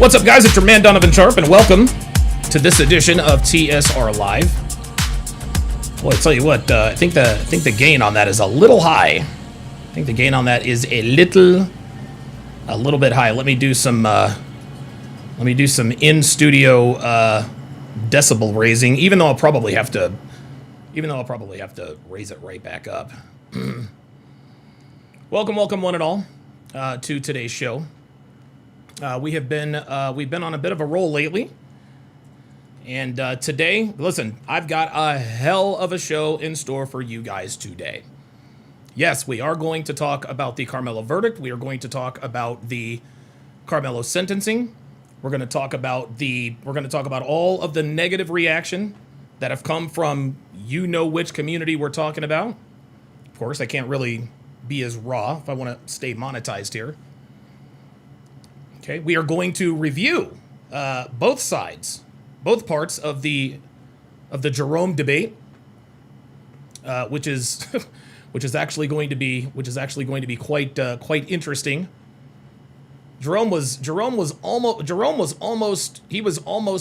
What's up, guys? It's your man, Donovan Sharp, and welcome to this edition of TSR Live. Boy, I tell you what, I think the gain on that is a little high. I think the gain on that is a little bit high. Let me do some in studio decibel raising, even though I'll probably have to raise it right back up. Welcome, one and all, to today's show. We've been on a bit of a roll lately, and today, listen, I've got a hell of a show in store for you guys today. Yes, we are going to talk about the Karmelo verdict. We are going to talk about the Karmelo sentencing. We're going to talk about all of the negative reaction that have come from you know which community we're talking about. Of course, I can't really be as raw if I want to stay monetized here. Okay, we are going to review both sides, both parts of the Jerome debate, which is actually going to be quite interesting. Jerome was almost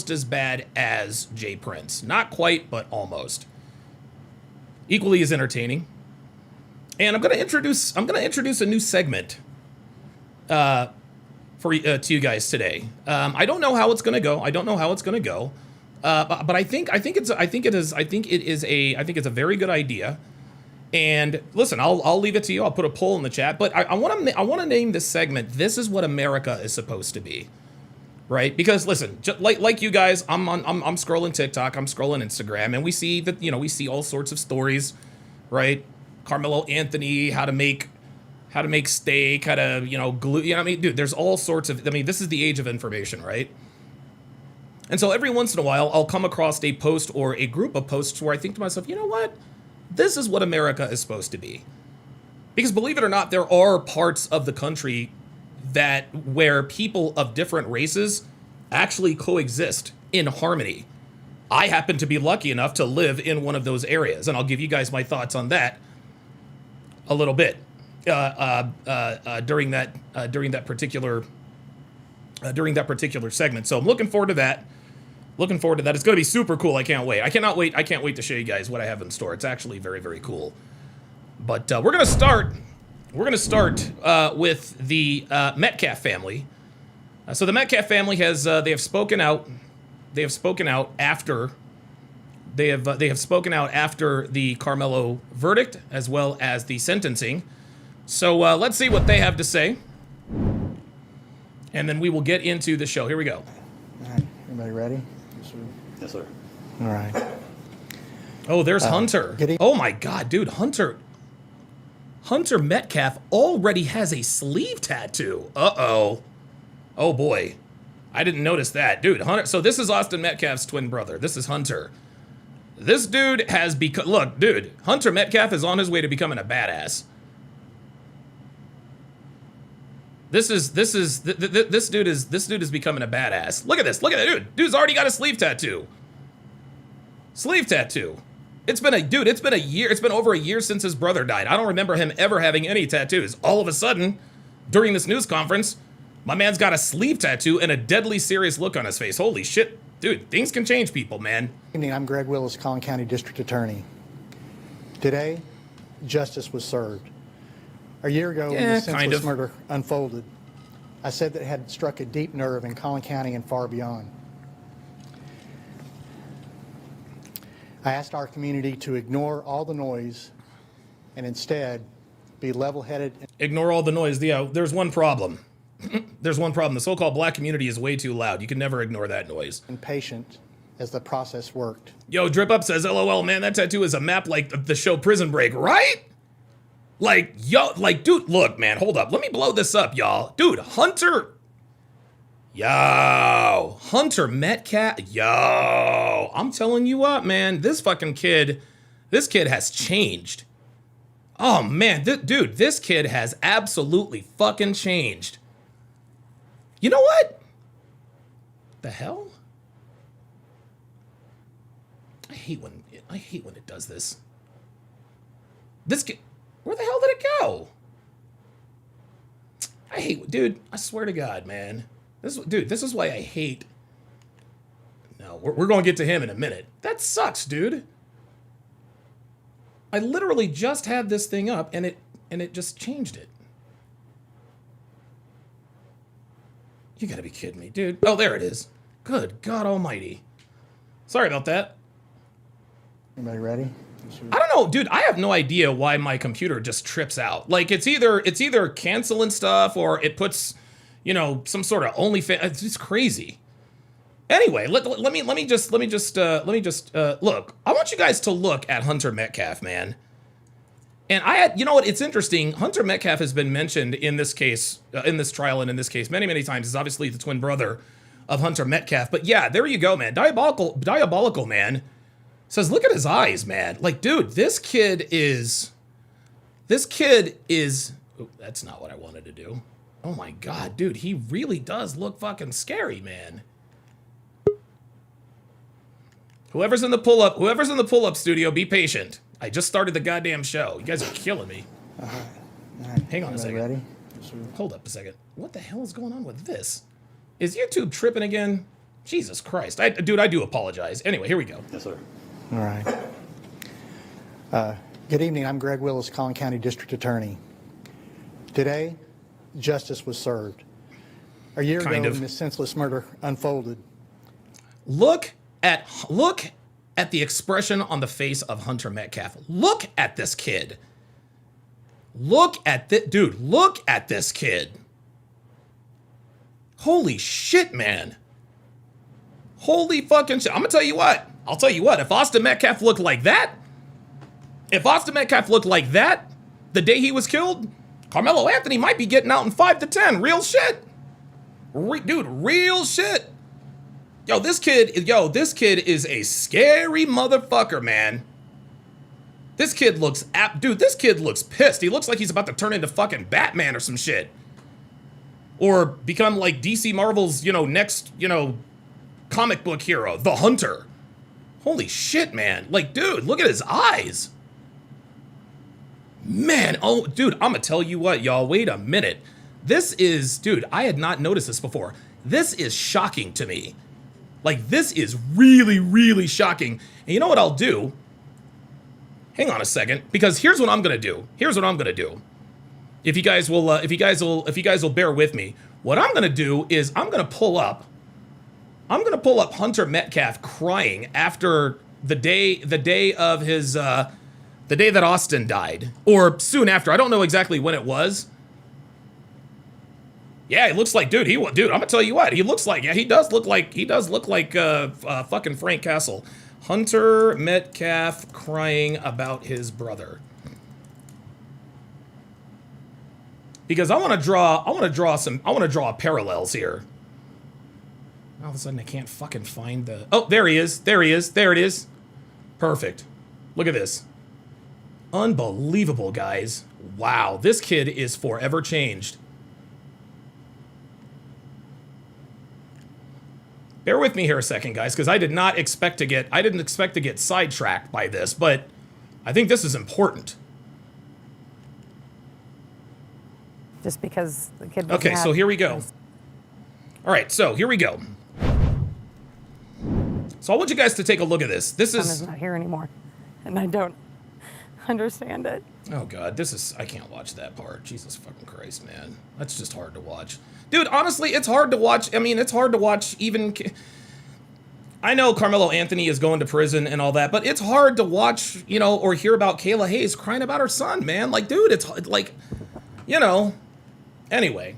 as bad as Jay Prince. Not quite, but almost. Equally as entertaining. And I'm gonna introduce a new segment to you guys today. I don't know how it's gonna go. But I think it is a very good idea. And listen, I'll leave it to you. I'll put a poll in the chat. But I want to name this segment. This is what America is supposed to be, right? Because listen, like you guys, I'm scrolling TikTok, I'm scrolling Instagram, and we see that we see all sorts of stories, right? Karmelo Anthony, how to make steak, how to glue. Dude, there's all sorts of. This is the age of information, right? And so every once in a while, I'll come across a post or a group of posts where I think to myself, you know what? This is what America is supposed to be. Because believe it or not, there are parts of the country where people of different races actually coexist in harmony. I happen to be lucky enough to live in one of those areas, and I'll give you guys my thoughts on that a little bit during that particular segment. So I'm looking forward to that. It's going to be super cool. I can't wait to show you guys what I have in store. It's actually very, very cool. But we're going to start with the Metcalf family. So the Metcalf family they have spoken out after the Karmelo verdict as well as the sentencing. So let's see what they have to say. And then we will get into the show. Here we go. All right. Everybody ready? Yes, sir. All right. Oh, there's Hunter. Oh my God, dude, Hunter Metcalf already has a sleeve tattoo. Uh-oh. Oh boy. I didn't notice that. Dude, Hunter. So this is Austin Metcalf's twin brother. This is Hunter. This dude has become, look, dude, Hunter Metcalf is on his way to becoming a badass. This dude is becoming a badass. Look at this. Look at that dude. Dude's already got a sleeve tattoo. It's been a year. It's been over a year since his brother died. I don't remember him ever having any tattoos. All of a sudden, during this news conference, my man's got a sleeve tattoo and a deadly serious look on his face. Holy shit. Dude, things can change people, man. Good evening. I'm Greg Willis, Collin County District Attorney. Today, justice was served. A year ago, when the senseless murder unfolded, I said that it had struck a deep nerve in Collin County and far beyond. I asked our community to ignore all the noise and instead be level-headed. Ignore all the noise. Yeah, there's one problem. There's one problem. The so-called black community is way too loud. You can never ignore that noise. And patient as the process worked. Yo, Drip Up says, LOL, man, that tattoo is a map like the show Prison Break, right? Dude, look, man, hold up. Let me blow this up, y'all. Dude, Hunter Metcalf. Yo, I'm telling you what, man, this kid has changed. Oh, man, this kid has absolutely fucking changed. You know what? The hell? I hate when it does this. This kid, where the hell did it go? I hate, dude, I swear to God, man. Dude, this is why I hate... No, we're going to get to him in a minute. That sucks, dude. I literally just had this thing up, and it just changed it. You gotta be kidding me, dude. Oh, there it is. Good God almighty. Sorry about that. Anybody ready? I don't know, dude. I have no idea why my computer just trips out. Like, it's either canceling stuff or it puts, you know, some sort of OnlyFans. It's just crazy. Anyway, let me just look. I want you guys to look at Hunter Metcalf, man. And you know what? It's interesting. Hunter Metcalf has been mentioned in this case, in this trial, and in this case many times. He's obviously the twin brother of Hunter Metcalf. But yeah, there you go, man. Diabolical, man. Says, look at his eyes, man. Like, dude, this kid is. Oh, that's not what I wanted to do. Oh my God, dude, he really does look fucking scary, man. Whoever's in the pull-up studio, be patient. I just started the goddamn show. You guys are killing me. All right. Hang on a second. Ready? Hold up a second. What the hell is going on with this? Is YouTube tripping again? Jesus Christ. Dude, I do apologize. Anyway, here we go. Yes, sir. All right. Good evening. I'm Greg Willis, Collin County District Attorney. Today, justice was served. A year ago, when this senseless murder unfolded. Look at the expression on the face of Hunter Metcalf. Look at this kid. Look at this, dude. Look at this kid. Holy shit, man. Holy fucking shit. I'm gonna tell you what. I'll tell you what. If Austin Metcalf looked like that, the day he was killed, Karmelo Anthony might be getting out in 5 to 10. Real shit. Dude, real shit. Yo, this kid is a scary motherfucker, man. This kid looks pissed. He looks like he's about to turn into fucking Batman or some shit. Or become like DC Marvel's, next, comic book hero, the Hunter. Holy shit, man. Like, dude, look at his eyes. Man, oh, dude, I'm gonna tell you what, y'all, wait a minute. This is, dude, I had not noticed this before. This is shocking to me. Like, this is really, really shocking. And you know what I'll do? Hang on a second, because here's what I'm gonna do. If you guys will bear with me, what I'm gonna do is I'm gonna pull up Hunter Metcalf crying after the day that Austin died, or soon after. I don't know exactly when it was. Yeah, it looks like, dude, I'm gonna tell you what, he does look like fucking Frank Castle. Hunter Metcalf crying about his brother. Because I want to draw parallels here. All of a sudden I can't fucking find the, oh, there he is. There it is. Perfect. Look at this. Unbelievable, guys. Wow, this kid is forever changed. Bear with me here a second, guys, because I didn't expect to get sidetracked by this, but I think this is important. Just because the kid. Okay, so here we go. All right, so here we go. So I want you guys to take a look at this. This is not here anymore, and I don't understand it. Oh God, I can't watch that part. Jesus fucking Christ, man. That's just hard to watch. Dude, honestly, it's hard to watch. I mean, it's hard to watch even... I know Karmelo Anthony is going to prison and all that, but it's hard to watch, or hear about Kayla Hayes crying about her son, man. Like, dude, it's like, Anyway,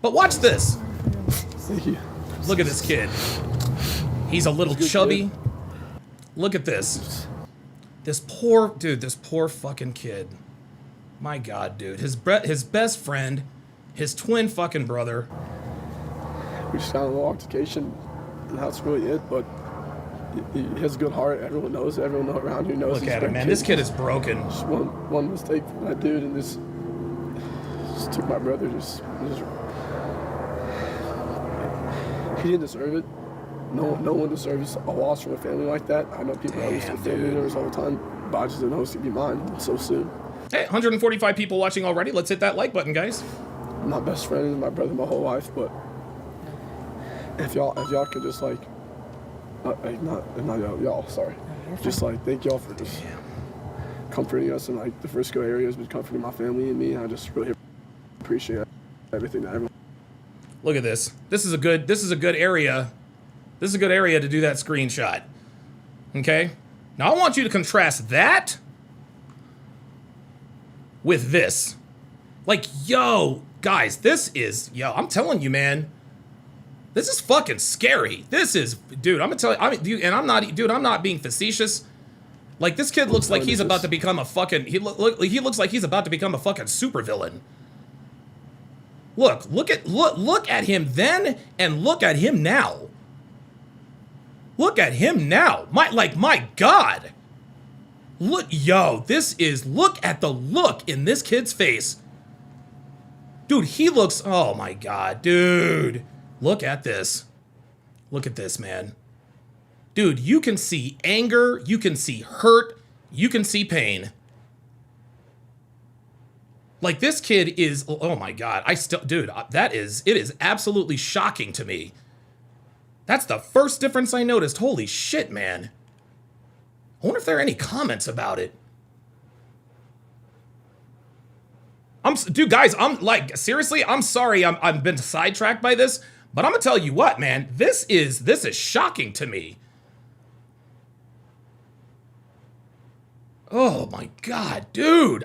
but watch this. Look at this kid. He's a little chubby. Look at this. This poor fucking kid. My God, dude. His best friend, his twin fucking brother. We just got a little altercation, and that's really it, but he has a good heart. Everyone around here knows. Look at him, man. This kid is broken. Just one mistake from that dude, and this took my brother. He didn't deserve it. No one deserves a loss from a family like that. I know people lose their family members all the time, but I just didn't know it was going to be mine so soon. Hey, 145 people watching already. Let's hit that like button, guys. I'm my best friend and my brother my whole life, but if y'all could just like, not y'all, sorry. Just like, thank y'all for just comforting us in like the Frisco area has been comforting my family and me. I just really appreciate everything that everyone. Look at this. This is a good area. This is a good area to do that screenshot. Okay? Now I want you to contrast that with this. Like, yo, guys, this is, I'm telling you, man. This is fucking scary. This is, dude, I'm gonna tell you, I'm not being facetious. Like, this kid looks like he's about to become a fucking, he looks like he's about to become a fucking supervillain. Look at him then and look at him now. Look at him now. My God. Look at the look in this kid's face. Dude, he looks, oh my God, dude. Look at this. Look at this, man. Dude, you can see anger, you can see hurt, you can see pain. Like, this kid is, oh my God, it is absolutely shocking to me. That's the first difference I noticed. Holy shit, man. I wonder if there are any comments about it. Guys, I'm like, seriously, I'm sorry I've been sidetracked by this, but I'm gonna tell you what, man, this is shocking to me. Oh my God, dude.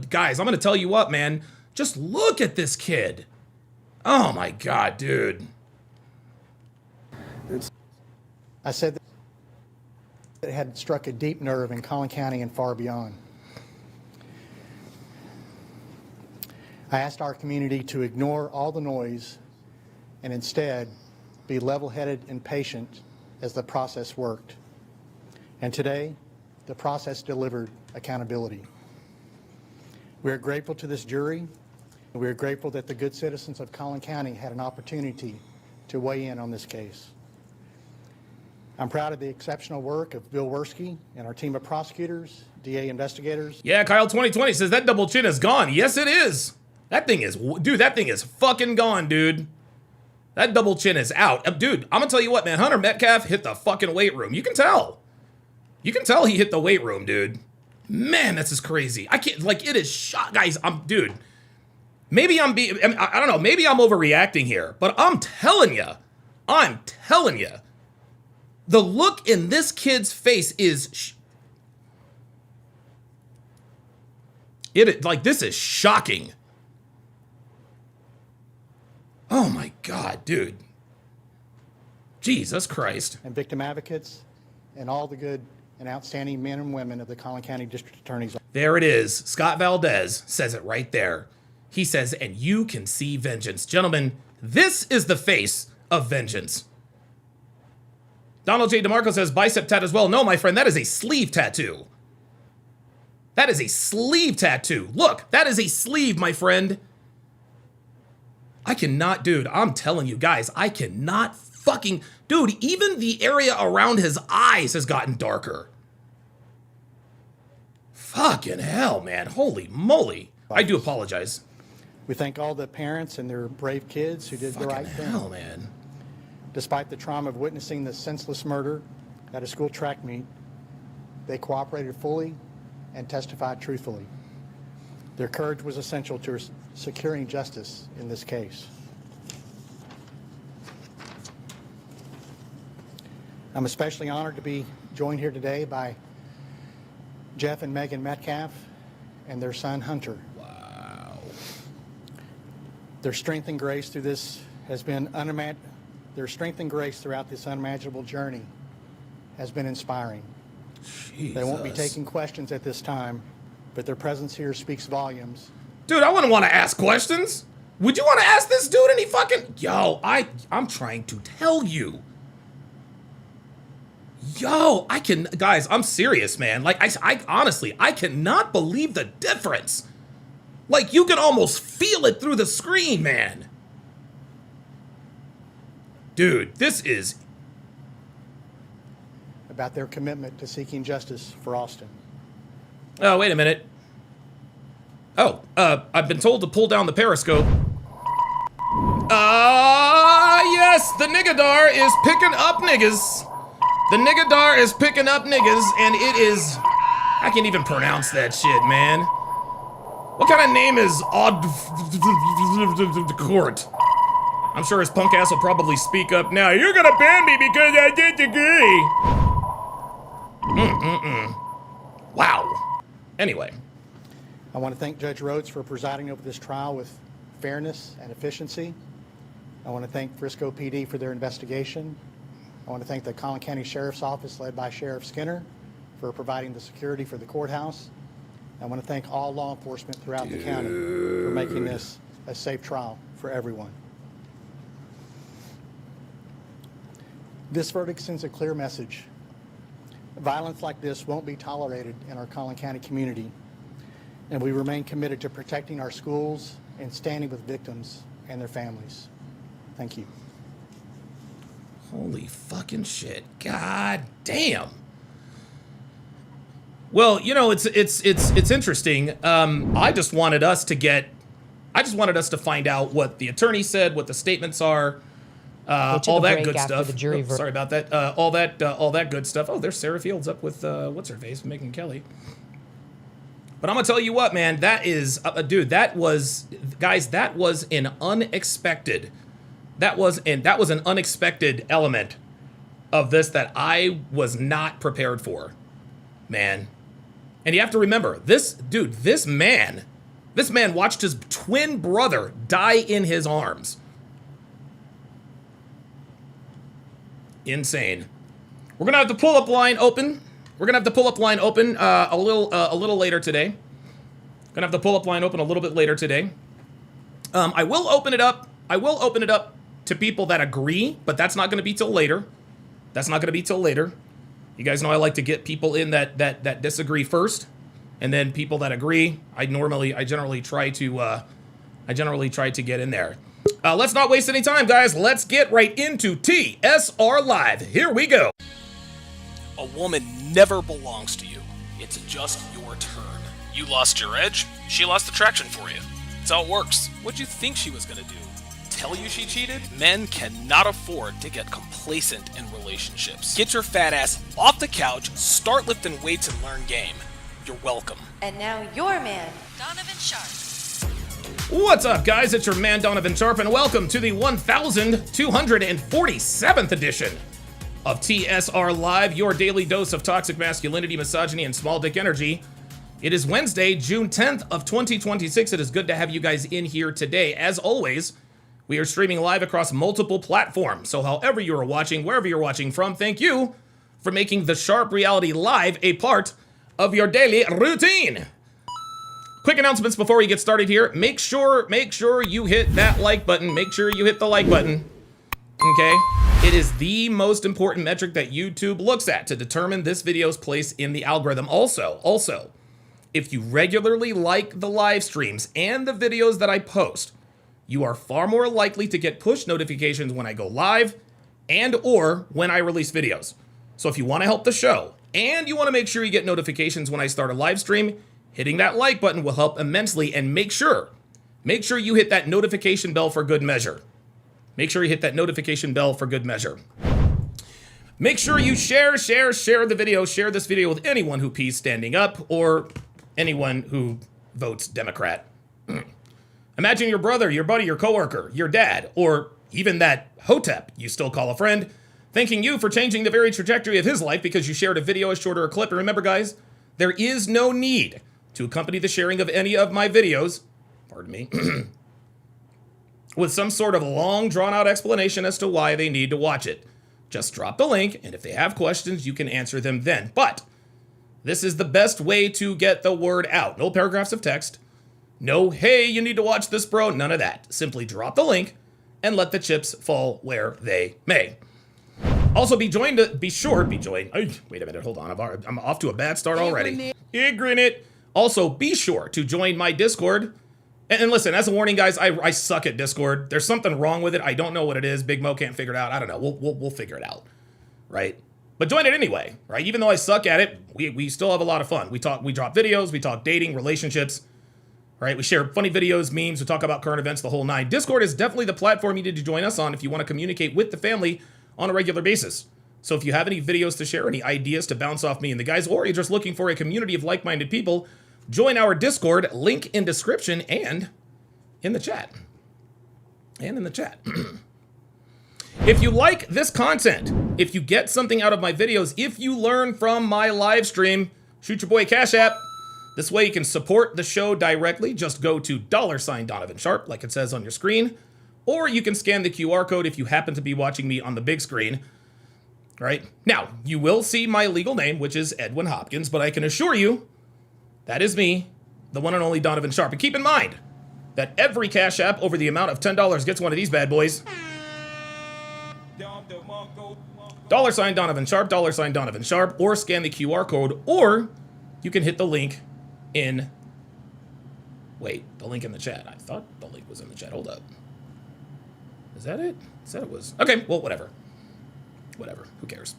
Guys, I'm gonna tell you what, man. Just look at this kid. Oh my God, dude. I said that it had struck a deep nerve in Collin County and far beyond. I asked our community to ignore all the noise and instead be level-headed and patient as the process worked. And today, the process delivered accountability. We are grateful to this jury, and we are grateful that the good citizens of Collin County had an opportunity to weigh in on this case. I'm proud of the exceptional work of Bill Werski and our team of prosecutors, DA investigators. Yeah, Kyle 2020 says that double chin is gone. Yes, it is. That thing is fucking gone, dude. That double chin is out. Dude, I'm gonna tell you what, man. Hunter Metcalf hit the fucking weight room. You can tell. You can tell he hit the weight room, dude. Man, this is crazy. I can't, like, it is shot, guys. Dude. Maybe I don't know. Maybe I'm overreacting here, but I'm telling you, the look in this kid's face is, this is shocking. Oh my God, dude. Jesus Christ. And victim advocates and all the good and outstanding men and women of the Collin County District Attorney's Office. There it is. Scott Valdez says it right there. He says, and you can see vengeance. Gentlemen, this is the face of vengeance. Donald J. DeMarco says bicep tat as well. No, my friend, that is a sleeve tattoo. That is a sleeve tattoo. Look, that is a sleeve, my friend. I cannot, dude, I'm telling you guys, I cannot fucking, dude, even the area around his eyes has gotten darker. Fucking hell, man. Holy moly. I do apologize. We thank all the parents and their brave kids who did the right thing. Hell, man. Despite the trauma of witnessing the senseless murder at a school track meet, they cooperated fully and testified truthfully. Their courage was essential to securing justice in this case. I'm especially honored to be joined here today by Jeff and Megan Metcalf and their son Hunter. Wow. Their strength and grace through this has been their strength and grace throughout this unimaginable journey has been inspiring. Jesus. They won't be taking questions at this time, but their presence here speaks volumes. Dude, I wouldn't want to ask questions. Would you want to ask this dude any fucking... Yo, I'm trying to tell you. Yo, guys, I'm serious, man. Like, I honestly, I cannot believe the difference. Like, you can almost feel it through the screen, man. Dude, this is... About their commitment to seeking justice for Austin. Oh, wait a minute. Oh, I've been told to pull down the periscope. Yeah! Yes, the niggadar is picking up niggas. The niggadar is picking up niggas, and it is... I can't even pronounce that shit, man. What kind of name is Odd Court? I'm sure his punk ass will probably speak up now. You're gonna ban me because I disagree. Wow. Anyway. I want to thank Judge Rhodes for presiding over this trial with fairness and efficiency. I want to thank Frisco PD for their investigation. I want to thank the Collin County Sheriff's Office led by Sheriff Skinner for providing the security for the courthouse. I want to thank all law enforcement throughout the county for making this a safe trial for everyone. This verdict sends a clear message. Violence like this won't be tolerated in our Collin County community, and we remain committed to protecting our schools and standing with victims and their families. Thank you. Holy fucking shit. God damn. Well, you know, it's interesting. I just wanted us to find out what the attorney said, what the statements are, all that good stuff. Sorry about that. All that good stuff. Oh, there's Sarah Fields up with what's her face, Megan Kelly. But I'm gonna tell you what, man. That is, dude. That was an unexpected. That was an unexpected element of this that I was not prepared for, man. And you have to remember, this man watched his twin brother die in his arms. Insane. We're gonna have the pull-up line open. A little later today. Gonna have the pull-up line open a little bit later today. I will open it up to people that agree, but that's not gonna be till later. You guys know I like to get people in that disagree first, and then people that agree. I generally try to get in there. Let's not waste any time, guys. Let's get right into TSR Live. Here we go. A woman never belongs to you. It's just your turn. You lost your edge, she lost the traction for you. That's how it works. What'd you think she was gonna do? Tell you she cheated? Men cannot afford to get complacent in relationships. Get your fat ass off the couch, start lifting weights, and learn game. You're welcome. And now your man, Donovan Sharp. What's up, guys? It's your man, Donovan Sharp, and welcome to the 1247th edition of TSR Live, your daily dose of toxic masculinity, misogyny, and small dick energy. It is Wednesday, June 10th of 2026. It is good to have you guys in here today. As always, we are streaming live across multiple platforms. So however you are watching, wherever you're watching from, thank you for making the Sharp Reality Live a part of your daily routine. Quick announcements before we get started here. Make sure you hit that like button. Make sure you hit the like button. Okay? It is the most important metric that YouTube looks at to determine this video's place in the algorithm. Also, if you regularly like the live streams and the videos that I post, you are far more likely to get push notifications when I go live and or when I release videos. So if you want to help the show and you want to make sure you get notifications when I start a live stream, hitting that like button will help immensely, and make sure you hit that notification bell for good measure. Make sure you hit that notification bell for good measure. Make sure you share the video, share this video with anyone who pees standing up or anyone who votes Democrat. Imagine your brother, your buddy, your coworker, your dad, or even that hotep you still call a friend, thanking you for changing the very trajectory of his life because you shared a video, a short, or a clip. And remember, guys, there is no need to accompany the sharing of any of my videos, pardon me, with some sort of long, drawn-out explanation as to why they need to watch it. Just drop the link, and if they have questions, you can answer them then. But this is the best way to get the word out. No paragraphs of text. No, hey, you need to watch this, bro. None of that. Simply drop the link and let the chips fall where they may. Also, be joined. Wait a minute, hold on. I'm off to a bad start already. Ignorant. Also, be sure to join my Discord. And listen, as a warning, guys, I suck at Discord. There's something wrong with it. I don't know what it is. Big Mo can't figure it out. I don't know. We'll figure it out, right? But join it anyway, right? Even though I suck at it, we still have a lot of fun. We drop videos, we talk dating, relationships, right? We share funny videos, memes, we talk about current events, the whole nine. Discord is definitely the platform you need to join us on if you want to communicate with the family on a regular basis. So if you have any videos to share, any ideas to bounce off me and the guys, or you're just looking for a community of like-minded people, join our Discord, link in description and in the chat. If you like this content, if you get something out of my videos, if you learn from my live stream, shoot your boy a Cash App. This way you can support the show directly. Just go to $Donovan Sharp, like it says on your screen. Or you can scan the QR code if you happen to be watching me on the big screen. Right? Now, you will see my legal name, which is Edwin Hopkins, but I can assure you, that is me, the one and only Donovan Sharp. And keep in mind that every Cash App over the amount of $10 gets one of these bad boys. $Donovan Sharp, $Donovan Sharp, or scan the QR code, or you can hit the link in... Wait, the link in the chat. I thought the link was in the chat. Hold up. Is that it? Said it was. Okay, well, whatever. Whatever. Who cares?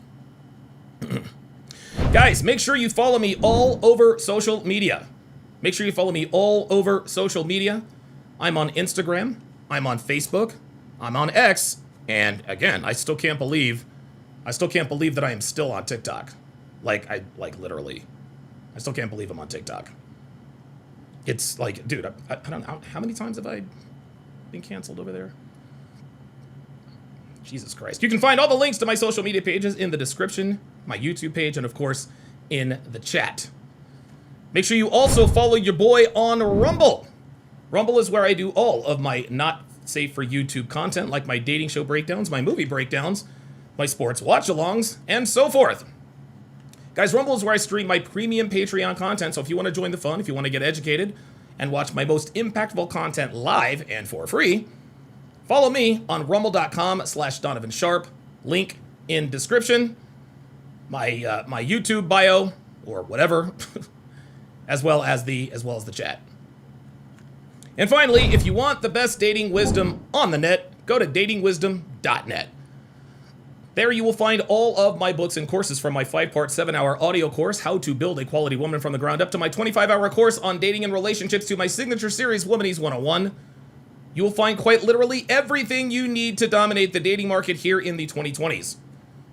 Guys, make sure you follow me all over social media. Make sure you follow me all over social media. I'm on Instagram. I'm on Facebook. I'm on X. And again, I still can't believe that I am still on TikTok. Like literally. I still can't believe I'm on TikTok. It's like, dude, I don't know. How many times have I been canceled over there? Jesus Christ. You can find all the links to my social media pages in the description, my YouTube page, and of course, in the chat. Make sure you also follow your boy on Rumble. Rumble is where I do all of my not safe for YouTube content, like my dating show breakdowns, my movie breakdowns, my sports watch-alongs, and so forth. Guys, Rumble is where I stream my premium Patreon content, so if you want to join the fun, if you want to get educated, and watch my most impactful content live and for free, follow me on rumble.com/Donovan Sharp. Link in description. My my YouTube bio or whatever, as well as the chat. And finally, if you want the best dating wisdom on the net, go to datingwisdom.net. There you will find all of my books and courses, from my 5-part 7-hour audio course, How to Build a Quality Woman from the Ground Up, to my 25-hour course on dating and relationships, to my signature series, Womanese 101. You will find quite literally everything you need to dominate the dating market here in the 2020s.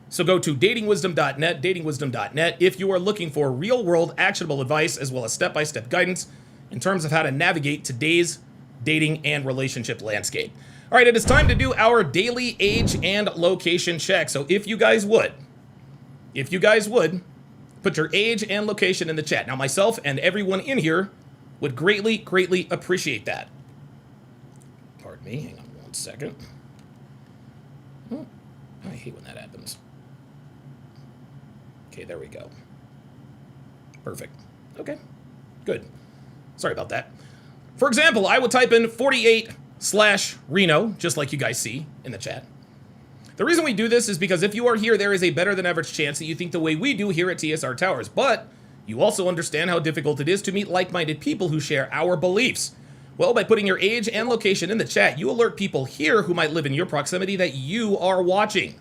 So go to datingwisdom.net, if you are looking for real-world actionable advice as well as step-by-step guidance in terms of how to navigate today's dating and relationship landscape. All right, it is time to do our daily age and location check. So if you guys would, put your age and location in the chat. Now, myself and everyone in here would greatly, greatly appreciate that. Pardon me, hang on 1 second. Oh, I hate when that happens. Okay, there we go. Perfect. Okay, good. Sorry about that. For example, I would type in 48/Reno, just like you guys see in the chat. The reason we do this is because if you are here, there is a better than average chance that you think the way we do here at TSR Towers, but you also understand how difficult it is to meet like-minded people who share our beliefs. Well, by putting your age and location in the chat, you alert people here who might live in your proximity that you are watching.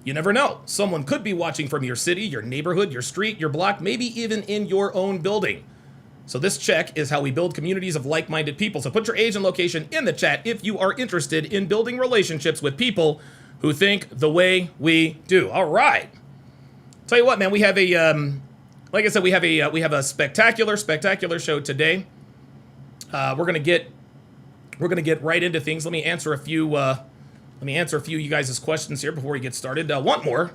You never know. Someone could be watching from your city, your neighborhood, your street, your block, maybe even in your own building. So this check is how we build communities of like-minded people. So put your age and location in the chat if you are interested in building relationships with people who think the way we do. All right. Tell you what, man, we have a, like I said, we have a spectacular show today. We're gonna get right into things. Let me answer a few of you guys' questions here before we get started. Want more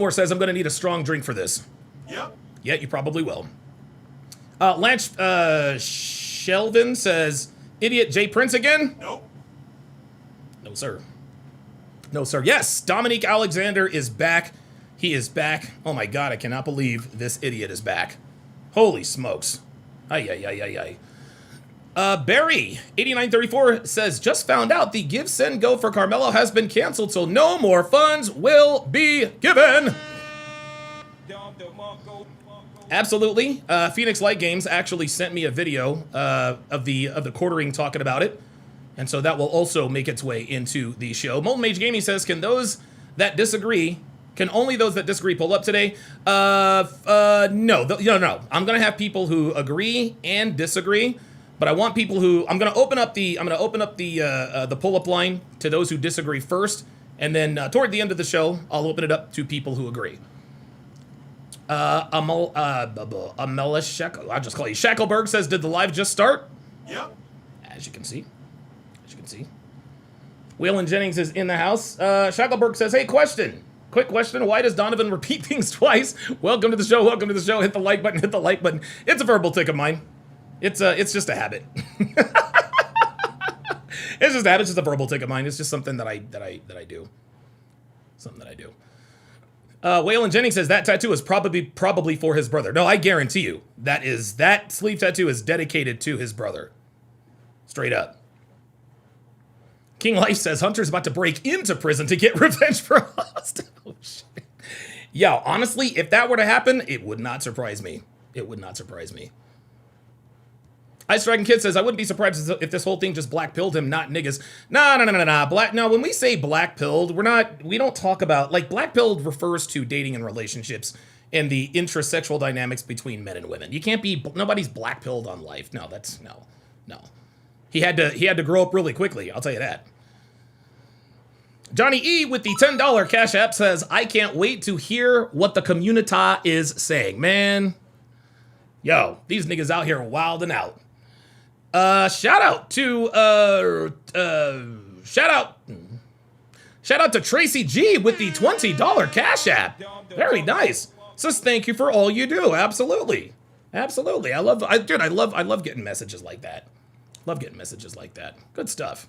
says, I'm gonna need a strong drink for this. Yep. Yeah, you probably will. Lance Shelvin says, idiot Jay Prince again? Nope. No, sir. No, sir. Yes, Dominique Alexander is back. He is back. Oh my God, I cannot believe this idiot is back. Holy smokes. Ay. Barry, 8934 says, just found out the Give, Send, Go for Karmelo has been canceled, so no more funds will be given. Absolutely. Phoenix Light Games actually sent me a video of the quartering talking about it, and so that will also make its way into the show. Molten Mage Gaming says, can those that disagree Can only those that disagree pull up today? No. No. I'm gonna have people who agree and disagree, but I want people who I'm gonna open up the pull up line to those who disagree first, and then toward the end of the show, I'll open it up to people who agree. I'll just call you Shackleberg says, did the live just start? Yep. As you can see. Waylon Jennings is in the house. Shackleberg says, hey, quick question. Why does Donovan repeat things twice? Welcome to the show. Hit the like button. It's a verbal tick of mine. It's just a habit. It's just a habit. It's just a verbal tick of mine. It's just something that I do. Waylon Jennings says that tattoo is probably for his brother. No, I guarantee you that sleeve tattoo is dedicated to his brother. Straight up. King Life says Hunter's about to break into prison to get revenge for Austin. Oh, shit. Yeah, honestly, if that were to happen, it would not surprise me. Ice Dragon Kid says, I wouldn't be surprised if this whole thing just black-pilled him, not niggas. No. No, when we say black-pilled, we don't talk about, like, black-pilled refers to dating and relationships and the intrasexual dynamics between men and women. You can't be, nobody's black-pilled on life. No. He had to grow up really quickly, I'll tell you that. Johnny E with the $10 Cash App says, I can't wait to hear what the community is saying. Man, yo, these niggas out here wilding out. Shout out to Tracy G with the $20 Cash App. Very nice. Says thank you for all you do. Absolutely. I love getting messages like that. Good stuff.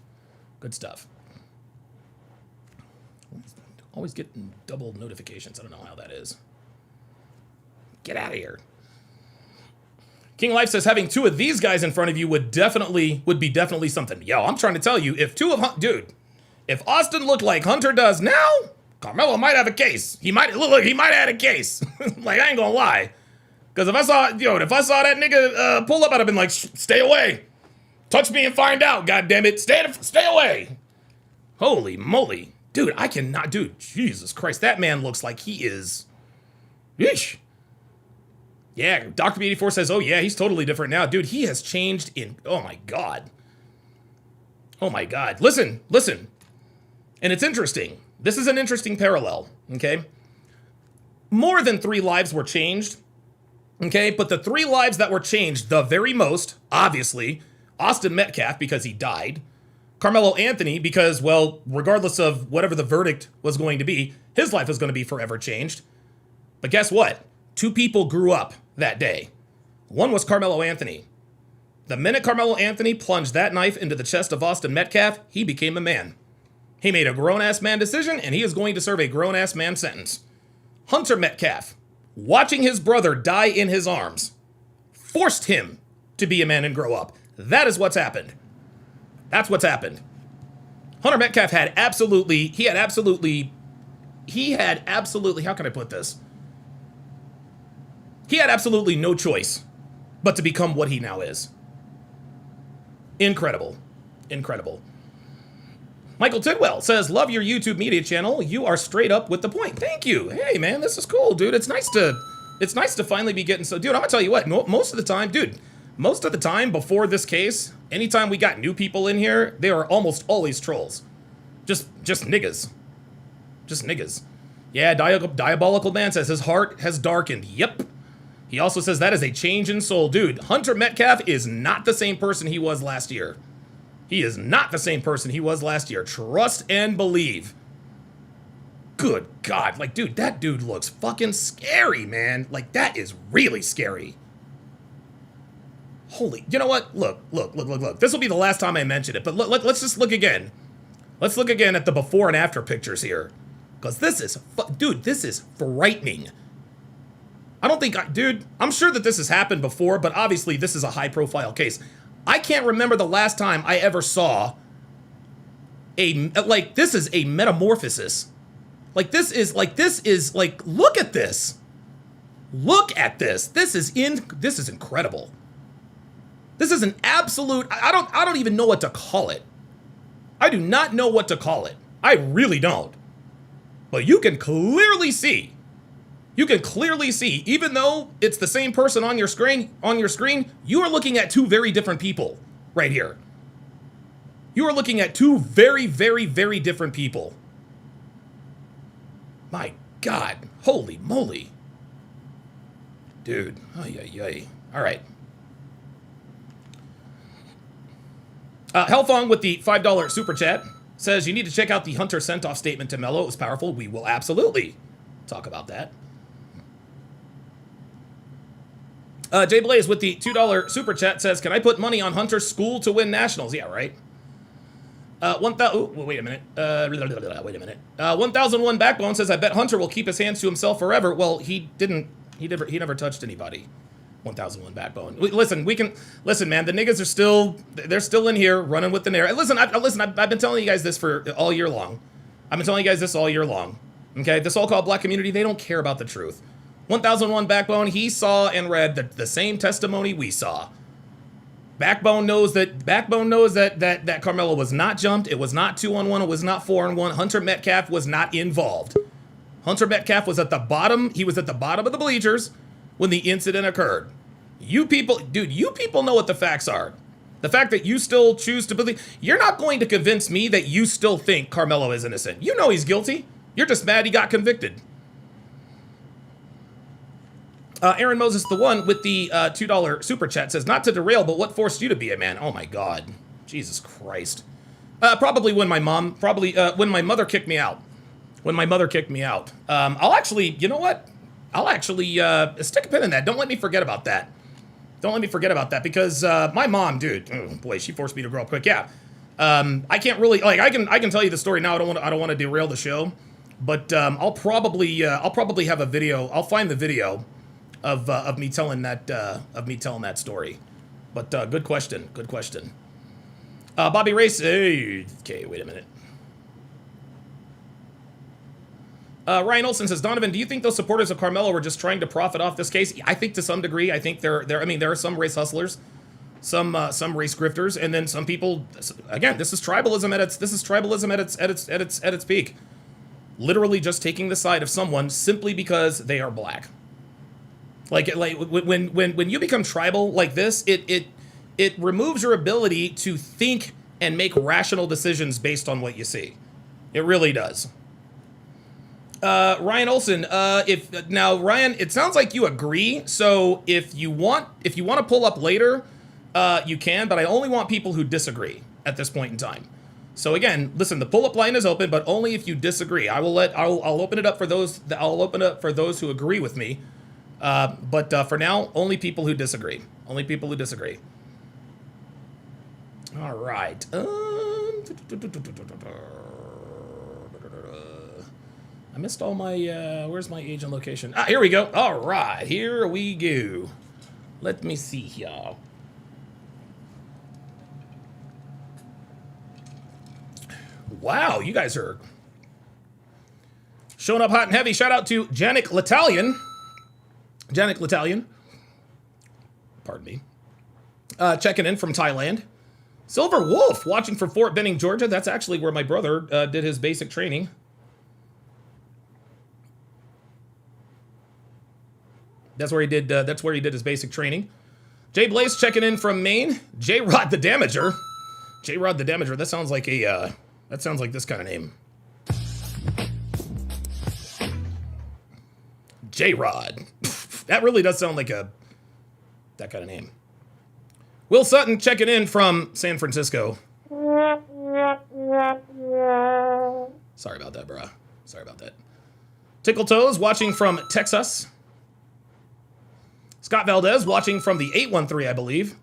Always getting double notifications. I don't know how that is. Get out of here. King Life says having two of these guys in front of you would be definitely something. Yo, I'm trying to tell you, if Austin looked like Hunter does now, Karmelo might have a case. He might have had a case. Like, I ain't gonna lie. Because if I saw that nigga pull up, I'd have been like, stay away. Touch me and find out, goddammit. Stay away. Holy moly. Dude, I cannot, Jesus Christ. That man looks like he is, yeesh. Yeah, Dr. B84 says, oh yeah, he's totally different now. Dude, he has changed oh my God. Listen. And it's interesting. This is an interesting parallel, okay? More than 3 lives were changed, okay? But the 3 lives that were changed the very most, obviously, Austin Metcalf, because he died. Karmelo Anthony, because, well, regardless of whatever the verdict was going to be, his life was going to be forever changed. But guess what? 2 people grew up that day. One was Karmelo Anthony. The minute Karmelo Anthony plunged that knife into the chest of Austin Metcalf, he became a man. He made a grown-ass man decision, and he is going to serve a grown-ass man sentence. Hunter Metcalf, watching his brother die in his arms, forced him to be a man and grow up. That is what's happened. That's what's happened. Hunter Metcalf had absolutely, how can I put this? He had absolutely no choice but to become what he now is. Incredible. Michael Tidwell says, love your YouTube media channel. You are straight up with the point. Thank you. Hey, man, this is cool, dude. It's nice to finally be getting dude, I'm gonna tell you what, most of the time before this case, anytime we got new people in here, they are almost always trolls. Just niggas. Yeah, Diabolical Man says his heart has darkened. Yep. He also says that is a change in soul. Dude, Hunter Metcalf is not the same person he was last year. Trust and believe. Good God. Like, dude, that dude looks fucking scary, man. Like, that is really scary. Holy, you know what? Look. This will be the last time I mention it, but let's just look again. Let's look again at the before and after pictures here. Because this is frightening. I'm sure that this has happened before, but obviously this is a high-profile case. I can't remember the last time I ever saw this is a metamorphosis. Look at this. Look at this. This is incredible. This is an absolute, I don't even know what to call it. I do not know what to call it. I really don't. But you can clearly see, even though it's the same person on your screen, you are looking at two very different people right here. You are looking at two very, very, very different people. My God, holy moly. Dude, all right. Hellfong with the $5 super chat says you need to check out the Hunter sent-off statement to Melo. It was powerful. We will absolutely talk about that. Jay Blaze with the $2 super chat says, can I put money on Hunter's school to win nationals? Yeah, right. Wait a minute. 1001 Backbone says, I bet Hunter will keep his hands to himself forever. Well, he didn't. He never touched anybody. 1001 Backbone. Listen, man, the niggas are they're still in here running with the narrative. Listen, I've been telling you guys this for all year long. Okay, the so-called black community, they don't care about the truth. 1001 Backbone, he saw and read the same testimony we saw. Backbone knows that Karmelo was not jumped. It was not 2-on-1. It was not 4-on-1. Hunter Metcalf was not involved. Hunter Metcalf was at the bottom. He was at the bottom of the bleachers when the incident occurred. You people know what the facts are. The fact that you still choose to believe, you're not going to convince me that you still think Karmelo is innocent. You know he's guilty. You're just mad he got convicted. Aaron Moses, the one with the $2 super chat, says, not to derail, but what forced you to be a man? Oh my God. Jesus Christ. Probably when my mother kicked me out. I'll actually, you know what? I'll actually stick a pin in that. Don't let me forget about that. Because my mom, dude, oh boy, she forced me to grow up quick. Yeah. I can't really, like, I can tell you the story now. I don't want to derail the show, but I'll probably have a video. I'll find the video of me telling that story. But good question. Bobby Race. Hey, okay, wait a minute. Ryan Olson says, Donovan, do you think those supporters of Karmelo were just trying to profit off this case? I think to some degree. I think there are some race hustlers, some race grifters, and then some people. Again, this is tribalism at its peak. Literally just taking the side of someone simply because they are black. Like when you become tribal like this, it removes your ability to think and make rational decisions based on what you see. It really does. Ryan Olson, Ryan, it sounds like you agree. So if you want to pull up later, you can, but I only want people who disagree at this point in time. So again, listen, the pull-up line is open, but only if you disagree. I'll open it up for those. I'll open it up for those who agree with me. But for now, only people who disagree. All right. I missed all my, where's my agent location? Here we go. All right, here we go. Let me see here. Wow, you guys are showing up hot and heavy. Shout out to Janik L'Italian. Pardon me. Checking in from Thailand. Silver Wolf watching from Fort Benning, Georgia. That's actually where my brother did his basic training. That's where he did his basic training. Jay Blaze checking in from Maine. J-Rod the Damager. J-Rod the Damager. That sounds like this kind of name. J-Rod. That really does sound like that kind of name. Will Sutton checking in from San Francisco. Sorry about that, bruh. Sorry about that. Tickle Toes watching from Texas. Scott Valdez watching from the 813, I believe.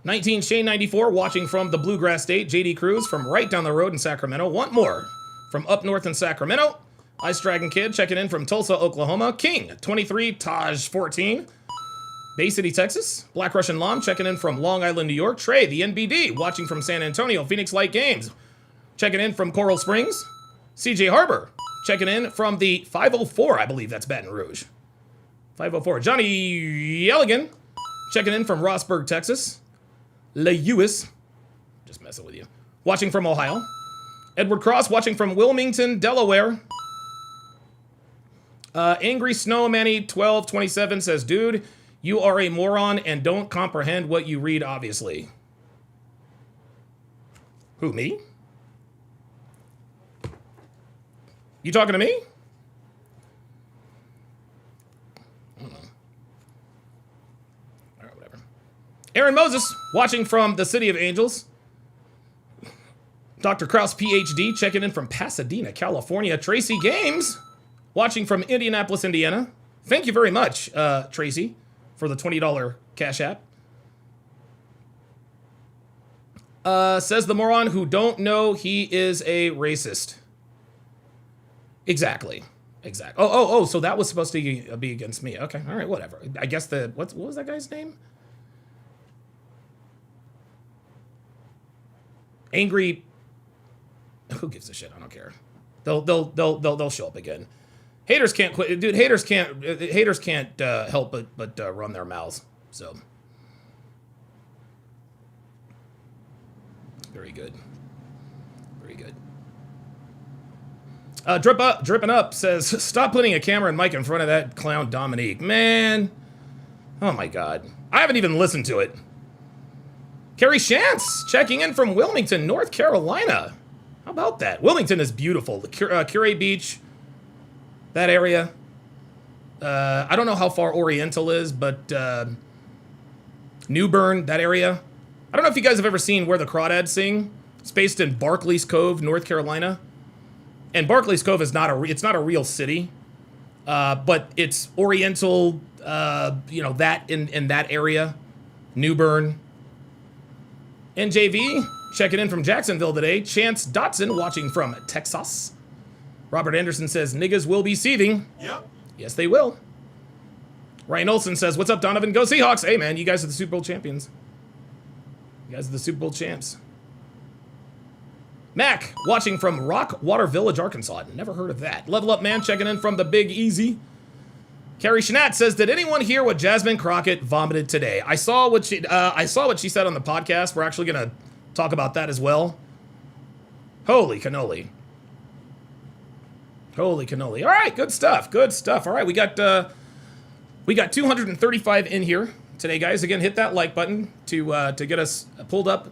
19 Shane 94 watching from the Bluegrass State. JD Cruz from right down the road in Sacramento. Want more from up north in Sacramento. Ice Dragon Kid checking in from Tulsa, Oklahoma. King 23, Taj 14. Bay City, Texas. Black Russian Lom checking in from Long Island, New York. Trey, the NBD, watching from San Antonio. Phoenix Light Games checking in from Coral Springs. CJ Harbor checking in from the 504, I believe that's Baton Rouge. 504. Johnny Yelligan checking in from Rossburg, Texas. Lewis, just messing with you. Watching from Ohio. Edward Cross watching from Wilmington, Delaware. Angry Snowmanny 1227 says, dude, you are a moron and don't comprehend what you read, obviously. Who, me? You talking to me? I don't know. All right, whatever. Aaron Moses watching from the City of Angels. Dr. Kraus, PhD, checking in from Pasadena, California. Tracy Games watching from Indianapolis, Indiana. Thank you very much, Tracy, for the $20 Cash App. Says the moron who don't know he is a racist. Exactly. Oh, so that was supposed to be against me. Okay, all right, whatever. I guess what was that guy's name? Angry. Who gives a shit? I don't care. They'll show up again. Haters can't quit, dude. Haters can't help but run their mouths. So very good. Dripping up says, stop putting a camera and mic in front of that clown Dominique. Man, oh my God, I haven't even listened to it. Carrie Shantz checking in from Wilmington, North Carolina. How about that? Wilmington is beautiful. The Curie Beach, that area. I don't know how far Oriental is, but New Bern, that area. I don't know if you guys have ever seen Where the Crawdads Sing. It's based in Barclays Cove, North Carolina. And Barclays Cove is not a real city, but it's Oriental, that in that area. New Bern. NJV checking in from Jacksonville today. Chance Dotson watching from Texas. Robert Anderson says, niggas will be seething. Yep. Yes, they will. Ryan Olson says, what's up, Donovan? Go Seahawks. Hey, man, you guys are the Super Bowl champions. You guys are the Super Bowl champs. Mac watching from Rockwater Village, Arkansas. Never heard of that. Level Up Man checking in from the Big Easy. Carrie Shanat says, did anyone hear what Jasmine Crockett vomited today? I saw what she said on the podcast. We're actually going to talk about that as well. Holy cannoli. All right, good stuff. All right, we got 235 in here today, guys. Again, hit that like button to get us pulled up.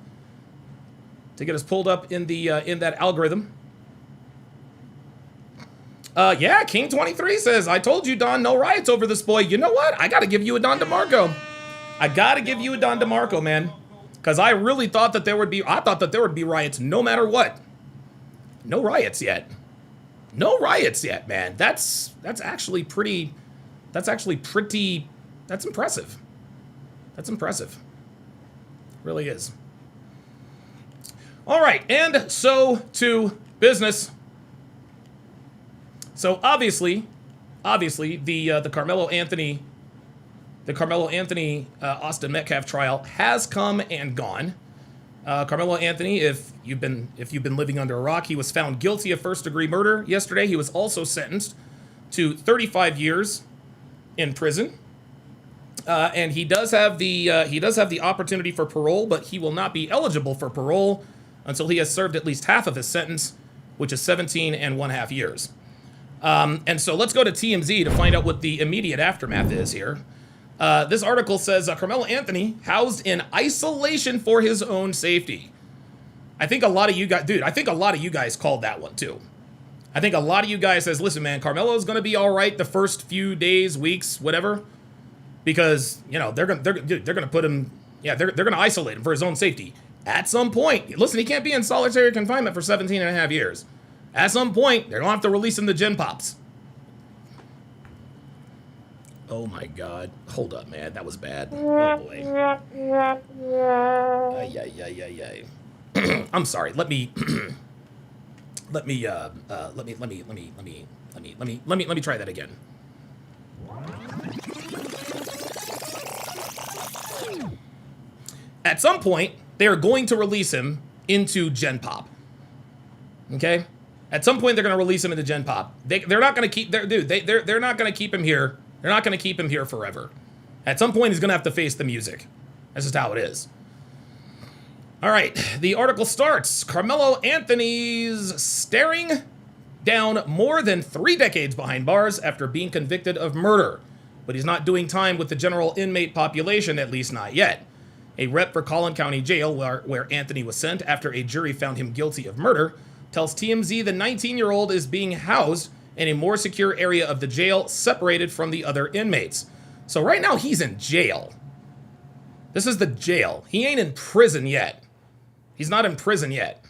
In that algorithm. Yeah, King 23 says, I told you, Don, no riots over this boy. You know what? I got to give you a Don DeMarco. Man. Because I really thought that there would be riots no matter what. No riots yet, man. That's impressive. Really is. All right, and so to business. So obviously, the Karmelo Anthony Austin Metcalf trial has come and gone. Karmelo Anthony, if you've been living under a rock, he was found guilty of first-degree murder yesterday. He was also sentenced to 35 years in prison. And he does have the opportunity for parole, but he will not be eligible for parole until he has served at least half of his sentence, which is 17 and 1/2 years. And so let's go to TMZ to find out what the immediate aftermath is here. This article says Karmelo Anthony housed in isolation for his own safety. I think a lot of you guys called that one too. I think a lot of you guys says, listen, man, Carmelo's going to be all right the first few days, weeks, whatever, because they're going to put him. Yeah, they're going to isolate him for his own safety. At some point, listen, he can't be in solitary confinement for 17 and a half years. At some point, they're going to have to release him to Gen Pops. Oh my God. Hold up, man. That was bad. Oh boy. Ay. I'm sorry. Let me try that again. At some point, they are going to release him into Gen Pop. Okay? At some point, they're going to release him into Gen Pop. They're not going to keep... They're not going to keep him here. They're not going to keep him here forever. At some point, he's going to have to face the music. That's just how it is. All right, the article starts. Karmelo Anthony's staring down more than 3 decades behind bars after being convicted of murder. But he's not doing time with the general inmate population, at least not yet. A rep for Collin County Jail, where Anthony was sent after a jury found him guilty of murder, tells TMZ the 19-year-old is being housed in a more secure area of the jail, separated from the other inmates. So right now, he's in jail. This is the jail. He ain't in prison yet. He's not in prison yet.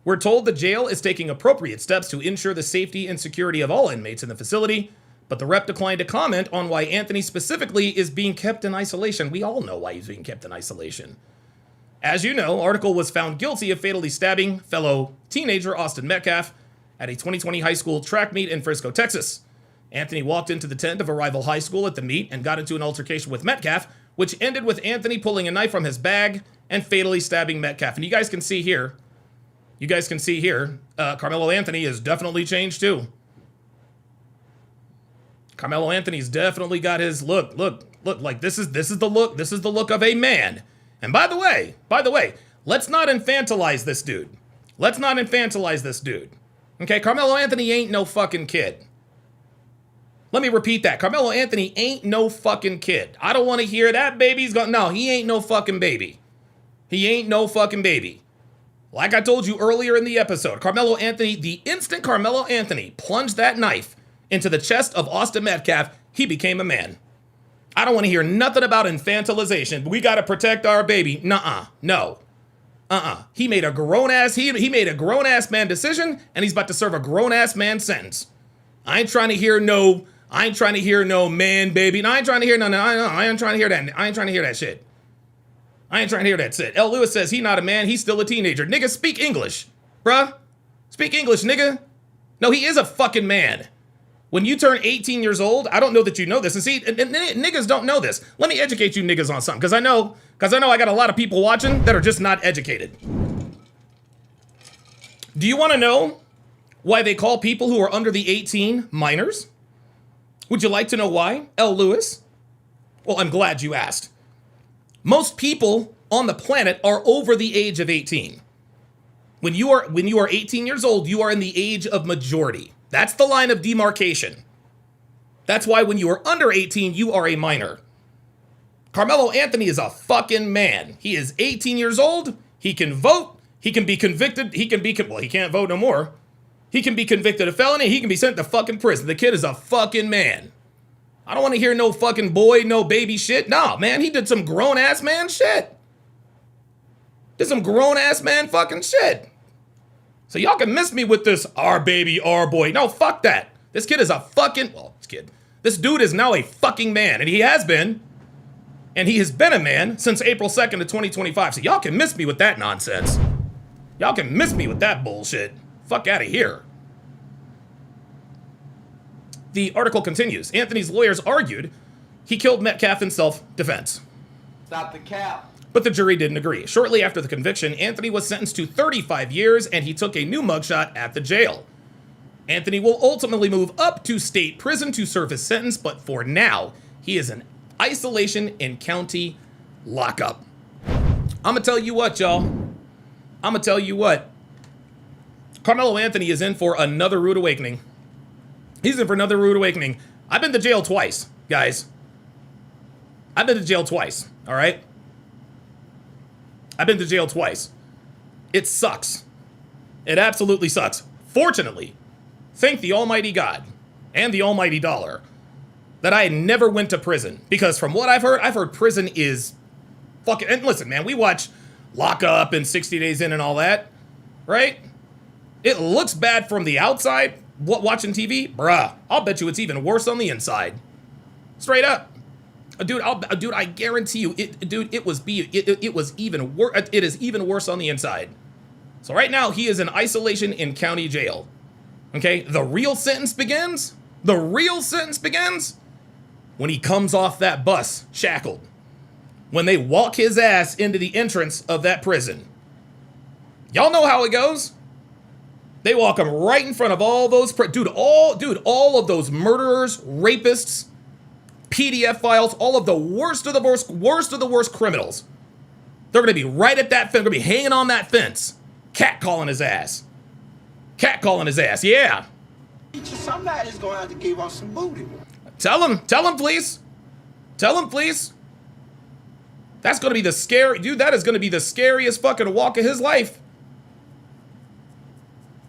We're told the jail is taking appropriate steps to ensure the safety and security of all inmates in the facility, but the rep declined to comment on why Anthony specifically is being kept in isolation. We all know why he's being kept in isolation. As you know, Article was found guilty of fatally stabbing fellow teenager Austin Metcalf at a 2020 high school track meet in Frisco, Texas. Anthony walked into the tent of a rival high school at the meet and got into an altercation with Metcalf, which ended with Anthony pulling a knife from his bag and fatally stabbing Metcalf. And you guys can see here, Karmelo Anthony has definitely changed too. Karmelo Anthony's definitely got his look, like this is the look of a man. And by the way, let's not infantilize this dude. Okay, Karmelo Anthony ain't no fucking kid. Let me repeat that. Karmelo Anthony ain't no fucking kid. I don't want to hear that baby's gone. No, he ain't no fucking baby. Like I told you earlier in the episode, Karmelo Anthony, the instant Karmelo Anthony plunged that knife into the chest of Austin Metcalf, he became a man. I don't want to hear nothing about infantilization. We got to protect our baby. Nuh-uh. No. He made a grown-ass man decision, and he's about to serve a grown-ass man sentence. I ain't trying to hear no man, baby. No, I ain't trying to hear I ain't trying to hear that. I ain't trying to hear that shit. L. Lewis says he not a man, he's still a teenager. Nigga, speak English, bruh. Speak English, nigga. No, he is a fucking man. When you turn 18 years old, I don't know that you know this. And see, niggas don't know this. Let me educate you niggas on something, because I know I got a lot of people watching that are just not educated. Do you want to know why they call people who are under the 18 minors? Would you like to know why, L. Lewis? Well, I'm glad you asked. Most people on the planet are over the age of 18. When you are 18 years old, you are in the age of majority. That's the line of demarcation. That's why when you are under 18, you are a minor. Karmelo Anthony is a fucking man. He is 18 years old. He can vote. He can be convicted. He can't vote no more. He can be convicted of felony. He can be sent to fucking prison. The kid is a fucking man. I don't want to hear no fucking boy, no baby shit. No, man, he did some grown-ass man shit. Did some grown-ass man fucking shit. So y'all can miss me with this, our baby, our boy. No, fuck that. This kid is a fucking, this dude is now a fucking man, and he has been. And he has been a man since April 2nd of 2025. So y'all can miss me with that nonsense. Y'all can miss me with that bullshit. Fuck out of here. The article continues. Anthony's lawyers argued he killed Metcalf in self-defense. Stop the cap. But the jury didn't agree. Shortly after the conviction, Anthony was sentenced to 35 years, and he took a new mugshot at the jail. Anthony will ultimately move up to state prison to serve his sentence, but for now, he is in isolation in county lockup. I'm gonna tell you what, y'all. Karmelo Anthony is in for another rude awakening. He's in for another rude awakening. I've been to jail twice, guys. I've been to jail twice, all right? I've been to jail twice. It sucks. It absolutely sucks. Fortunately, thank the almighty God and the almighty dollar that I never went to prison. Because from what I've heard prison is fucking... And listen, man, we watch Lock Up and 60 Days In and all that, right? It looks bad from the outside, watching TV. Bruh, I'll bet you it's even worse on the inside. Straight up. Dude, I guarantee you, it was even worse. It is even worse on the inside. So right now, he is in isolation in county jail. Okay, the real sentence begins when he comes off that bus, shackled. When they walk his ass into the entrance of that prison. Y'all know how it goes. They walk him right in front of all those, all of those murderers, rapists, PDF files, all of the worst of the worst criminals. They're going to be right at that fence. They're going to be hanging on that fence. Catcalling his ass. Catcalling his ass, yeah. Somebody's going to have to give us some booty. Tell him, please. Tell him, please. That's going to be the scary, dude, that is going to be the scariest fucking walk of his life.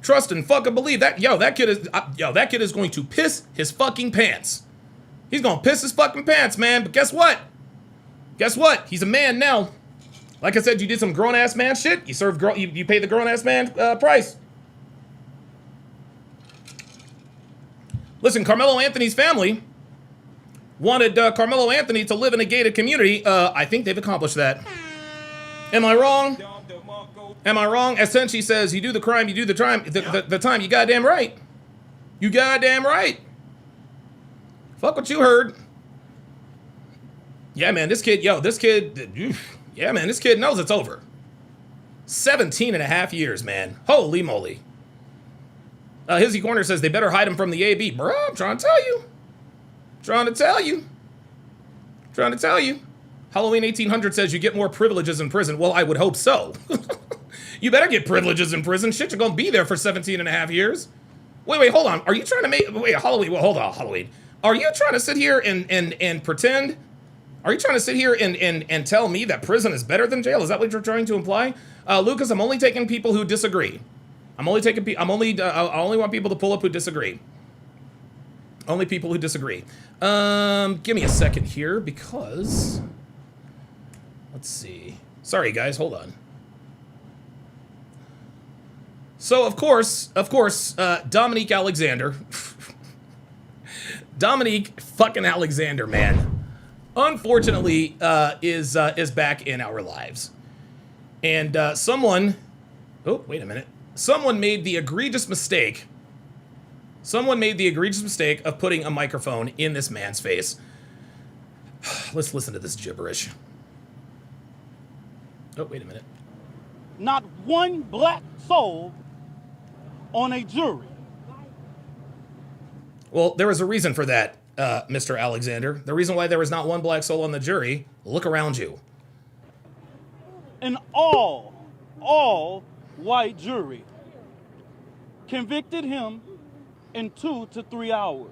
Trust and fucking believe that. That kid is going to piss his fucking pants. He's going to piss his fucking pants, man. But guess what? Guess what? He's a man now. Like I said, you did some grown-ass man shit. You served you paid the grown-ass man price. Listen, Karmelo Anthony's family wanted Karmelo Anthony to live in a gated community. I think they've accomplished that. Am I wrong? Am I wrong? As Senshi says, you do the crime, you do the time. The time, you goddamn right. You goddamn right. Fuck what you heard. Yeah, man, this kid knows it's over. 17 and a half years, man. Holy moly. Hizzy Corner says they better hide him from the AB. Bro, I'm trying to tell you. Trying to tell you. Halloween 1800 says you get more privileges in prison. Well, I would hope so. You better get privileges in prison. Shit, you're going to be there for 17 and a half years. Wait, hold on. Are you trying to Halloween? Well, hold on, Halloween. Are you trying to sit here and pretend? Are you trying to sit here and tell me that prison is better than jail? Is that what you're trying to imply? Lucas, I'm only taking people who disagree. I only want people to pull up who disagree. Only people who disagree. Give me a second here because let's see. Sorry guys, hold on. So of course, Dominique Alexander. Dominique fucking Alexander, man. Unfortunately, is back in our lives. And someone made the egregious mistake. Someone made the egregious mistake of putting a microphone in this man's face. Let's listen to this gibberish. Oh, wait a minute. Not one black soul on a jury. Well, there was a reason for that, Mr. Alexander. The reason why there was not one black soul on the jury, look around you. An all white jury convicted him in 2 to 3 hours.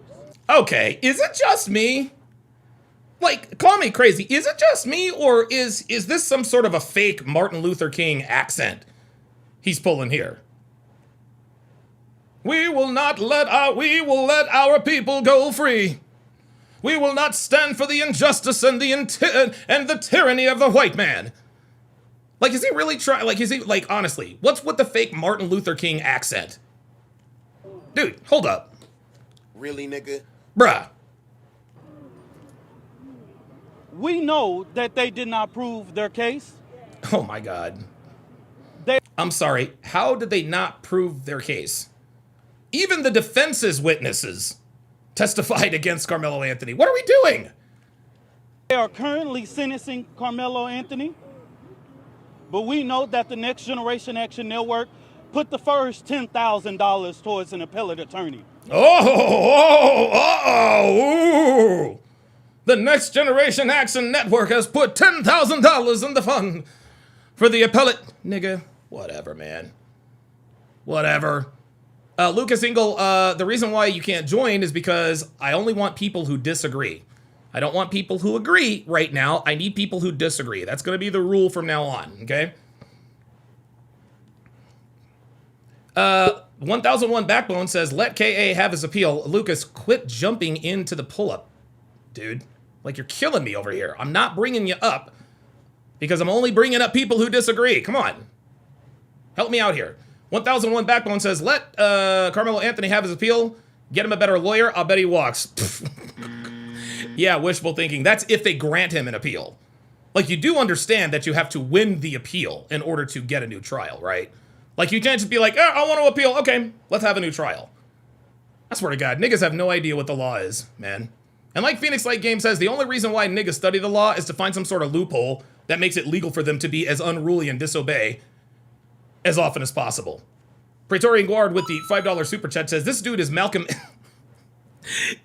Okay, is it just me? Like, call me crazy. Is it just me, or is this some sort of a fake Martin Luther King accent he's pulling here? We will let our people go free. We will not stand for the injustice and the tyranny of the white man. Like, is he really trying? Like, is he, like, honestly, what's with the fake Martin Luther King accent? Dude, hold up. Really, nigga? Bruh. We know that they did not prove their case. Oh my God. I'm sorry, how did they not prove their case? Even the defense's witnesses testified against Karmelo Anthony. What are we doing? They are currently sentencing Karmelo Anthony, but we know that the Next Generation Action Network put the first $10,000 towards an appellate attorney. Ooh. The Next Generation Action Network has put $10,000 in the fund for the appellate. Nigga, whatever, man. Whatever. Lucas Engel, the reason why you can't join is because I only want people who disagree. I don't want people who agree right now. I need people who disagree. That's going to be the rule from now on, okay? 1001 Backbone says, let KA have his appeal. Lucas, quit jumping into the pull-up, dude. Like, you're killing me over here. I'm not bringing you up because I'm only bringing up people who disagree. Come on. Help me out here. 1001 Backbone says, let Karmelo Anthony have his appeal. Get him a better lawyer. I'll bet he walks. Yeah, wishful thinking. That's if they grant him an appeal. Like, you do understand that you have to win the appeal in order to get a new trial, right? Like, you can't just be like, oh, I want to appeal. Okay, let's have a new trial. I swear to God, niggas have no idea what the law is, man. And like Phoenix Light Game says, the only reason why niggas study the law is to find some sort of loophole that makes it legal for them to be as unruly and disobey as often as possible. Praetorian Guard with the $5 super chat says, this dude is Malcolm...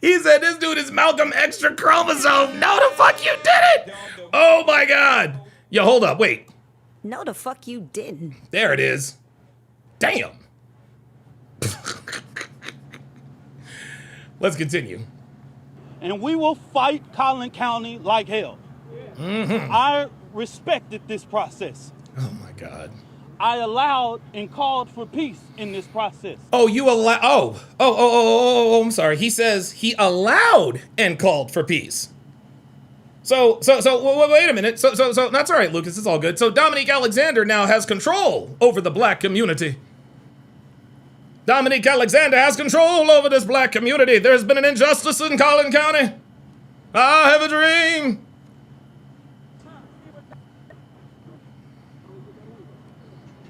He said this dude is Malcolm Extra Chromosome. No, the fuck you did it! Oh my God. Yo, hold up, wait. No, the fuck you didn't. There it is. Damn. Let's continue. And we will fight Collin County like hell. I respected this process. Oh my God. I allowed and called for peace in this process. Oh, you allow? Oh, I'm sorry. He says he allowed and called for peace. So, wait a minute. So, that's all right, Lucas. It's all good. So, Dominique Alexander now has control over the black community. Dominique Alexander has control over this black community. There's been an injustice in Collin County. I have a dream.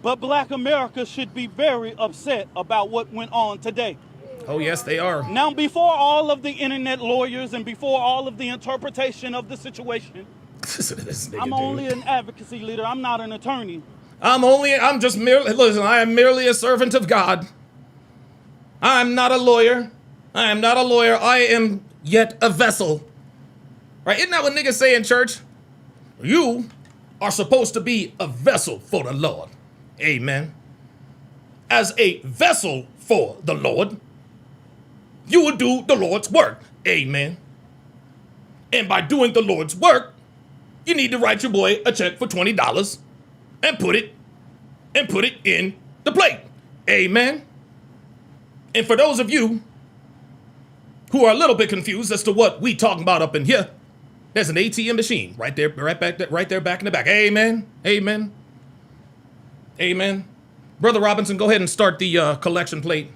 But Black America should be very upset about what went on today. Oh, yes, they are. Now, before all of the internet lawyers and before all of the interpretation of the situation, I'm only an advocacy leader. I'm not an attorney. I am merely a servant of God. I'm not a lawyer. I am yet a vessel. Right? Isn't that what niggas say in church? You are supposed to be a vessel for the Lord. Amen. As a vessel for the Lord, you will do the Lord's work. Amen. And by doing the Lord's work, you need to write your boy a check for $20 and put it in the plate. Amen. And for those of you who are a little bit confused as to what we talking about up in here, there's an ATM machine right there, back in the back. Amen. Amen. Amen. Brother Robinson, go ahead and start the collection plate.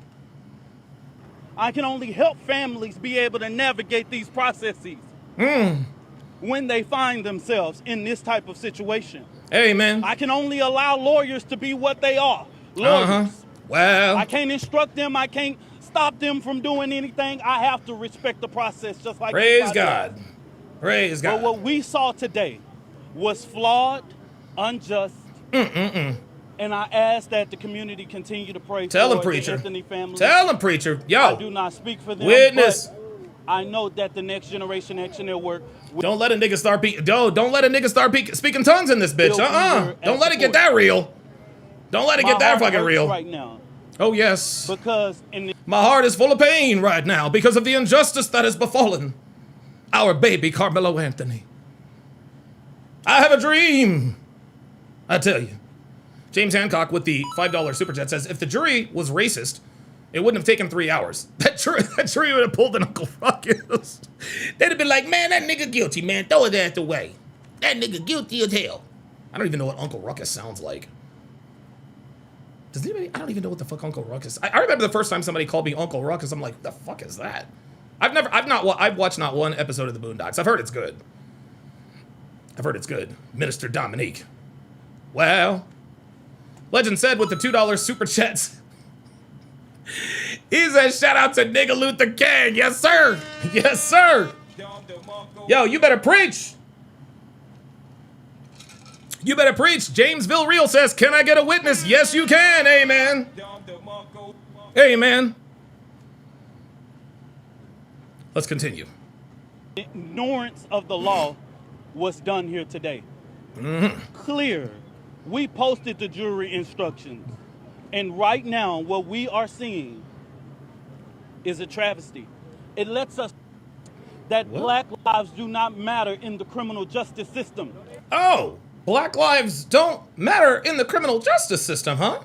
I can only help families be able to navigate these processes when they find themselves in this type of situation. Amen. I can only allow lawyers to be what they are. Lawyers. Well, I can't instruct them. I can't stop them from doing anything. I have to respect the process just like praise God. Else. Praise God. But what we saw today was flawed, unjust, and I ask that the community continue to pray Tell for him, preacher. the Anthony family. Tell him, preacher. Yo. I do not speak for them. Witness. But I know that the Next Generation Action Network. Don't let a nigga start speaking tongues in this bitch. Don't let it get that real. Don't let it get that fucking real. Right now. Oh yes. Because my heart is full of pain right now because of the injustice that has befallen our baby Karmelo Anthony. I have a dream. I tell you. James Hancock with the $5 super chat says, if the jury was racist, it wouldn't have taken 3 hours. That jury would have pulled an Uncle Ruckus. They'd have been like, man, that nigga guilty, man. Throw his ass away. That nigga guilty as hell. I don't even know what Uncle Ruckus sounds like. Does anybody? I don't even know what the fuck Uncle Ruckus. I remember the first time somebody called me Uncle Ruckus. I'm like, what the fuck is that? I've watched not one episode of the Boondocks. I've heard it's good. Minister Dominique. Well, Legend said with the $2 super chats. He said, shout out to nigga Luther King. Yes, sir. Yes, sir. Yo, you better preach. You better preach. Jamesville Real says, can I get a witness? Yes, you can. Amen. Amen. Let's continue. Ignorance of the law was done here today. Clear. We posted the jury instructions. And right now, what we are seeing is a travesty. It lets us that Black lives do not matter in the criminal justice system. Oh, Black lives don't matter in the criminal justice system, huh?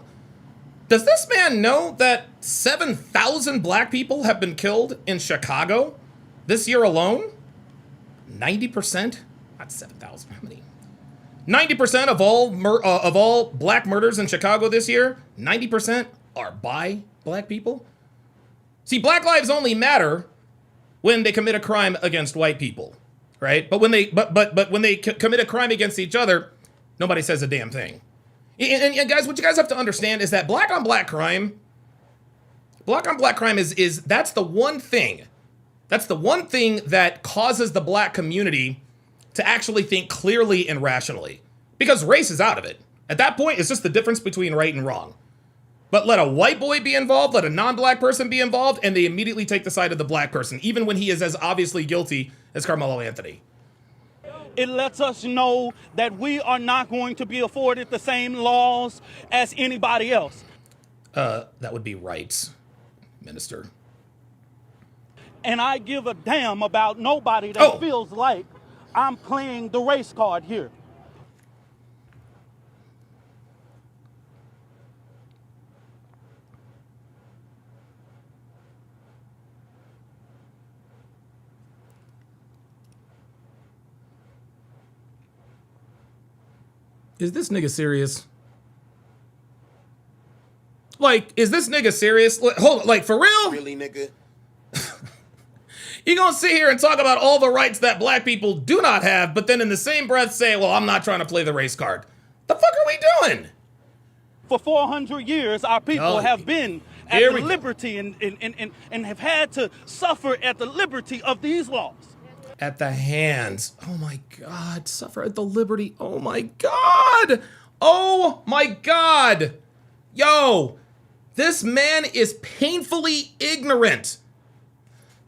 Does this man know that 7,000 black people have been killed in Chicago this year alone? 90%? Not 7,000, how many? 90% of all black murders in Chicago this year, 90% are by black people. See, black lives only matter when they commit a crime against white people, right? But when they commit a crime against each other, nobody says a damn thing. And guys, what you guys have to understand is that black on black crime is that's the one thing that causes the black community to actually think clearly and rationally. Because race is out of it. At that point, it's just the difference between right and wrong. But let a white boy be involved, let a non-black person be involved, and they immediately take the side of the black person, even when he is as obviously guilty as Karmelo Anthony. It lets us know that we are not going to be afforded the same laws as anybody else. That would be rights, Minister. And I give a damn about nobody that feels like I'm playing the race card here. Is this nigga serious? Like, is this nigga serious? Hold on, like, for real? Really, nigga? You gonna sit here and talk about all the rights that black people do not have, but then in the same breath say, well, I'm not trying to play the race card. The fuck are we doing? For 400 years, our people have been at the liberty and have had to suffer at the liberty of these laws. At the hands. Oh my God. Suffer at the liberty. Oh my God. Oh my God. Yo, this man is painfully ignorant.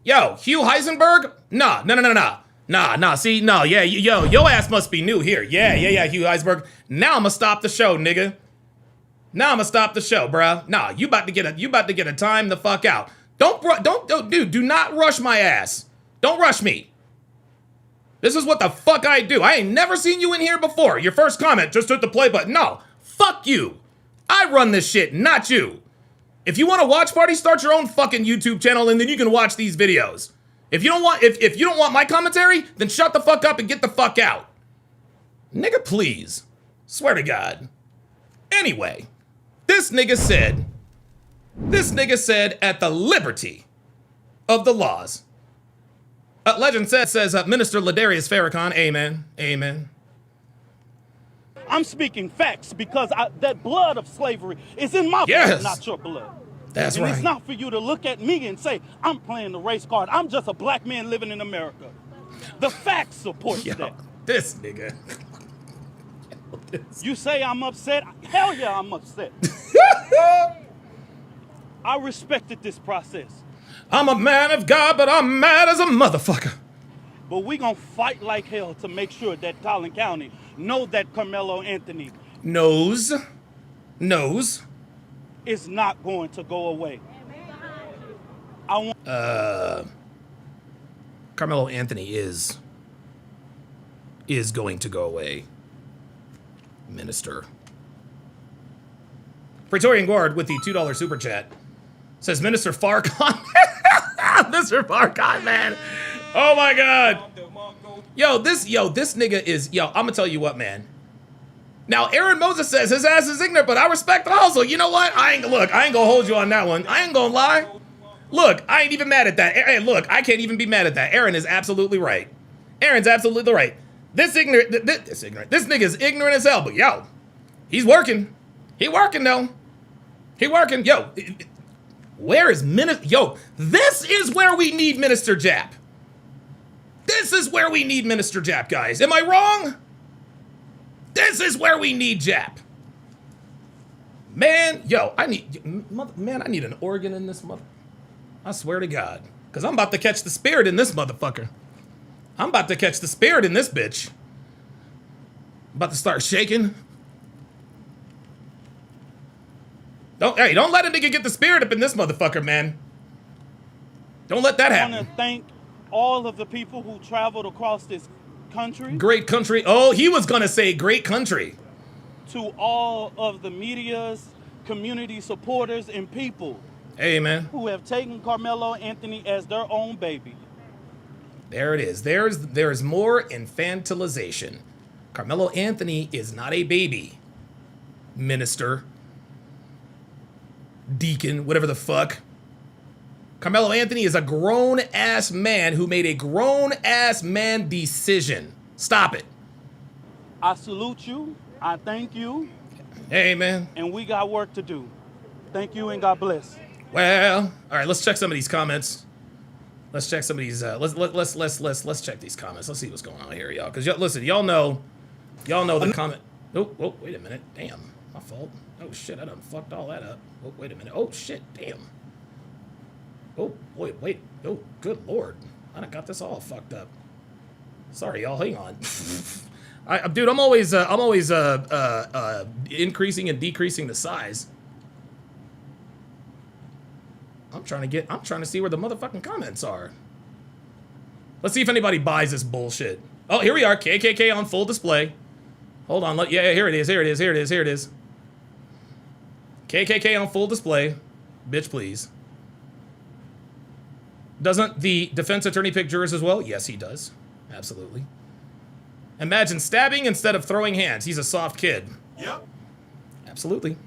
Yo, Hugh Heisenberg? Nah. See, no, yeah, yo, your ass must be new here. Yeah, Hugh Heisenberg. Now I'ma stop the show, nigga. Now I'ma stop the show, bruh. Nah, you about to get a time the fuck out. Dude, do not rush my ass. Don't rush me. This is what the fuck I do. I ain't never seen you in here before. Your first comment, just hit the play button. No, fuck you. I run this shit, not you. If you want to watch party, start your own fucking YouTube channel and then you can watch these videos. If you don't want my commentary, then shut the fuck up and get the fuck out. Nigga, please. Swear to God. Anyway, this nigga said at the liberty of the laws. Legend says Minister Ladarius Farrakhan, amen. I'm speaking facts because that blood of slavery is in my blood, not your blood. That's right. And it's not for you to look at me and say, I'm playing the race card. I'm just a black man living in America. The facts support that. This nigga. You say I'm upset? Hell yeah, I'm upset. I respected this process. I'm a man of God, but I'm mad as a motherfucker. But we gonna fight like hell to make sure that Collin County know that Karmelo Anthony knows is not going to go away. Karmelo Anthony is going to go away, Minister. Praetorian Guard with the $2 super chat says Minister Farrakhan. Mr. Farrakhan, man. Oh my God. Yo, this nigga is, I'm gonna tell you what, man. Now, Aaron Moses says his ass is ignorant, but I respect it also. You know what? I ain't gonna hold you on that one. I ain't gonna lie. Look, I ain't even mad at that. Hey, look, I can't even be mad at that. Aaron is absolutely right. Aaron's absolutely right. This nigga is ignorant as hell, but yo, he's working. He working though. He working. Yo, where is Minister? Yo, this is where we need Minister Jap. This is where we need Minister Jap, guys. Am I wrong? This is where we need Jap. Man, yo, I need an organ in this mother. I swear to God. Because I'm about to catch the spirit in this motherfucker. I'm about to catch the spirit in this bitch. I'm about to start shaking. Don't let a nigga get the spirit up in this motherfucker, man. Don't let that happen. I want to thank all of the people who traveled across this country. Great country. Oh, he was gonna say great country. To all of the media's community supporters and people. Hey, man. Who have taken Karmelo Anthony as their own baby. There it is. There is more infantilization. Karmelo Anthony is not a baby. Minister. Deacon, whatever the fuck. Karmelo Anthony is a grown-ass man who made a grown-ass man decision. Stop it. I salute you. I thank you. Hey, man. And we got work to do. Thank you and God bless. Well, all right, let's check some of these comments. Let's check some of these, let's check these comments. Let's see what's going on here, y'all. Because, listen, y'all know the comment. Oh, wait a minute. Damn, my fault. Oh, shit, I done fucked all that up. Oh, wait a minute. Oh, shit, damn. Oh, wait. Oh, good Lord. I done got this all fucked up. Sorry, y'all. Hang on. Dude, I'm always increasing and decreasing the size. I'm trying to see where the motherfucking comments are. Let's see if anybody buys this bullshit. Oh, here we are. KKK on full display. Hold on. Yeah, here it is. Here it is. Here it is. Here it is. KKK on full display. Bitch, please. Doesn't the defense attorney pick jurors as well? Yes, he does. Absolutely. Imagine stabbing instead of throwing hands. He's a soft kid. Yep. Absolutely.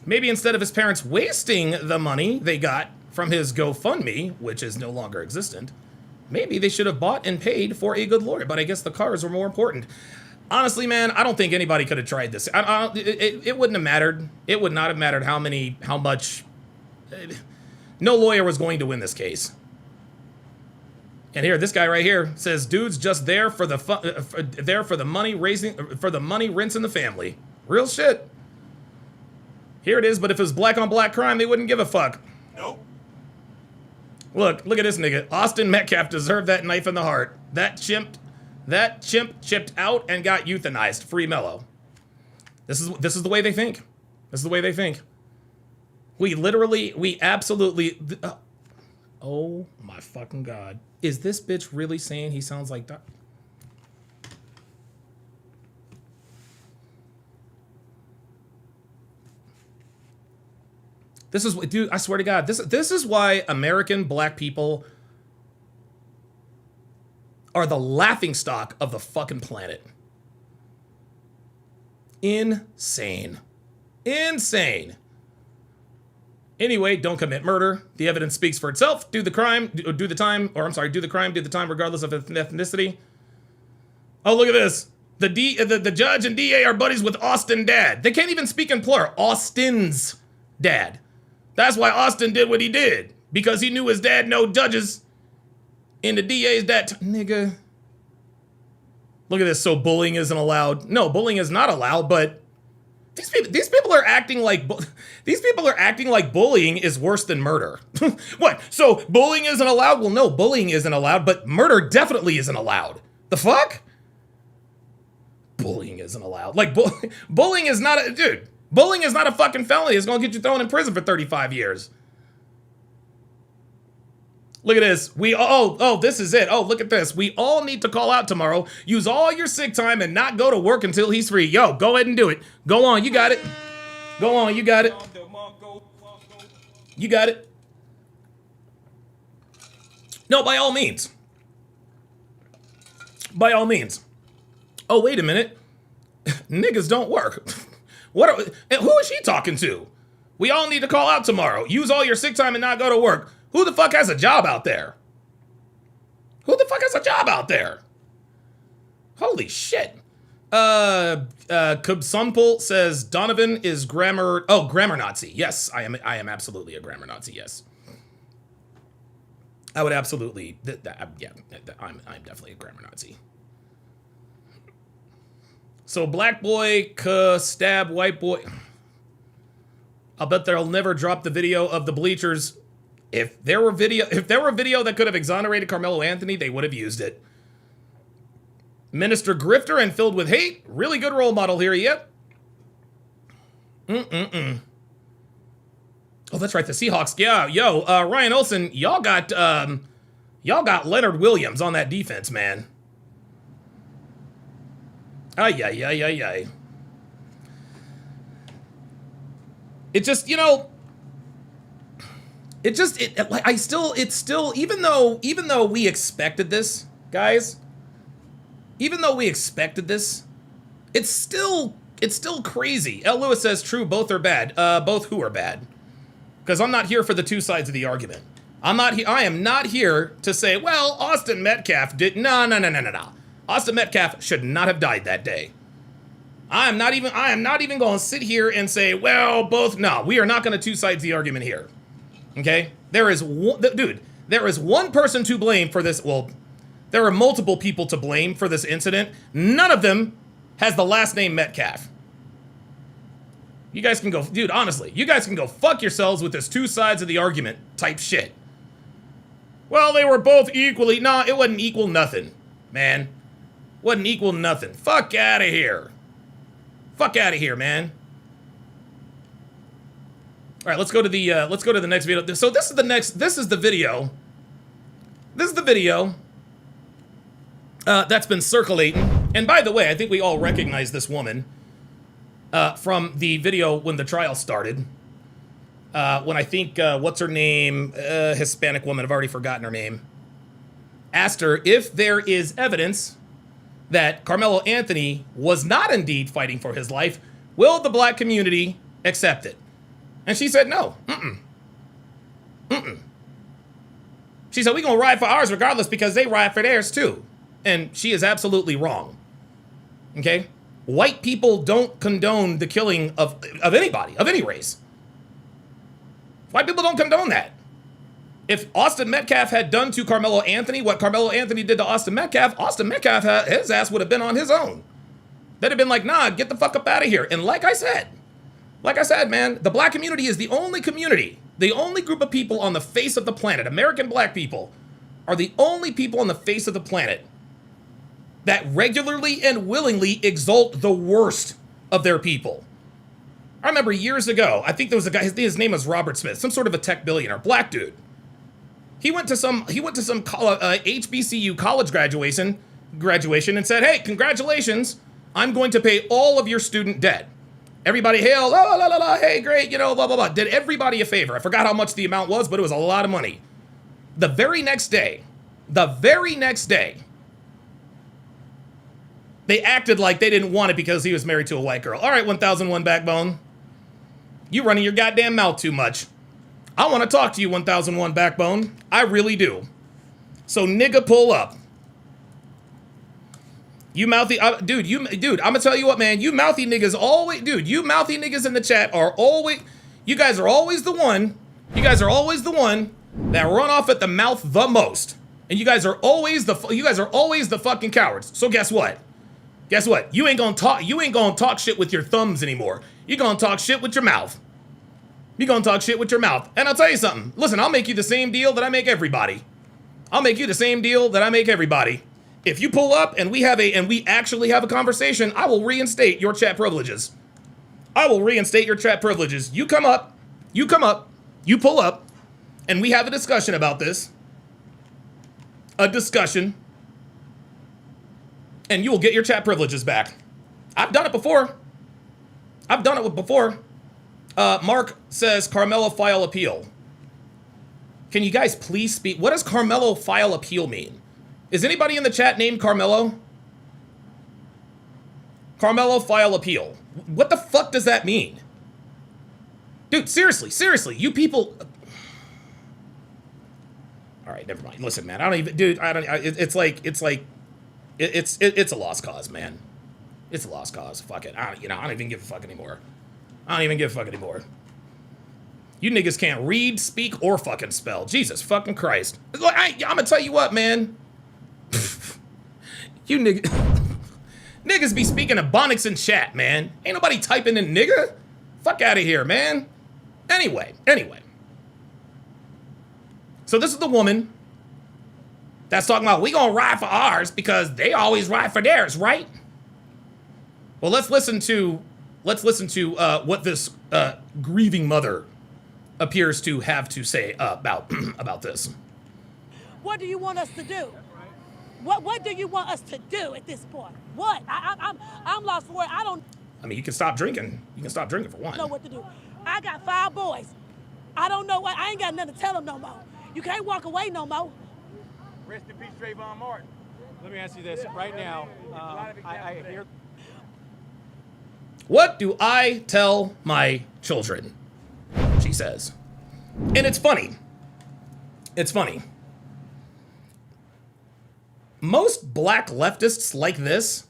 Maybe instead of his parents wasting the money they got from his GoFundMe, which is no longer existent, maybe they should have bought and paid for a good lawyer, but I guess the cars were more important. Honestly, man, I don't think anybody could have tried this. It wouldn't have mattered. It would not have mattered how much. No lawyer was going to win this case. And here, this guy right here says, "Dude's just there for the money rinsing the family." Real shit. Here it is. But if it was black on black crime, they wouldn't give a fuck. Nope. Look at this nigga. Austin Metcalf deserved that knife in the heart. That chimp chipped out and got euthanized. Free Mello. This is the way they think. This is the way they think. We absolutely. Oh my fucking god. Is this bitch really saying he sounds like that? This is, dude, I swear to God, this is why American black people are the laughingstock of the fucking planet. Insane. Insane. Anyway, don't commit murder. The evidence speaks for itself. Do the crime, do the time, regardless of ethnicity. Oh, look at this. The judge and DA are buddies with Austin dad. They can't even speak in plural. Austin's dad. That's why Austin did what he did. Because he knew his dad know judges. And the DA's dad, nigga. Look at this. So bullying isn't allowed. No, bullying is not allowed, but these people are acting like bullying is worse than murder. What? So bullying isn't allowed? Well, no, bullying isn't allowed, but murder definitely isn't allowed. The fuck? Bullying isn't allowed. Like bullying is not a dude. Bullying is not a fucking felony. It's gonna get you thrown in prison for 35 years. Look at this. This is it. Oh, look at this. We all need to call out tomorrow. Use all your sick time and not go to work until he's free. Yo, go ahead and do it. Go on, you got it. Go on, you got it. You got it. No, by all means. By all means. Oh, wait a minute. Niggas don't work. Who is she talking to? We all need to call out tomorrow. Use all your sick time and not go to work. Who the fuck has a job out there? Who the fuck has a job out there? Holy shit. Kubsunpul says Donovan is grammar Nazi. Yes, I am absolutely a grammar Nazi, yes. I would absolutely, I'm definitely a grammar Nazi. So black boy stab white boy. I'll bet they'll never drop the video of the bleachers. If there were video that could have exonerated Karmelo Anthony, they would have used it. Minister grifter and filled with hate. Really good role model here, yep. Oh, that's right, the Seahawks. Yeah, yo, Ryan Olsen, y'all got Leonard Williams on that defense, man. Ay. It just, it's still, even though we expected this, guys, it's still crazy. L. Lewis says, true, both are bad. Both who are bad? Because I'm not here for the two sides of the argument. I am not here to say, well, Austin Metcalf did, no. Austin Metcalf should not have died that day. I am not even going to sit here and say, well, both, no, we are not going to two sides the argument here. Okay? There is one person to blame for this. Well, there are multiple people to blame for this incident. None of them has the last name Metcalf. You guys can go, dude, honestly, you guys can go fuck yourselves with this two sides of the argument type shit. Well, they were both equally. Nah, it wasn't equal nothing, man. Wasn't equal nothing. Fuck out of here. Fuck out of here, man. All right, let's go to the next video. So this is the video. This is the video that's been circulating. And by the way, I think we all recognize this woman from the video when the trial started. When I think, what's her name? Hispanic woman, I've already forgotten her name. Asked her if there is evidence that Karmelo Anthony was not indeed fighting for his life, will the black community accept it? And she said no. She said, we're going to ride for ours regardless because they ride for theirs too. And she is absolutely wrong. Okay? White people don't condone the killing of anybody, of any race. White people don't condone that. If Austin Metcalf had done to Karmelo Anthony what Karmelo Anthony did to Austin Metcalf, his ass would have been on his own. They'd have been like, nah, get the fuck up out of here. And like I said, man, the black community is the only group of people on the face of the planet, American black people, are the only people on the face of the planet that regularly and willingly exalt the worst of their people. I remember years ago, I think there was a guy, his name was Robert Smith, some sort of a tech billionaire, black dude. He went to some HBCU college graduation and said, hey, congratulations, I'm going to pay all of your student debt. Everybody hailed, la la la la, hey, great, blah, blah, blah. Did everybody a favor. I forgot how much the amount was, but it was a lot of money. The very next day, they acted like they didn't want it because he was married to a white girl. All right, 1001 Backbone. You running your goddamn mouth too much. I want to talk to you, 1001 Backbone. I really do. So nigga, pull up. You mouthy, dude, I'm gonna tell you what, man, you mouthy niggas you mouthy niggas in the chat are always, you guys are always the one that run off at the mouth the most. And you guys are always the fucking cowards. So guess what? You ain't gonna talk shit with your thumbs anymore. You're gonna talk shit with your mouth. And I'll tell you something. Listen, I'll make you the same deal that I make everybody. If you pull up and we actually have a conversation, I will reinstate your chat privileges. You come up, you pull up, and we have a discussion about this. And you will get your chat privileges back. I've done it before. Mark says Karmelo file appeal. Can you guys please speak? What does Karmelo file appeal mean? Is anybody in the chat named Karmelo? Karmelo file appeal. What the fuck does that mean? Dude, seriously, you people. All right, never mind. Listen, man, it's a lost cause, man. It's a lost cause. Fuck it. I don't even give a fuck anymore. You niggas can't read, speak, or fucking spell. Jesus fucking Christ. I'm gonna tell you what, man. You niggas be speaking Ebonics in chat, man. Ain't nobody typing in nigga. Fuck out of here, man. Anyway. So this is the woman that's talking about we gonna ride for ours because they always ride for theirs, right? Well, let's listen to what this grieving mother appears to have to say about this. What do you want us to do? What do you want us to do at this point? What? I'm lost for it. I mean, you can stop drinking. You can stop drinking for one. Know what to do. I got 5 boys. I don't know what. I ain't got nothing to tell them no more. You can't walk away no more. Rest in peace, Trayvon Martin. Let me ask you this right now. I hear. What do I tell my children? She says. And it's funny. Most black leftists like this,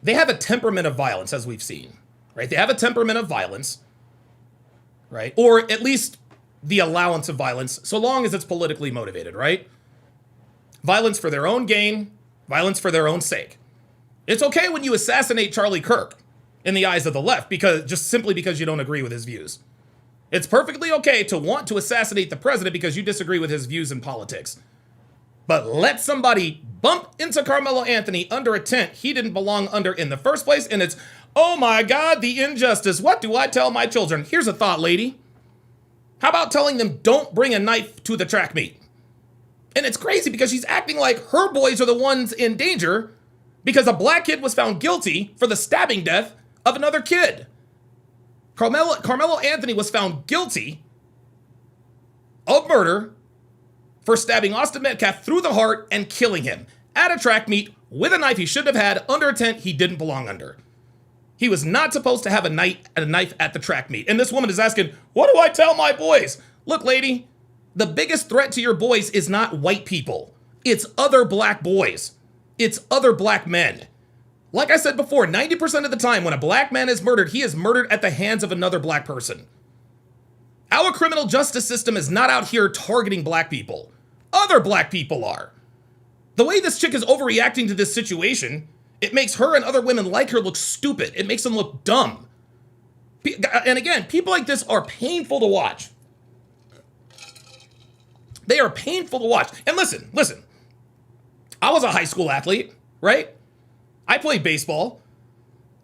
they have a temperament of violence, as we've seen, right? They have a temperament of violence, right? Or at least the allowance of violence, so long as it's politically motivated, right? Violence for their own gain, violence for their own sake. It's okay when you assassinate Charlie Kirk in the eyes of the left, simply because you don't agree with his views. It's perfectly okay to want to assassinate the president because you disagree with his views in politics. But let somebody bump into Karmelo Anthony under a tent he didn't belong under in the first place, and it's, oh my God, the injustice. What do I tell my children? Here's a thought, lady. How about telling them don't bring a knife to the track meet? And it's crazy because she's acting like her boys are the ones in danger because a black kid was found guilty for the stabbing death of another kid. Karmelo Anthony was found guilty of murder for stabbing Austin Metcalf through the heart and killing him at a track meet with a knife he shouldn't have had under a tent he didn't belong under. He was not supposed to have a knife at the track meet. And this woman is asking, what do I tell my boys? Look, lady, the biggest threat to your boys is not white people. It's other black boys. It's other black men. Like I said before, 90% of the time when a black man is murdered, he is murdered at the hands of another black person. Our criminal justice system is not out here targeting black people. Other black people are. The way this chick is overreacting to this situation, it makes her and other women like her look stupid. It makes them look dumb. And again, people like this are painful to watch. They are painful to watch. And listen. I was a high school athlete, right? I played baseball,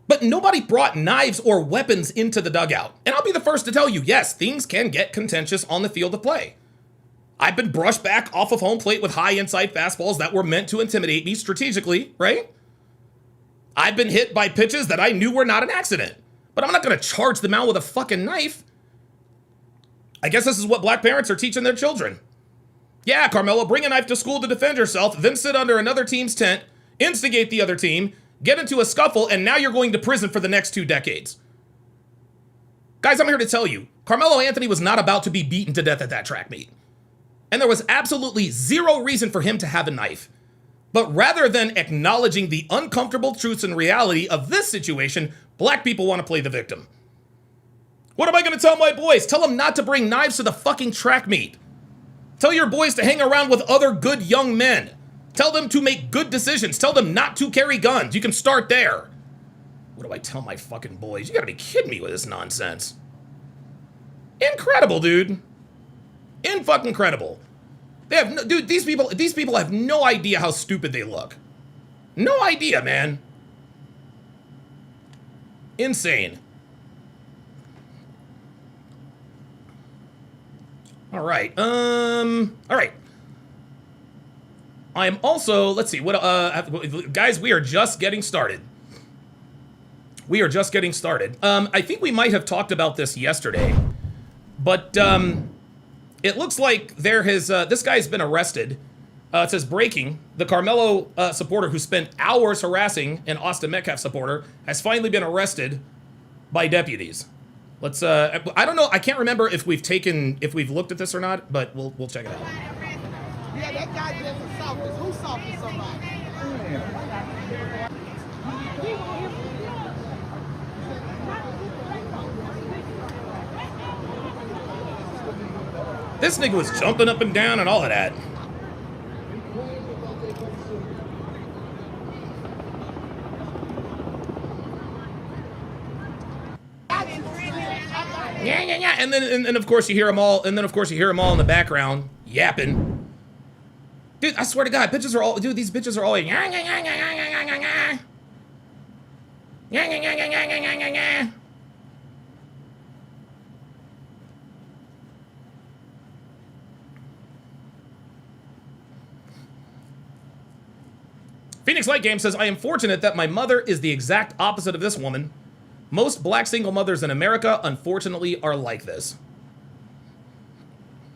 but nobody brought knives or weapons into the dugout. And I'll be the first to tell you, yes, things can get contentious on the field of play. I've been brushed back off of home plate with high inside fastballs that were meant to intimidate me strategically, right? I've been hit by pitches that I knew were not an accident, but I'm not going to charge them out with a fucking knife. I guess this is what black parents are teaching their children. Yeah, Karmelo, bring a knife to school to defend yourself, then sit under another team's tent, instigate the other team, get into a scuffle, and now you're going to prison for the next 2 decades. Guys, I'm here to tell you, Karmelo Anthony was not about to be beaten to death at that track meet. And there was absolutely zero reason for him to have a knife. But rather than acknowledging the uncomfortable truths and reality of this situation, black people want to play the victim. What am I going to tell my boys? Tell them not to bring knives to the fucking track meet. Tell your boys to hang around with other good young men. Tell them to make good decisions. Tell them not to carry guns. You can start there. What do I tell my fucking boys? You gotta be kidding me with this nonsense. Incredible, dude. In-fucking-credible. They have no, dude, these people have no idea how stupid they look. No idea, man. Insane. All right. All right. I am also, let's see, guys, we are just getting started. We are just getting started. I think we might have talked about this yesterday, but it looks like this guy's been arrested. It says breaking. The Karmelo supporter who spent hours harassing an Austin Metcalf supporter has finally been arrested by deputies. Let's, I don't know, I can't remember if we've looked at this or not, but we'll check it out. Yeah, that guy did some softness. Who softened somebody? This nigga was jumping up and down and all of that. Yeah. And then of course you hear them all. And then of course you hear them all in the background yapping. Dude, I swear to God, these bitches are all like, Phoenix Light Game says, I am fortunate that my mother is the exact opposite of this woman. Most black single mothers in America, unfortunately, are like this.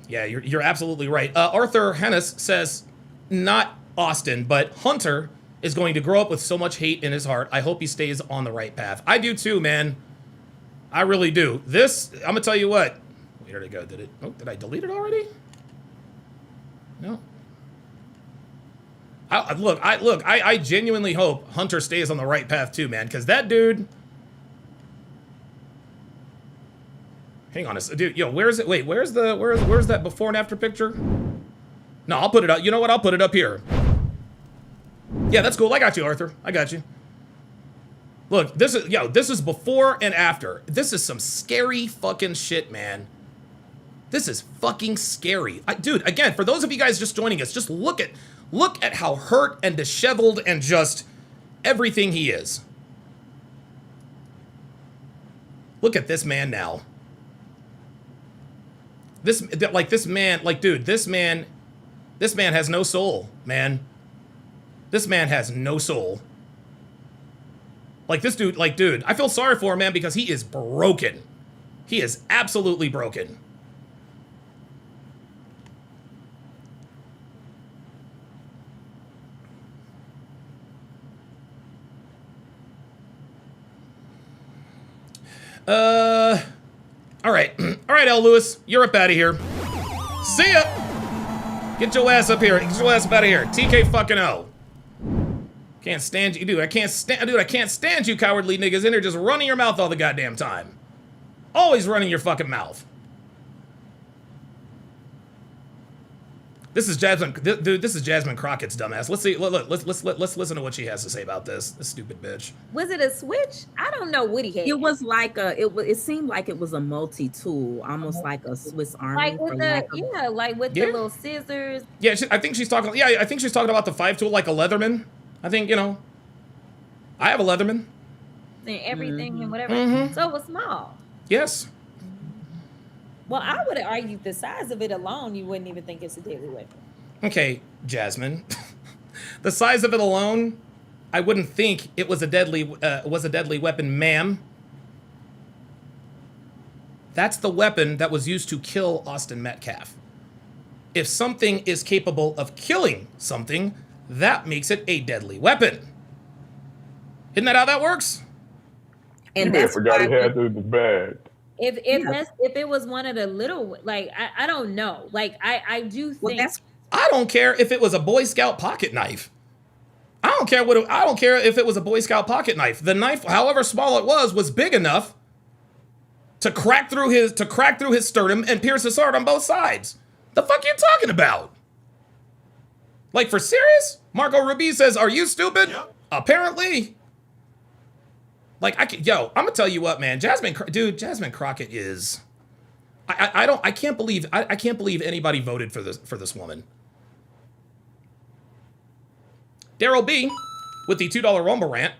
Yeah, you're absolutely right. Arthur Hennis says, not Austin, but Hunter is going to grow up with so much hate in his heart. I hope he stays on the right path. I do too, man. I really do. This, I'm gonna tell you what. Where did it go? Did I delete it already? No. I genuinely hope Hunter stays on the right path too, man, because that dude. Hang on a second, dude. Yo, where is it? Wait, where's that before and after picture? No, I'll put it up. You know what? I'll put it up here. Yeah, that's cool. I got you, Arthur. I got you. Look, this is before and after. This is some scary fucking shit, man. This is fucking scary. Dude, again, for those of you guys just joining us, just look at how hurt and disheveled and just everything he is. Look at this man now. This man has no soul, man. This man has no soul. Like, this dude, dude, I feel sorry for him, man, because he is broken. He is absolutely broken. All right. All right, L. Lewis, you're up out of here. See ya. Get your ass up here. Get your ass up out of here. TK fucking O. Can't stand you, dude. I can't stand you cowardly niggas in here just running your mouth all the goddamn time. Always running your fucking mouth. This is Jasmine, dude. This is Jasmine Crockett's dumbass. Let's see. Let's listen to what she has to say about this. This stupid bitch. Was it a switch? I don't know what he had. It was like it seemed like it was a multi-tool, almost like a Swiss Army. Like with the little scissors. Yeah, I think she's talking. Yeah, I think she's talking about the 5-tool like a Leatherman. I think, you know, I have a Leatherman. And everything and whatever. So it was small. Yes. Well, I would argue the size of it alone, you wouldn't even think it's a deadly weapon. Okay, Jasmine. The size of it alone, I wouldn't think it was a deadly weapon, ma'am. That's the weapon that was used to kill Austin Metcalf. If something is capable of killing something, that makes it a deadly weapon. Isn't that how that works? And that's forgot he had the bag. If it was one of the little, like, I don't know. Like, I do think. I don't care if it was a Boy Scout pocket knife. I don't care if it was a Boy Scout pocket knife. The knife, however small it was big enough to crack through his sternum and pierce his heart on both sides. The fuck you talking about? Like, for serious? Marco Ruby says, "Are you stupid?" Yep. Apparently. Like, I'm gonna tell you what, man. Jasmine Crockett is. I can't believe anybody voted for this woman. Daryl B with the $2 Rumble rant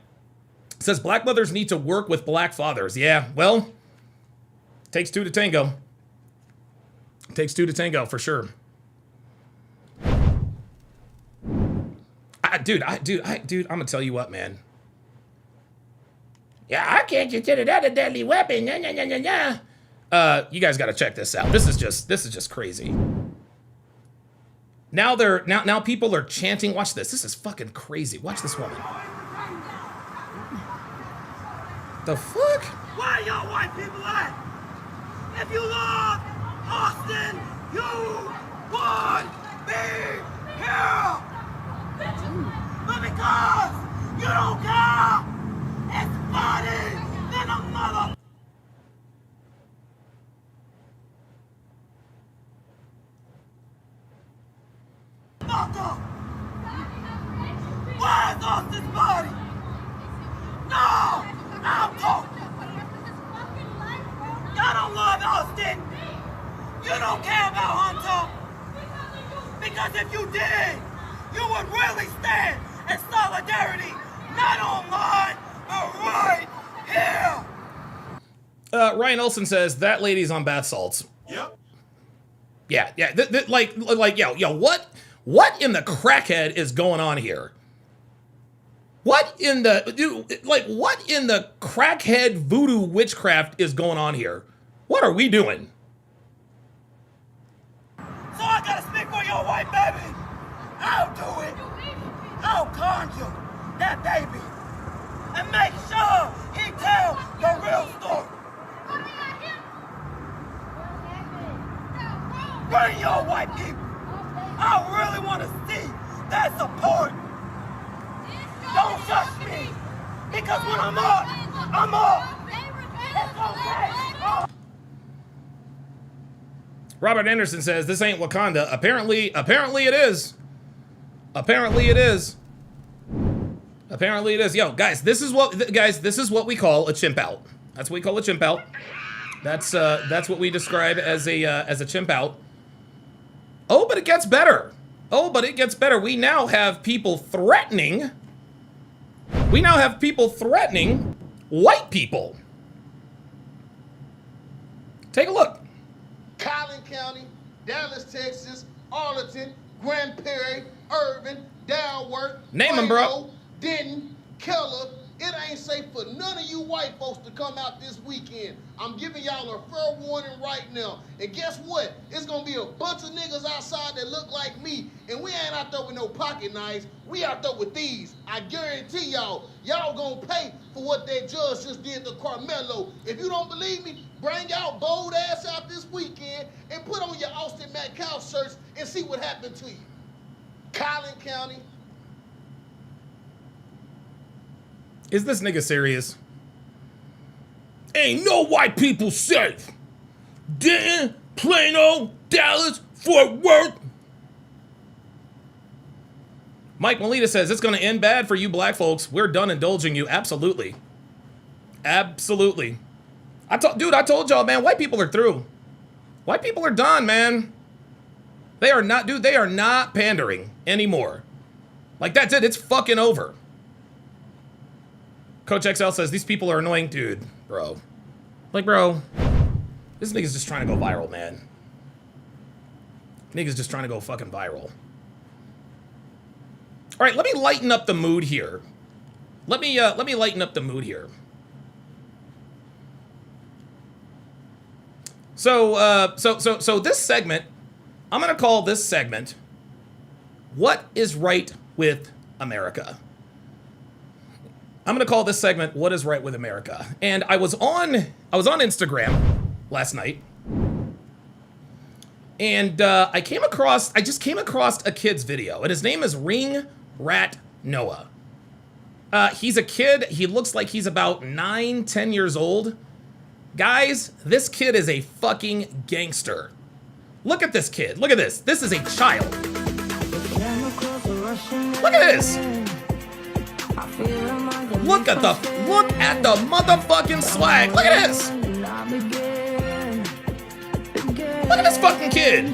says black mothers need to work with black fathers. Yeah, well, takes two to tango. Takes two to tango for sure. Dude, I'm gonna tell you what, man. Yeah, I can't consider that a deadly weapon. You guys got to check this out. This is just crazy. Now people are chanting. Watch this. This is fucking crazy. Watch this woman. The fuck? Where y'all white people at? If you love Austin, you would be here. But because you don't care, it's funny than a mother. Where's Austin's body? No! I'm talking! Y'all don't love Austin! You don't care about Hunter! Because if you did, you would really stand in solidarity, not online, but right here! Ryan Olson says, that lady's on bath salts. Yep. Yeah. What in the crackhead is going on here? What in the crackhead voodoo witchcraft is going on here? What are we doing? So I gotta speak for your white baby. I'll do it. I'll conjure that baby and make sure he tells the real story. Bring your white people. I really want to see that support. Don't judge me, because when I'm up, I'm up. It's okay. Robert Anderson says, this ain't Wakanda. Apparently it is. Apparently it is. Yo, guys, this is what we call a chimp out. That's what we call a chimp out. That's what we describe as a chimp out. Oh, but it gets better. Oh, but it gets better. We now have people threatening. We now have people threatening white people. Take a look. Collin County, Dallas, Texas, Arlington, Grand Prairie, Irvin, Dalworth, name them, bro. Denton, Keller. It ain't safe for none of you white folks to come out this weekend. I'm giving y'all a fair warning right now. And guess what? It's gonna be a bunch of niggas outside that look like me. And we ain't out there with no pocket knives. We out there with these. I guarantee y'all, y'all gonna pay for what that judge just did to Karmelo. If you don't believe me, bring y'all bold ass out this weekend and put on your Austin Metcalf shirts and see what happened to you. Collin County. Is this nigga serious? Ain't no white people safe. Denton, Plano, Dallas, Fort Worth. Mike Melita says, it's going to end bad for you black folks. We're done indulging you. Absolutely. Absolutely. I told y'all, man, white people are through. White people are done, man. They are not, dude, they are not pandering anymore. Like, that's it. It's fucking over. Coach XL says, these people are annoying. Dude, bro. Like, bro, this nigga's just trying to go viral, man. Nigga's just trying to go fucking viral. All right, let me lighten up the mood here. Let me lighten up the mood here. So this segment, I'm gonna call this segment, What is Right with America? I'm gonna call this segment "What is Right with America?" And I was on Instagram last night, and I just came across a kid's video, and his name is Ring Rat Noah. He's a kid. He looks like he's about 9-10 years old. Guys, this kid is a fucking gangster. Look at this kid. Look at this. This is a child. Look at this. Look at the motherfucking swag. Look at this. Look at this fucking kid.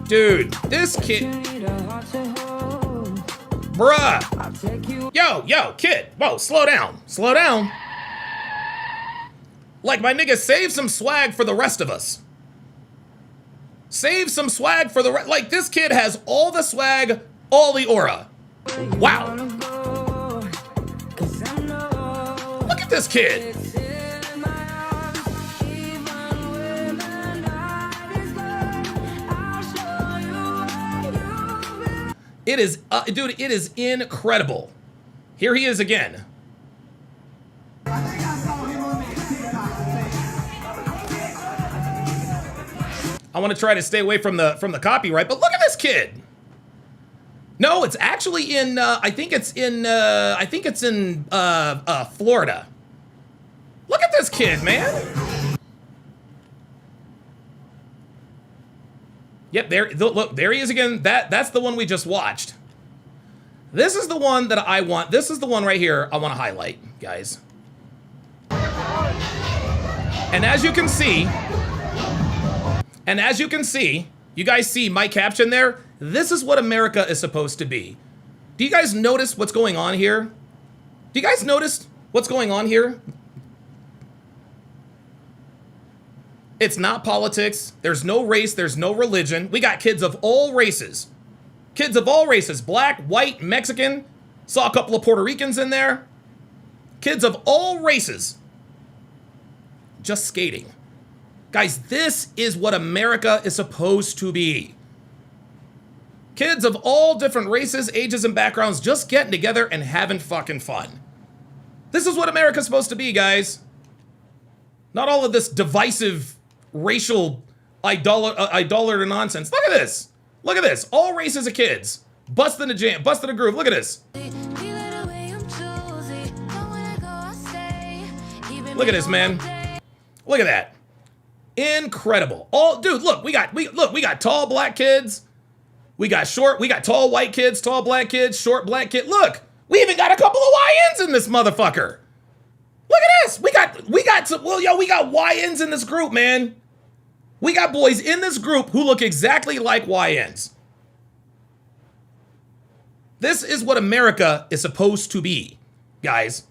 Dude, this kid. Bruh. Yo, kid. Whoa, slow down. Slow down. Like, my nigga, save some swag for the rest of us. Save some swag for the like, this kid has all the swag, all the aura. Wow. Look at this kid. It is, dude, it is incredible. Here he is again. I want to try to stay away from the copyright, but look at this kid. No, it's actually in I think it's in Florida. Look at this kid, man. Yep, look, there he is again. That's the one we just watched. This is the one that I want. This is the one right here I want to highlight, guys. And as you can see, you guys see my caption there? This is what America is supposed to be. Do you guys notice what's going on here? Do you guys notice what's going on here? It's not politics. There's no race. There's no religion. We got kids of all races. Kids of all races. Black, white, Mexican. Saw a couple of Puerto Ricans in there. Kids of all races. Just skating. Guys, this is what America is supposed to be. Kids of all different races, ages, and backgrounds just getting together and having fucking fun. This is what America's supposed to be, guys. Not all of this divisive, racial, idolater nonsense. Look at this. Look at this. All races of kids. Busting a jam, busting a groove. Look at this. Look at this, man. Look at that. Incredible. Dude, look, we got tall black kids. We got tall white kids, tall black kids, short black kid. Look, We even got a couple of YNs in this motherfucker. Look at this. We got YNs in this group, man. We got boys in this group who look exactly like YNs. This is what America is supposed to be, guys.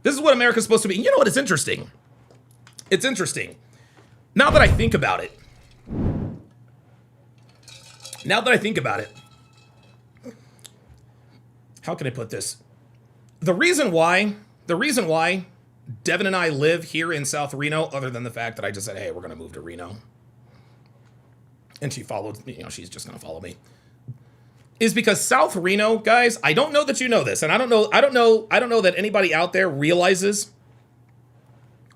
This is what America's supposed to be. And you know what? It's interesting. It's interesting. Now that I think about it. How can I put this? The reason why Devin and I live here in South Reno, other than the fact that I just said, hey, we're going to move to Reno. And she followed me, she's just going to follow me. Is because South Reno, guys, I don't know that you know this, and I don't know that anybody out there realizes,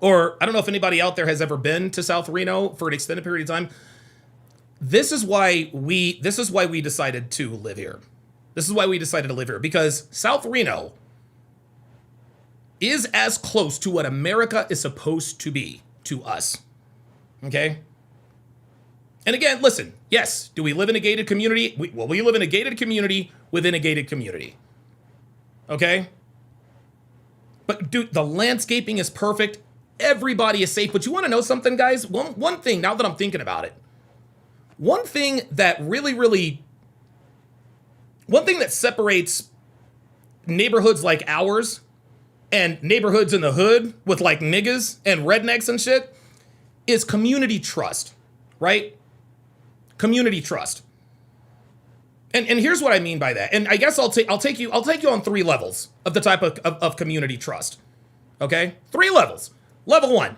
or I don't know if anybody out there has ever been to South Reno for an extended period of time. This is why we decided to live here. This is why we decided to live here, because South Reno is as close to what America is supposed to be to us. Okay? And again, listen, yes, do we live in a gated community? We live in a gated community within a gated community. Okay? But dude, the landscaping is perfect. Everybody is safe. But you want to know something, guys? One thing, now that I'm thinking about it, one thing that separates neighborhoods like ours and neighborhoods in the hood with like niggas and rednecks and shit is community trust, right? Community trust. And here's what I mean by that. And I guess I'll take you on 3 levels of the type of community trust. Okay? 3 levels. Level 1,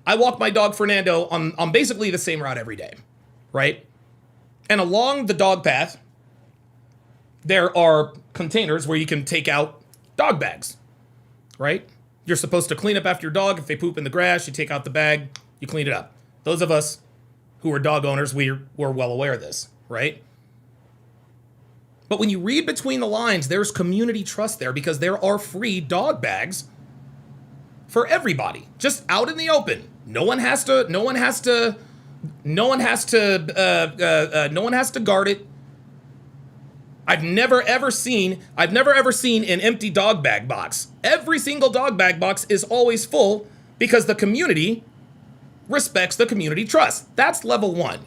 I walk my dog Fernando on basically the same route every day, right? And along the dog path, there are containers where you can take out dog bags, right? You're supposed to clean up after your dog. If they poop in the grass, you take out the bag, you clean it up. Those of us who are dog owners, we're well aware of this, right? But when you read between the lines, there's community trust there because there are free dog bags for everybody, just out in the open. No one has to guard it. I've never ever seen an empty dog bag box. Every single dog bag box is always full because the community respects the community trust. That's level 1.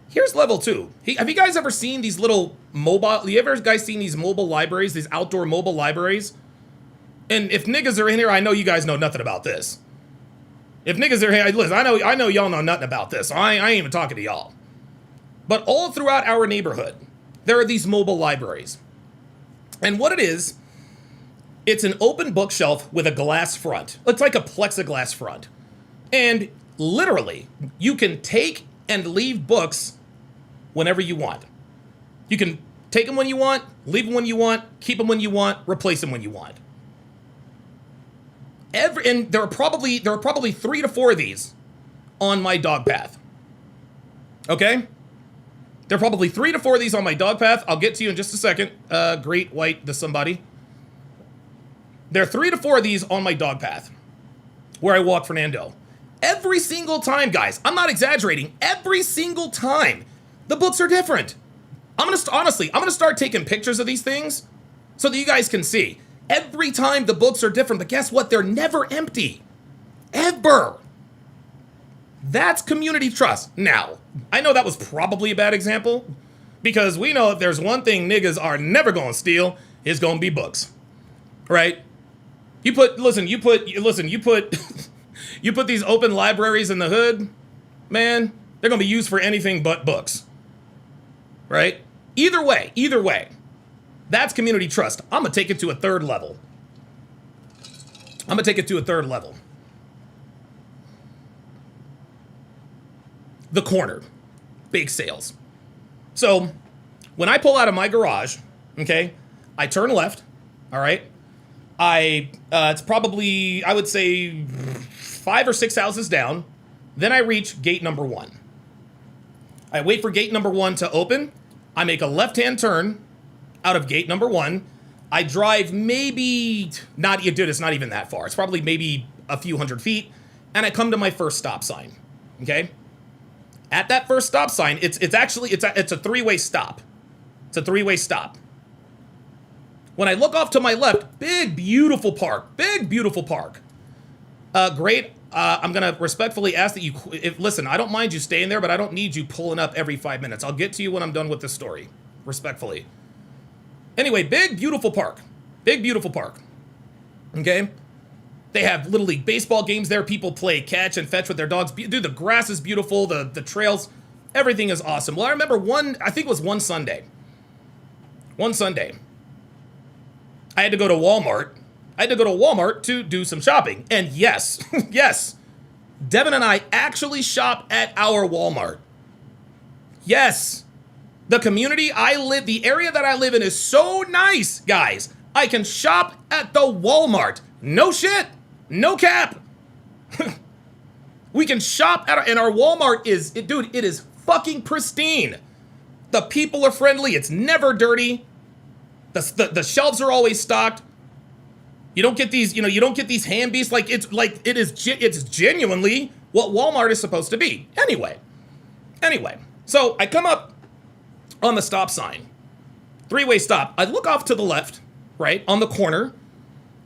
Here's level 2. Have you guys ever seen these little mobile, seen these mobile libraries, these outdoor mobile libraries? And if niggas are in here, I know you guys know nothing about this. If niggas are here, listen, I know y'all know nothing about this. I ain't even talking to y'all. But all throughout our neighborhood, there are these mobile libraries. And what it is, it's an open bookshelf with a glass front. It's like a plexiglass front. And literally, you can take and leave books whenever you want. You can take them when you want, leave them when you want, keep them when you want, replace them when you want. And there are probably 3 to 4 of these on my dog path. Okay? There are probably 3 to 4 of these on my dog path. I'll get to you in just a second. Great white to somebody. There are 3 to 4 of these on my dog path where I walk Fernando. Every single time, guys, I'm not exaggerating. Every single time, the books are different. I'm gonna start taking pictures of these things so that you guys can see. Every time the books are different, but guess what? They're never empty. Ever. That's community trust. Now, I know that was probably a bad example because we know if there's one thing niggas are never gonna steal, it's gonna be books. Right? You put these open libraries in the hood, man, they're gonna be used for anything but books. Right? Either way. That's community trust. I'm gonna take it to a third level. The corner. Bake sales. So, when I pull out of my garage, okay, I turn left, all right? It's probably, I would say, 5 or 6 houses down. Then I reach gate number 1. I wait for gate number 1 to open. I make a left-hand turn out of gate number 1. I drive it's not even that far. It's probably maybe a few hundred feet. And I come to my first stop sign, okay? At that first stop sign, it's a 3-way stop. It's a 3-way stop. When I look off to my left, big, beautiful park. Big, beautiful park. Great. I'm going to respectfully ask that you... listen, I don't mind you staying there, but I don't need you pulling up every 5 minutes. I'll get to you when I'm done with this story. Respectfully. Anyway, big, beautiful park. Big, beautiful park. Okay? They have Little League baseball games there. People play catch and fetch with their dogs. Dude, the grass is beautiful. The trails, everything is awesome. Well, I remember I think it was one Sunday. One Sunday. I had to go to Walmart. To do some shopping. And yes, yes, Devin and I actually shop at our Walmart. Yes. The community the area that I live in is so nice, guys. I can shop at the Walmart. No shit. No cap. We can shop and our Walmart it is fucking pristine. The people are friendly. It's never dirty. The shelves are always stocked. You don't get these, you don't get these hand beasts it's genuinely what Walmart is supposed to be. Anyway, so I come up on the stop sign, 3-way stop. I look off to the left, right, on the corner,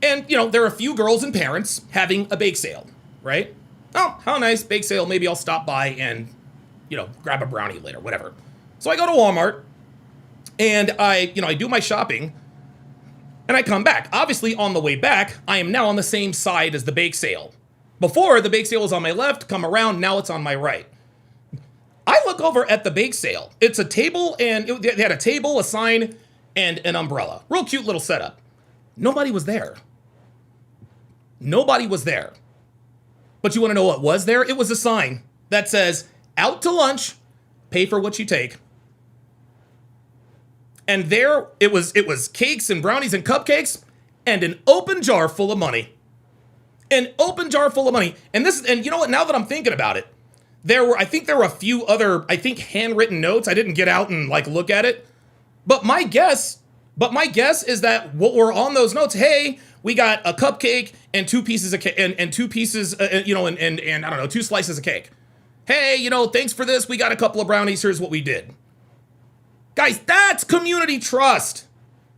and, there are a few girls and parents having a bake sale, right? Oh, how nice, bake sale. Maybe I'll stop by and, grab a brownie later, whatever. So I go to Walmart, and I do my shopping, and I come back. Obviously, on the way back, I am now on the same side as the bake sale. Before, the bake sale was on my left, come around, now it's on my right. I look over at the bake sale. It's a table, and they had a table, a sign, and an umbrella. Real cute little setup. Nobody was there. Nobody was there. But you want to know what was there? It was a sign that says, out to lunch, pay for what you take. And there, it was cakes and brownies and cupcakes and an open jar full of money. An open jar full of money. And you know what, now that I'm thinking about it, I think there were a few other, handwritten notes. I didn't get out and look at it. But my guess is that what were on those notes, hey, we got a cupcake and 2 pieces of cake and 2 pieces, and I don't know, 2 slices of cake. Hey, thanks for this. We got a couple of brownies. Here's what we did. Guys, that's community trust.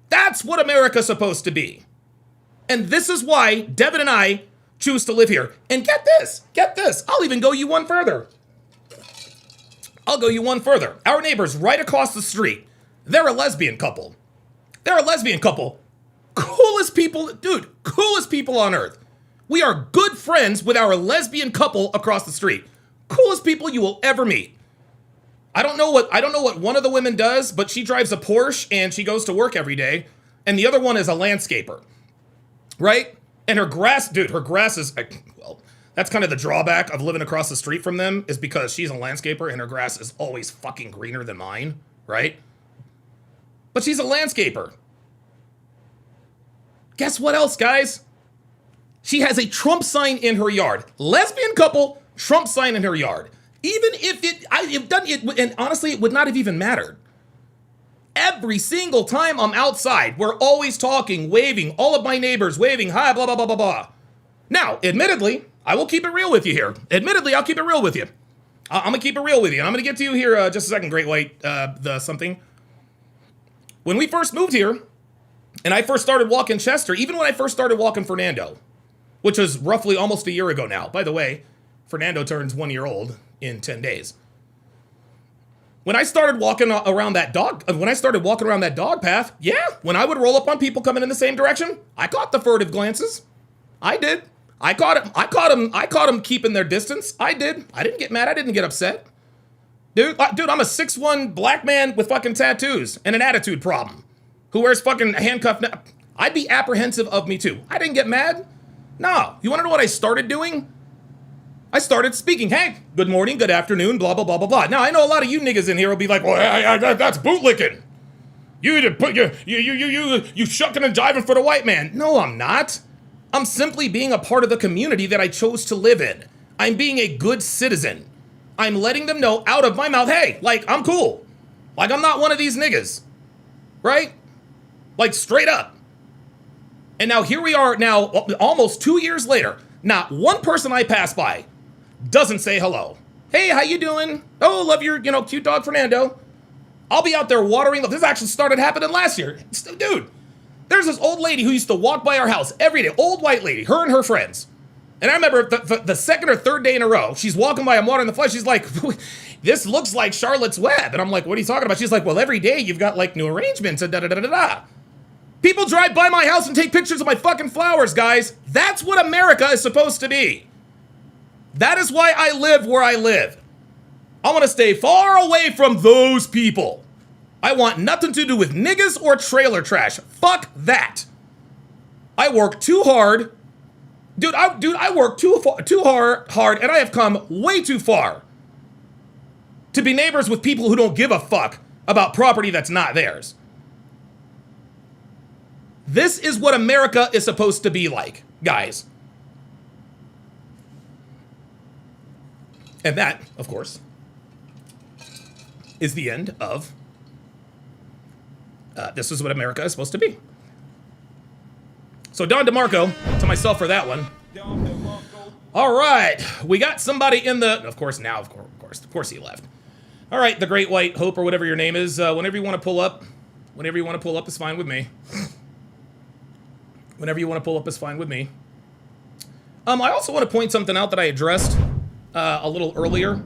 That's what America's supposed to be. And this is why Devin and I choose to live here. And get this. I'll even go you one further. Our neighbors right across the street, they're a lesbian couple. Coolest people on earth. We are good friends with our lesbian couple across the street. Coolest people you will ever meet. I don't know what one of the women does, but she drives a Porsche and she goes to work every day. And the other one is a landscaper, right? And her grass is, well, that's kind of the drawback of living across the street from them, is because she's a landscaper and her grass is always fucking greener than mine, right? But she's a landscaper. Guess what else, guys? She has a Trump sign in her yard. Lesbian couple, Trump sign in her yard. Even if and honestly, it would not have even mattered. Every single time I'm outside, we're always talking, waving, all of my neighbors waving, hi, blah, blah, blah, blah, blah. Now, admittedly, I will keep it real with you here. I'll keep it real with you. I'm going to keep it real with you. And I'm going to get to you here just a second, Great White, something. When we first moved here, and I first started walking Chester, even when I first started walking Fernando, which was roughly almost a year ago now. By the way, Fernando turns 1 year old in 10 days. When I started walking around that dog path, yeah, when I would roll up on people coming in the same direction, I caught the furtive glances. I did. I caught him keeping their distance. I did. I didn't get mad. I didn't get upset. Dude, I'm a 6'1" black man with fucking tattoos and an attitude problem who wears fucking handcuffed. I'd be apprehensive of me too. I didn't get mad. No. You want to know what I started doing? I started speaking. Hey, good morning, good afternoon, blah, blah, blah, blah, blah. Now, I know a lot of you niggas in here will be like, well, that's bootlicking. You shucking and jiving for the white man. No, I'm not. I'm simply being a part of the community that I chose to live in. I'm being a good citizen. I'm letting them know out of my mouth, hey, I'm cool. I'm not one of these niggas. Right? Straight up. And now here we are now, almost 2 years later. Not one person I pass by doesn't say hello. Hey, how you doing? Oh, love your, cute dog Fernando. I'll be out there watering. This actually started happening last year. Dude, There's this old lady who used to walk by our house every day, old white lady, her and her friends. And I remember the second or third day in a row, she's walking by, I'm watering the flesh. She's like, this looks like Charlotte's Web. And I'm like, what are you talking about? She's like, well, every day you've got like new arrangements and da-da-da-da-da. People drive by my house and take pictures of my fucking flowers, guys. That's what America is supposed to be. That is why I live where I live. I want to stay far away from those people. I want nothing to do with niggas or trailer trash. Fuck that. I work too hard. Dude, I work too hard, and I have come way too far to be neighbors with people who don't give a fuck about property that's not theirs. This is what America is supposed to be like, guys. And that, of course, is the end of This Is What America Is Supposed to Be. So Don DeMarco, to myself for that one. All right, we got somebody in the, of course he left. All right, the Great White Hope or whatever your name is. Whenever you want to pull up is fine with me. Whenever you want to pull up is fine with me. I also want to point something out that I addressed a little earlier.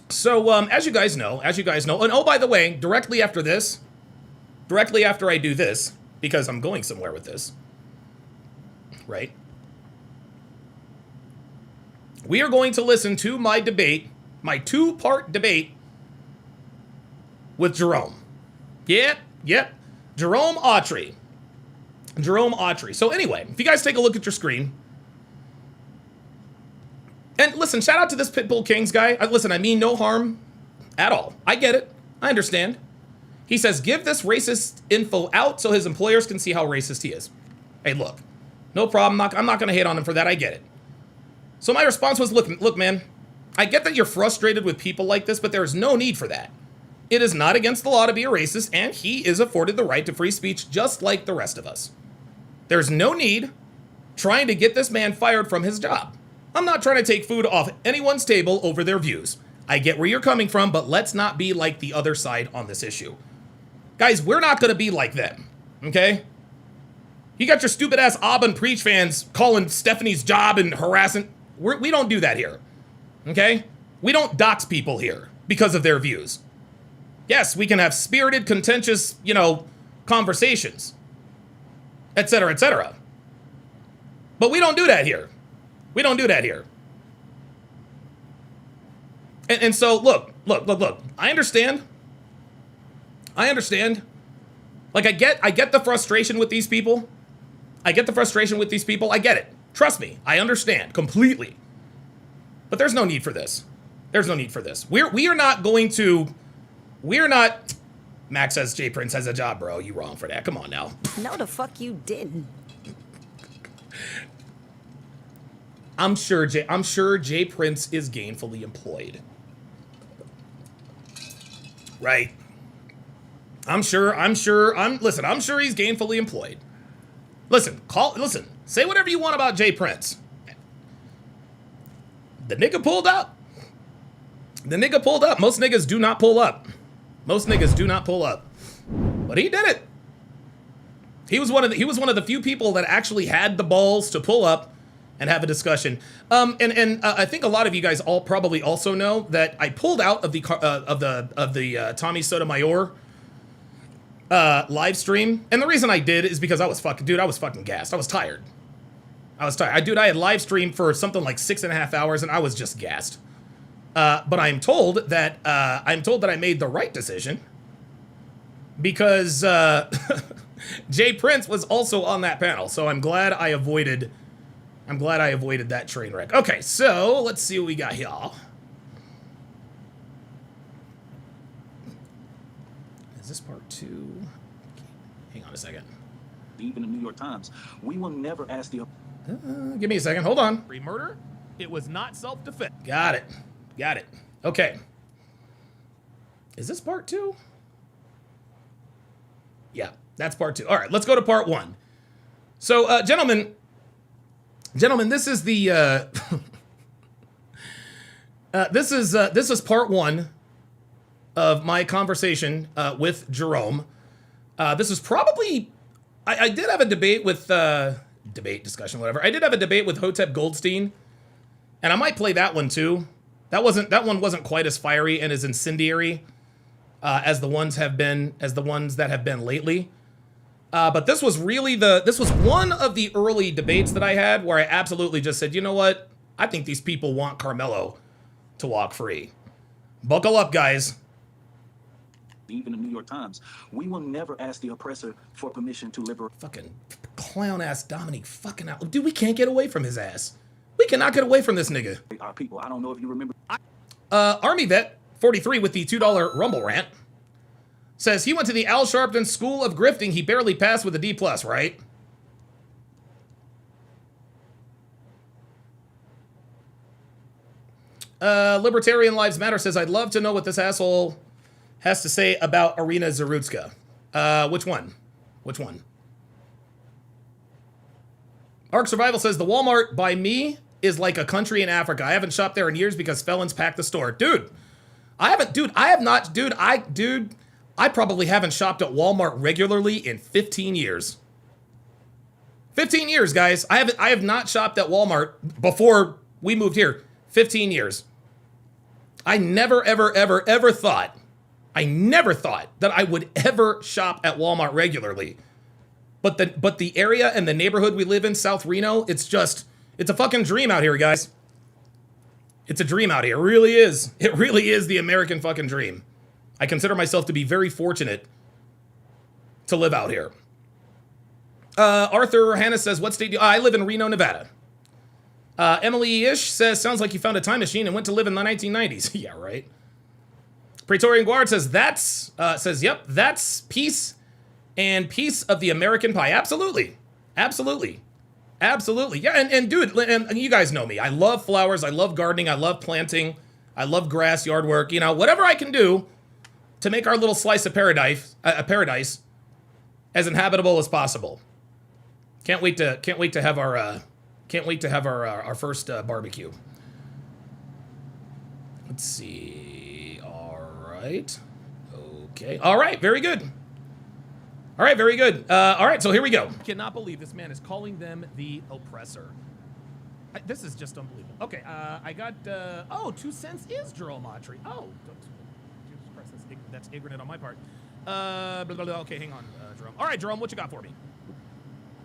So as you guys know, and oh, by the way, directly after I do this, because I'm going somewhere with this, right? We are going to listen to my debate, my 2-part debate with Jerome. Yep. Jerome Autry. So anyway, if you guys take a look at your screen, and listen, shout out to this Pitbull Kings guy. Listen, I mean no harm at all. I get it. I understand. He says, give this racist info out so his employers can see how racist he is. Hey, look, no problem. I'm not going to hate on him for that. I get it. So my response was, look, man, I get that you're frustrated with people like this, but there's no need for that. It is not against the law to be a racist, and he is afforded the right to free speech just like the rest of us. There's no need trying to get this man fired from his job. I'm not trying to take food off anyone's table over their views. I get where you're coming from, but let's not be like the other side on this issue. Guys, we're not going to be like them, okay? You got your stupid ass Auburn Preach fans calling Stephanie's job and harassing. We don't do that here, okay? We don't dox people here because of their views. Yes, we can have spirited, contentious, conversations, etc., etc. But we don't do that here. And so, look. I understand. Like, I get the frustration with these people. I get it. Trust me, I understand completely. But there's no need for this. We're not. Max says Jay Prince has a job, bro. You wrong for that. Come on now. No, the fuck you didn't. I'm sure Jay Prince is gainfully employed. Right. I'm sure he's gainfully employed. Listen, say whatever you want about Jay Prince. The nigga pulled up. Most niggas do not pull up. But he did it. He was one of the few people that actually had the balls to pull up and have a discussion. I think a lot of you guys all probably also know that I pulled out of the Tommy Sotomayor live stream, and the reason I did is because I was fucking gassed. I was tired. I had live streamed for something like 6.5 hours, and I was just gassed. But I'm told that I made the right decision because Jay Prince was also on that panel, so I'm glad I avoided that train wreck. Okay, so let's see what we got here. Is this part 2? Hang on a second. Even the New York Times, we will never ask the. Give me a second. Hold on. Murder. It was not self-defense. Got it. Okay. Is this part 2? Yeah, that's part 2. All right, let's go to part 1. So, gentlemen, this is the this is part 1 of my conversation with Jerome. This is probably, I did have a debate with, debate, discussion, whatever. I did have a debate with Hotep Goldstein, and I might play that one too. That one wasn't quite as fiery and as incendiary as the ones that have been lately. But this was really this was one of the early debates that I had where I absolutely just said, you know what? I think these people want Karmelo to walk free. Buckle up, guys. Even the New York Times, we will never ask the oppressor for permission to liberate. Fucking clown-ass Dominique fucking out. Dude, we can't get away from his ass. We cannot get away from this nigga. Our people. I don't know if you remember. Army Vet 43 with the $2 Rumble rant says he went to the Al Sharpton School of Grifting. He barely passed with a D+, right? Libertarian Lives Matter says, I'd love to know what this asshole has to say about Arina Zarutska. Which one? Which one? Ark Survival says, the Walmart by me is like a country in Africa. I haven't shopped there in years because felons pack the store. Dude, I probably haven't shopped at Walmart regularly in 15 years. 15 years, guys. I have not shopped at Walmart before we moved here. 15 years. I never, ever, ever, ever thought that I would ever shop at Walmart regularly. But the area and the neighborhood we live in, South Reno, it's a fucking dream out here, guys. It's a dream out here. It really is. It really is the American fucking dream. I consider myself to be very fortunate to live out here. Arthur Hanna says, what state do you... I live in Reno, Nevada. Emily Ish says, sounds like you found a time machine and went to live in the 1990s. Yeah, right. Praetorian Guard says, yep, that's piece and piece of the American pie. Absolutely. Absolutely. Absolutely. Yeah, and dude, and you guys know me. I love flowers. I love gardening. I love planting. I love grass, yard work. You know, whatever I can do to make our little slice of paradise as inhabitable as possible. Can't wait to have our first barbecue. Let's see. All right. Okay. All right. Very good. All right. Very good. All right. So here we go. Cannot believe this man is calling them the oppressor. This is just unbelievable. Okay. I got. 2 cents is Jerome Autry. Oh. Jesus Christ, that's ignorant on my part. Okay. Hang on, Jerome. All right, Jerome. What you got for me?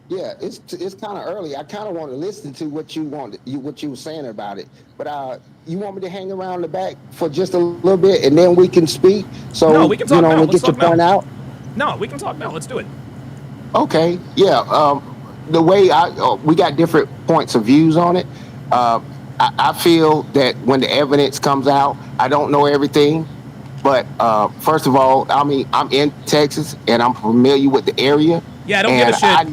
Yeah, it's kind of early. I kind of want to listen to what you were saying about it. But you want me to hang around the back for just a little bit, and then we can speak. So no, we can talk now. Get your point out. No, we can talk now. Let's do it. Okay. Yeah. The way we got different points of views on it. I feel that when the evidence comes out, I don't know everything. But first of all, I mean, I'm in Texas, and I'm familiar with the area. Yeah, I don't give a shit. I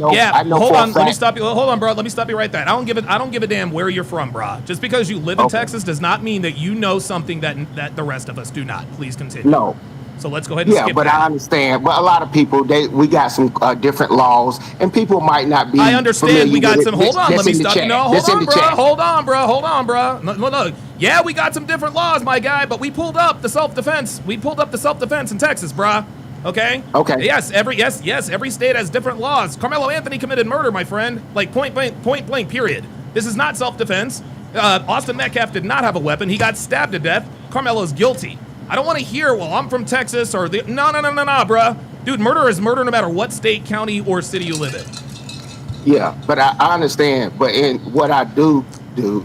know hold on, let me stop you. Hold on, bro. Let me stop you right there. I don't give a damn where you're from, bro. Just because you live in Texas does not mean that you know something that the rest of us do not. Please continue. No. So let's go ahead and skip but that. I understand. But a lot of people, we got some different laws, and people might not be. I understand. We got some. Hold on. Let me stop you. No, hold on, bro. Look. Yeah, we got some different laws, my guy. But we pulled up the self-defense. In Texas, bro. Okay. Yes. Every state has different laws. Karmelo Anthony committed murder, my friend. Like point blank. Period. This is not self-defense. Austin Metcalf did not have a weapon. He got stabbed to death. Carmelo's guilty. I don't want to hear, well, I'm from Texas or no, bruh. Dude, murder is murder no matter what state, county, or city you live in. Yeah, but I understand. But what I do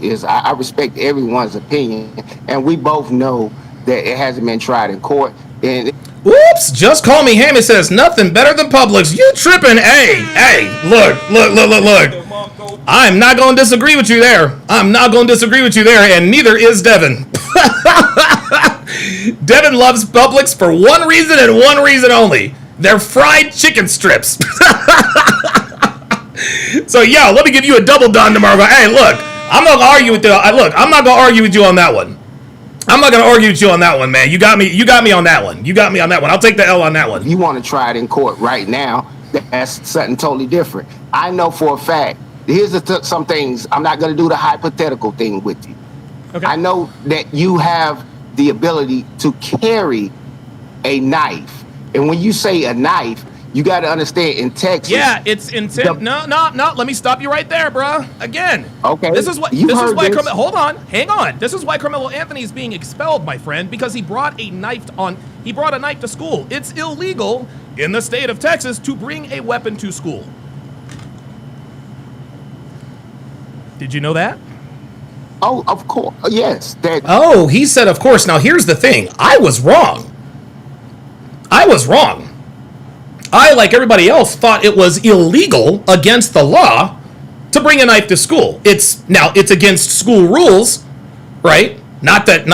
is I respect everyone's opinion, and we both know that it hasn't been tried in court. And whoops! Just call me Ham. It says nothing better than Publix. You tripping? Hey! Look! I'm not going to disagree with you there. And neither is Devin. Devin loves Publix for one reason and one reason only. They're fried chicken strips. So, let me give you a double Don tomorrow. Hey, look, I'm not going to argue with you. I'm not going to argue with you on that one. I'm not going to argue with you on that one, man. You got me on that one. I'll take the L on that one. You want to try it in court right now, that's something totally different. I know for a fact, here's some things. I'm not going to do the hypothetical thing with you. Okay. I know that you have the ability to carry a knife. And when you say a knife, You got to understand in Texas. Yeah, it's intent. No. Let me stop you right there, bruh. Again. Okay. This is why. Hold on. Hang on. This is why Karmelo Anthony is being expelled, my friend, because he brought a knife to school. It's illegal in the state of Texas to bring a weapon to school. Did you know that? Oh, of course. Yes. Oh, he said, of course. Now, here's the thing. I was wrong. I, like everybody else, thought it was illegal against the law to bring a knife to school. It's against school rules, right? Not that,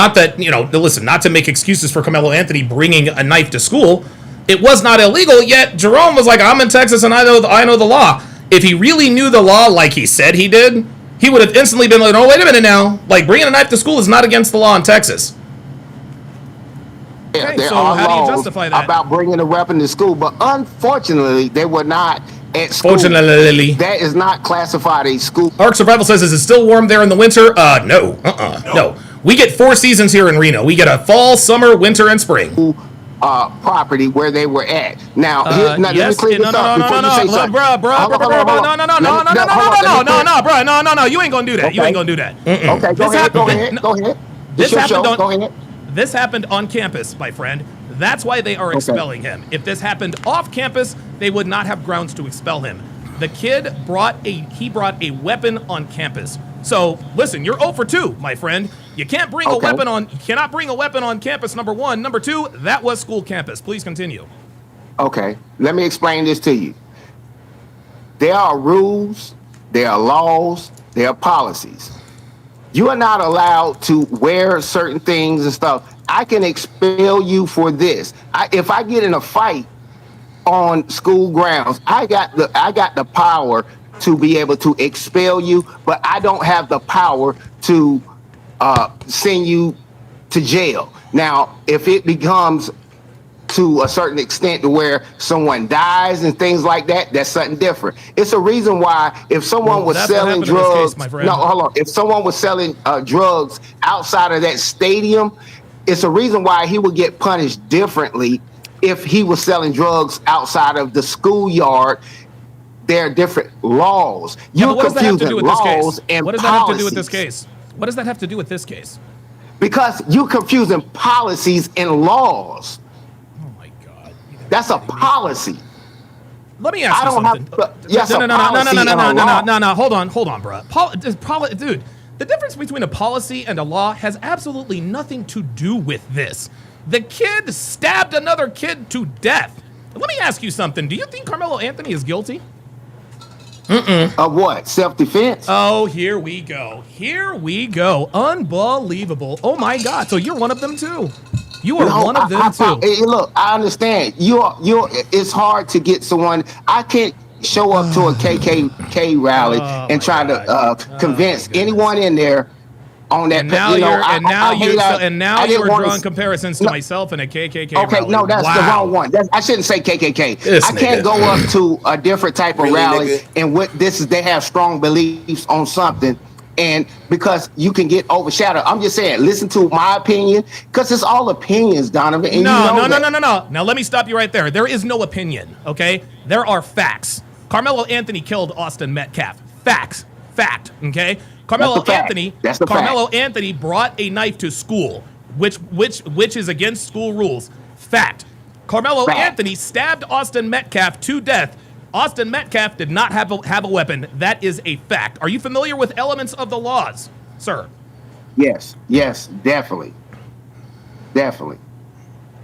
listen, not to make excuses for Karmelo Anthony bringing a knife to school. It was not illegal, yet Jerome was like, I'm in Texas and I know the law. If he really knew the law like he said he did, he would have instantly been like, oh, wait a minute now. Like, bringing a knife to school is not against the law in Texas. Yeah, okay, so how do you justify that? About bringing a weapon to school, but unfortunately, they were not at school. Fortunately. That is not classified a school. Ark Survival says, is it still warm there in the winter? No. No. We get 4 seasons here in Reno. We get a fall, summer, winter, and spring. Property where they were at. Now, let me clear this up before you say something. No, you ain't gonna do that. Okay. You ain't gonna do that. Okay, go ahead. This happened on campus, my friend. That's why they are expelling him. If this happened off campus, they would not have grounds to expel him. The kid brought a weapon on campus. So listen, you're 0 for 2, my friend. You can't bring you cannot bring a weapon on campus, number 1. Number 2, that was school campus. Please continue. Okay, let me explain this to you. There are rules, there are laws, there are policies. You are not allowed to wear certain things and stuff. I can expel you for this. If I get in a fight on school grounds, I got the power to be able to expel you, but I don't have the power to send you to jail. Now, if it becomes to a certain extent to where someone dies and things like that, that's something different. It's a reason why if someone was selling drugs, if someone was selling drugs outside of that stadium, it's a reason why he would get punished differently if he was selling drugs outside of the schoolyard. There are different laws. What does that have to do with this case? What does that have to do with this case? What does that have to do with this case? Because you're confusing policies and laws. Oh my God. That's a policy. Let me ask you something. No. Hold on, bro. Dude, the difference between a policy and a law has absolutely nothing to do with this. The kid stabbed another kid to death. Let me ask you something. Do you think Karmelo Anthony is guilty? Of what? Self-defense? Oh, here we go. Unbelievable. Oh my God. So you're one of them too. You are one of them too. Hey, look, I understand. It's hard to get someone. I can't show up to a KKK rally and try to convince anyone in there on that. And now you're drawing comparisons to myself and a KKK rally. Okay, no, that's the wrong one. I shouldn't say KKK. I can't go up to a different type of rally and they have strong beliefs on something. And because you can get overshadowed, I'm just saying, listen to my opinion, because it's all opinions, Donovan. And no. Now let me stop you right there. There is no opinion, okay? There are facts. Anthony killed Austin Metcalf. Fact, okay? Karmelo Anthony brought a knife to school, which is against school rules. Fact. Karmelo Anthony stabbed Austin Metcalf to death. Austin Metcalf did not have a weapon. That is a fact. Are you familiar with elements of the laws, sir? Yes, definitely. All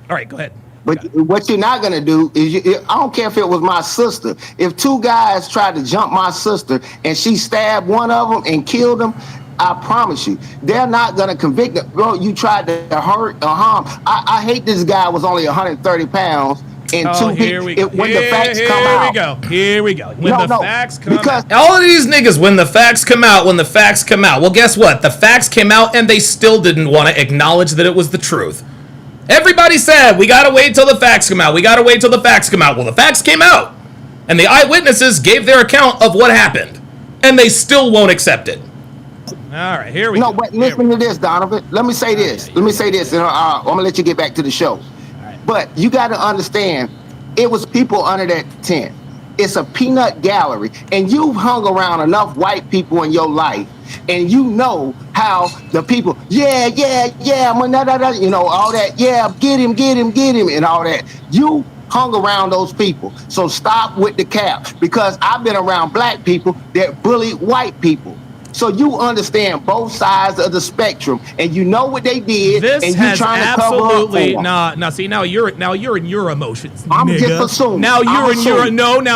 right, go ahead. But what you're not going to do is, I don't care if it was my sister. If 2 guys tried to jump my sister and she stabbed one of them and killed him, I promise you, they're not going to convict them. Bro, you tried to hurt or harm. I hate this guy was only 130 pounds. And Here we go. When the facts come out. All of these niggas, when the facts come out. Well, guess what? The facts came out and they still didn't want to acknowledge that it was the truth. Everybody said, we got to wait till the facts come out. Well, the facts came out. And the eyewitnesses gave their account of what happened. And they still won't accept it. All right, here we go. No, but listen to this, Donovan. Let me say this. And I'm going to let you get back to the show. But you got to understand, It was people under that tent. It's a peanut gallery, and you've hung around enough white people in your life, and you know how the people, yeah, you know, all that, yeah, get him, and all that. You hung around those people, so stop with the cap, because I've been around black people that bully white people. So you understand both sides of the spectrum, and you know what they did, this and you're trying to cover up for them. Now you're in your emotions. I'm nigga. just assuming. Now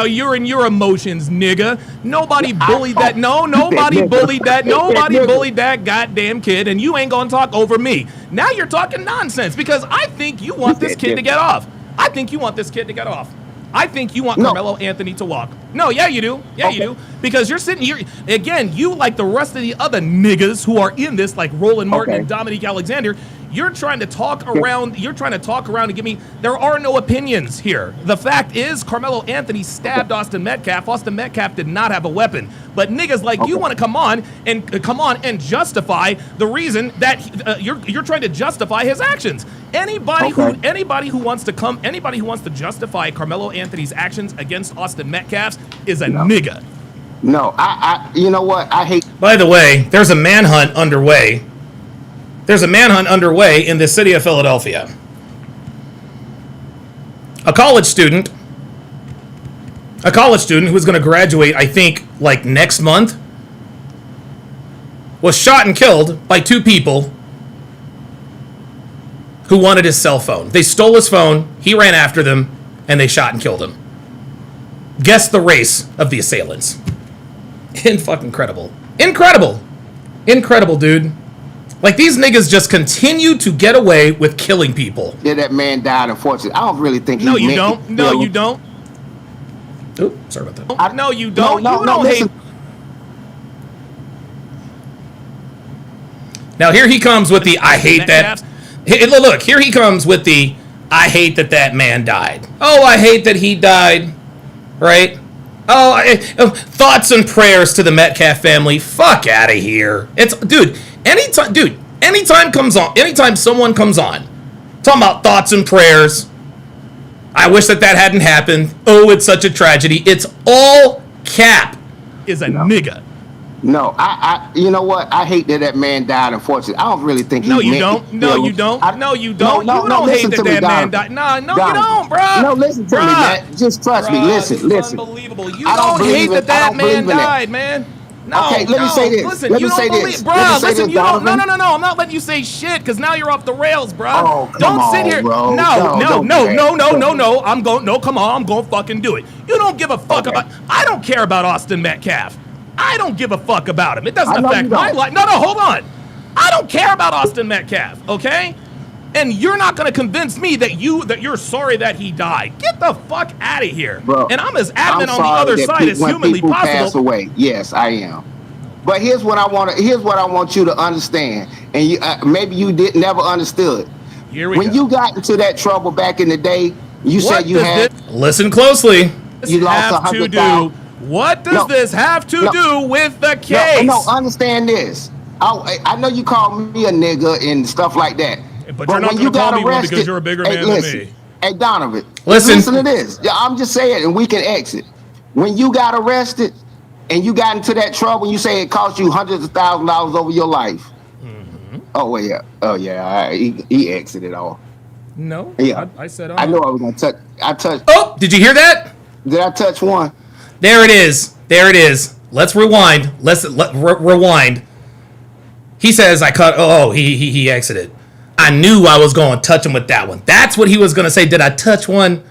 you're in your emotions, nigga. Nobody bullied that. Nobody bullied that. Nobody bullied that goddamn kid, and you ain't gonna talk over me. Now you're talking nonsense because I think you want this kid to get off. I think you want Karmelo Anthony to walk. No, yeah, you do. Yeah, you do. Because you're sitting here, again, you like the rest of the other niggas who are in this, like Roland Martin and Dominique Alexander, you're trying to talk around, and give me, there are no opinions here. The fact is, Karmelo Anthony stabbed Austin Metcalf. Austin Metcalf did not have a weapon. But niggas like you want to come on and justify the reason that you're trying to justify his actions. Anybody who wants to justify Karmelo Anthony's actions against Austin Metcalf's is a nigga. No, I you know what? I hate. By the way, there's a manhunt underway. There's a manhunt underway in the city of Philadelphia. A college student who's going to graduate, I think, like next month, was shot and killed by two people who wanted his cell phone. They stole his phone, he ran after them, and they shot and killed him. Guess the race of the assailants. Incredible, dude. Like, these niggas just continue to get away with killing people. Yeah, that man died, unfortunately. I don't really think he you don't. No, you don't. Oh, sorry about that. No, you don't. No, you don't listen. hate. Now, here he comes with the, I hate that. Look, here he comes with the, I hate that man died. Oh, I hate that he died. Right? Oh, thoughts and prayers to the Metcalf family. Fuck out of here. Anytime someone comes on, talking about thoughts and prayers, I wish that hadn't happened. Oh, it's such a tragedy. It's all cap. Is a nigga. No, I you know what? I hate that man died, unfortunately. I don't really think he No, you don't. No, you don't. You don't hate that man died. No, you don't, bro. No, listen to me, man. Just trust me. Listen. Unbelievable. You don't hate that man died, man. No, okay, let me say this. Listen, let me say this. Bro, listen, you don't. No. I'm not letting you say shit because now you're off the rails, bro. Oh, don't sit here. Bro. No. I'm going. No, come on. I'm going to fucking do it. You don't give a fuck about. I don't care about Austin Metcalf. I don't give a fuck about him. It doesn't affect my life. No, hold on. I don't care about Austin Metcalf. Okay. And you're not going to convince me that you're sorry that he died. Get the fuck out of here. Bro, and I'm as adamant on the other side as humanly possible. Pass away. Yes, I am. But here's what I want you to understand, and you, maybe you never understood. When you got into that trouble back in the day, you said you had. Listen closely. You lost $100,000. What does this have to do with the case? No, understand this. I know you call me a nigga and stuff like that. But you're not going to call me one because you're a bigger man than me. Hey, Donovan, listen to this. I'm just saying, and we can exit. When you got arrested and you got into that trouble, you say it cost you hundreds of thousands of dollars over your life. Mm-hmm. Oh, yeah. He exited all. No. Yeah. I said I know I was going to touch. I touched. Oh, did you hear that? Did I touch one? There it is. Let's rewind. Let's rewind. He says I cut. Oh, he exited. I knew I was going to touch him with that one. That's what he was going to say. Did I touch one?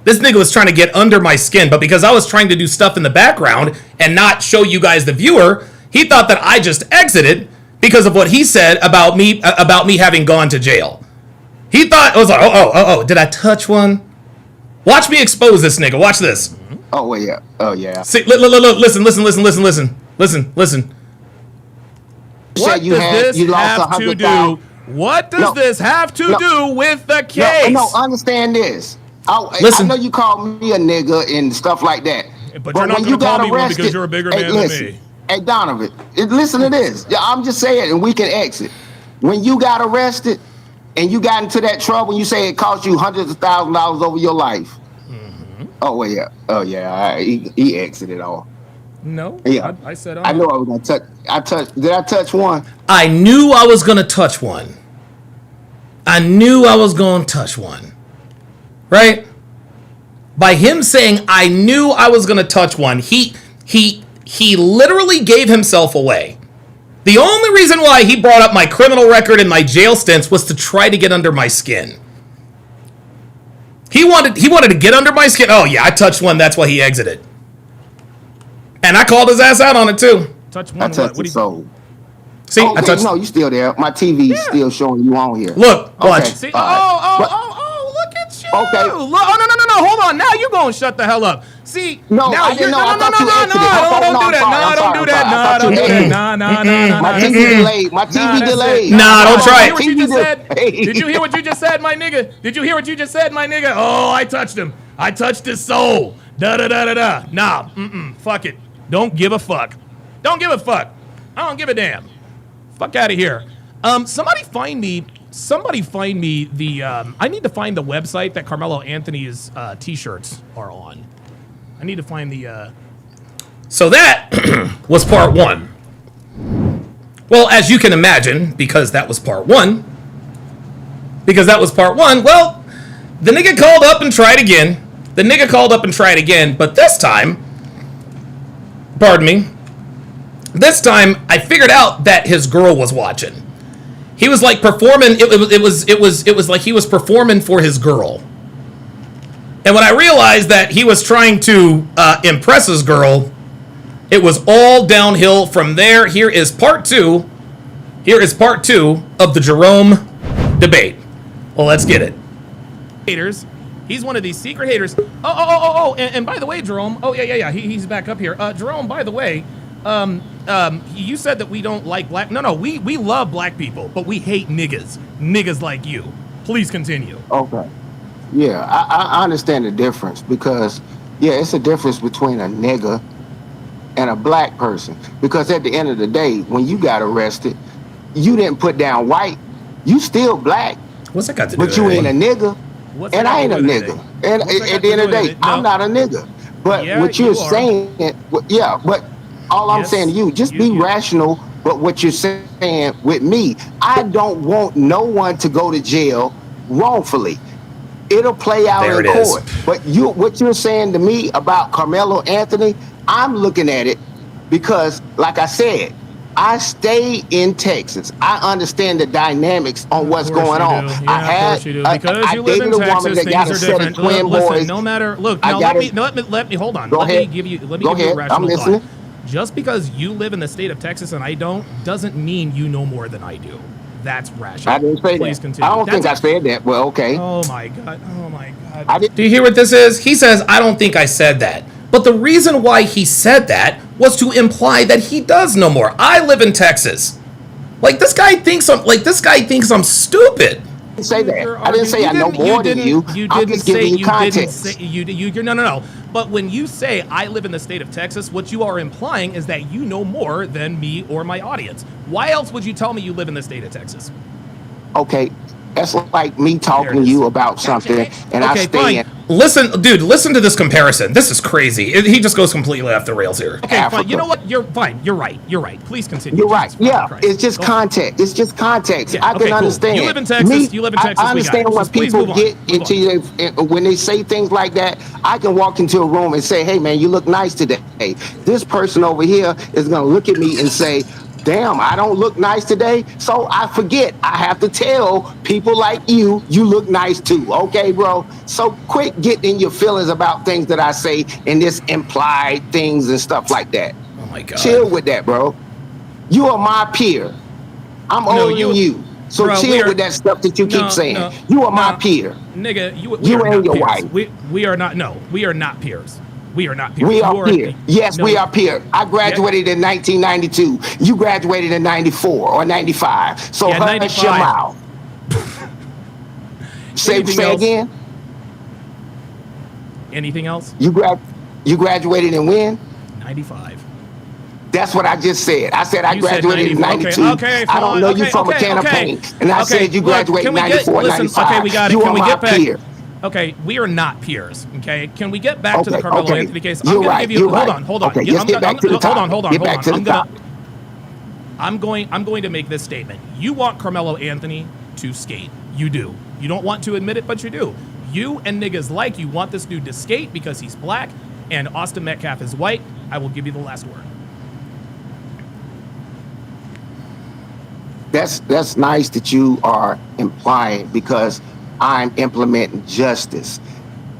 This nigga was trying to get under my skin, but because I was trying to do stuff in the background and not show you guys the viewer, he thought that I just exited because of what he said about me having gone to jail. He thought, I was like, oh, did I touch one? Watch me expose this nigga. Watch this. Oh, wait, yeah. Oh, yeah. See, look, listen. What does this have to do? What does this have to do with the case? No, understand this. I know you call me a nigga and stuff like that. But you're not going to call me one because you're a bigger man than me. Hey, Donovan, listen to this. Yeah, I'm just saying, and we can exit. When you got arrested and you got into that trouble, you say it cost you hundreds of thousands of dollars over your life. Mm-hmm. Oh well, yeah. Oh yeah. He exited off. No. Yeah. I said. I know I was gonna touch. Did I touch one? I knew I was gonna touch one. I knew I was gonna touch one. Right? By him saying I knew I was gonna touch one, he literally gave himself away. The only reason why he brought up my criminal record and my jail stints was to try to get under my skin. He wanted to get under my skin. Oh yeah, I touched one. That's why he exited. And I called his ass out on it too. Touch one. I touched his soul. See, okay, I touched. No, you still there. My TV's still showing you on here. Look, watch. Okay. See, look at you. Okay. Look, no, hold on. Now you gonna shut the hell up. See, no, now I didn't know. No, don't do that. No. My TV delayed. My TV delayed. Nah, don't try it. Did you hear what you just said, my nigga? Did you hear what you just said, my nigga? Oh, I touched him. I touched his soul. Da. Nah, fuck it. Don't give a fuck. Don't give a fuck. I don't give a damn. Fuck out of here. Somebody find me the, I need to find the website that Karmelo Anthony's t-shirts are on. I need to find the, So that was part one. Well, as you can imagine, because that was part one, well, the nigga called up and tried again. But this time, pardon me, this time I figured out that his girl was watching. He was like performing. It was like he was performing for his girl. And when I realized that he was trying to impress his girl, it was all downhill from there. Here is part two. Of the Jerome debate. Well, let's get it. Haters. He's one of these secret haters. Oh. And by the way, Jerome. Oh, yeah. He's back up here. Jerome, by the way, you said that we don't like black. No, we love black people, but we hate niggas. Niggas like you. Please continue. Okay. Yeah, I understand the difference because, yeah, it's a difference between a nigga and a black person. Because at the end of the day, when you got arrested, you didn't put down white. You still black. What's that got to do with with you anything? ain't a nigga. And I ain't a nigga. And at the end of the day, I'm not a nigga. But what you're saying, yeah, but all I'm saying to you, just be rational. But what you're saying with me, I don't want no one to go to jail wrongfully. It'll play out in court. But what you're saying to me about Karmelo Anthony, I'm looking at it because, like I said, I stay in Texas. I understand the dynamics on what's going on. Yeah, of course you do. Because you live in Texas, things are different. Listen, no matter. Look, now let me hold on. Let me give you a rational thought. Just because you live in the state of Texas and I don't, doesn't mean you know more than I do. That's rational. I didn't say Please that. continue. I don't think I said that. Well, okay. Oh my god. Do you hear what this is? He says, I don't think I said that. But the reason why he said that was to imply that he does know more. I live in Texas. Like this guy thinks I'm stupid. I didn't say that. I didn't say I know more than you. I'm just giving you context. No. But when you say I live in the state of Texas, what you are implying is that you know more than me or my audience. Why else would you tell me you live in the state of Texas? Okay, that's like me talking to you about something, and I stay in. Listen, dude, listen to this comparison. This is crazy. He just goes completely off the rails here. Okay, Africa. Fine. You know what? You're fine. You're right. Please continue. You're right. Yeah, it's just context. It's just context. Yeah, I can understand. You live in Texas. I understand when people get into when they say things like that. I can walk into a room and say, "Hey, man, you look nice today." Hey, this person over here is gonna look at me and say, damn, I don't look nice today. So I forget. I have to tell people like you look nice too. Okay, bro? So quit getting your feelings about things that I say and this implied things and stuff like that. Oh my God. Chill with that, bro. You are my peer. I'm older than you. So bro, chill with that stuff that you keep saying. You are my peer. Nigga, you and your wife. We are not peers. We are not peers. We are peers. Yes, we are peers. I graduated in 1992. You graduated in 94 or 95. So hush your mouth. Say again? Anything else? You graduated in when? 95. That's what I just said. I said I graduated in 92. Okay, I don't know you from a can of paint. And I said you graduated in 94, 95. Okay, we got it. You are my peer. Okay, we are not peers. Okay, can we get back to the Karmelo Anthony case? I'm You're gonna right. give you. Hold on. Okay, just get back to the top. Hold on. Get back to the top. I'm going to make this statement. You want Karmelo Anthony to skate. You do. You don't want to admit it, but you do. You and niggas like you want this dude to skate because he's black and Austin Metcalf is white. I will give you the last word. That's nice that you are implying because I'm implementing justice.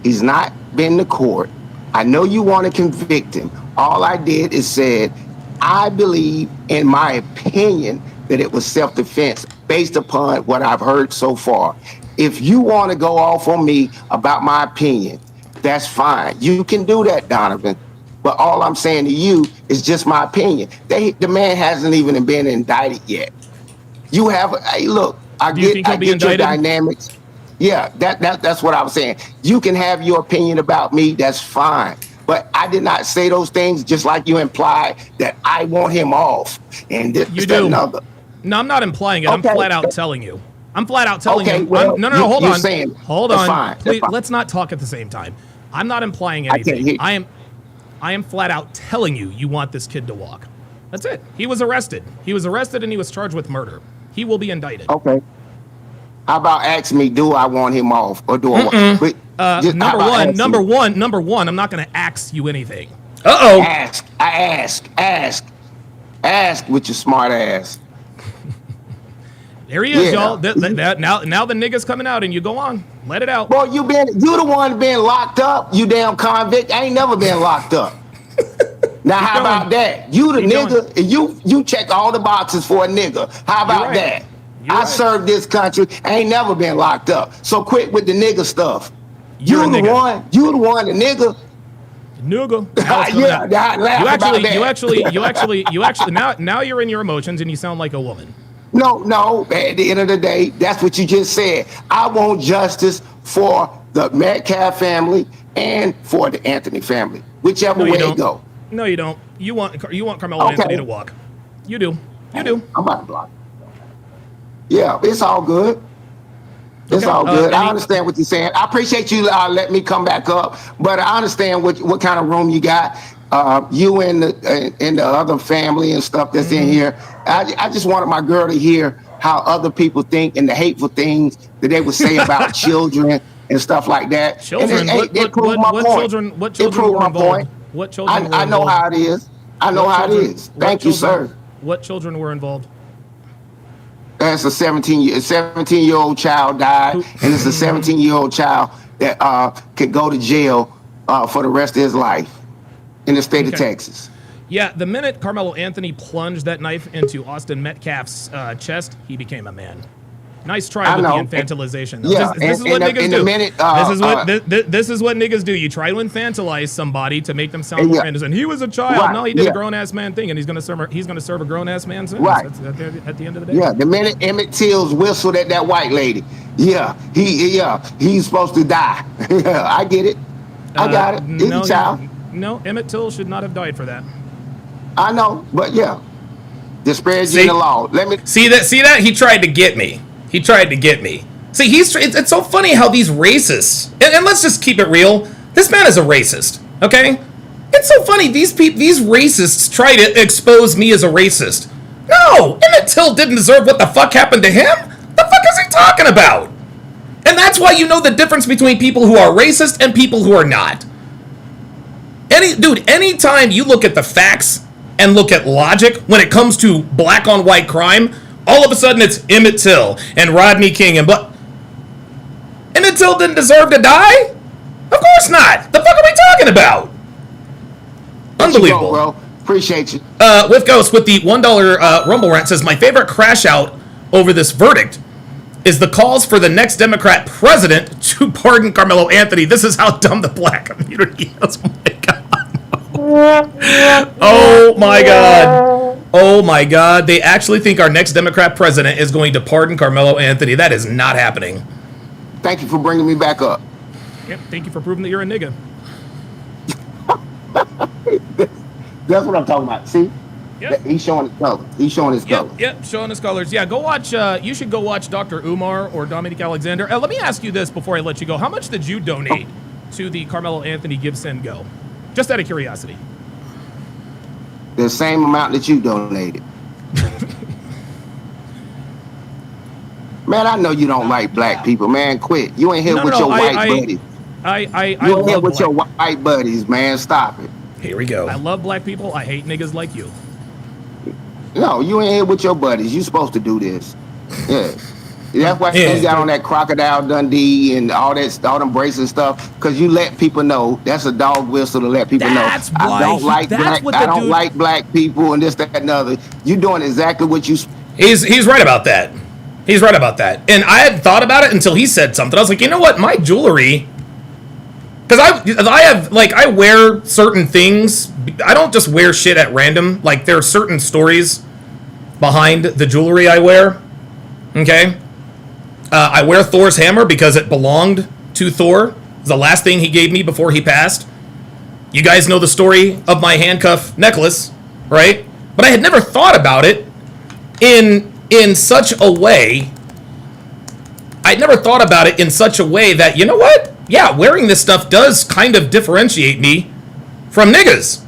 He's not been to court. I know you want to convict him. All I did is said, I believe, in my opinion, that it was self-defense based upon what I've heard so far. If you want to go off on me about my opinion, that's fine. You can do that, Donovan. But all I'm saying to you is just my opinion. The man hasn't even been indicted yet. You have, hey, look, I get your dynamics. Yeah, that's what I was saying. You can have your opinion about me, that's fine. But I did not say those things just like you implied that I want him off. And this, you do. No, I'm not implying it. Okay. I'm flat out telling you. I'm flat out telling you. Well, no, hold on. Hold on. Fine, please, let's not talk at the same time. I'm not implying anything. I am flat out telling you you want this kid to walk. That's it. He was arrested. He was arrested and he was charged with murder. He will be indicted. Okay. How about ask me, do I want him off or do I want number one, I'm not going to ask you anything. Ask with your smart ass. There he is, y'all. Now the nigga's coming out and you go on. Let it out. Boy, you the one being locked up, you damn convict. I ain't never been locked up. Now, how about that? You the nigga, you check all the boxes for a nigga. How about that? I served this country. I ain't never been locked up. So quit with the nigga stuff. You the one, the nigga. You actually now you're in your emotions and you sound like a woman. No. At the end of the day, that's what you just said. I want justice for the Metcalf family and for the Anthony family, whichever way it go. No, you don't. You want Karmelo Anthony to walk. You do. I'm about to block. Yeah, it's all good. It's all good. I understand what you're saying. I appreciate you letting me come back up, but I understand what kind of room you got. You and the other family and stuff that's in here. I just wanted my girl to hear how other people think and the hateful things that they would say about children and stuff like that. Children? What children were involved? What children? I know how it is. Thank you, sir. What children were involved? That's a 17-year-old child died, and it's a 17-year-old child that could go to jail for the rest of his life in the state of Texas. Yeah, the minute Karmelo Anthony plunged that knife into Austin Metcalf's chest, he became a man. Nice try with the infantilization. Yeah, this is what niggas do. This is what niggas do. You try to infantilize somebody to make them sound more innocent. He was a child. Right. No, he did a grown ass man thing, and he's gonna serve a grown ass man sentence. Right. At the end of the day. Yeah, the minute Emmett Till's whistled at that white lady. He's supposed to die. I get it. I got it. He's a child. No, Emmett Till should not have died for that. I know, but disparaging the law. Let me see that he tried to get me. See, it's so funny how these racists, and let's just keep it real, this man is a racist, okay? It's so funny, these racists try to expose me as a racist. No, Emmett Till didn't deserve what the fuck happened to him. The fuck is he talking about? And that's why you know the difference between people who are racist and people who are not. Anytime you look at the facts and look at logic when it comes to black on white crime, all of a sudden it's Emmett Till and Rodney King and Emmett Till didn't deserve to die? Of course not. The fuck are we talking about? Unbelievable. Bro. Appreciate you. With Ghost with the $1 Rumble rant says, my favorite crash out over this verdict is the calls for the next Democrat president to pardon Karmelo Anthony. This is how dumb the black community is. Oh my God. Oh my God. They actually think our next Democrat president is going to pardon Karmelo Anthony. That is not happening. Thank you for bringing me back up. Yep. Thank you for proving that you're a nigga. That's what I'm talking about. See? He's showing his colors. He's showing his colors. Yep, showing his colors. Yeah, go watch. You should go watch Dr. Umar or Dominique Alexander. Let me ask you this before I let you go. How much did you donate to the Karmelo Anthony Give Send Go? Just out of curiosity. The same amount that you donated. Man, I know you don't like black people, man. Quit. You ain't here with your white buddies. You ain't here with your white buddies, man. Stop it. Here we go. I love black people. I hate niggas like you. No, you ain't here with your buddies. You supposed to do this. Yeah. That's why you got on that Crocodile Dundee and all them braces stuff, because you let people know. That's a dog whistle to let people know. I don't like black people and this, that, and the other. You doing exactly what you. He's right about that. He's right about that. And I hadn't thought about it until he said something. I was like, you know what? My jewelry, because I wear certain things. I don't just wear shit at random. Like, there are certain stories behind the jewelry I wear. Okay. I wear Thor's hammer because it belonged to Thor. It was the last thing he gave me before he passed. You guys know the story of my handcuff necklace, right? But I had never thought about it in such a way. I'd never thought about it in such a way that, you know what? Yeah, wearing this stuff does kind of differentiate me from niggas.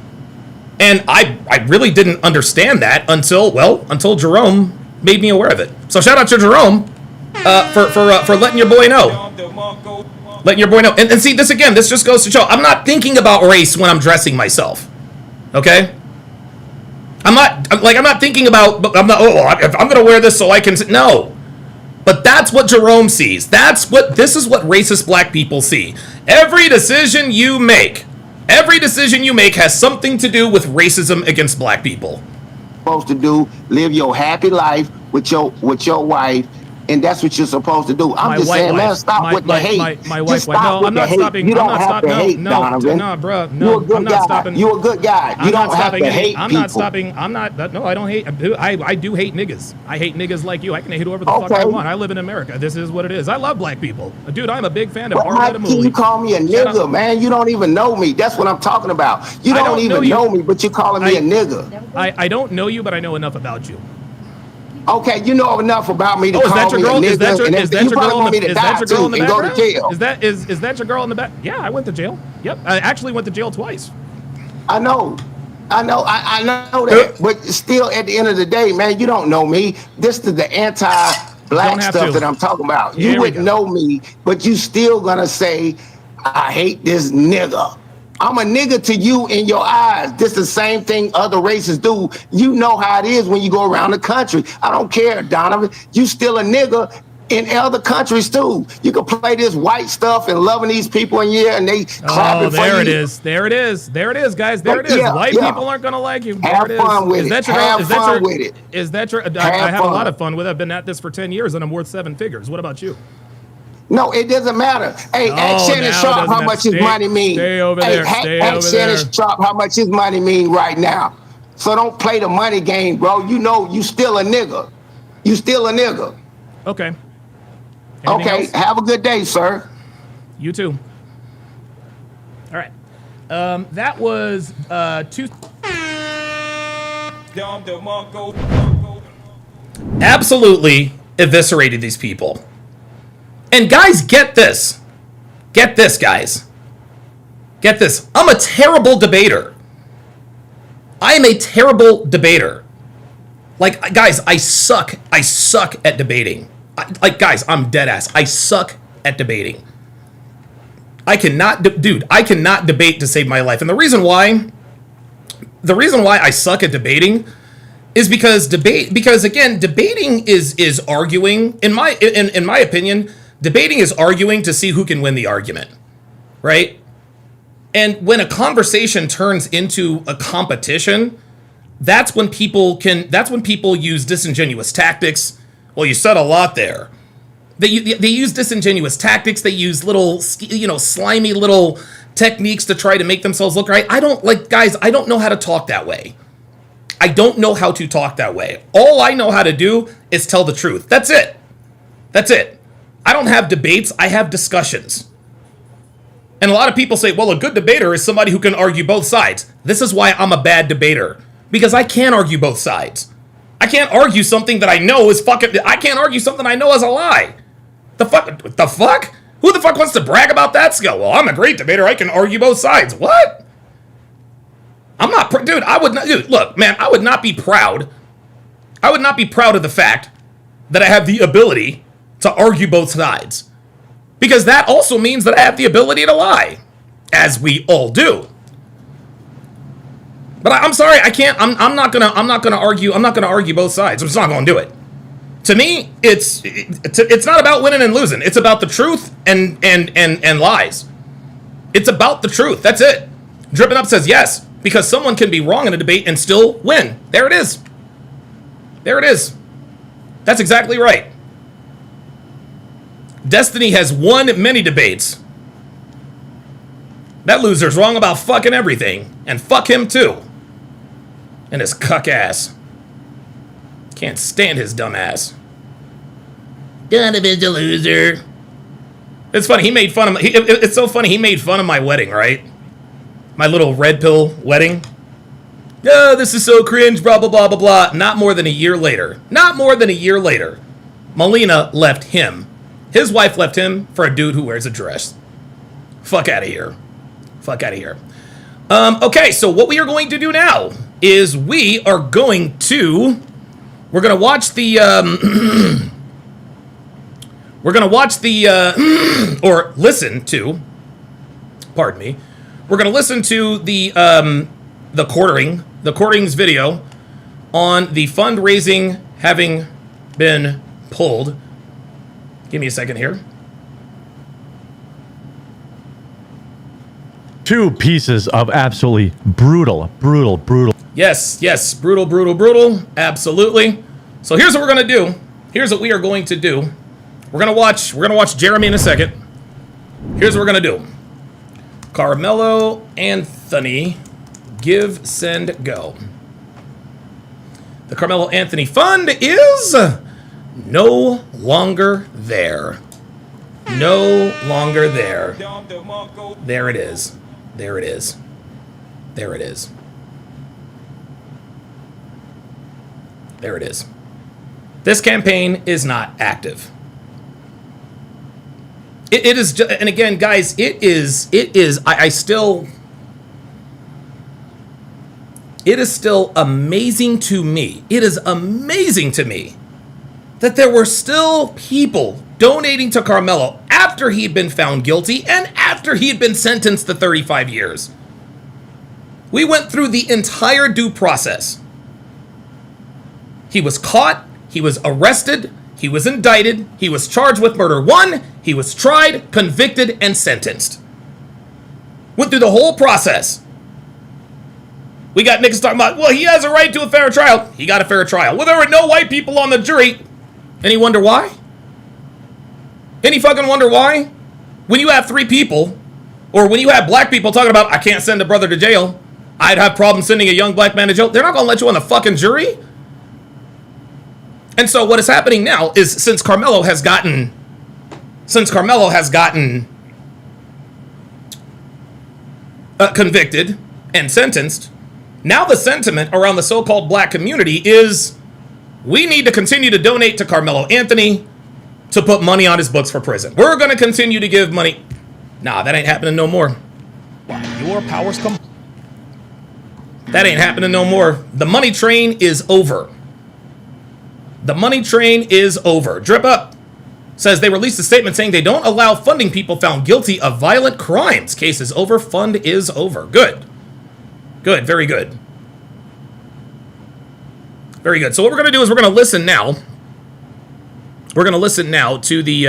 And I really didn't understand that until Jerome made me aware of it. So shout out to Jerome. For letting your boy know. Letting your boy know. And see, this just goes to show, I'm not thinking about race when I'm dressing myself. Okay? I'm not thinking about, if I'm going to wear this so I can, no. But that's what Jerome sees. This is what racist black people see. Every decision you make has something to do with racism against black people. Supposed to do, live your happy life with your wife. And that's what you're supposed to do. I'm just saying, man, stop with the hate. My wife. No, I'm not stopping. You don't have to hate, Donovan. No, bro. No, I'm not stopping. You're a good guy. You don't have to hate people. I'm not stopping. No, I don't hate. I do hate niggas. I hate niggas like you. I can hate whoever the fuck I want. I live in America. This is what it is. I love black people. Dude, I'm a big fan of Arletta Mooley. You call me a nigga, man. You don't even know me. That's what I'm talking about. You don't even know me, but you're calling me a nigga. I don't know you, but I know enough about you. Okay, you know enough about me to call me a nigga. Is that your girl in the background? Is that your girl in the back? Yeah, I went to jail. Yep, I actually went to jail twice. I know that. But still, at the end of the day, man, you don't know me. This is the anti-black stuff that I'm talking about. You wouldn't know me, but you still gonna say, I hate this nigga. I'm a nigga to you in your eyes. This is the same thing other races do. You know how it is when you go around the country. I don't care, Donovan. You still a nigga in other countries too. You can play this white stuff and loving these people and and they clapping for you. There it is, guys. There it is. White people aren't gonna like you. Have fun with it. Have fun with it. Is that your? I have a lot of fun with it. I've been at this for 10 years and I'm worth 7 figures. What about you? No, it doesn't matter. Hey, ask Shannon Sharp how much his money means. Stay over there. Ask Shannon Sharp how much his money means right now. So don't play the money game, bro. You know you still a nigga. You still a nigga. Okay. Okay, have a good day, sir. You too. All right. That was two. Absolutely eviscerated these people. And guys, get this. Get this, guys. Get this. I'm a terrible debater. I am a terrible debater. Like, guys, I suck at debating. Guys, I'm dead ass. I suck at debating. I cannot debate to save my life. And the reason why I suck at debating is because again, debating is arguing. In my opinion, debating is arguing to see who can win the argument, right? And when a conversation turns into a competition, that's when people use disingenuous tactics. Well, you said a lot there. They use disingenuous tactics. They use little, slimy little techniques to try to make themselves look right. I don't know how to talk that way. I don't know how to talk that way. All I know how to do is tell the truth. That's it. I don't have debates. I have discussions. And a lot of people say, well, a good debater is somebody who can argue both sides. This is why I'm a bad debater. because I can't argue both sides. I can't argue something that I know is fucking... I can't argue something I know is a lie. The fuck? Who the fuck wants to brag about that skill? Well, I'm a great debater. I can argue both sides. What? I'm not... Dude, I would not... Dude, look, man, I would not be proud. I would not be proud of the fact that I have the ability to argue both sides. Because that also means that I have the ability to lie. As we all do. But I'm sorry, I can't. I'm not gonna argue. I'm not gonna argue both sides. I'm just not gonna do it. To me, it's not about winning and losing. It's about the truth and lies. It's about the truth. That's it. Dripping Up says yes, because someone can be wrong in a debate and still win. There it is. There it is. That's exactly right. Destiny has won many debates. That loser's wrong about fucking everything, and fuck him too. And his cuck ass. Can't stand his dumb ass. Donovan's a loser. It's funny, he made fun of it's so funny, he made fun of my wedding, right? My little red pill wedding. Oh, this is so cringe, blah, blah, blah, blah, blah. Not more than a year later. Melina left him. His wife left him for a dude who wears a dress. Fuck out of here. Okay, so what we are going to do now is we're gonna watch the, or listen to, pardon me, we're gonna listen to the quarterings video on the fundraising having been pulled. Give me a second here. 2 pieces of absolutely brutal. Yes, brutal, absolutely. So here's what we're gonna do. Here's what we are going to do. We're gonna watch Jeremy in a second. Here's what we're gonna do. Karmelo Anthony, give, send, go. The Karmelo Anthony Fund is no longer there. No longer there. There it is. There it is. There it is. There it is. This campaign is not active. It is, and again, guys, it is, it is still amazing to me. It is amazing to me that there were still people donating to Karmelo after he'd been found guilty and after he'd been sentenced to 35 years. We went through the entire due process. He was caught, he was arrested, he was indicted, he was charged with murder 1, he was tried, convicted, and sentenced. Went through the whole process. We got niggas talking about, well, he has a right to a fair trial. He got a fair trial. Well, there were no white people on the jury. Any wonder why? Any fucking wonder why? When you have 3 people, or when you have black people talking about, I can't send a brother to jail, I'd have problems sending a young black man to jail, they're not going to let you on the fucking jury? And so what is happening now is since Karmelo has gotten convicted and sentenced, now the sentiment around the so-called black community is we need to continue to donate to Karmelo Anthony to put money on his books for prison. We're going to continue to give money. Nah, that ain't happening no more. Your powers come. That ain't happening no more. The money train is over. The money train is over. Drip Up says they released a statement saying they don't allow funding people found guilty of violent crimes. Case is over. Fund is over. Good. Good. Very good. Very good. So what we're going to do is we're going to listen now. We're going to listen now to the...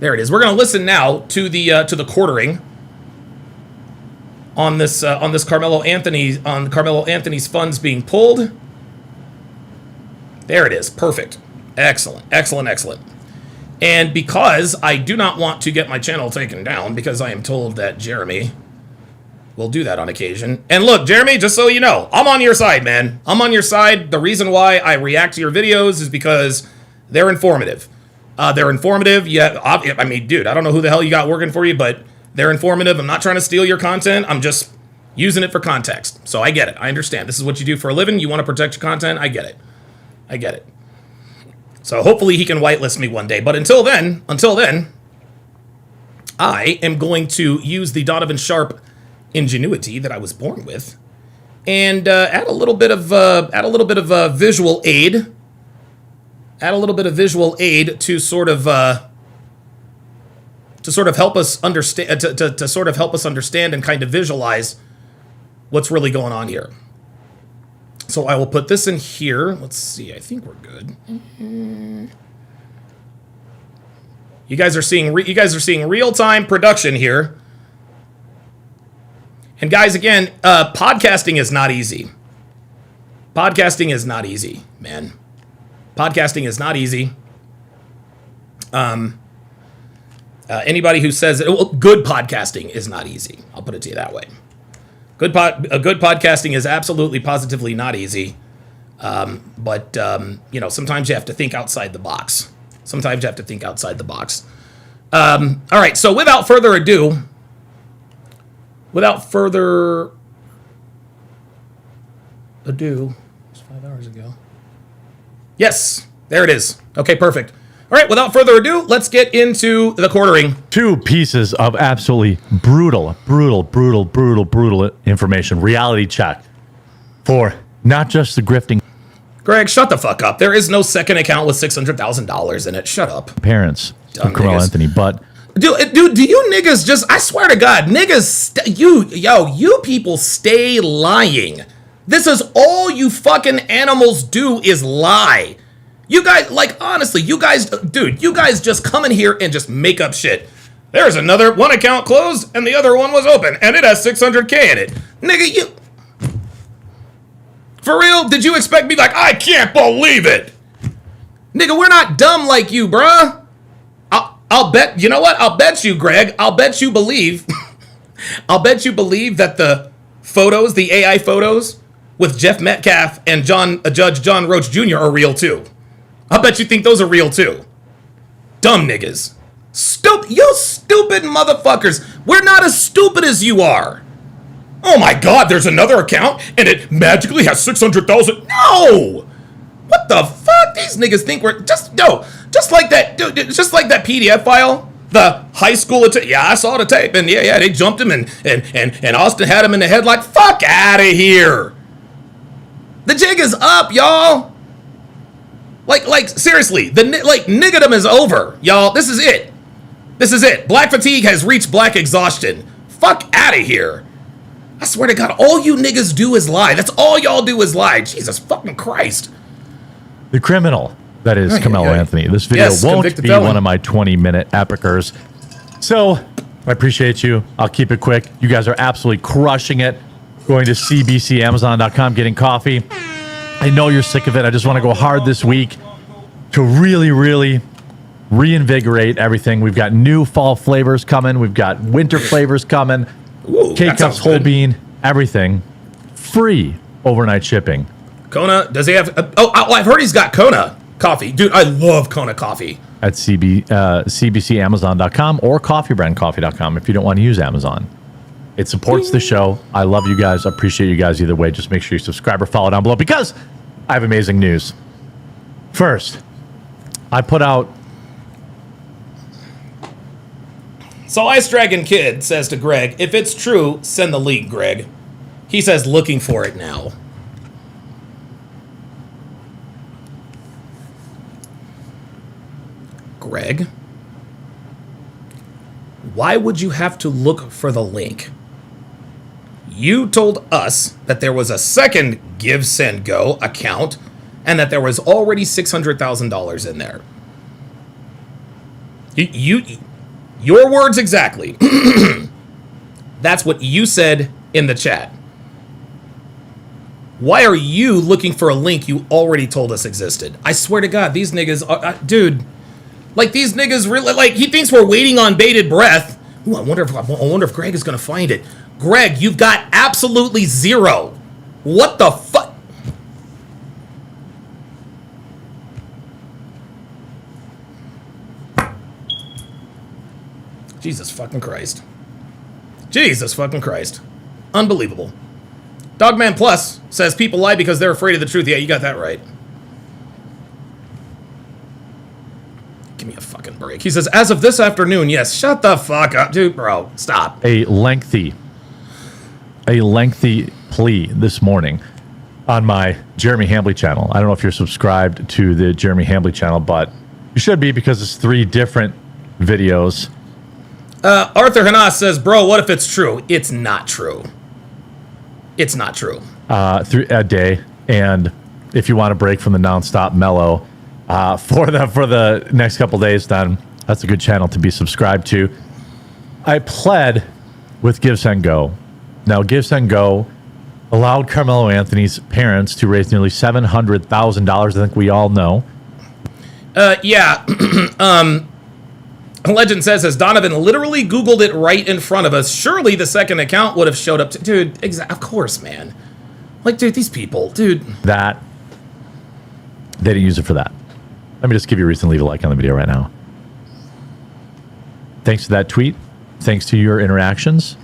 there it is. We're going to listen now to the quartering on this Karmelo Anthony's funds being pulled. There it is. Perfect. Excellent. Excellent. Excellent. And because I do not want to get my channel taken down, because I am told that Jeremy will do that on occasion. And look, Jeremy, just so you know, I'm on your side, man. I'm on your side. The reason why I react to your videos is because they're informative. They're informative. Yeah, I mean, dude, I don't know who the hell you got working for you, but they're informative. I'm not trying to steal your content. I'm just Using it for context. So I get it. I understand. This is what you do for a living. You want to protect your content. I get it. I get it. So hopefully he can whitelist me one day. But until then, I am going to use the Donovan Sharp ingenuity that I was born with, and add a little bit of visual aid. Add a little bit of visual aid to sort of help us understand, to sort of help us understand and kind of visualize what's really going on here. So I will put this in here. Let's see. I think we're good. You guys are seeing real-time production here. And guys, again, podcasting is not easy. Podcasting is not easy, man. Podcasting is not easy. Anybody who says good podcasting is not easy. I'll put it to you that way. Good podcasting is absolutely, positively not easy. But sometimes you have to think outside the box. All right, so without further ado, it was 5 hours ago. Yes, there it is. Okay, perfect. All right, without further ado, let's get into the quartering. 2 pieces of absolutely brutal information. Reality check for not just the grifting. Greg, shut the fuck up. There is no second account with $600,000 in it. Shut up. Parents of Karmelo Anthony, but... Dude, do you niggas just... I swear to God, niggas... You people stay lying. This is all you fucking animals do is lie. You guys, honestly, you guys just come in here and just make up shit. There's another one account closed and the other one was open and it has 600K in it. Nigga, you... For real? Did you expect me I can't believe it? Nigga, we're not dumb like you, bruh. I'll bet, you know what? I'll bet you, Greg, I'll bet you believe that the photos, the AI photos with Jeff Metcalf and Judge John Roach Jr. are real too. I bet you think those are real too. Dumb niggas. You stupid motherfuckers. We're not as stupid as you are. Oh my God, there's another account and it magically has 600,000. No! What the fuck? These niggas think we're just like that, dude, just like that PDF file. The high school, I saw the tape and yeah, they jumped him and Austin had him in the headlight. Fuck out of here. The jig is up, y'all. Like seriously, niggadom is over, y'all. This is it. Black fatigue has reached black exhaustion. Fuck out of here. I swear to God, all you niggas do is lie. That's all y'all do is lie. Jesus fucking Christ. The criminal, that is Karmelo Anthony. This video won't be one of my 20-minute epicers. So, I appreciate you. I'll keep it quick. You guys are absolutely crushing it. Going to cbcamazon.com, getting coffee. I know you're sick of it. I just want to go hard this week to really reinvigorate everything. We've got new fall flavors coming. We've got winter flavors coming. K-Cups, whole bean, everything. Free overnight shipping. Kona, does he have... I've heard he's got Kona coffee. Dude, I love Kona coffee. At cbcamazon.com or coffeebrandcoffee.com if you don't want to use Amazon. It supports the show. I love you guys. I appreciate you guys either way. Just make sure you subscribe or follow down below because I have amazing news. First, I put out... So Ice Dragon Kid says to Greg, if it's true, send the link, Greg. He says looking for it now. Greg, why would you have to look for the link? You told us that there was a second Give, Send, Go account and that there was already $600,000 in there. Your words exactly. That's what you said in the chat. Why are you looking for a link you already told us existed? I swear to God, these niggas are... dude, these niggas really... he thinks we're waiting on bated breath. Ooh, I wonder if Greg is going to find it. Greg, you've got absolutely zero. What the fuck? Jesus fucking Christ. Jesus fucking Christ. Unbelievable. Dogman Plus says people lie because they're afraid of the truth. Yeah, you got that right. Give me a fucking break. He says, as of this afternoon, yes. Shut the fuck up, dude, bro. Stop. A lengthy plea this morning on my Jeremy Hambley channel. I don't know if you're subscribed to the Jeremy Hambley channel, but you should be because it's 3 different videos. Arthur Hanas says, bro, what if it's true? It's not true. It's not true. Through a day, and if you want to break from the nonstop mellow for the next couple days, then that's a good channel to be subscribed to. I pled with Give Send Go. Now, Give Send Go allowed Karmelo Anthony's parents to raise nearly $700,000. I think we all know. Yeah. Legend says, as Donovan literally Googled it right in front of us, surely the second account would have showed up. Dude, of course, man. Like, dude, these people, dude. That, they didn't use it for that. Let me just give you a reason to leave a like on the video right now. Thanks to that tweet. Thanks to your interactions.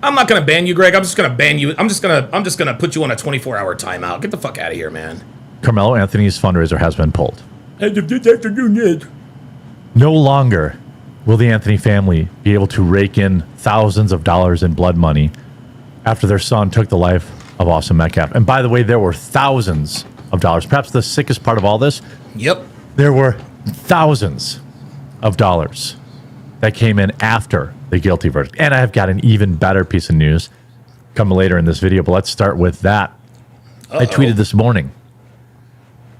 I'm not going to ban you, Greg. I'm just going to ban you. I'm just going to put you on a 24-hour timeout. Get the fuck out of here, man. Karmelo Anthony's fundraiser has been pulled. As of this afternoon, no longer will the Anthony family be able to rake in thousands of dollars in blood money after their son took the life of Austin Metcalf. And by the way, there were thousands of dollars. Perhaps the sickest part of all this. Yep. There were thousands of dollars that came in after the guilty verdict. And I've got an even better piece of news coming later in this video, but let's start with that. I tweeted this morning.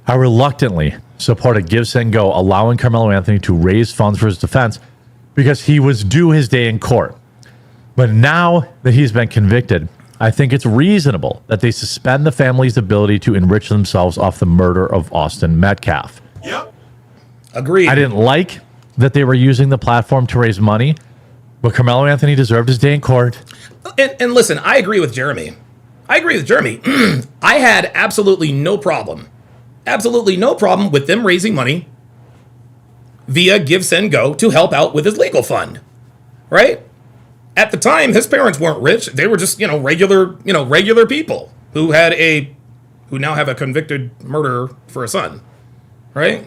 I reluctantly supported Give Send Go, allowing Karmelo Anthony to raise funds for his defense because he was due his day in court. But now that he's been convicted, I think it's reasonable that they suspend the family's ability to enrich themselves off the murder of Austin Metcalf. Yep. Agreed. I didn't like that they were using the platform to raise money, but Karmelo Anthony deserved his day in court. And listen, I agree with Jeremy. I had absolutely no problem with them raising money via Give Send Go to help out with his legal fund, right? At the time, his parents weren't rich. They were just, regular people who now have a convicted murderer for a son, right?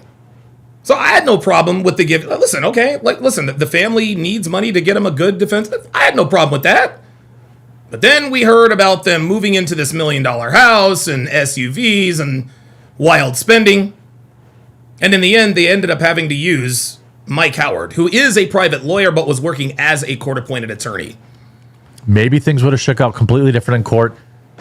So I had no problem with the give. Listen, okay, the family needs money to get him a good defense. I had no problem with that. But then we heard about them moving into this $1 million house and SUVs and wild spending. And in the end, they ended up having to use Mike Howard, who is a private lawyer but was working as a court-appointed attorney. Maybe things would have shook out completely different in court.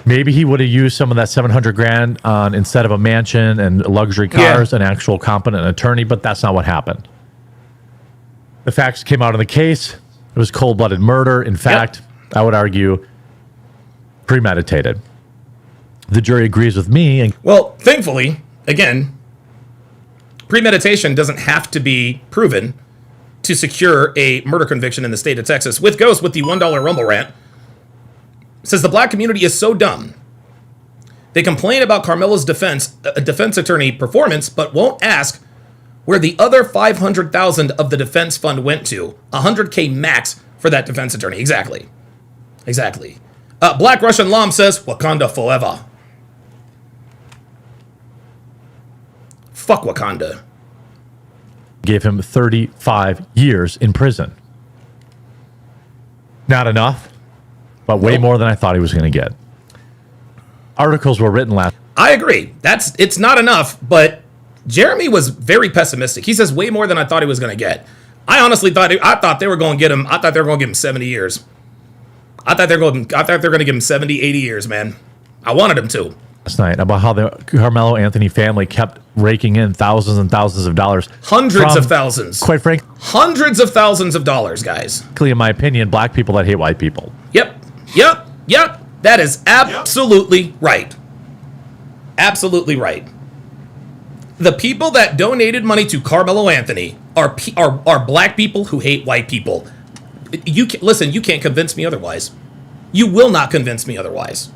Maybe he would have used some of that $700,000 on, instead of a mansion and luxury cars, an actual competent attorney, but that's not what happened. The facts came out in the case. It was cold-blooded murder. In fact, I would argue premeditated. The jury agrees with me. And well, thankfully, again, premeditation doesn't have to be proven to secure a murder conviction in the state of Texas. With Ghost, with the $1 Rumble rant, says the black community is so dumb. They complain about Karmelo's defense attorney performance, but won't ask where the other $500,000 of the defense fund went to. $100K max for that defense attorney. Exactly. Black Russian Lam says, Wakanda forever. Fuck Wakanda. Gave him 35 years in prison. Not enough, but way more than I thought he was going to get. Articles were written last. I agree. It's not enough, but Jeremy was very pessimistic. He says way more than I thought he was going to get. I honestly thought they were going to get him. I thought they were going to give him 70 years. I thought they were going to give him 70, 80 years, man. I wanted him to. Last night about how the Karmelo Anthony family kept raking in thousands and thousands of dollars. Hundreds of thousands. Quite frankly. Hundreds of thousands of dollars, guys. In my opinion, black people that hate white people. Yep. That is absolutely right. Absolutely right. The people that donated money to Karmelo Anthony are black people who hate white people. You can't convince me otherwise. You will not convince me otherwise.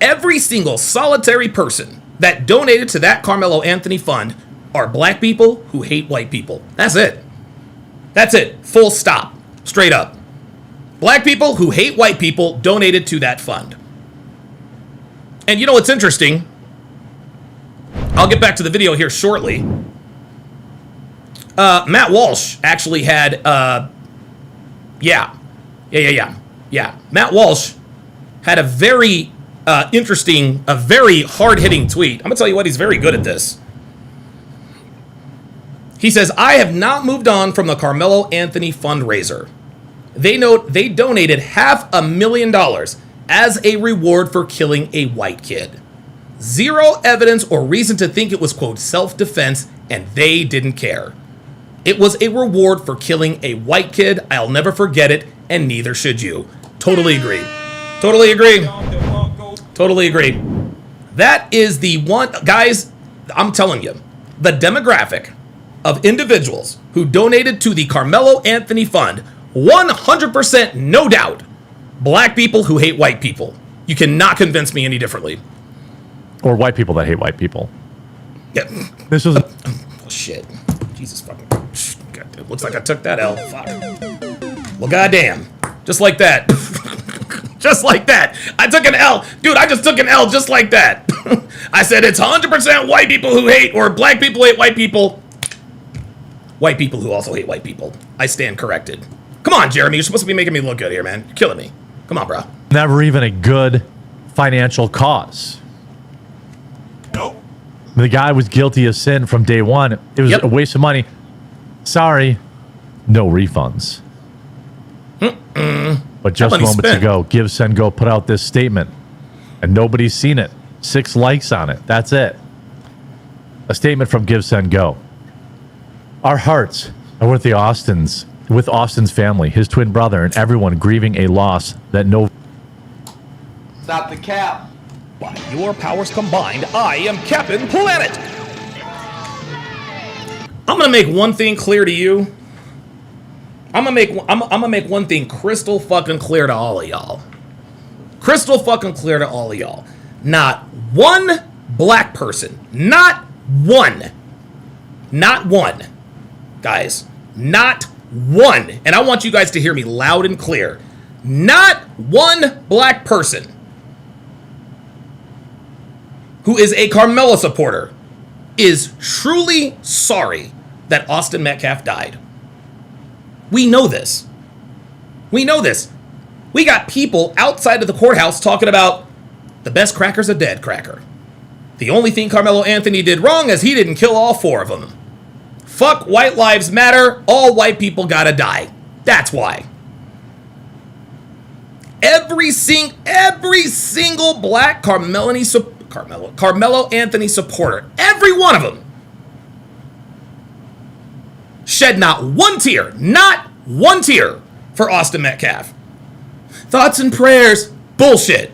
Every single solitary person that donated to that Karmelo Anthony fund are black people who hate white people. That's it. Full stop. Straight up. Black people who hate white people donated to that fund. And you know what's interesting? I'll get back to the video here shortly. Matt Walsh actually had, Matt Walsh had a very interesting, a very hard-hitting tweet. I'm gonna tell you what, he's very good at this. He says, I have not moved on from the Karmelo Anthony fundraiser. They donated $500,000 as a reward for killing a white kid. Zero evidence or reason to think it was, quote, self-defense, and they didn't care. It was a reward for killing a white kid. I'll never forget it, and neither should you. Totally agree. Totally agree. Totally agree. That is the one, guys, I'm telling you, the demographic of individuals who donated to the Karmelo Anthony Fund, 100% no doubt, black people who hate white people. You cannot convince me any differently. Or white people that hate white people. Yeah. This was oh, shit. Jesus fucking. God, it looks like I took that L. Fuck. Well, goddamn. Just like that. Just like that. I took an L. Dude, I just took an L just like that. I said it's 100% white people who hate, or black people hate white people. White people who also hate white people. I stand corrected. Come on, Jeremy. You're supposed to be making me look good here, man. You're killing me. Come on, bro. Never even a good financial cause. Nope. The guy was guilty of sin from day one. It was a waste of money. Sorry, no refunds. But just moments ago, Give, Send, Go put out this statement, and nobody's seen it. 6 likes on it. That's it. A statement from Give, Send, Go. Our hearts are with Austin's family, his twin brother, and everyone grieving a loss that no. Stop the cap. By your powers combined, I am Captain Planet. I'm gonna make one thing clear to you. I'm gonna make one thing crystal fucking clear to all of y'all. Crystal fucking clear to all of y'all. Not one black person, not one, guys, not one. And I want you guys to hear me loud and clear. Not one black person who is a Karmelo supporter is truly sorry that Austin Metcalf died. We know this. We know this. We got people outside of the courthouse talking about the best cracker's a dead cracker. The only thing Karmelo Anthony did wrong is he didn't kill all 4 of them. Fuck white lives matter. All white people gotta die. That's why. Every single black Karmelo Anthony supporter, every one of them, shed not one tear for Austin Metcalf. Thoughts and prayers, bullshit.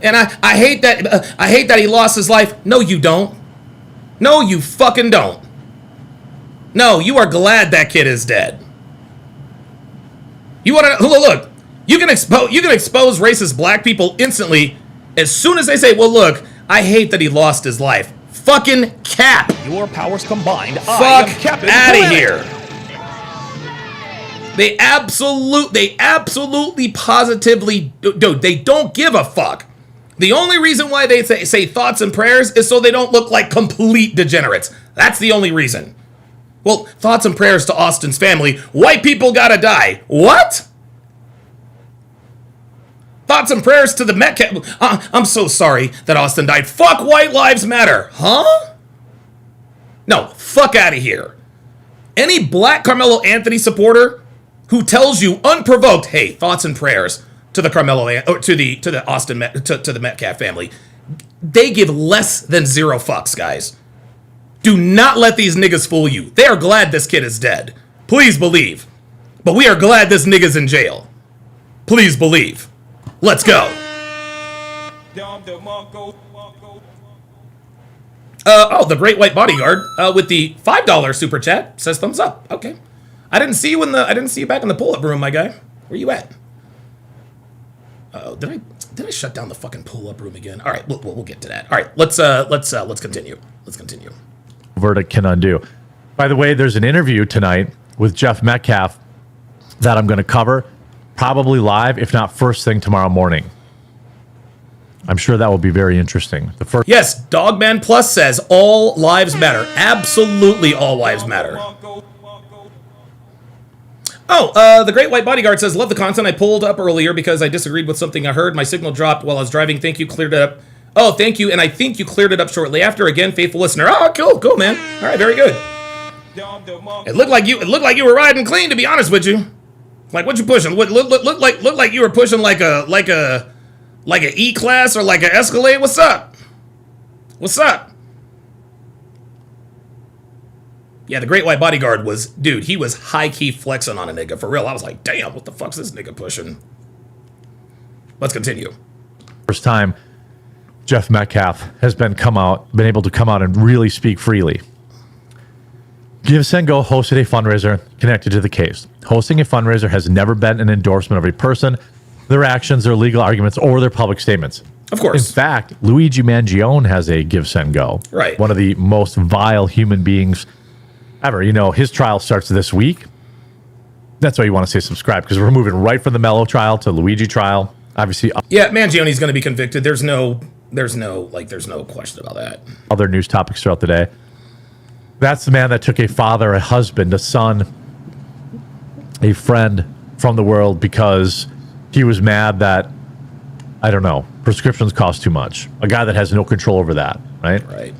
And I hate that he lost his life. No, you don't. No, you fucking don't. No, you are glad that kid is dead. You want to look? You can expose racist black people instantly as soon as they say, "Well, look, I hate that he lost his life." Fucking cap. Your powers combined. Fuck out of here. They absolutely, positively, dude, they don't give a fuck. The only reason why they say thoughts and prayers is so they don't look like complete degenerates. That's the only reason. Well, thoughts and prayers to Austin's family. White people gotta die. What? Thoughts and prayers to the Metcalf. I'm so sorry that Austin died. Fuck white lives matter. Huh? No, fuck out of here. Any black Karmelo Anthony supporter who tells you unprovoked, hey, thoughts and prayers to the to the Metcalf family, they give less than 0 fucks, guys. Do not let these niggas fool you. They are glad this kid is dead. Please believe. But we are glad this nigga's in jail. Please believe. Let's go. The Great White Bodyguard with the $5 super chat says thumbs up. Okay. I didn't see you back in the pull-up room, my guy. Where you at? Did I shut down the fucking pull-up room again? All right, we'll get to that. All right, let's continue. Let's continue. Verdict can undo. By the way, there's an interview tonight with Jeff Metcalf that I'm going to cover. probably live, if not first thing tomorrow morning. I'm sure that will be very interesting. Yes, Dogman Plus says all lives matter. Absolutely all lives matter. Oh, the Great White Bodyguard says, love the content. I pulled up earlier because I disagreed with something I heard. My signal dropped while I was driving. Thank you, cleared it up. Oh, thank you, and I think you cleared it up shortly after. Again, faithful listener. Oh, cool, man. All right, very good. It looked like you were riding clean, to be honest with you. Like, what you pushing? Look like you were pushing like a E-Class or like an Escalade. What's up? What's up? Yeah, the Great White Bodyguard was, dude, he was high-key flexing on a nigga, for real. I was like, damn, what the fuck's this nigga pushing? Let's continue. First time Jeff Metcalf has been able to come out and really speak freely. Give Send Go hosted a fundraiser connected to the case. Hosting a fundraiser has never been an endorsement of a person, their actions, their legal arguments, or their public statements. Of course. In fact, Luigi Mangione has a Give Send Go. Right. One of the most vile human beings ever. You know, his trial starts this week. That's why you want to say subscribe, because we're moving right from the Mello trial to Luigi trial. Obviously. Yeah, Mangione's going to be convicted. There's no question about that. Other news topics throughout the day. That's the man that took a father, a husband, a son, a friend from the world because he was mad that, I don't know, prescriptions cost too much. A guy that has no control over that, right? Right.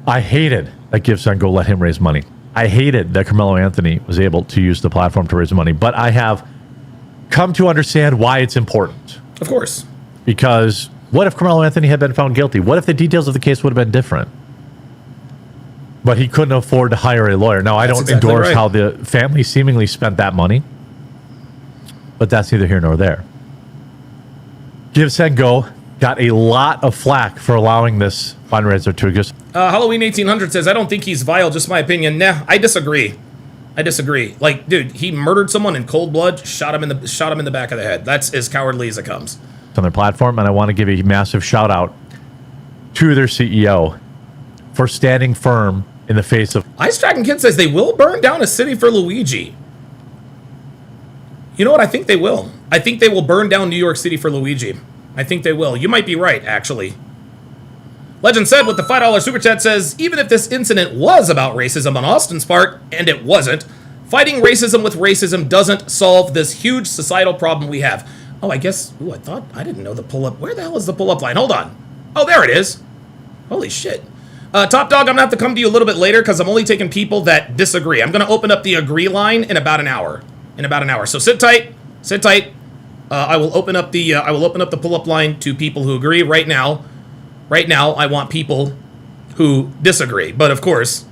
I hated that Give Send Go let him raise money. I hated that Karmelo Anthony was able to use the platform to raise money, but I have come to understand why it's important. Of course. Because what if Karmelo Anthony had been found guilty? What if the details of the case would have been different? But he couldn't afford to hire a lawyer. Now, I don't endorse how the family seemingly spent that money, but that's neither here nor there. Give Send Go got a lot of flack for allowing this fundraiser to exist. Halloween 1800 says, I don't think he's vile, just my opinion. Nah, I disagree. Like, dude, he murdered someone in cold blood, shot him in the back of the head. That's as cowardly as it comes. On their platform, and I want to give a massive shout out to their CEO for standing firm in the face of... Ice Dragon Kid says they will burn down a city for Luigi. You know what? I think they will. I think they will burn down New York City for Luigi. I think they will. You might be right, actually. Legend said with the $5 super chat says, even if this incident was about racism on Austin's part, and it wasn't, fighting racism with racism doesn't solve this huge societal problem we have. Oh, I guess... Ooh, I didn't know the pull-up... Where the hell is the pull-up line? Hold on. Oh, there it is. Holy shit. Top Dog, I'm going to have to come to you a little bit later because I'm only taking people that disagree. I'm going to open up the agree line in about an hour. So sit tight. I will open up the pull-up line to people who agree right now. Right now, I want people who disagree. But of course,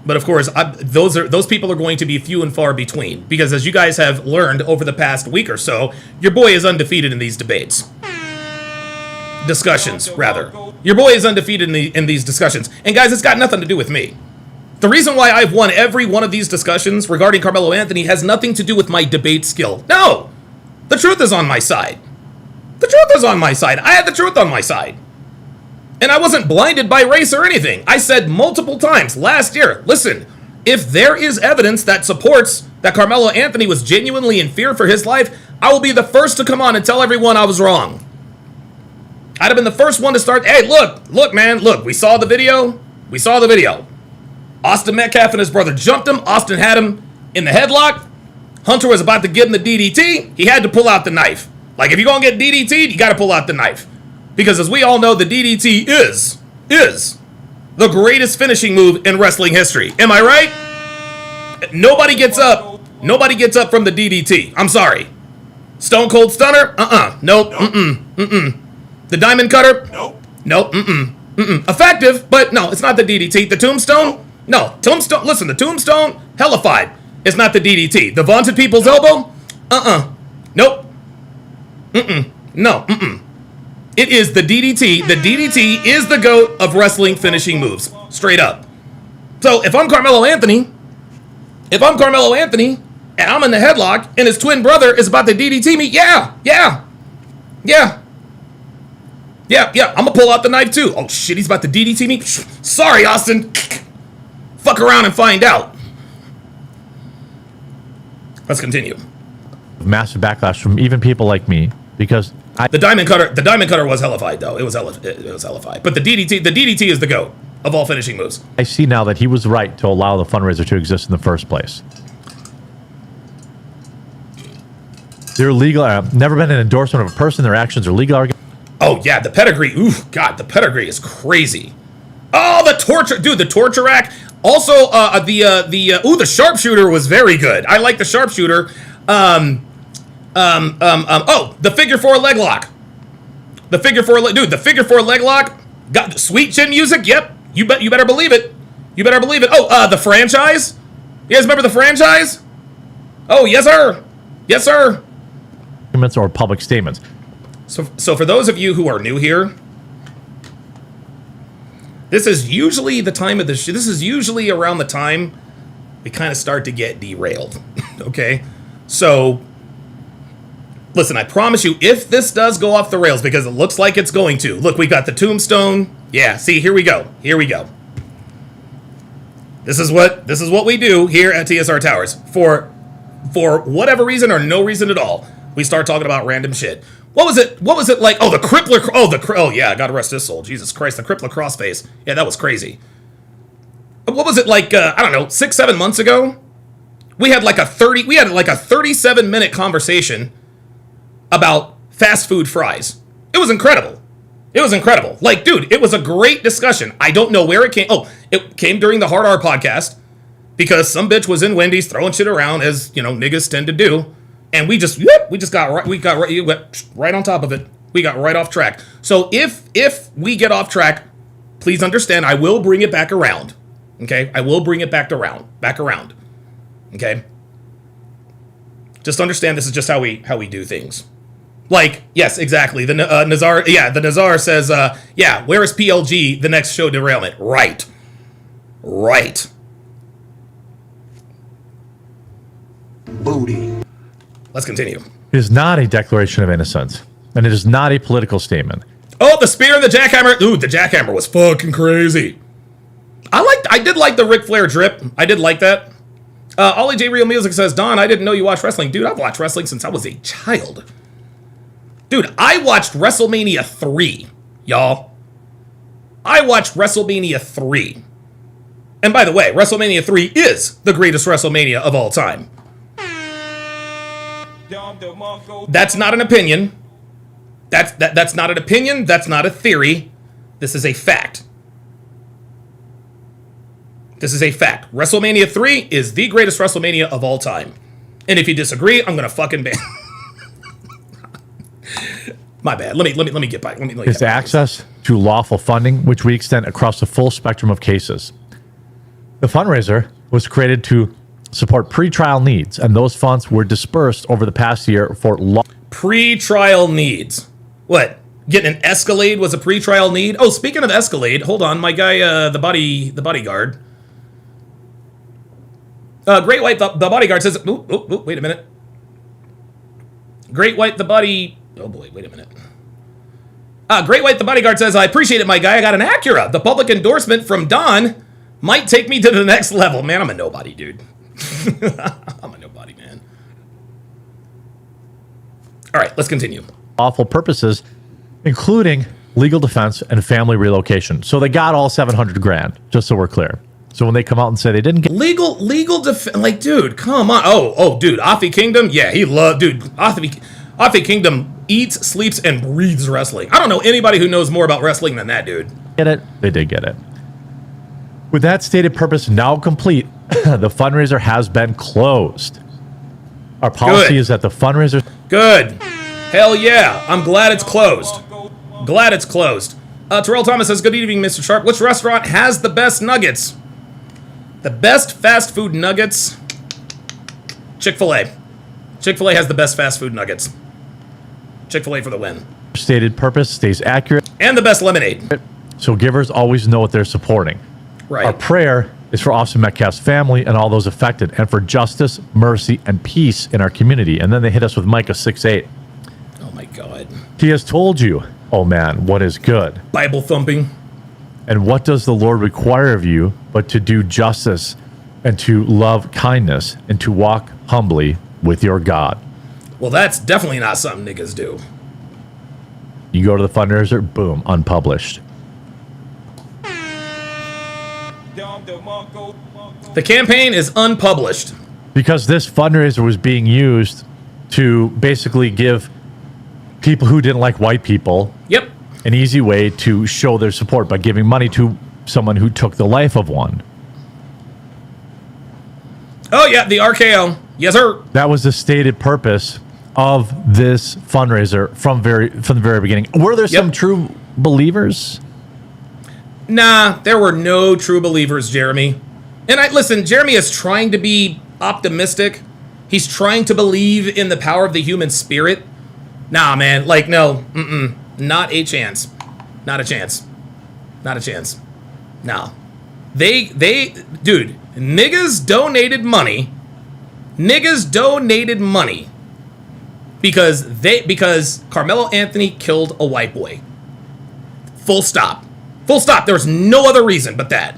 those people are going to be few and far between because, as you guys have learned over the past week or so, your boy is undefeated in these debates. Discussions, rather. Your boy is undefeated in these discussions. And guys, it's got nothing to do with me. The reason why I've won every one of these discussions regarding Karmelo Anthony has nothing to do with my debate skill. No! The truth is on my side. I had the truth on my side. And I wasn't blinded by race or anything. I said multiple times last year, listen, if there is evidence that supports that Karmelo Anthony was genuinely in fear for his life, I will be the first to come on and tell everyone I was wrong. I'd have been the first one to start, hey, look, man, we saw the video. Austin Metcalf and his brother jumped him. Austin had him in the headlock. Hunter was about to give him the DDT. He had to pull out the knife. Like, if you're going to get DDT'd, you got to pull out the knife. Because as we all know, the DDT is the greatest finishing move in wrestling history. Am I right? Nobody gets up from the DDT. I'm sorry. Stone Cold Stunner? Nope. The Diamond Cutter? Nope. Effective, but no, it's not the DDT. The Tombstone? No. Tombstone, listen, the Tombstone, hellified. It's not the DDT. The Vaunted People's Elbow? Nope. No. It is the DDT. The DDT is the GOAT of wrestling finishing moves. Straight up. So if I'm Karmelo Anthony, and I'm in the headlock, and his twin brother is about to DDT me, yeah. I'm gonna pull out the knife too. Oh shit, he's about to DDT me. Sorry, Austin. Fuck around and find out. Let's continue. massive backlash from even people like me because the diamond cutter was hellified though. It was hellified. But the DDT is the GOAT of all finishing moves. I see now that he was right to allow the fundraiser to exist in the first place. They're legal. Never been an endorsement of a person. Their actions are legal. Oh yeah, the pedigree. Ooh, God, the pedigree is crazy. Oh, the torture, dude. The torture rack. Also, the sharpshooter was very good. I like the sharpshooter. Oh, the figure four leg lock. The figure four leg lock. Got the sweet chin music. Yep, you better believe it. You better believe it. Oh, the franchise. You guys remember the franchise? Oh, yes, sir. Yes, sir. Or public statements. So for those of you who are new here, this is usually the time of the this is usually around the time we kind of start to get derailed. Okay? So listen, I promise you, if this does go off the rails, because it looks like it's going to. Look, we got the tombstone. Yeah, see, here we go. Here we go. This is what we do here at TSR Towers. For whatever reason or no reason at all, we start talking about random shit. What was it like? Oh, the crippler. Oh yeah, God rest his soul. Jesus Christ, the crippler crossface. Yeah, that was crazy. What was it like? I don't know, 6-7 months ago. We had like a 37-minute conversation about fast food fries. It was incredible. It was incredible. Like, dude, it was a great discussion. I don't know where it came. Oh, it came during the Hard R podcast because some bitch was in Wendy's throwing shit around, as you know niggas tend to do. And we went right on top of it. We got right off track. So if we get off track, please understand I will bring it back around. Okay? I will bring it back around. Okay? Just understand this is just how we do things. Like, yes, exactly. The Nazar says, yeah, where is PLG, the next show derailment? Right. Booty. Let's continue. It is not a declaration of innocence, and it is not a political statement. Oh, the spear and the jackhammer. Ooh, the jackhammer was fucking crazy. I did like the Ric Flair drip. I did like that. Ollie J Real Music says, Don, I didn't know you watched wrestling. Dude, I've watched wrestling since I was a child. Dude, I watched WrestleMania 3, y'all. I watched WrestleMania 3. And by the way, WrestleMania 3 is the greatest WrestleMania of all time. That's not an opinion. That's not an opinion. That's not a theory. This is a fact. This is a fact. WrestleMania 3 is the greatest WrestleMania of all time. And if you disagree, I'm gonna fucking ban. My bad. Let me get back. It's access to lawful funding, which we extend across the full spectrum of cases. The fundraiser was created to support pretrial needs, and those funds were dispersed over the past year for pretrial needs. What? Getting an Escalade was a pretrial need? Oh, speaking of Escalade, hold on, my guy, the bodyguard. Great White, the bodyguard says, wait a minute. Great White, the body. Oh boy, wait a minute. Great White, the bodyguard says, I appreciate it, my guy. I got an Acura. The public endorsement from Don might take me to the next level. Man, I'm a nobody, dude. I'm a nobody, man. All right, let's continue. Lawful purposes, including legal defense and family relocation. So they got all $700,000, just so we're clear. So when they come out and say they didn't get legal defense, like, dude, come on. Oh, dude, Afi Kingdom, yeah, he loved, dude. Afi Kingdom eats, sleeps, and breathes wrestling. I don't know anybody who knows more about wrestling than that dude. Get it? They did get it. With that stated purpose now complete, the fundraiser has been closed. Our policy is that the fundraiser... Good. Hell yeah. I'm glad it's closed. Glad it's closed. Terrell Thomas says, good evening, Mr. Sharp. Which restaurant has the best nuggets? The best fast food nuggets? Chick-fil-A. Chick-fil-A has the best fast food nuggets. Chick-fil-A for the win. Stated purpose stays accurate. And the best lemonade. So givers always know what they're supporting. Right. Our prayer is for Officer Metcalf's family and all those affected, and for justice, mercy, and peace in our community. And then they hit us with Micah 6:8. Oh my God. He has told you, oh man, what is good. Bible thumping. And what does the Lord require of you but to do justice and to love kindness and to walk humbly with your God. Well, that's definitely not something niggas do. You go to the fundraiser, boom, unpublished. The campaign is unpublished. Because this fundraiser was being used to basically give people who didn't like white people an easy way to show their support by giving money to someone who took the life of one. Oh, yeah, the RKO. Yes, sir. That was the stated purpose of this fundraiser from the very beginning. Were there some true believers? Nah, there were no true believers, Jeremy. And listen, Jeremy is trying to be optimistic. He's trying to believe in the power of the human spirit. Nah, man, no, not a chance. Not a chance. Not a chance. No. Dude, niggas donated money. Niggas donated money because Karmelo Anthony killed a white boy. Full stop. Full stop. There's no other reason but that.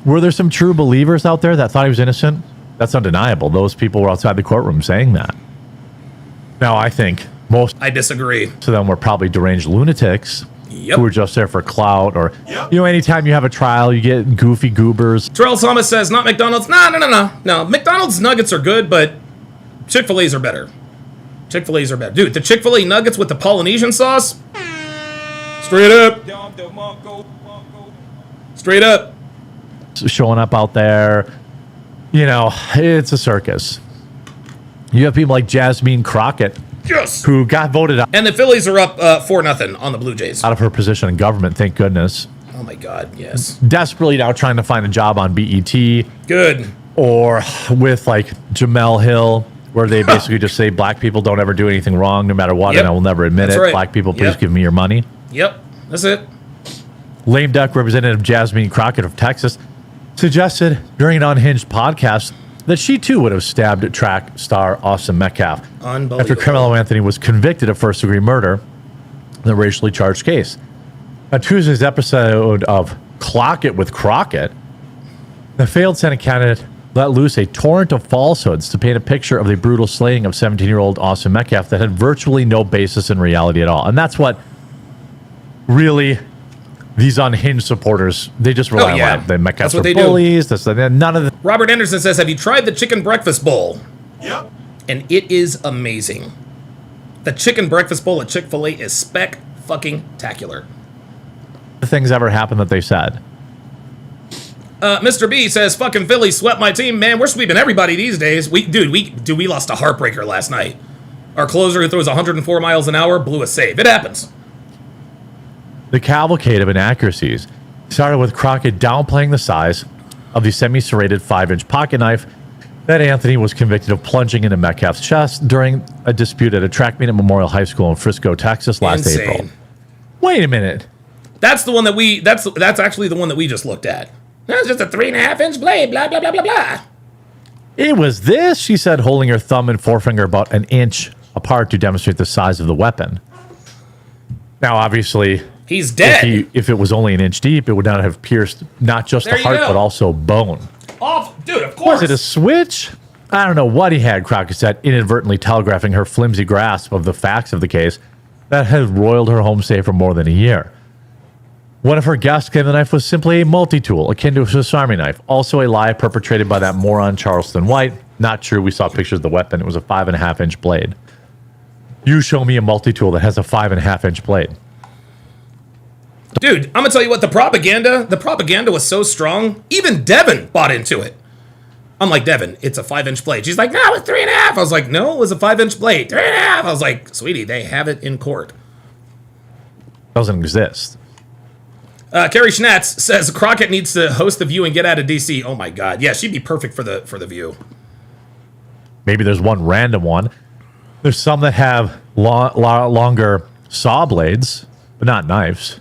Were there some true believers out there that thought he was innocent? That's undeniable. Those people were outside the courtroom saying that. Now, I think I disagree. Most of them were probably deranged lunatics who were just there for clout or, anytime you have a trial, you get goofy goobers. Terrell Thomas says, not McDonald's. No. McDonald's nuggets are good, but Chick-fil-A's are better. Chick-fil-A's are better. Dude, the Chick-fil-A nuggets with the Polynesian sauce? Straight up. Straight up. Showing up out there, it's a circus. You have people like Jasmine Crockett, who got voted out. And the Phillies are up 4-0 on the Blue Jays. Out of her position in government, thank goodness. Oh my God, yes. Desperately now trying to find a job on BET. Good. Or with Jamel Hill, where they basically just say black people don't ever do anything wrong no matter what, and I will never admit it. Right. Black people, please give me your money. Yep, that's it. Lame duck Representative Jasmine Crockett of Texas suggested during an Unhinged podcast that she too would have stabbed track star Austin Metcalf after Karmelo Anthony was convicted of first-degree murder in the racially charged case. On Tuesday's episode of Clock It with Crockett, the failed Senate candidate let loose a torrent of falsehoods to paint a picture of the brutal slaying of 17-year-old Austin Metcalf that had virtually no basis in reality at all. And that's what really these Unhinged supporters, they just rely on it. The Metcalfs are bullies. None of the... Robert Anderson says, have you tried the chicken breakfast bowl? Yep. And it is amazing. The chicken breakfast bowl at Chick-fil-A is spec-fucking-tacular. Things ever happen that they said. Mr. B says, fucking Philly swept my team. Man, we're sweeping everybody these days. We lost a heartbreaker last night. Our closer who throws 104 miles an hour blew a save. It happens. The cavalcade of inaccuracies started with Crockett downplaying the size of the semi-serrated 5-inch pocket knife that Anthony was convicted of plunging into Metcalf's chest during a dispute at a track meet at Memorial High School in Frisco, Texas last April. Wait a minute. That's the one that that's actually the one that we just looked at. That's just a 3.5-inch blade, blah, blah, blah, blah, blah. It was this, she said, holding her thumb and forefinger about an inch apart to demonstrate the size of the weapon. Now, obviously... He's dead. If it was only an inch deep, it would not have pierced not just the heart, but also bone. Oh, dude, of course. Was it a switch? I don't know what he had, Crockett said, inadvertently telegraphing her flimsy grasp of the facts of the case that had roiled her home safe for more than a year. One of her guests claimed the knife was simply a multi-tool, akin to a Swiss Army knife. Also a lie perpetrated by that moron Charleston White. Not true. We saw pictures of the weapon. It was a 5.5-inch blade. You show me a multi-tool that has a 5.5-inch blade. Dude, I'm gonna tell you what, the propaganda was so strong, even Devin bought into it. I'm like, Devin, it's a 5-inch blade. She's like, no, it's 3.5. I was like, no, it was a 5-inch blade. 3.5. I was like, sweetie, they have it in court. Doesn't exist. Carrie Schnatz says Crockett needs to host The View and get out of DC. Oh my God, yeah, she'd be perfect for the View. Maybe there's one random one. There's some that have longer saw blades, but not knives.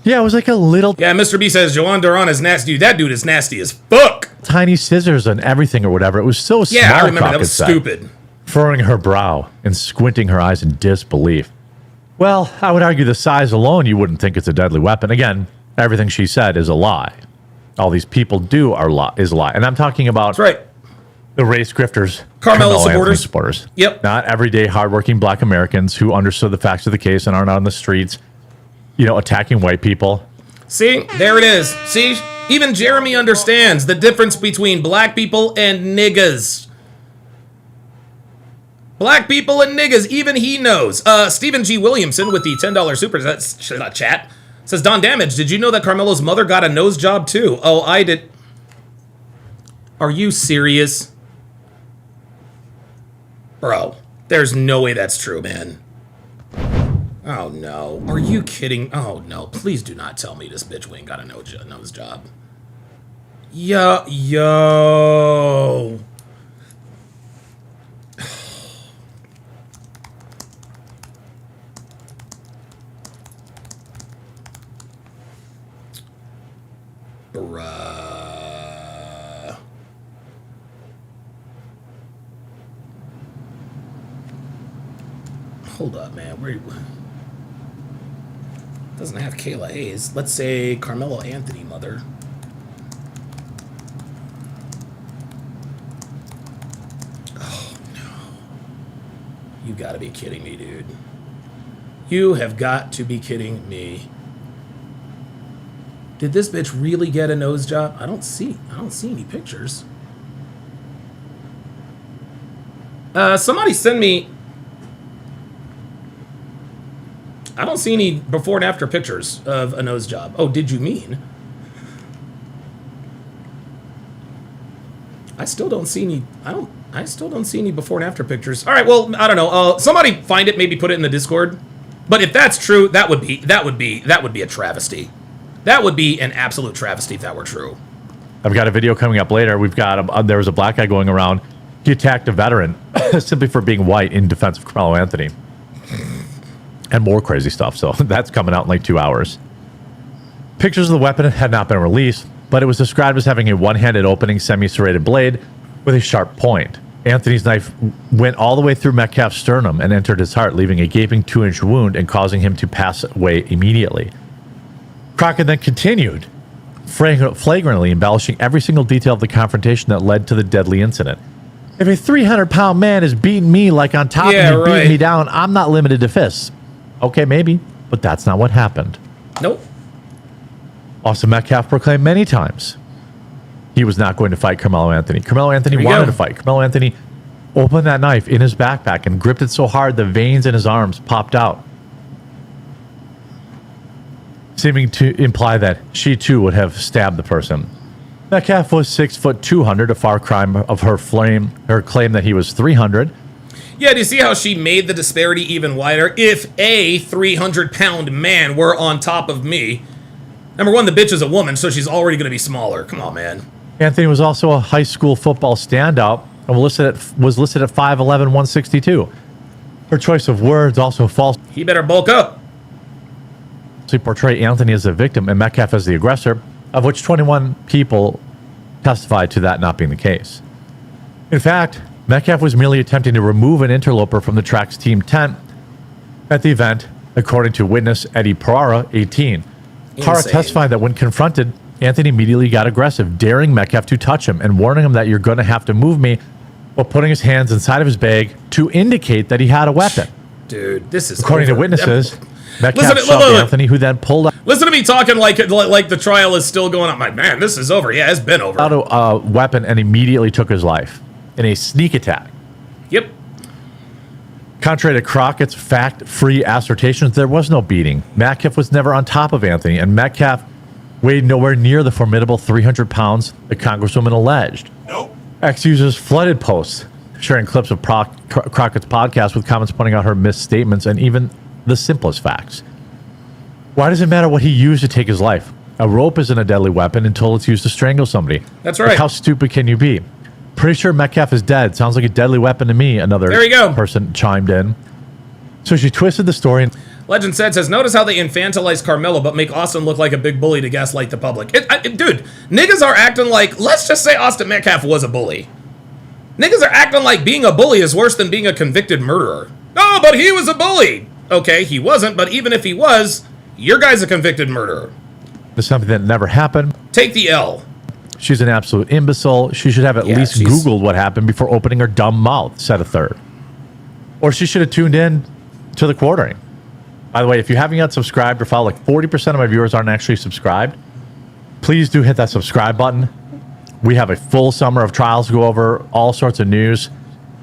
Yeah, it was like a little... Yeah, Mr. B says Joanne Duran is nasty. Dude, that dude is nasty as fuck. Tiny scissors and everything or whatever. It was so small. Yeah, I remember. That was stupid. Furrowing her brow and squinting her eyes in disbelief. Well, I would argue the size alone, you wouldn't think it's a deadly weapon. Again, everything she said is a lie. All these people do is a lie. And I'm talking about... That's right. The race grifters. Carmelo supporters. Yep. Not everyday hardworking black Americans who understood the facts of the case and aren't out on the streets, attacking white people. See, there it is. See, even Jeremy understands the difference between black people and niggas. Black people and niggas, even he knows. Stephen G. Williamson with the $10 super chat says, Don Damage, did you know that Carmelo's mother got a nose job too? Oh, I did. Are you serious? Bro, there's no way that's true, man. Oh, no. Are you kidding? Oh, no. Please do not tell me this bitch Wayne got a nose job. Yo. Bruh. Hold up, man. Doesn't have Kayla Hayes. Let's say Karmelo Anthony mother. Oh, no. You gotta be kidding me, dude. You have got to be kidding me. Did this bitch really get a nose job? I don't see any pictures. Somebody send me. I don't see any before and after pictures of a nose job. Oh, did you mean? I still don't see any. I still don't see any before and after pictures. All right, well, I don't know. Somebody find it, maybe put it in the Discord. But if that's true, that would be a travesty. That would be an absolute travesty if that were true. I've got a video coming up later. We've got there was a black guy going around. He attacked a veteran simply for being white in defense of Karmelo Anthony. And more crazy stuff. So that's coming out in like 2 hours. Pictures of the weapon had not been released, but it was described as having a one-handed opening semi-serrated blade with a sharp point. Anthony's knife went all the way through Metcalf's sternum and entered his heart, leaving a gaping 2-inch wound and causing him to pass away immediately. Crockett then continued, flagrantly embellishing every single detail of the confrontation that led to the deadly incident. If a 300-pound man is beating me like on top of me, beating me down, I'm not limited to fists. Okay, maybe, but that's not what happened. Nope. Austin Metcalf proclaimed many times he was not going to fight Karmelo Anthony. Karmelo Anthony wanted to fight. Karmelo Anthony opened that knife in his backpack and gripped it so hard the veins in his arms popped out, seeming to imply that she too would have stabbed the person. Metcalf was 6'2", a far cry of her claim that he was 300. Yeah, do you see how she made the disparity even wider? If a 300-pound man were on top of me, number one, the bitch is a woman, so she's already going to be smaller. Come on, man. Anthony was also a high school football standout and was listed at 5'11", 162. Her choice of words also false. He better bulk up. To portray Anthony as the victim and Metcalf as the aggressor, of which 21 people testified to that not being the case. In fact, Metcalf was merely attempting to remove an interloper from the track's team tent at the event, according to witness Eddie Parra, 18. Parra testified that when confronted, Anthony immediately got aggressive, daring Metcalf to touch him and warning him that you're going to have to move me, while putting his hands inside of his bag to indicate that he had a weapon. Dude, this is according to witnesses. Metcalf shoved Anthony, who then pulled out. Listen to me talking like the trial is still going on. I'm like, man, this is over. Yeah, it's been over. Out a weapon and immediately took his life in a sneak attack. Yep. Contrary to Crockett's fact-free assertions, there was no beating. Metcalf was never on top of Anthony, and Metcalf weighed nowhere near the formidable 300 pounds the Congresswoman alleged. Nope. Ex-users flooded posts, sharing clips of Crockett's podcast with comments pointing out her misstatements and even the simplest facts. Why does it matter what he used to take his life? A rope isn't a deadly weapon until it's used to strangle somebody. That's right. Like, how stupid can you be? Pretty sure Metcalf is dead. Sounds like a deadly weapon to me. Another person chimed in. So she twisted the story. Legend says, notice how they infantilize Karmelo but make Austin look like a big bully to gaslight the public. Dude, niggas are acting like, let's just say Austin Metcalf was a bully. Niggas are acting like being a bully is worse than being a convicted murderer. No, but he was a bully. Okay, he wasn't, but even if he was, your guy's a convicted murderer. There's something that never happened. Take the L. She's an absolute imbecile. She should have at least Googled what happened before opening her dumb mouth, said a third. Or she should have tuned in to the quartering. By the way, if you haven't yet subscribed or followed, like 40% of my viewers aren't actually subscribed. Please do hit that subscribe button. We have a full summer of trials to go over, all sorts of news.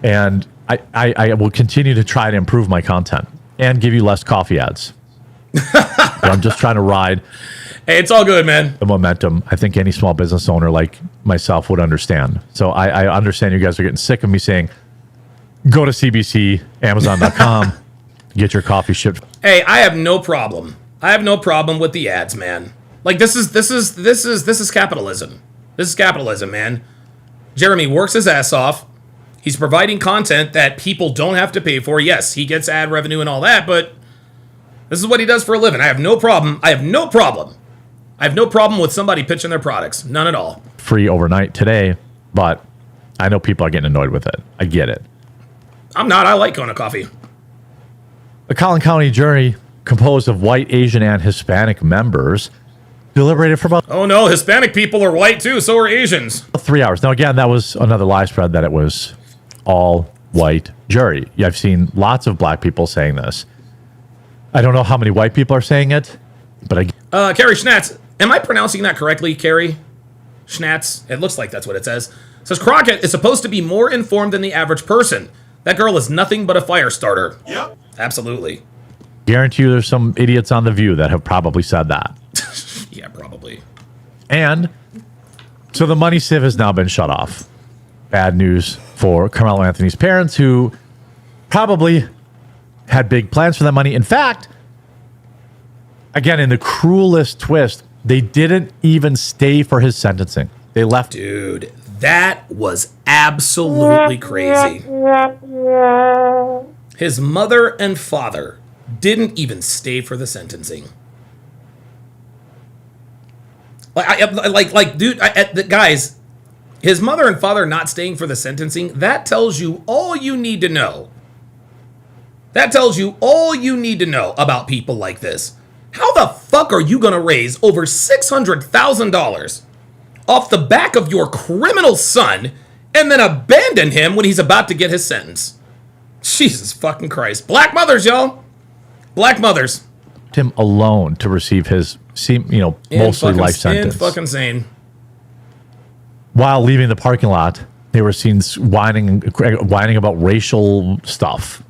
And I will continue to try to improve my content and give you less coffee ads. I'm just trying to ride. Hey, it's all good, man. The momentum. I think any small business owner like myself would understand. So I understand you guys are getting sick of me saying, go to CBC, Amazon.com, get your coffee shipped. Hey, I have no problem. I have no problem with the ads, man. Like this is capitalism. This is capitalism, man. Jeremy works his ass off. He's providing content that people don't have to pay for. Yes, he gets ad revenue and all that, but this is what he does for a living. I have no problem. I have no problem with somebody pitching their products. None at all. Free overnight today, but I know people are getting annoyed with it. I get it. I'm not. I like Kona coffee. The Collin County jury, composed of white, Asian, and Hispanic members, deliberated for about... Oh no, Hispanic people are white too, so are Asians. 3 hours. Now again, that was another lie spread that it was all white jury. I've seen lots of black people saying this. I don't know how many white people are saying it, but Carrie Schnatz, am I pronouncing that correctly, Carrie? Schnatz? It looks like that's what it says. It says Crockett is supposed to be more informed than the average person. That girl is nothing but a fire starter. Yep. Absolutely. Guarantee you there's some idiots on The View that have probably said that. Yeah, probably. And so the money sieve has now been shut off. Bad news for Karmelo Anthony's parents, who probably had big plans for that money. In fact, again, in the cruelest twist, they didn't even stay for his sentencing. They left. Dude, that was absolutely crazy. His mother and father didn't even stay for the sentencing. Guys, his mother and father not staying for the sentencing, that tells you all you need to know. That tells you all you need to know about people like this. How the fuck are you going to raise over $600,000 off the back of your criminal son and then abandon him when he's about to get his sentence? Jesus fucking Christ. Black mothers, y'all. Black mothers. Him alone to receive his, mostly life sentence. Fucking insane. While leaving the parking lot, they were seen whining about racial stuff.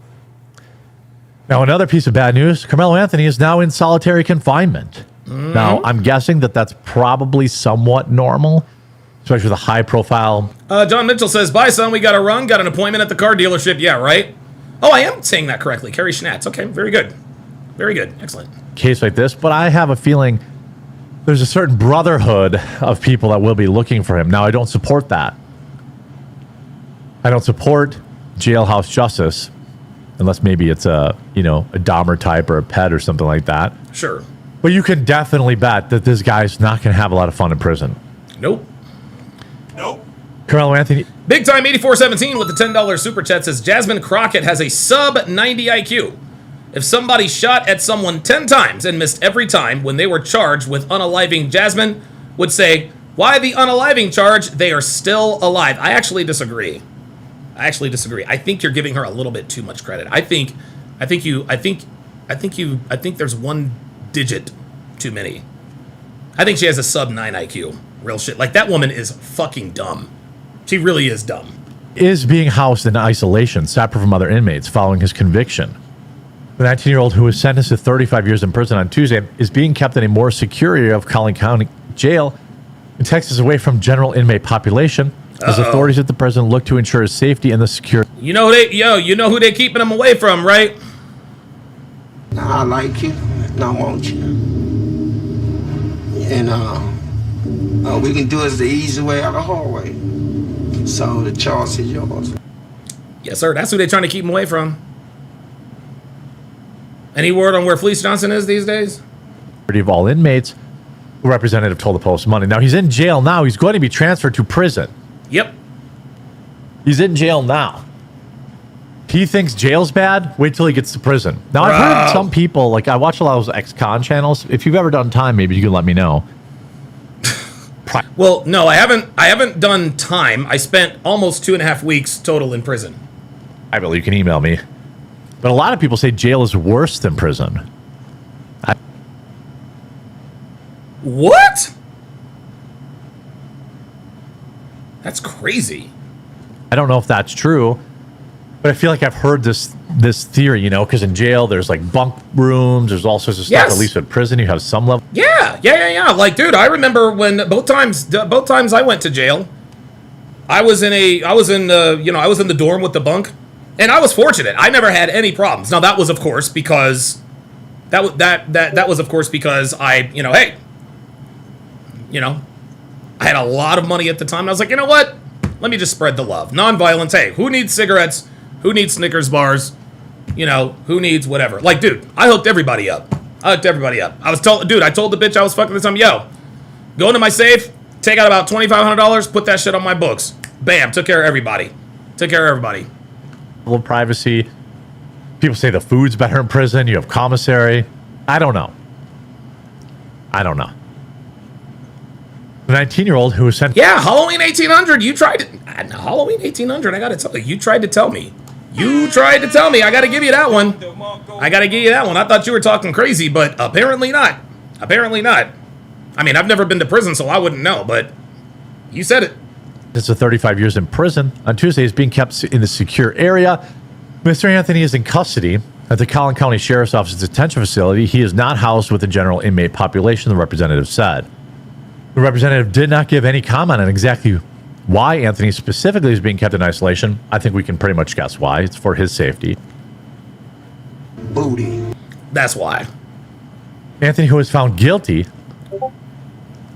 Now, another piece of bad news, Karmelo Anthony is now in solitary confinement. Mm-hmm. Now, I'm guessing that that's probably somewhat normal, especially with a high-profile... John Mitchell says, bye, son, we got to run. Got an appointment at the car dealership. Yeah, right? Oh, I am saying that correctly. Carrie Schnatz. Okay, very good. Very good. Excellent. Case like this, but I have a feeling there's a certain brotherhood of people that will be looking for him. Now, I don't support that. I don't support jailhouse justice, unless maybe it's a Dahmer type or a pet or something like that. Sure. But you can definitely bet that this guy's not going to have a lot of fun in prison. Nope. Karmelo Anthony. Big Time 8417 with the $10 super chat says, Jasmine Crockett has a sub 90 IQ. If somebody shot at someone 10 times and missed every time when they were charged with unaliving, Jasmine would say, why the unaliving charge? They are still alive. I actually disagree. I think you're giving her a little bit too much credit. I think there's one digit too many. I think she has a sub 9 IQ. Real shit. Like, that woman is fucking dumb. She really is dumb. Is being housed in isolation, separate from other inmates following his conviction. The 19-year-old who was sentenced to 35 years in prison on Tuesday is being kept in a more secure area of Collin County Jail in Texas, away from general inmate population, as authorities at the prison look to ensure his safety and the security. You know who they keeping him away from, right? I like you, and I want you. And we can do it the easy way or the hard way. So the choice is yours. Yes, sir. That's who they're trying to keep him away from. Any word on where Fleece Johnson is these days? Of all inmates, the representative told the Post Monday. Now, he's in jail now. He's going to be transferred to prison. Yep. He's in jail now. He thinks jail's bad. Wait till he gets to prison. Now, I've heard some people, like I watch a lot of those ex-con channels. If you've ever done time, maybe you can let me know. Well, no, I haven't done time. I spent almost 2.5 weeks total in prison. I believe you can email me. But a lot of people say jail is worse than prison. What? That's crazy. I don't know if that's true, but I feel like I've heard this theory, you know, because in jail there's like bunk rooms, there's all sorts of stuff. Yes. At least with prison, you have some level. Yeah. Like, dude, I remember when both times I went to jail, I was in the dorm with the bunk, and I was fortunate. I never had any problems. Now that was of course because I, I had a lot of money at the time, and I was like, you know what? Let me just spread the love. Nonviolence. Hey, who needs cigarettes? Who needs Snickers bars? You know, who needs whatever? Like, dude, I hooked everybody up. I told the bitch I was fucking this time, yo, go into my safe, take out about $2,500, put that shit on my books. Bam, took care of everybody. Level of privacy. People say the food's better in prison. You have commissary. I don't know. The 19-year-old who was sent... Yeah, Halloween 1800. You tried it. Halloween 1800, I got to tell you. You tried to tell me. I got to give you that one. I thought you were talking crazy, but apparently not. I mean, I've never been to prison, so I wouldn't know, but you said it. It's 35 years in prison. On Tuesday, he's being kept in the secure area. Mr. Anthony is in custody at the Collin County Sheriff's Office detention facility. He is not housed with the general inmate population, the representative said. The representative did not give any comment on exactly why Anthony specifically is being kept in isolation. I think we can pretty much guess why. It's for his safety. Booty. That's why. Anthony, who was found guilty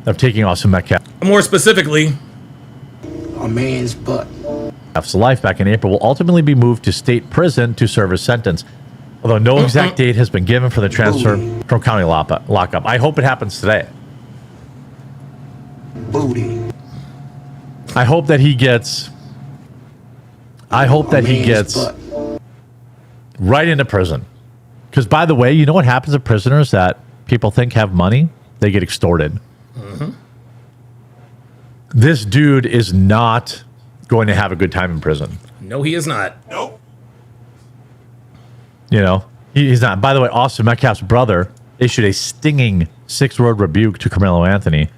of taking Austin Metcalf. More specifically, a man's butt. Metcalf's life back in April will ultimately be moved to state prison to serve his sentence. Although no exact date has been given for the transfer from county lockup. I hope it happens today. Booty. I hope that he gets right into prison. Because, by the way, you know what happens to prisoners that people think have money? They get extorted. Mm-hmm. This dude is not going to have a good time in prison. No, he is not. Nope. You know, he's not. By the way, Austin Metcalf's brother issued a stinging 6-word rebuke to Karmelo Anthony.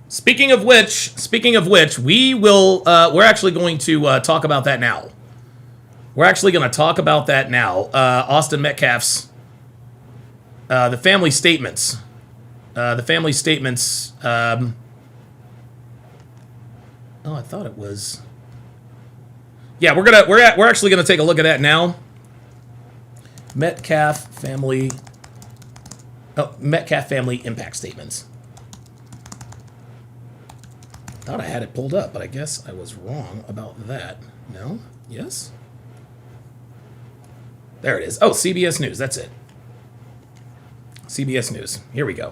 Speaking of which, we're actually going to talk about that now. Austin Metcalf's, the family statements. I thought it was. Yeah, we're actually gonna take a look at that now. Metcalf family impact statements. Thought I had it pulled up, but I guess I was wrong about that. No? Yes? There it is. Oh, CBS News. That's it. CBS News. Here we go.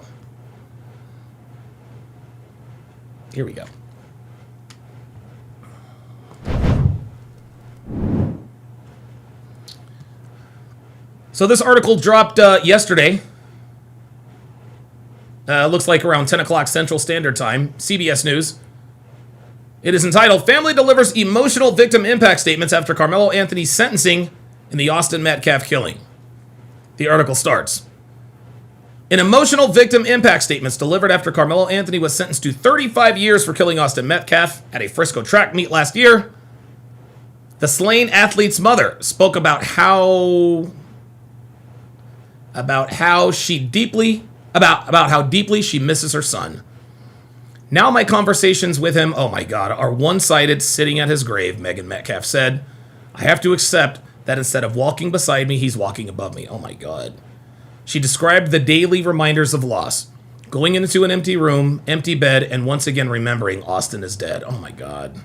So this article dropped yesterday. Looks like around 10 o'clock Central Standard Time. CBS News. It is entitled, Family Delivers Emotional Victim Impact Statements After Karmelo Anthony's Sentencing in the Austin Metcalf Killing. The article starts. In emotional victim impact statements delivered after Karmelo Anthony was sentenced to 35 years for killing Austin Metcalf at a Frisco track meet last year, the slain athlete's mother spoke about how deeply she misses her son. Now my conversations with him, oh my God, are one-sided, sitting at his grave, Megan Metcalf said. I have to accept that instead of walking beside me, he's walking above me. Oh my God. She described the daily reminders of loss, going into an empty room, empty bed, and once again remembering Austin is dead. Oh my God.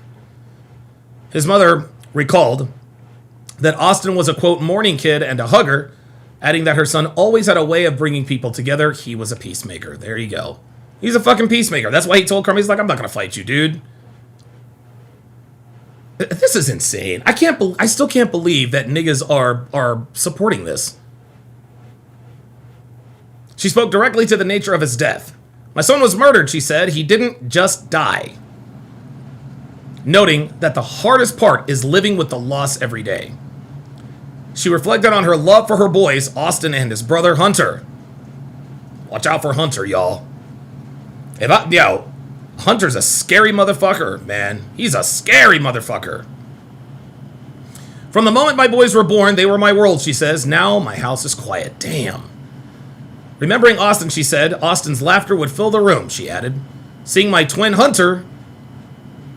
His mother recalled that Austin was a, quote, morning kid and a hugger, adding that her son always had a way of bringing people together. He was a peacemaker. There you go. He's a fucking peacemaker. That's why he told Carmen, he's like, I'm not going to fight you, dude. This is insane. I still can't believe that niggas are supporting this. She spoke directly to the nature of his death. My son was murdered, she said. He didn't just die. Noting that the hardest part is living with the loss every day. She reflected on her love for her boys, Austin and his brother, Hunter. Watch out for Hunter, y'all. Hunter's a scary motherfucker, man. He's a scary motherfucker. From the moment my boys were born, they were my world, she says. Now my house is quiet. Damn. Remembering Austin, she said, Austin's laughter would fill the room, she added. Seeing my twin Hunter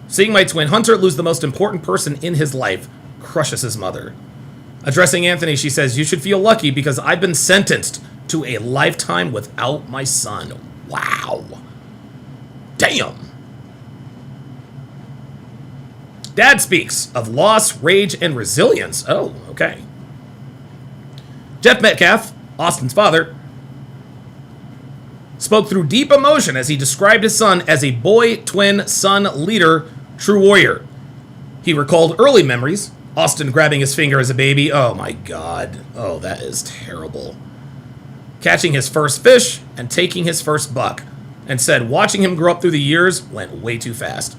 lose the most important person in his life crushes his mother. Addressing Anthony, she says, you should feel lucky because I've been sentenced to a lifetime without my son. Wow. Damn. Dad speaks of loss, rage, and resilience. Oh, okay. Jeff Metcalf, Austin's father, spoke through deep emotion as he described his son as a boy, twin, son, leader, true warrior. He recalled early memories, Austin grabbing his finger as a baby. Oh my God. Oh, that is terrible. Catching his first fish and taking his first buck, and said watching him grow up through the years went way too fast.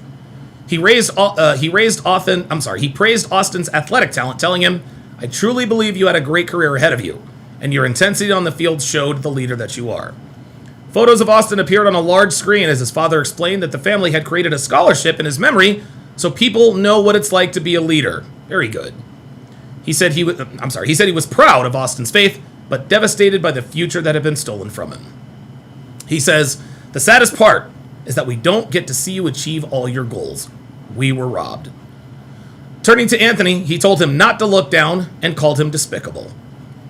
He praised Austin's athletic talent, telling him, I truly believe you had a great career ahead of you, and your intensity on the field showed the leader that you are. Photos of Austin appeared on a large screen as his father explained that the family had created a scholarship in his memory so people know what it's like to be a leader. Very good. He said he was proud of Austin's faith, but devastated by the future that had been stolen from him. He says, the saddest part is that we don't get to see you achieve all your goals. We were robbed. Turning to Anthony, he told him not to look down and called him despicable.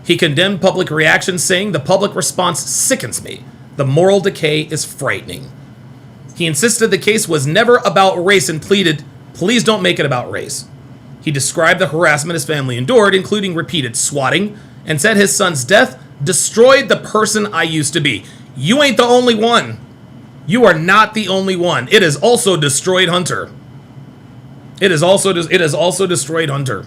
He condemned public reactions, saying the public response sickens me. The moral decay is frightening. He insisted the case was never about race and pleaded, please don't make it about race. He described the harassment his family endured, including repeated swatting, and said his son's death destroyed the person I used to be. You ain't the only one. You are not the only one. It has also destroyed Hunter. It has also destroyed Hunter.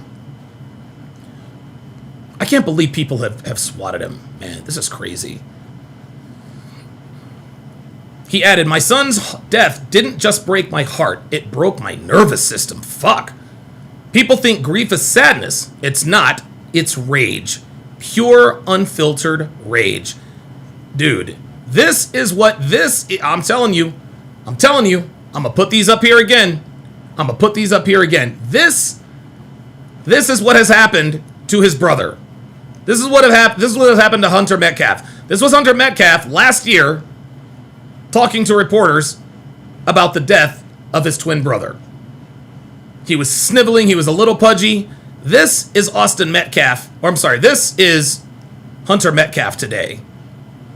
I can't believe people have swatted him. Man, this is crazy. He added, my son's death didn't just break my heart. It broke my nervous system. Fuck. People think grief is sadness. It's not. It's rage. Pure, unfiltered rage. Dude, this is what this is. I'm telling you. I'm going to put these up here again. This is what has happened to his brother. This is what has happened to Hunter Metcalf. This was Hunter Metcalf last year talking to reporters about the death of his twin brother. He was sniveling. He was a little pudgy. This is this is Hunter Metcalf today.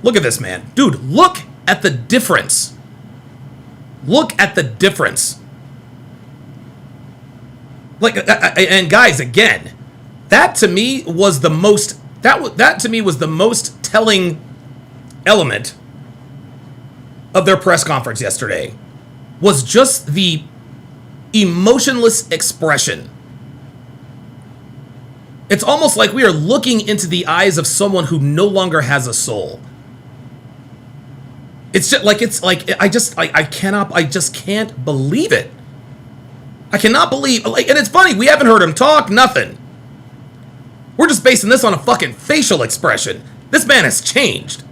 Look at this man. Dude, look at the difference. Like, and guys, again, that to me was the most telling element of their press conference yesterday, was just the emotionless expression. It's almost like we are looking into the eyes of someone who no longer has a soul. I just can't believe it. I cannot believe, and it's funny, we haven't heard him talk, nothing. We're just basing this on a fucking facial expression. This man has changed.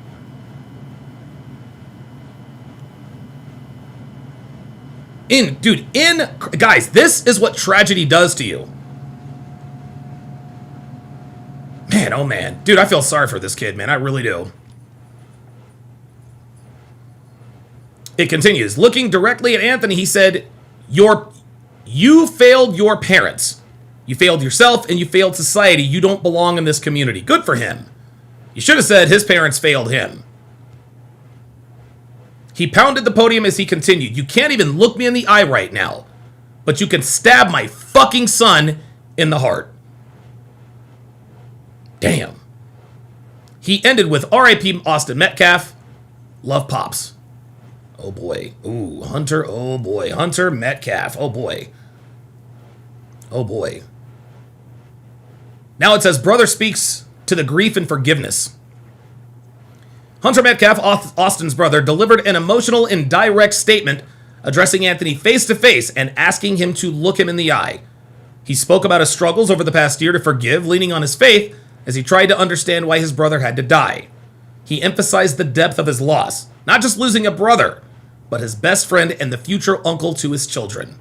Guys, this is what tragedy does to you. Man, oh man. Dude, I feel sorry for this kid, man. I really do. It continues. Looking directly at Anthony, he said, you failed your parents. You failed yourself and you failed society. You don't belong in this community. Good for him. You should have said his parents failed him. He pounded the podium as he continued. You can't even look me in the eye right now, but you can stab my fucking son in the heart. Damn. He ended with R.I.P. Austin Metcalf. Love Pops. Oh boy. Ooh, Hunter. Oh boy. Hunter Metcalf. Oh boy. Oh boy. Now it says, brother speaks to the grief and forgiveness. Hunter Metcalf, Austin's brother, delivered an emotional and direct statement addressing Anthony face to face and asking him to look him in the eye. He spoke about his struggles over the past year to forgive, leaning on his faith as he tried to understand why his brother had to die. He emphasized the depth of his loss, not just losing a brother, but his best friend and the future uncle to his children.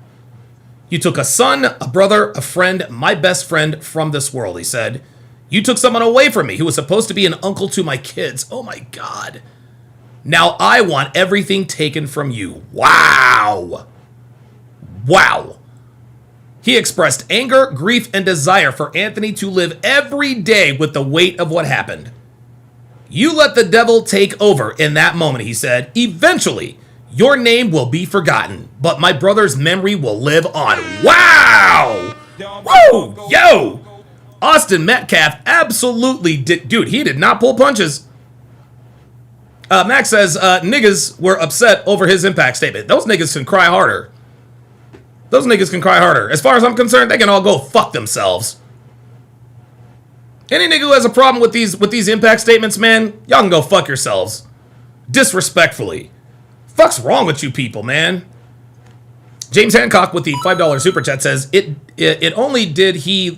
You took a son, a brother, a friend, my best friend from this world, he said. You took someone away from me who was supposed to be an uncle to my kids. Oh my God. Now I want everything taken from you. Wow. Wow. He expressed anger, grief, and desire for Anthony to live every day with the weight of what happened. You let the devil take over in that moment, he said. Eventually, your name will be forgotten, but my brother's memory will live on. Wow! Woo! Yo! Austin Metcalf absolutely did. Dude, he did not pull punches. Max says, niggas were upset over his impact statement. Those niggas can cry harder. Those niggas can cry harder. As far as I'm concerned, they can all go fuck themselves. Any nigga who has a problem with these impact statements, man, y'all can go fuck yourselves. Disrespectfully. Fuck's wrong with you people, man? James Hancock with the $5 super chat says, not only did he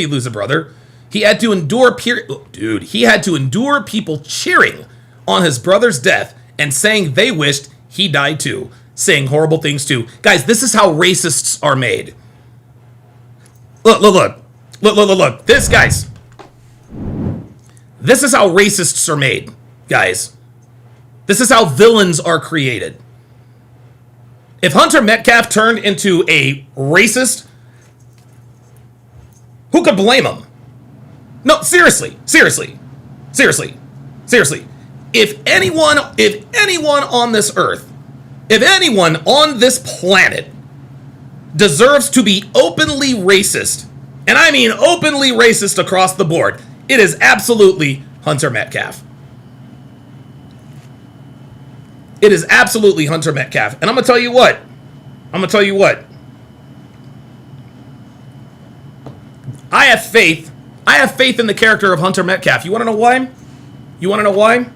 lose a brother, he had to endure he had to endure people cheering on his brother's death and saying they wished he died too, saying horrible things too. Guys, this is how racists are made. Look. This is how racists are made, guys. This is how villains are created. If Hunter Metcalf turned into a racist, who could blame him? No, seriously. If anyone on this earth, if anyone on this planet deserves to be openly racist, and I mean openly racist across the board, it is absolutely Hunter Metcalf. It is absolutely Hunter Metcalf. And I'm going to tell you what. I have faith in the character of Hunter Metcalf. You want to know why?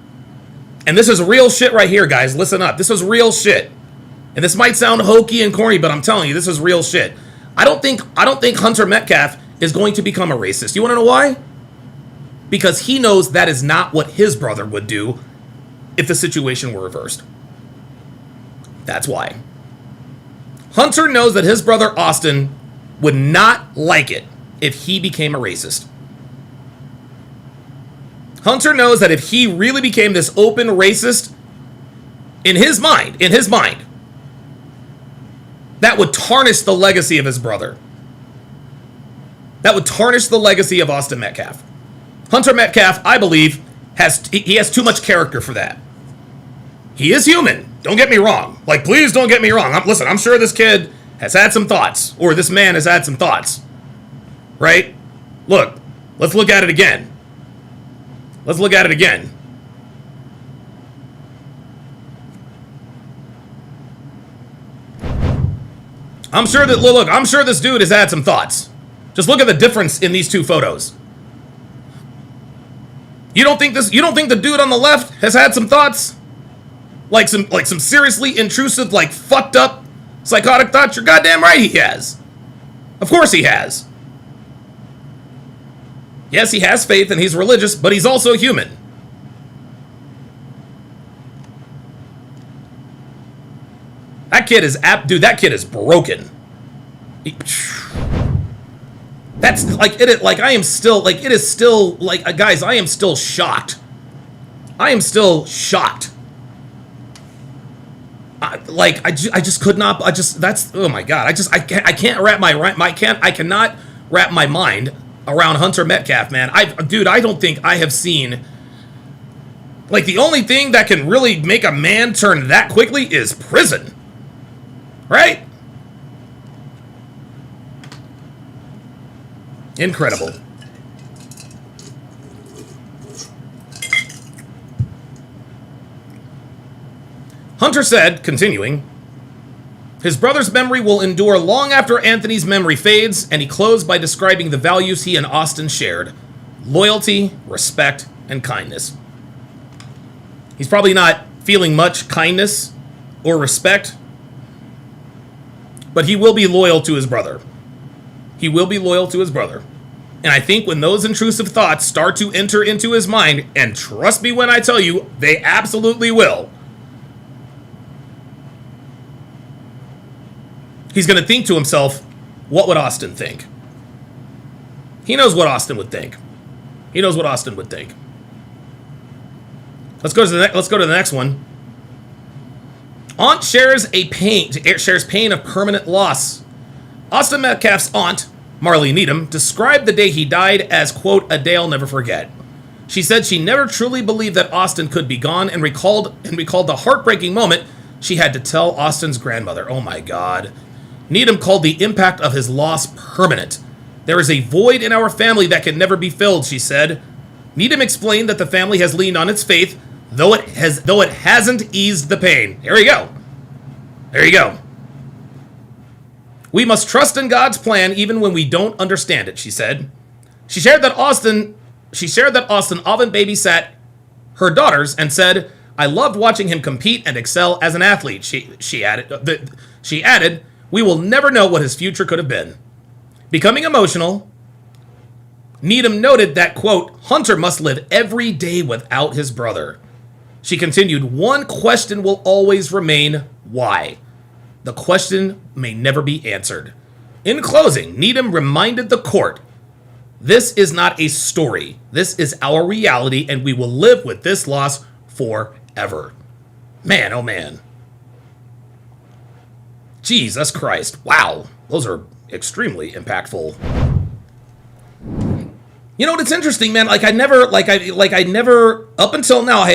And this is real shit right here, guys. Listen up. This is real shit. And this might sound hokey and corny, but I'm telling you, this is real shit. I don't think Hunter Metcalf is going to become a racist. You want to know why? Because he knows that is not what his brother would do if the situation were reversed. That's why. Hunter knows that his brother Austin would not like it if he became a racist. Hunter knows that if he really became this open racist, in his mind, that would tarnish the legacy of his brother. That would tarnish the legacy of Austin Metcalf. Hunter Metcalf, I believe, has too much character for that. He is human. Don't get me wrong. Please don't get me wrong. Listen, I'm sure this kid has had some thoughts, or this man has had some thoughts. Right? Look, let's look at it again. I'm sure this dude has had some thoughts. Just look at the difference in these two photos. You don't think the dude on the left has had some thoughts? Like some seriously intrusive, fucked up, psychotic thoughts? You're goddamn right he has. Of course he has. Yes, he has faith and he's religious, but he's also human. That kid is broken. That's I am still guys, I am still shocked. I just could not. Oh my God. I cannot wrap my mind around Hunter Metcalf, man. I don't think I have seen. The only thing that can really make a man turn that quickly is prison. Right? Incredible. Hunter said, continuing, his brother's memory will endure long after Anthony's memory fades, and he closed by describing the values he and Austin shared: loyalty, respect, and kindness. He's probably not feeling much kindness or respect, but he will be loyal to his brother. He will be loyal to his brother. And I think when those intrusive thoughts start to enter into his mind, and trust me when I tell you, they absolutely will, he's going to think to himself, what would Austin think? He knows what Austin would think. He knows what Austin would think. Let's go to the next one. Aunt shares pain of permanent loss. Austin Metcalf's aunt, Marley Needham, described the day he died as, quote, a day I'll never forget. She said she never truly believed that Austin could be gone and recalled the heartbreaking moment she had to tell Austin's grandmother. Oh my God. Needham called the impact of his loss permanent. There is a void in our family that can never be filled, she said. Needham explained that the family has leaned on its faith, though it hasn't eased the pain. There you go. There you go. We must trust in God's plan even when we don't understand it, she said. She shared that Austin often babysat her daughters and said, I loved watching him compete and excel as an athlete. She added, we will never know what his future could have been. Becoming emotional, Needham noted that, quote, Hunter must live every day without his brother. She continued, one question will always remain, why? The question may never be answered. In closing, Needham reminded the court, this is not a story. This is our reality, and we will live with this loss forever. Man, oh man. Jesus Christ. Wow. Those are extremely impactful. You know what? It's interesting, man. Up until now, I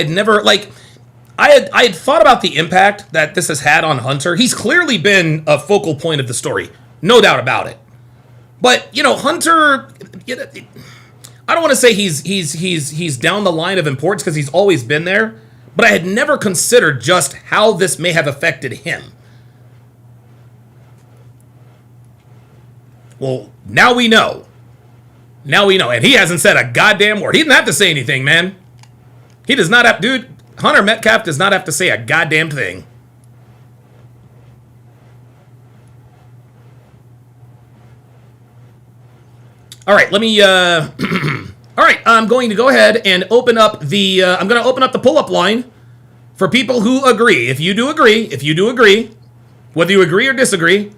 had thought about the impact that this has had on Hunter. He's clearly been a focal point of the story. No doubt about it. But, Hunter, I don't want to say he's down the line of importance because he's always been there, but I had never considered just how this may have affected him. Well, now we know. Now we know. And he hasn't said a goddamn word. He didn't have to say anything, man. He does not have... Dude, Hunter Metcalf does not have to say a goddamn thing. All right, let me... All right, I'm going to go ahead and open up the... I'm going to open up the pull-up line for people who agree. If you do agree, whether you agree or disagree,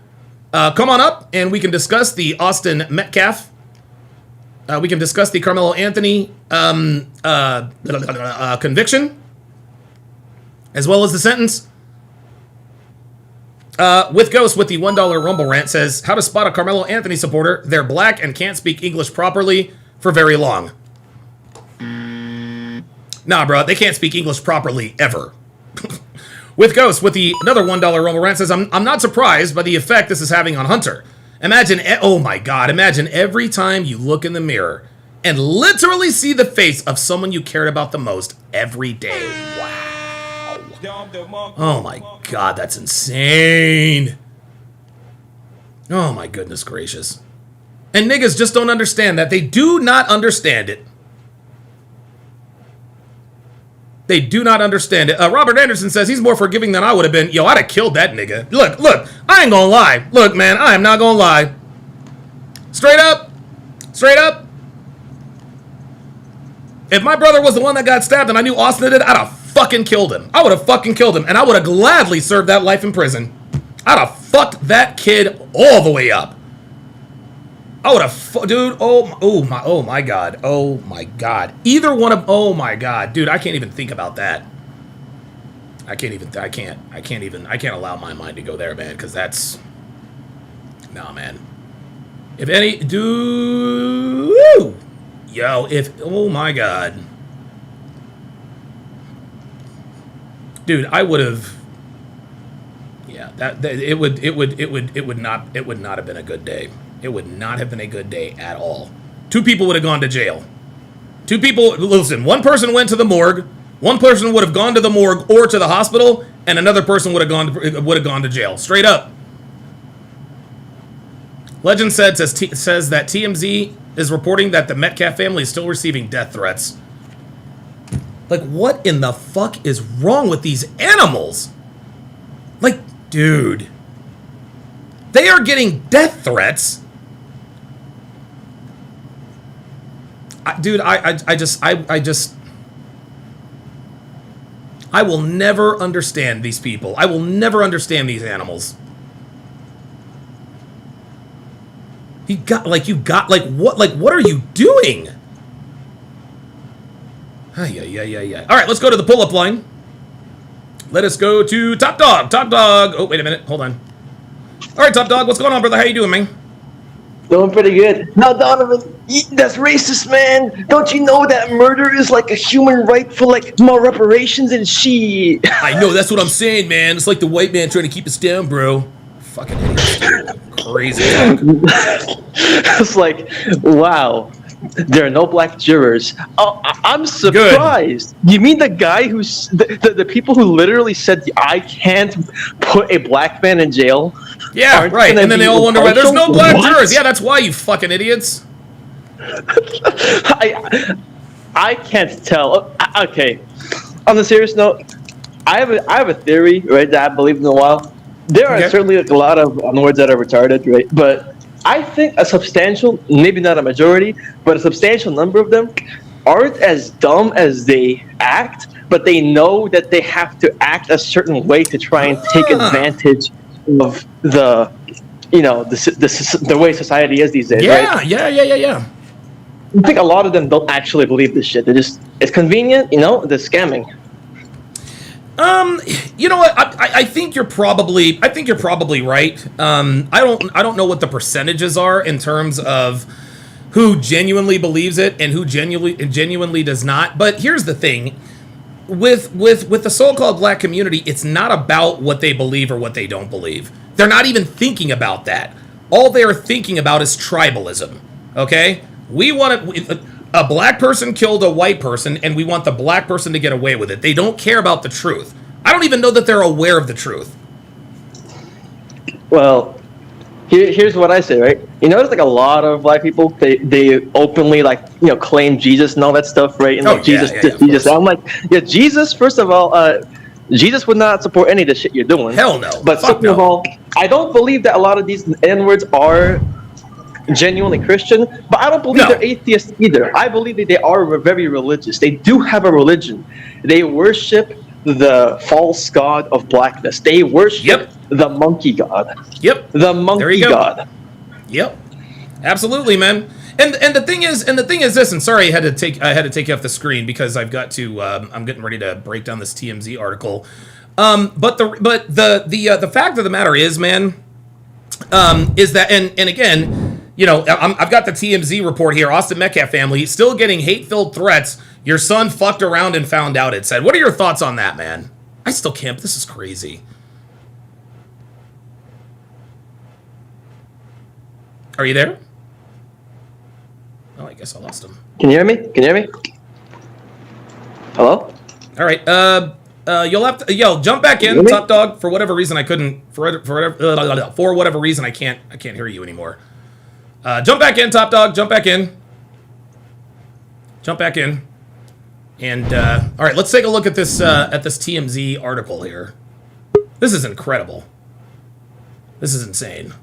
come on up and we can discuss the Austin Metcalf. We can discuss the Karmelo Anthony conviction, as well as the sentence. With Ghost with the $1 Rumble rant says, how to spot a Karmelo Anthony supporter. They're black and can't speak English properly for very long. Nah, bro, they can't speak English properly ever. With Ghost with the another $1 Rumble rant says, I'm not surprised by the effect this is having on Hunter. Imagine, oh my God, imagine every time you look in the mirror and literally see the face of someone you cared about the most every day. Wow. Oh my God, that's insane. Oh my goodness gracious. And niggas just don't understand that. They do not understand it. They do not understand it. Robert Anderson says he's more forgiving than I would have been. Yo, I'd have killed that nigga. Look, I ain't gonna lie. Look, man, I am not gonna lie. Straight up. If my brother was the one that got stabbed and I knew Austin did it, I'd have fucking killed him. I would have fucking killed him, and I would have gladly served that life in prison. I'd have fucked that kid all the way up. I would have, dude. Oh my God. Either one of, oh my God, dude. I can't even think about that. I can't allow my mind to go there, man. Because that's, nah, man. If any, dude, oh my God, dude, I would have. Yeah, it would not have been a good day. It would not have been a good day at all. 2 people would have gone to jail. 2 people, listen, one person went to the morgue, one person would have gone to the morgue or to the hospital, and another person would have gone to jail. Straight up. Legend says that TMZ is reporting that the Metcalf family is still receiving death threats. Like, what in the fuck is wrong with these animals? Like, dude. They are getting death threats. Dude, I will never understand these people. I will never understand these animals. What are you doing? Yeah. All right, let's go to the pull-up line. Let us go to Top Dog. Top Dog. Oh, wait a minute. Hold on. All right, Top Dog. What's going on, brother? How you doing, man? Doing pretty good. No, Donovan, that's racist, man. Don't you know that murder is like a human right for like more reparations and shit? I know, that's what I'm saying, man. It's like the white man trying to keep us down, bro. Fucking idiots, dude. Crazy. It's like, wow. There are no black jurors. Oh, I'm surprised. Good. You mean the guy who's the people who literally said I can't put a black man in jail? Yeah, right. And then they all wonder why there's no black jurors. Yeah, that's why, you fucking idiots. I can't tell. Okay. On the serious note, I have a theory, right, that I believed in a while. There are certainly like a lot of words that are retarded, right? But I think a substantial, maybe not a majority, but a substantial number of them aren't as dumb as they act, but they know that they have to act a certain way to try and take advantage of the way society is these days, right? Yeah. I think a lot of them don't actually believe this shit. It's convenient, they're scamming. You know what? I think you're probably right. I don't know what the percentages are in terms of who genuinely believes it and who genuinely does not. But here's the thing. With the so-called black community, it's not about what they believe or what they don't believe. They're not even thinking about that. All they're thinking about is tribalism. Okay? We want a black person killed a white person, and we want the black person to get away with it. They don't care about the truth. I don't even know that they're aware of the truth. Well, here's what I say, right? You notice like a lot of black people, they openly claim Jesus and all that stuff, right? And Jesus. I'm like, Jesus. First of all, Jesus would not support any of the shit you're doing. Hell no. But second of all, I don't believe that a lot of these N-words are genuinely Christian, but I don't believe they're atheists either. I believe that they are very religious. They do have a religion. They worship the false god of blackness. They worship the monkey god. Yep. The monkey god. Yep. Absolutely, man. And the thing is this. And sorry, I had to take you off the screen because I've got to. I'm getting ready to break down this TMZ article. But the fact of the matter is, man, is that and again. I've got the TMZ report here. Austin Metcalf family still getting hate-filled threats. Your son fucked around and found out, it said. What are your thoughts on that, man? I still can't. This is crazy. Are you there? Oh, I guess I lost him. Can you hear me? Hello? All right. You'll have to jump back in, Top Dog. For whatever reason, I couldn't. For whatever reason, I can't hear you anymore. Jump back in, Top Dog. Jump back in. And all right, let's take a look at this TMZ article here. This is incredible. This is insane.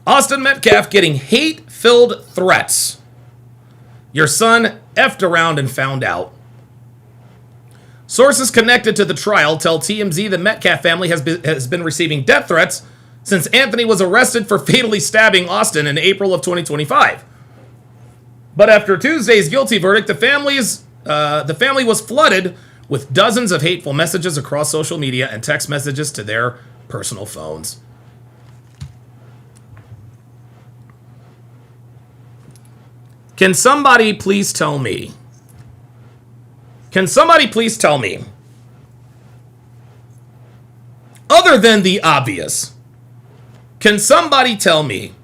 Austin Metcalf getting hate-filled threats. Your son effed around and found out. Sources connected to the trial tell TMZ the Metcalf family has been receiving death threats since Anthony was arrested for fatally stabbing Austin in April of 2025. But after Tuesday's guilty verdict, the family was flooded with dozens of hateful messages across social media and text messages to their personal phones. Can somebody please tell me? Other than the obvious, can somebody tell me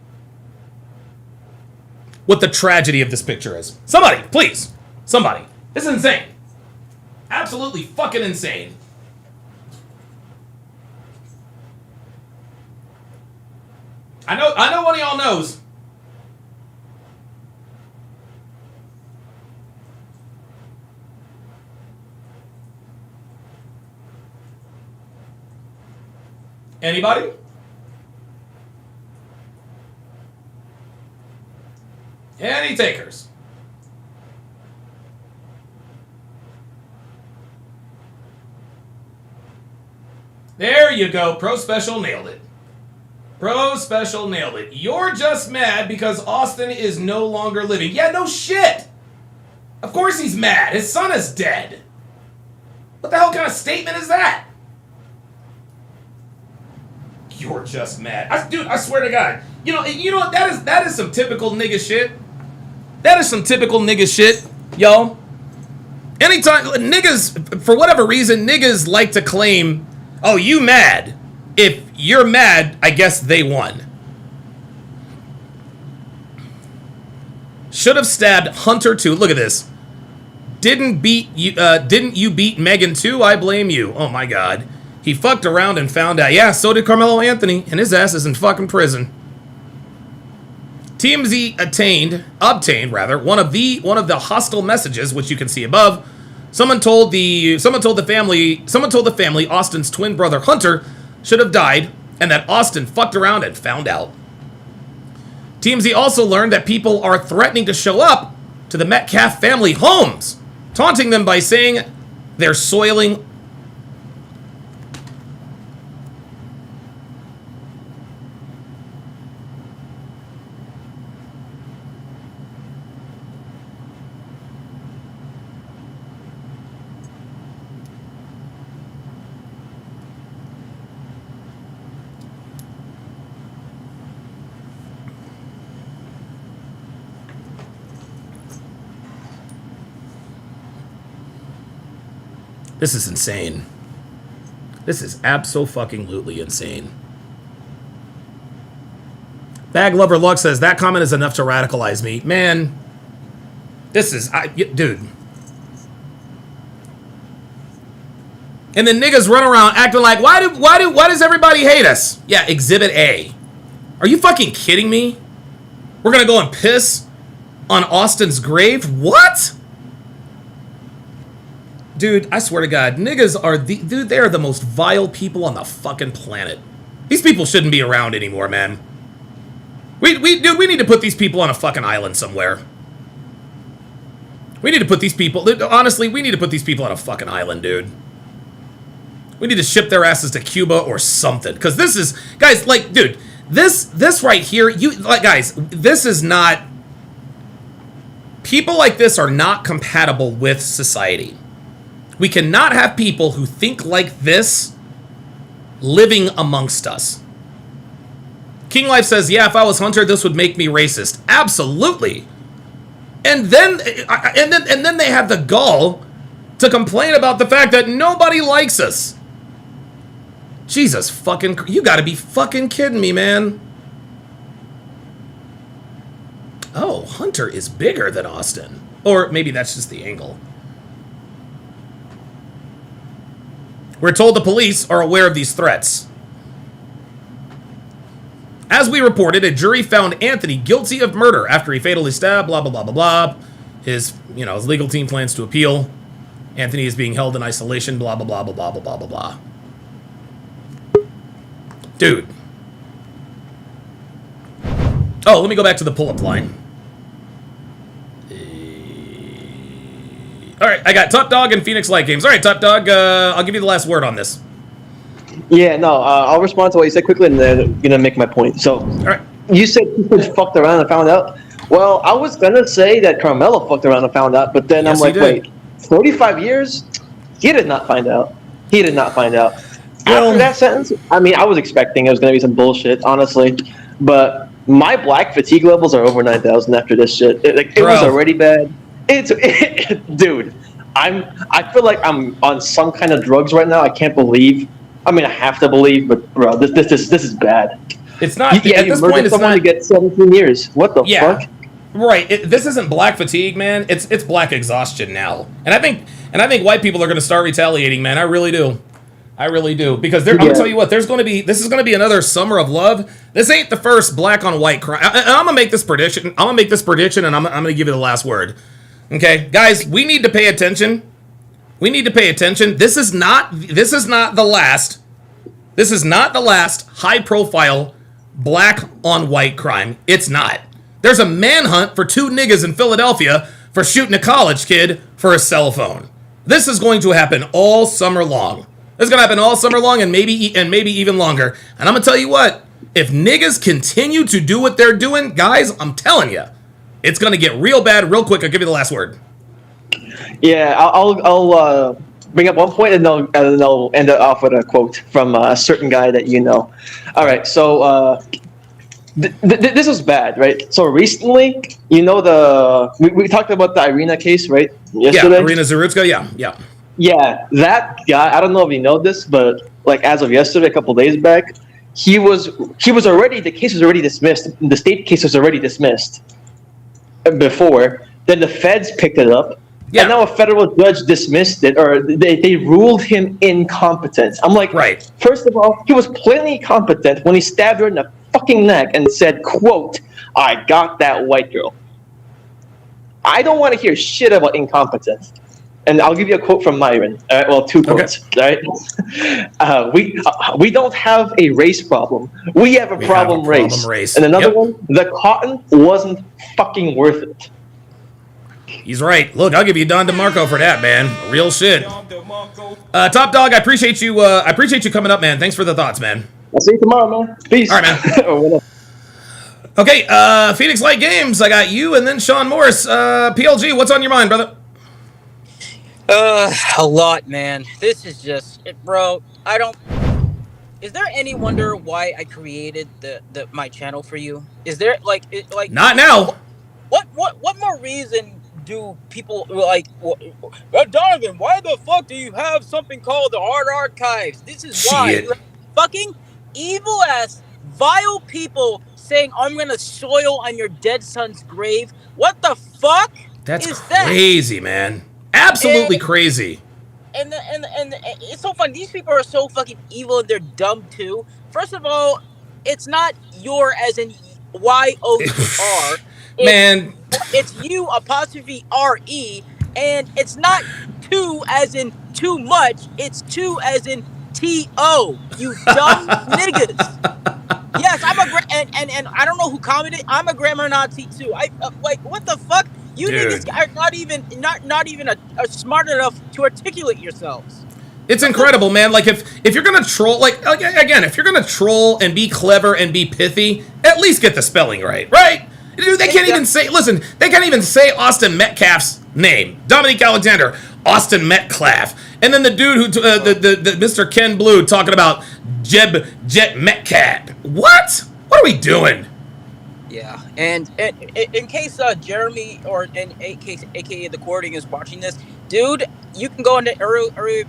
what the tragedy of this picture is? Somebody, please. Somebody. This is insane. Absolutely fucking insane. I know one of y'all knows. Anybody? Any takers? There you go. Pro Special nailed it. Pro Special nailed it. You're just mad because Austin is no longer living. Yeah, no shit. Of course he's mad. His son is dead. What the hell kind of statement is that? You're just mad. Dude, I swear to God. You know what? That is some typical nigga shit. That is some typical nigga shit, yo. Anytime niggas, for whatever reason, niggas like to claim, oh, you mad. If you're mad, I guess they won. Should have stabbed Hunter too. Look at this. Didn't you beat Megan too? I blame you. Oh my God. He fucked around and found out. Yeah, so did Karmelo Anthony, and his ass is in fucking prison. TMZ obtained one of the hostile messages, which you can see above. Someone told the family Austin's twin brother Hunter should have died, and that Austin fucked around and found out. TMZ also learned that people are threatening to show up to the Metcalf family homes, taunting them by saying they're soiling. This is insane. This is abso-fucking-lutely insane. Bag Lover Luck says, that comment is enough to radicalize me. Man, this is... dude. And then niggas run around acting like, why does everybody hate us? Yeah, Exhibit A. Are you fucking kidding me? We're gonna go and piss on Austin's grave? What? Dude, I swear to God, niggas are they are the most vile people on the fucking planet. These people shouldn't be around anymore, man. We need to put these people on a fucking island somewhere. We need to put these people, honestly, we need to put these people on a fucking island, dude. We need to ship their asses to Cuba or something. Because this is, guys, like, dude, this right here, guys, this is not, people like this are not compatible with society. We cannot have people who think like this living amongst us. King Life says, yeah, if I was Hunter, this would make me racist. Absolutely. And then they have the gall to complain about the fact that nobody likes us. Jesus fucking, you gotta be fucking kidding me, man. Oh, Hunter is bigger than Austin. Or maybe that's just the angle. We're told the police are aware of these threats. As we reported, a jury found Anthony guilty of murder after he fatally stabbed, blah, blah, blah, blah, blah. His legal team plans to appeal. Anthony is being held in isolation, blah, blah, blah, blah, blah, blah, blah, blah. Dude. Oh, let me go back to the pull-up line. All right, I got Top Dog and Phoenix Light Games. All right, Top Dog, I'll give you the last word on this. Yeah, no, I'll respond to what you said quickly, and then I'm gonna make my point. So, all right. You said people fucked around and found out. Well, I was gonna say that Karmelo fucked around and found out, but then yes, I'm like, wait, 45 years? He did not find out. He did not find out. After that sentence, I mean, I was expecting it was gonna be some bullshit, honestly, but my black fatigue levels are over 9,000 after this shit. It was already bad. Dude, I feel like I'm on some kind of drugs right now. I can't believe. I mean, I have to believe, but bro, this is bad. It's not. Yeah, at this point, it's someone not. To get 17 years. What the fuck? Right. This isn't black fatigue, man. It's black exhaustion now. And I think white people are going to start retaliating, man. I really do. I really do. Because I'm going to tell you what. This is going to be another summer of love. This ain't the first black on white crime. I'm going to make this prediction. And I'm going to give you the last word. Okay, guys, we need to pay attention. We need to pay attention. This is not the last This is not the last high-profile black on white crime. It's not. There's a manhunt for 2 niggas in Philadelphia for shooting a college kid for a cell phone. This is going to happen all summer long. This is going to happen all summer long and maybe even longer. And I'm going to tell you what, if niggas continue to do what they're doing, guys, I'm telling you, it's going to get real bad real quick. I'll give you the last word. Yeah, I'll bring up one point and then I'll end it off with a quote from a certain guy that you know. All right, so this was bad, right? So recently, you know, we talked about the Irina case, right? Yesterday. Yeah, Irina Zarutska, yeah. Yeah, that guy, I don't know if you know this, but like as of yesterday, a couple days back, the case was already dismissed. The state case was already dismissed before. Then the feds picked it up. Yeah. And now a federal judge dismissed it, or they ruled him incompetent. I'm like, right. First of all, he was plainly competent when he stabbed her in the fucking neck and said, quote, "I got that white girl." I don't want to hear shit about incompetence. And I'll give you a quote from Myron. Well, 2 quotes. Okay. Right? We don't have a race problem. We have a problem race. And another one, the cotton wasn't fucking worth it. He's right. Look, I'll give you Don DeMarco for that, man. Real shit. Top Dog, I appreciate you. I appreciate you coming up, man. Thanks for the thoughts, man. I'll see you tomorrow, man. Peace. All right, man. Okay, Phoenix Light Games. I got you, and then Sean Morris. PLG, what's on your mind, brother? A lot, man. This is just, bro. Is there any wonder why I created my channel for you? Is there like not now? What more reason do people like? Donovan, why the fuck do you have something called the Hard Archives? This is why. You have fucking evil ass, vile people saying I'm gonna soil on your dead son's grave. What the fuck? That's crazy, man. Absolutely crazy. And it's so funny. These people are so fucking evil and they're dumb too. First of all, it's not your as in YOUR. Man, it's you apostrophe RE, and it's not 2 as in too much. It's 2 as in TO. You dumb niggas. Yes, I'm and I don't know who commented. I'm a grammar Nazi too. Like what the fuck? You niggas are not even smart enough to articulate yourselves. It's incredible, man. Like if you're gonna troll, like again, if you're gonna troll and be clever and be pithy, at least get the spelling right? Dude, they can't even say. Listen, they can't even say Austin Metcalf's name. Dominique Alexander, Austin Metcalf, and then the dude who the Mr. Ken Blue talking about Jet Metcalf. What? What are we doing? Yeah, and in case Jeremy or aka the Courting is watching this, dude, you can go into earlier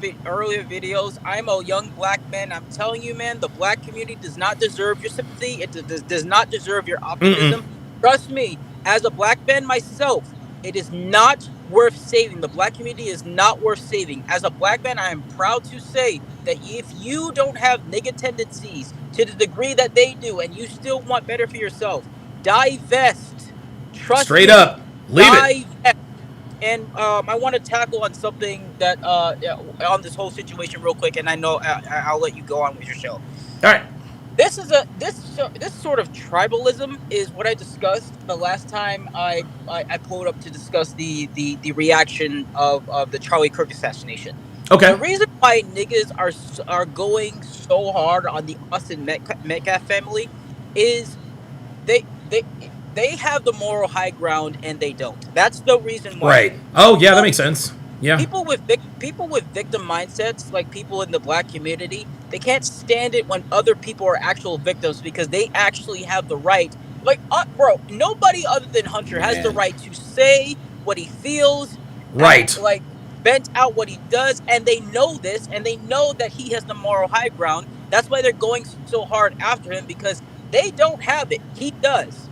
videos. I'm a young black man. I'm telling you, man, the black community does not deserve your sympathy. It does not deserve your optimism. Trust me, as a black man myself, it is not worth saving. The black community is not worth saving. As a black man, I am proud to say that if you don't have nigga tendencies to the degree that they do, and you still want better for yourself, divest. Trust straight me, up. Leave it. And I want to tackle on something that on this whole situation real quick, and I know I'll let you go on with your show. All right. This sort of tribalism is what I discussed the last time I pulled up to discuss the reaction of the Charlie Kirk assassination. Okay. The reason why niggas are going so hard on the Austin Metcalf family is they have the moral high ground and they don't. That's the reason why. Right. Oh yeah, that makes sense. Yeah. People with victim mindsets, like people in the black community, they can't stand it when other people are actual victims because they actually have the right. Like, bro, nobody other than Hunter has the right to say what he feels. Right. And, like, vent out what he does, and they know this, and they know that he has the moral high ground. That's why they're going so hard after him, because they don't have it. He does.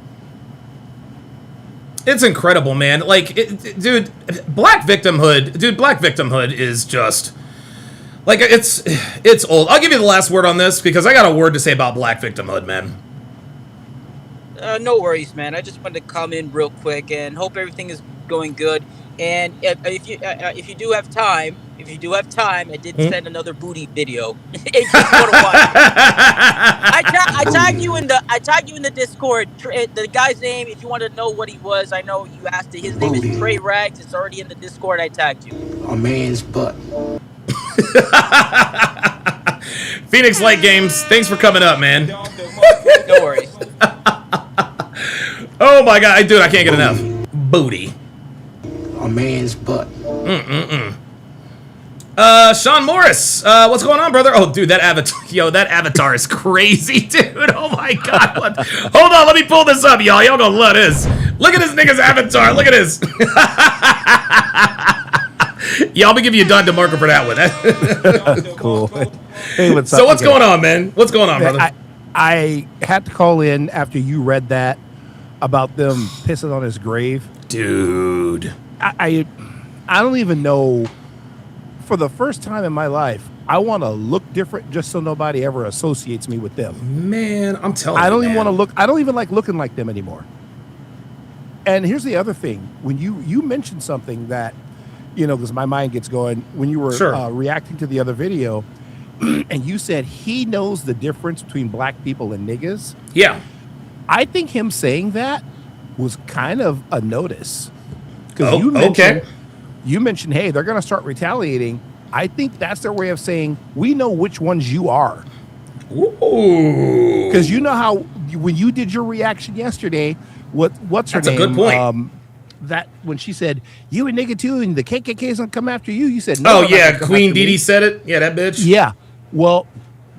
It's incredible, man. Like, dude, black victimhood is just like it's old. I'll give you the last word on this because I got a word to say about black victimhood, man. No worries, man. I just wanted to come in real quick and hope everything is going good. And if you do have time, if you do have time, I did send another booty video. If you want to watch it. I tagged you in the Discord. The guy's name, if you want to know what he was, I know you asked it. His name is Trey Rags. It's already in the Discord. I tagged you. A man's butt. Phoenix Light Games, thanks for coming up, man. No worries. Oh my god, dude, I can't get enough. Booty. A man's butt. Sean Morris, what's going on, brother? Oh, dude, that avatar is crazy, dude. Oh my god. Hold on, let me pull this up, y'all. Y'all gonna love this. Look at this nigga's avatar. Look at this. Yeah, I'll be giving you Don DeMarco for that one. Cool. Hey, what's up? So what's going on, man? What's going on, brother? I had to call in after you read that about them pissing on his grave. Dude. I don't even know. For the first time in my life, I want to look different just so nobody ever associates me with them. Man, I'm telling you, I don't even want to look. I don't even like looking like them anymore. And here's the other thing: when you mentioned something that, because my mind gets going when you were reacting to the other video, and you said he knows the difference between black people and niggas. Yeah, I think him saying that was kind of a notice because you mentioned, hey, they're going to start retaliating. I think that's their way of saying, we know which ones you are. Ooh. Because you know how, when you did your reaction yesterday, what's her name? That's a good point. That when she said, you a nigga too, and the KKK's going to come after you, you said, no. Oh, yeah, Queen Dee Dee said it. Yeah, that bitch. Yeah. Well,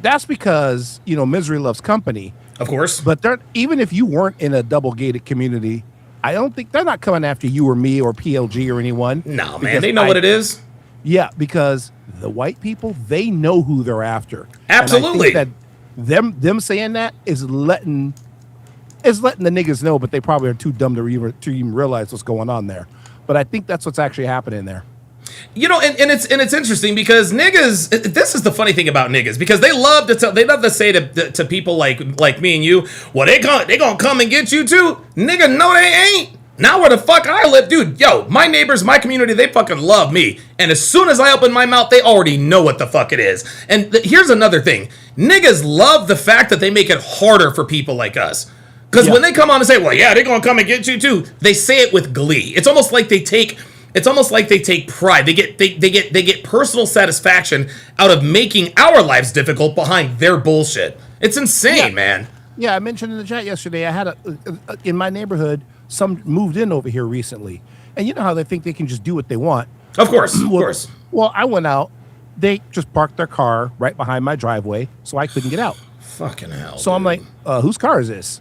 that's because, misery loves company. Of course. But even if you weren't in a double-gated community, I don't think they're not coming after you or me or PLG or anyone. No, man, they know what it is. Yeah, because the white people, they know who they're after. Absolutely. And I think that them saying that is letting the niggas know, but they probably are too dumb to even realize what's going on there. But I think that's what's actually happening there. And it's interesting because niggas. This is the funny thing about niggas because they love to say to people like me and you, well they gonna come and get you too, nigga. No, they ain't. Now where the fuck I live, dude. Yo, my neighbors, my community, they fucking love me. And as soon as I open my mouth, they already know what the fuck it is. And here's another thing: niggas love the fact that they make it harder for people like us. Because when they come on and say, well, yeah, they gonna come and get you too, they say it with glee. It's almost like they take pride. They get personal satisfaction out of making our lives difficult behind their bullshit. It's insane, man. Yeah, I mentioned in the chat yesterday, I had in my neighborhood, some moved in over here recently. And you know how they think they can just do what they want. Of course. Well, I went out. They just parked their car right behind my driveway, so I couldn't get out. Fucking hell. So I'm like, whose car is this?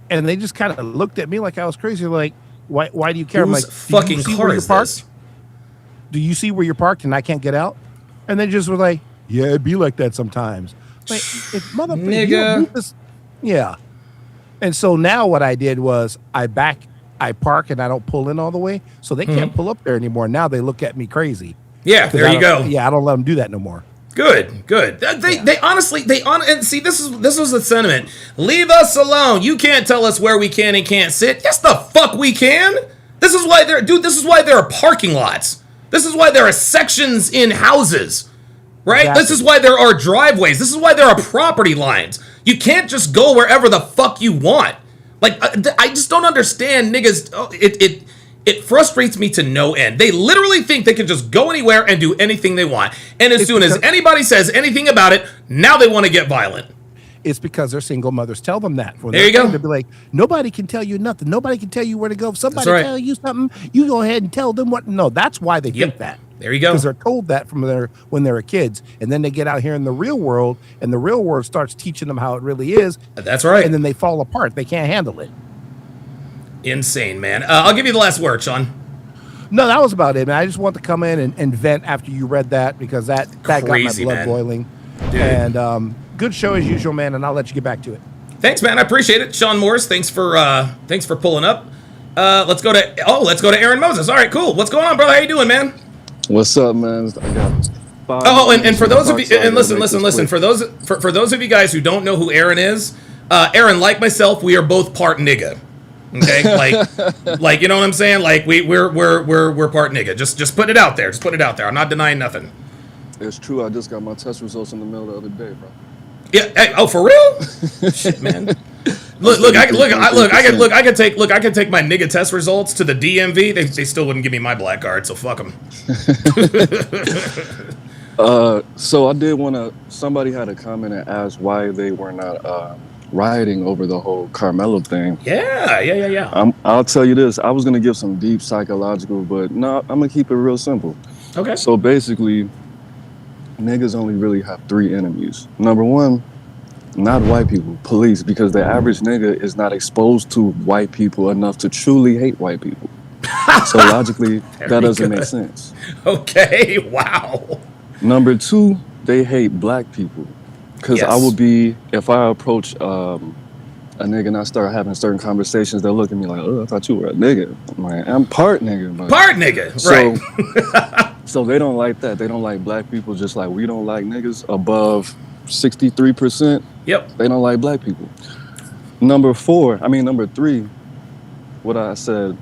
And they just kind of looked at me like I was crazy, like, Why do you care? Whose I'm like, fucking car is this? Do you see where you're parked and I can't get out? And they just were like, yeah, it'd be like that sometimes. Like, if nigga. Yeah. And so now what I did was I park and I don't pull in all the way. So they can't pull up there anymore. Now they look at me crazy. Yeah, there you go. Yeah, I don't let them do that no more. Good. They honestly, and see, this was the sentiment. Leave us alone. You can't tell us where we can and can't sit. Yes, the fuck we can. This is why there are parking lots. This is why there are sections in houses, right? Exactly. This is why there are driveways. This is why there are property lines. You can't just go wherever the fuck you want. Like, I just don't understand niggas. It frustrates me to no end. They literally think they can just go anywhere and do anything they want. And as soon as anybody says anything about it, now they want to get violent. It's because their single mothers tell them that. There you go. They'll be like, nobody can tell you nothing. Nobody can tell you where to go. If somebody tell you something, you go ahead and tell them what. No, that's why they think that. There you go. Because they're told that when they were kids. And then they get out here in the real world, and the real world starts teaching them how it really is. That's right. And then they fall apart. They can't handle it. Insane, man. I'll give you the last word, Sean. No, that was about it, man. I just want to come in and vent after you read that because that got my blood boiling. Dude. And good show as usual, man, and I'll let you get back to it. Thanks, man. I appreciate it. Sean Morris, thanks for pulling up. Let's go to Aaron Moses. All right, cool. What's going on, brother? How you doing, man? What's up, man? And for those of you, and listen, for those of you guys who don't know who Aaron is, Aaron, like myself, we are both part nigga. Okay, like you know what I'm saying? Like we're part nigga. Just put it out there. Just put it out there. I'm not denying nothing. It's true. I just got my test results in the mail the other day, bro. Yeah. Hey, oh, for real? Shit, man. I can take my nigga test results to the DMV. They still wouldn't give me my black card, so fuck them. So I did want to. Somebody had a comment and asked why they were not rioting over the whole Karmelo thing. Yeah. I'll tell you this. I was gonna give some deep psychological, but no, I'm gonna keep it real simple. Okay. So basically, niggas only really have 3 enemies. Number 1, not white people, police, because the average nigga is not exposed to white people enough to truly hate white people. So logically, that doesn't make sense. Okay, wow. Number 2, they hate black people. Because I would be, if I approach a nigga and I start having certain conversations, they'll look at me like, oh, I thought you were a nigga. I'm like, I'm part nigga. But. Part nigga, right. So they don't like that. They don't like black people just like we don't like niggas above 63%. Yep. They don't like black people. Number 3, what I said,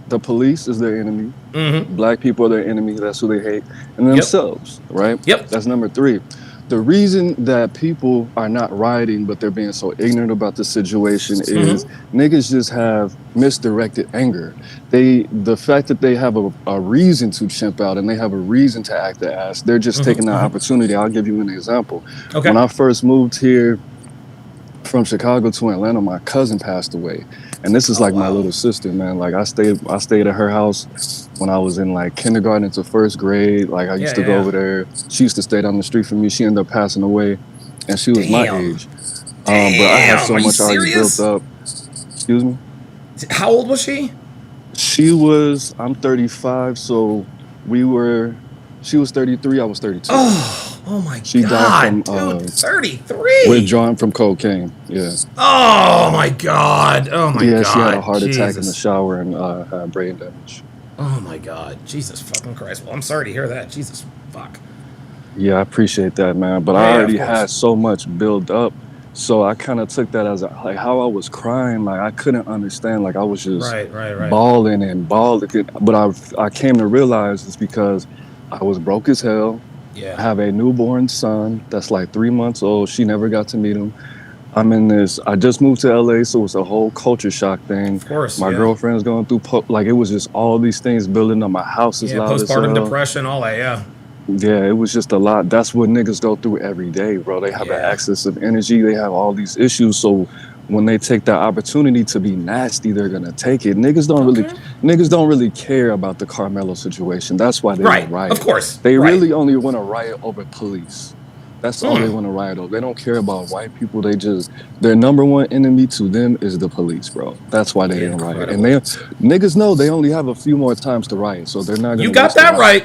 the police is their enemy. Mm-hmm. Black people are their enemy. That's who they hate. And themselves, right? Yep. That's number 3. The reason that people are not rioting, but they're being so ignorant about the situation is niggas just have misdirected anger. The fact that they have a reason to chimp out and they have a reason to act their ass, they're just taking that opportunity. I'll give you an example. Okay. When I first moved here from Chicago to Atlanta, my cousin passed away. And this is like my little sister, man. Like I stayed at her house when I was in like kindergarten into 1st grade. Like I used to go over there. She used to stay down the street from me. She ended up passing away, and she was my age. But I had so much already built up. Excuse me? How old was she? I'm 35, so she was 33, I was 32. Oh my she God, died from, dude, 33? Withdrawing from cocaine, yeah. Oh my God, God. Yeah, she had a heart attack in the shower and had brain damage. Oh my God, Jesus fucking Christ. Well, I'm sorry to hear that. Jesus, fuck. Yeah, I appreciate that, man. But I already had so much built up. So I kind of took that as like how I was crying. Like I couldn't understand. Like I was just bawling and bawling. But I came to realize it's because I was broke as hell. Yeah. I have a newborn son that's like 3 months old. She never got to meet him. I just moved to LA, so it's a whole culture shock thing. Of course. My girlfriend's going through, it was just all these things building up. My house is loud as hell. Postpartum depression, all that, yeah. Yeah, it was just a lot. That's what niggas go through every day, bro. They have an excess of energy. They have all these issues. So when they take that opportunity to be nasty, they're gonna take it. Niggas don't really care about the Karmelo situation. That's why they don't riot. Of course. They really only want to riot over police. That's all they want to riot over. They don't care about white people. Their number 1 enemy to them is the police, bro. That's why they didn't riot. And niggas know they only have a few more times to riot, so they're not gonna. You got that right.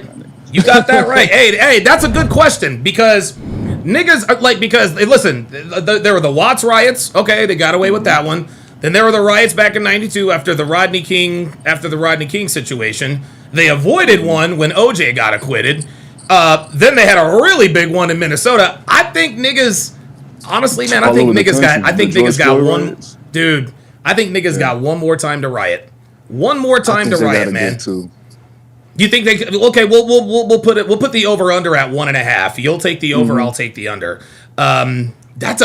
You got that right. Hey, that's a good question because niggas are like, listen, there were the Watts riots. Okay, they got away with that one. Then there were the riots back in '92 after the Rodney King situation. They avoided one when OJ got acquitted. Then they had a really big one in Minnesota. I think niggas, honestly, man, I think niggas got one. Dude, I think niggas got one more time to riot. One more time to riot, man. Do you think they? Okay, we'll put the over under at 1.5. You'll take the over. I'll take the under. That's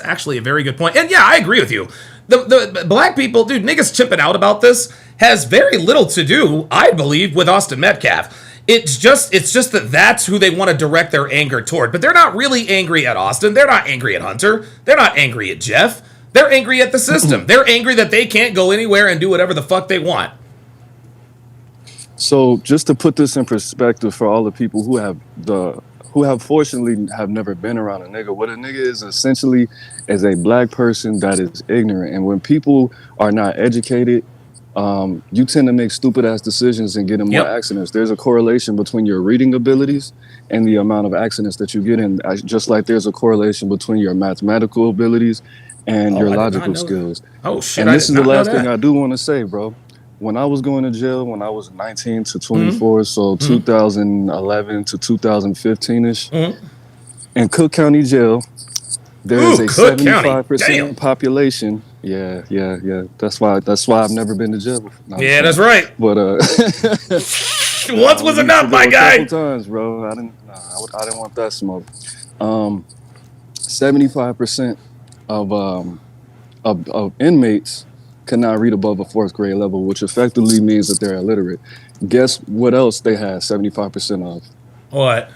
actually a very good point. And yeah, I agree with you. The black people, dude, niggas chipping out about this has very little to do, I believe, with Austin Metcalf. It's just that that's who they want to direct their anger toward. But they're not really angry at Austin. They're not angry at Hunter. They're not angry at Jeff. They're angry at the system. They're angry that they can't go anywhere and do whatever the fuck they want. So just to put this in perspective for all the people who have fortunately have never been around a nigga, what a nigga is essentially is a black person that is ignorant. And when people are not educated, you tend to make stupid ass decisions and get in more accidents. There's a correlation between your reading abilities and the amount of accidents that you get in, just like there's a correlation between your mathematical abilities and your logical skills. Oh shit! And this is the last thing I do want to say, bro. When I was going to jail, when I was 19 to 24, so 2011 to 2015-ish, in Cook County Jail, there is a 75% population Yeah. That's why I've never been to jail. No, yeah, that's right. But once was enough, my guy. A couple times, bro. I didn't want that smoke. 75% of inmates cannot read above a 4th grade level, which effectively means that they're illiterate. Guess what else they have 75% of? What?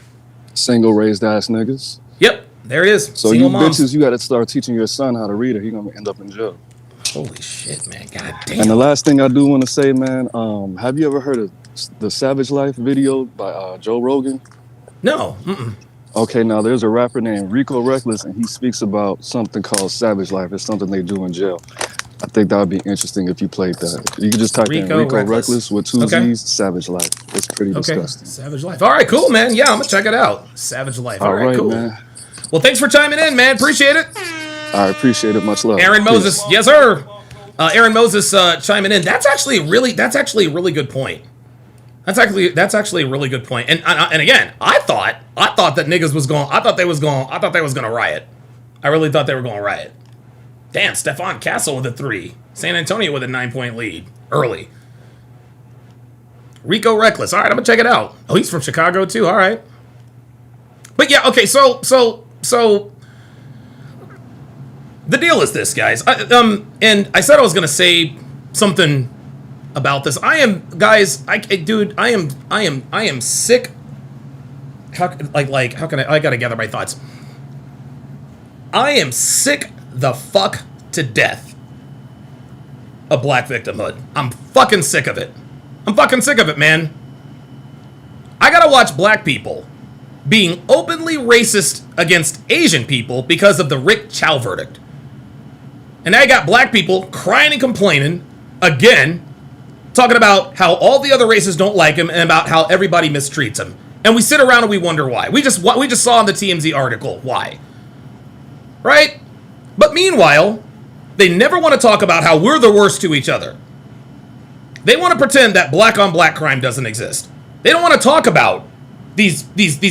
Single raised ass niggas. Yep, there it is. So Single you moms. bitches, you got to start teaching your son how to read, or he's gonna end up in jail. Holy shit, man! God damn. And the last thing I do want to say, man, have you ever heard of the Savage Life video by Joe Rogan? No. Okay, now there's a rapper named Rico Reckless, and he speaks about something called Savage Life. It's something they do in jail. I think that would be interesting if you played that. You can just type in Rico Reckless with 2 Z's, Savage Life. It's pretty disgusting. Savage Life. All right, cool, man. Yeah, I'm going to check it out. Savage Life. All right, cool. Man. Well, thanks for chiming in, man. Appreciate it. I appreciate it. Much love. Aaron Moses. Yes, sir. Aaron Moses chiming in. That's actually a really good point. That's actually a really good point. And again, I thought that niggas was going. I thought they was going to riot. I really thought they were going to riot. Damn, Stephon Castle with a 3. San Antonio with a 9-point lead early. Rico Reckless. All right, I'm gonna check it out. Oh, he's from Chicago too. All right. But yeah, okay. So the deal is this, guys. And I said I was gonna say something about this. I am sick. How can I gotta gather my thoughts? I am sick the fuck to death of black victimhood. I'm fucking sick of it. I'm fucking sick of it, man. I gotta watch black people being openly racist against Asian people because of the Rick Chow verdict. And now I got black people crying and complaining again, talking about how all the other races don't like him and about how everybody mistreats him. And we sit around and we wonder why. We just saw in the TMZ article why. Right? But meanwhile, they never want to talk about how we're the worst to each other. They want to pretend that black on black crime doesn't exist. They don't want to talk about these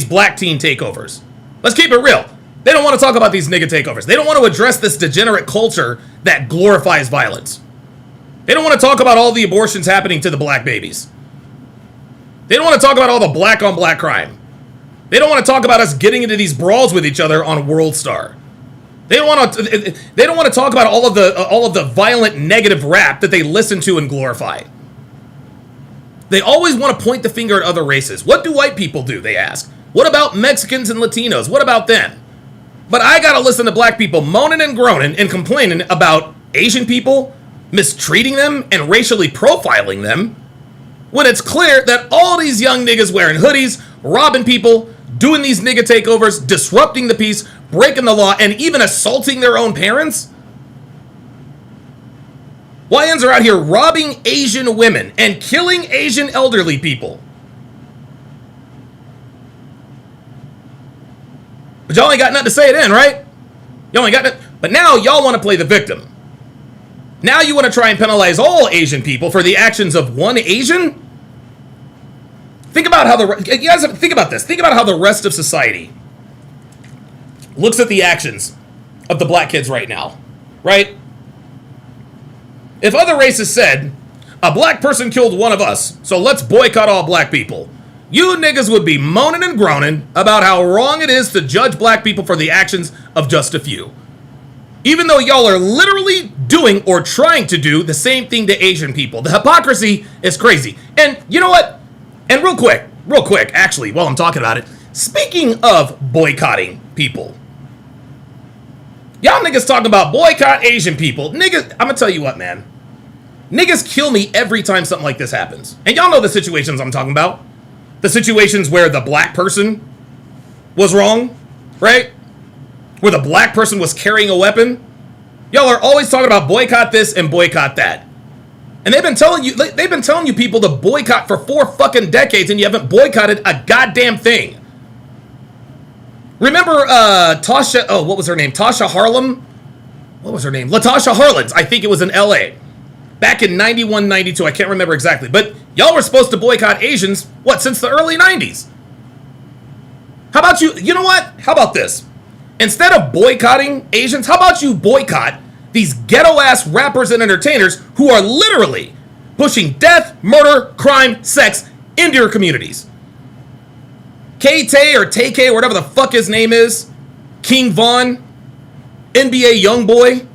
black teen takeovers. Let's keep it real. They don't want to talk about these nigga takeovers. They don't want to address this degenerate culture that glorifies violence. They don't want to talk about all the abortions happening to the black babies. They don't want to talk about all the black on black crime. They don't want to talk about us getting into these brawls with each other on World Star. They don't want to talk about all of the violent negative rap that they listen to and glorify. They always want to point the finger at other races. What do white people do? They ask. What about Mexicans and Latinos? What about them? But I gotta listen to black people moaning and groaning and complaining about Asian people, mistreating them and racially profiling them, when it's clear that all these young niggas wearing hoodies, robbing people, doing these nigga takeovers, disrupting the peace, breaking the law, and even assaulting their own parents? YNs are out here robbing Asian women and killing Asian elderly people. But y'all ain't got nothing to say it in, right? Y'all ain't got nothing. But now y'all want to play the victim. Now you want to try and penalize all Asian people for the actions of one Asian? Think about how you guys think about this. Think about how the rest of society looks at the actions of the black kids right now, right? If other races said, a black person killed one of us, so let's boycott all black people, you niggas would be moaning and groaning about how wrong it is to judge black people for the actions of just a few. Even though y'all are literally doing or trying to do the same thing to Asian people. The hypocrisy is crazy. And you know what? And real quick, actually, while I'm talking about it, speaking of boycotting people, y'all niggas talking about boycott Asian people. Niggas, I'm gonna tell you what, man. Niggas kill me every time something like this happens. And y'all know the situations I'm talking about. The situations where the black person was wrong, right? Where the black person was carrying a weapon. Y'all are always talking about boycott this and boycott that. And they've been telling you people to boycott for 4 fucking decades and you haven't boycotted a goddamn thing. Remember Tasha, what was her name? Tasha Harlem? What was her name? Latasha Harlins. I think it was in LA. Back in 91, 92, I can't remember exactly. But y'all were supposed to boycott Asians, since the early 90s? How about you know what? How about this? Instead of boycotting Asians, how about you boycott these ghetto-ass rappers and entertainers who are literally pushing death, murder, crime, sex into your communities. K-Tay or Tay-K, whatever the fuck his name is, King Von, NBA Youngboy,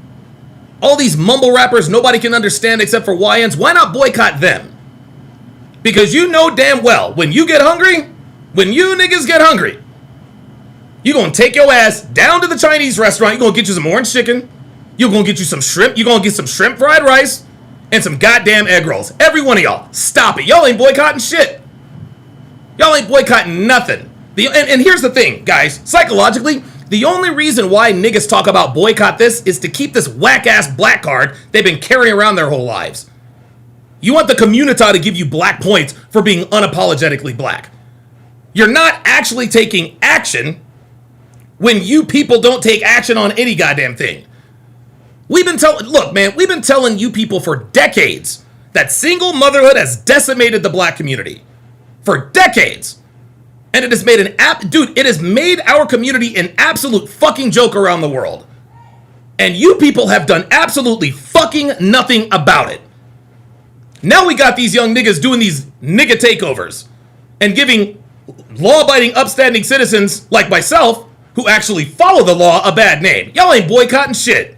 all these mumble rappers nobody can understand except for YNs, why not boycott them? Because you know damn well, when you get hungry, when you niggas get hungry, you're going to take your ass down to the Chinese restaurant, you're going to get you some orange chicken, you're going to get you some shrimp, you're going to get some shrimp fried rice, and some goddamn egg rolls. Every one of y'all, stop it. Y'all ain't boycotting shit. Y'all ain't boycotting nothing. And here's the thing, guys, psychologically, the only reason why niggas talk about boycott this is to keep this whack-ass black card they've been carrying around their whole lives. You want the community to give you black points for being unapologetically black. You're not actually taking action when you people don't take action on any goddamn thing. We've been telling you people for decades that single motherhood has decimated the black community. For decades. And it has made it has made our community an absolute fucking joke around the world. And you people have done absolutely fucking nothing about it. Now we got these young niggas doing these nigga takeovers and giving law-abiding, upstanding citizens like myself, who actually follow the law, a bad name. Y'all ain't boycotting shit.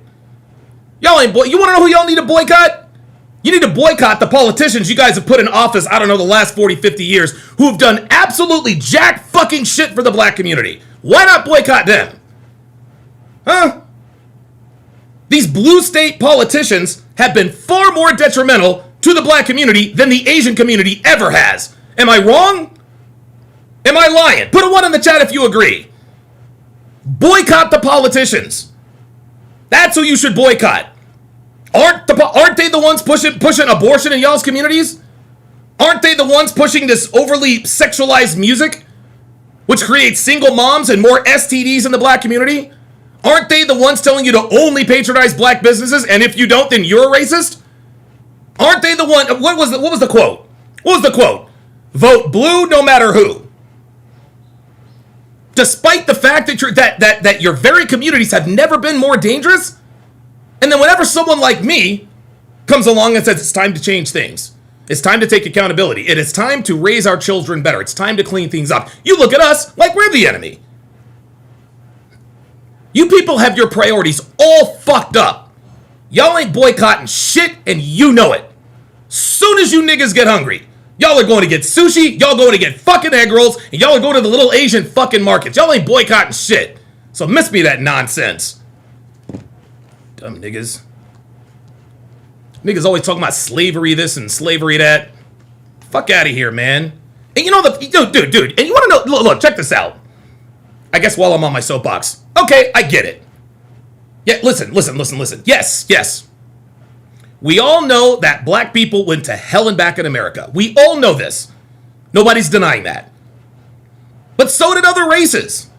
You want to know who y'all need to boycott? You need to boycott the politicians you guys have put in office, I don't know, the last 40, 50 years, who have done absolutely jack fucking shit for the black community. Why not boycott them? Huh? These blue state politicians have been far more detrimental to the black community than the Asian community ever has. Am I wrong? Am I lying? Put a 1 in the chat if you agree. Boycott the politicians. That's who you should boycott. Aren't they the ones pushing abortion in y'all's communities? Aren't they the ones pushing this overly sexualized music, which creates single moms and more STDs in the black community? Aren't they the ones telling you to only patronize black businesses, and if you don't, then you're a racist? Aren't they the one? What was the quote? What was the quote? Vote blue no matter who. Despite the fact that your very communities have never been more dangerous, and then whenever someone like me comes along and says it's time to change things, it's time to take accountability, it is time to raise our children better, it's time to clean things up, you look at us like we're the enemy. You people have your priorities all fucked up. Y'all ain't boycotting shit, and you know it. Soon as you niggas get hungry, y'all are going to get sushi, y'all going to get fucking egg rolls, and y'all are going to the little Asian fucking markets. Y'all ain't boycotting shit. So miss me that nonsense. Dumb niggas. Niggas always talking about slavery this and slavery that. Fuck out of here, man. And you know dude, and you want to know, look, check this out. I guess while I'm on my soapbox. Okay, I get it. Yeah, listen. Yes. We all know that black people went to hell and back in America. We all know this. Nobody's denying that. But so did other races.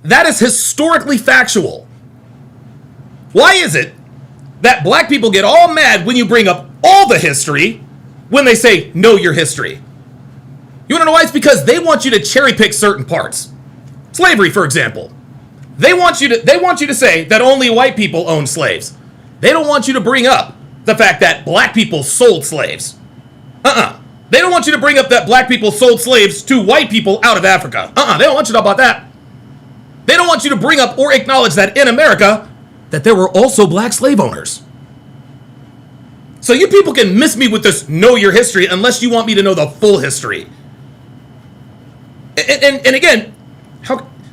That is historically factual. Why is it that black people get all mad when you bring up all the history when they say, know your history? You want to know why? It's because they want you to cherry pick certain parts. Slavery, for example. They want you to say that only white people owned slaves. They don't want you to bring up the fact that black people sold slaves. They don't want you to bring up that black people sold slaves to white people out of Africa. They don't want you to know about that. They don't want you to bring up or acknowledge that in America, that there were also black slave owners. So you people can miss me with this know your history unless you want me to know the full history. And again,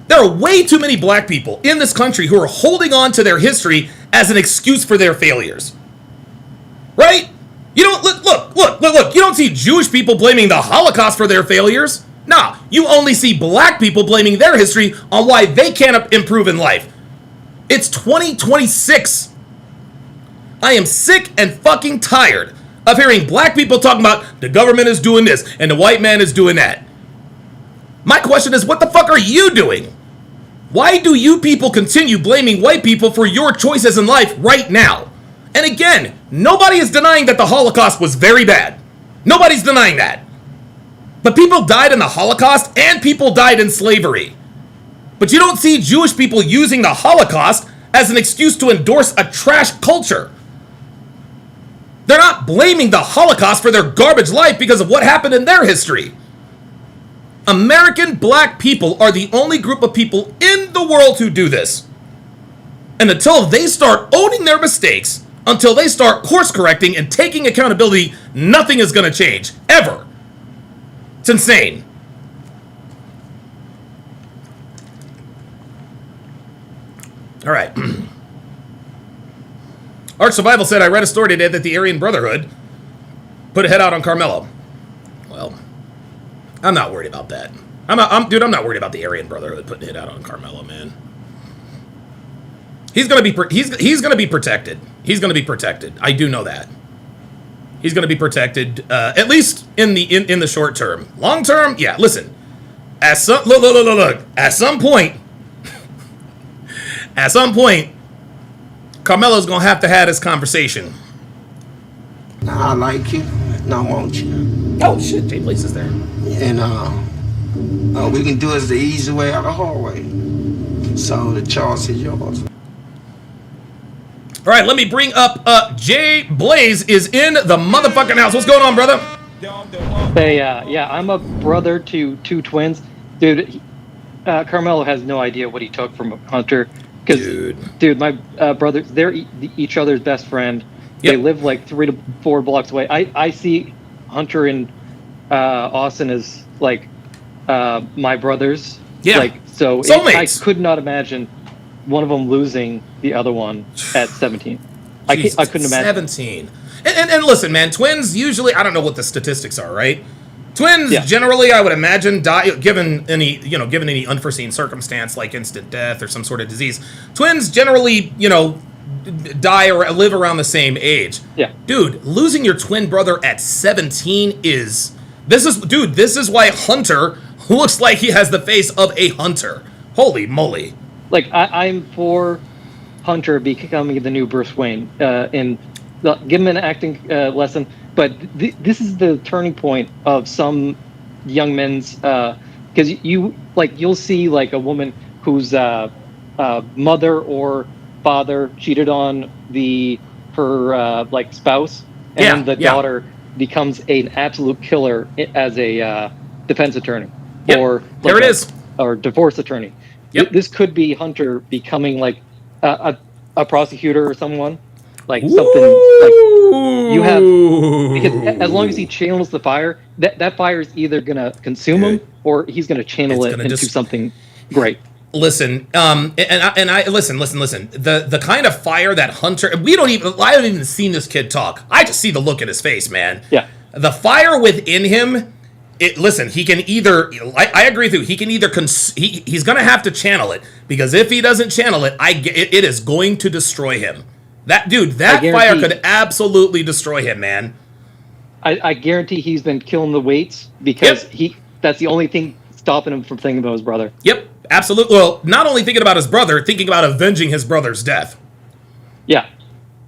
there are way too many black people in this country who are holding on to their history as an excuse for their failures. Right? You don't look. You don't see Jewish people blaming the Holocaust for their failures. Nah, you only see black people blaming their history on why they can't improve in life. It's 2026. I am sick and fucking tired of hearing black people talking about the government is doing this and the white man is doing that. My question is, what the fuck are you doing? Why do you people continue blaming white people for your choices in life right now? And again, nobody is denying that the Holocaust was very bad. Nobody's denying that. But people died in the Holocaust and people died in slavery. But you don't see Jewish people using the Holocaust as an excuse to endorse a trash culture. They're not blaming the Holocaust for their garbage life because of what happened in their history. American black people are the only group of people in the world who do this. And until they start owning their mistakes, until they start course correcting and taking accountability, nothing is going to change. Ever. It's insane. All right. Arch Survival said, I read a story today that the Aryan Brotherhood put a head out on Karmelo. Well, I'm not worried about that. I'm not worried about the Aryan Brotherhood putting a head out on Karmelo, man. He's gonna be protected. He's gonna be protected. I do know that. He's gonna be protected, at least in the short term. Long term, yeah. Listen, look. At some point, Karmelo's gonna have to have this conversation. I like you, and I want you. Oh shit, Jay Blaze is there. And we can do it the easy way or the hard way. So the choice is yours. All right, let me bring up Jay Blaze is in the motherfucking house. What's going on, brother? Hey, yeah, I'm a brother to two twins. Dude, Karmelo has no idea what he took from Hunter. Dude, my brothers, they're each other's best friend. Yep. They live like 3 to 4 blocks away. I see Hunter and Austin as like my brothers. Yeah. Like, so I could not imagine one of them losing the other one at 17. I couldn't imagine. 17. And listen, man, twins usually, I don't know what the statistics are, right? Twins generally, I would imagine, die given any unforeseen circumstance like instant death or some sort of disease. Twins generally, die or live around the same age. Yeah. Dude, losing your twin brother at 17 this is why Hunter looks like he has the face of a hunter. Holy moly. Like, I'm for Hunter becoming the new Bruce Wayne, and give him an acting lesson. But this is the turning point of some young men's, because you'll see like a woman whose mother or father cheated on her spouse, and the daughter becomes an absolute killer as a defense attorney, or there it is, or divorce attorney. Yep. This could be Hunter becoming like a prosecutor or someone, like something like you have, because as long as he channels the fire, that fire is either gonna consume him or he's gonna channel it into something great. Listen, listen. The kind of fire that Hunter, I haven't even seen this kid talk. I just see the look in his face, man. Yeah. The fire within him. He can either. I agree with you. He can either. He's gonna have to channel it, because if he doesn't channel it, it is going to destroy him. That fire could absolutely destroy him, man. I guarantee he's been killing the weights because that's the only thing stopping him from thinking about his brother. Yep, absolutely. Well, not only thinking about his brother, thinking about avenging his brother's death. Yeah,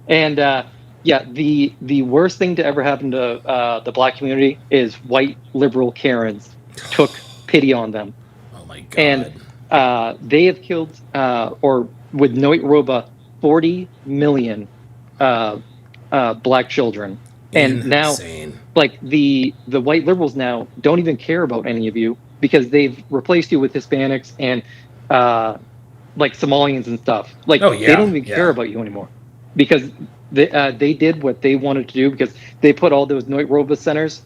and the worst thing to ever happen to the black community is white liberal Karens took pity on them. Oh my god! And they have killed, or with Noit Roba, 40 million black children. And Insane. Now, like the white liberals now don't even care about any of you because they've replaced you with Hispanics and like Somalians and stuff. Like they don't even care about you anymore because they did what they wanted to do because they put all those Noit Roba centers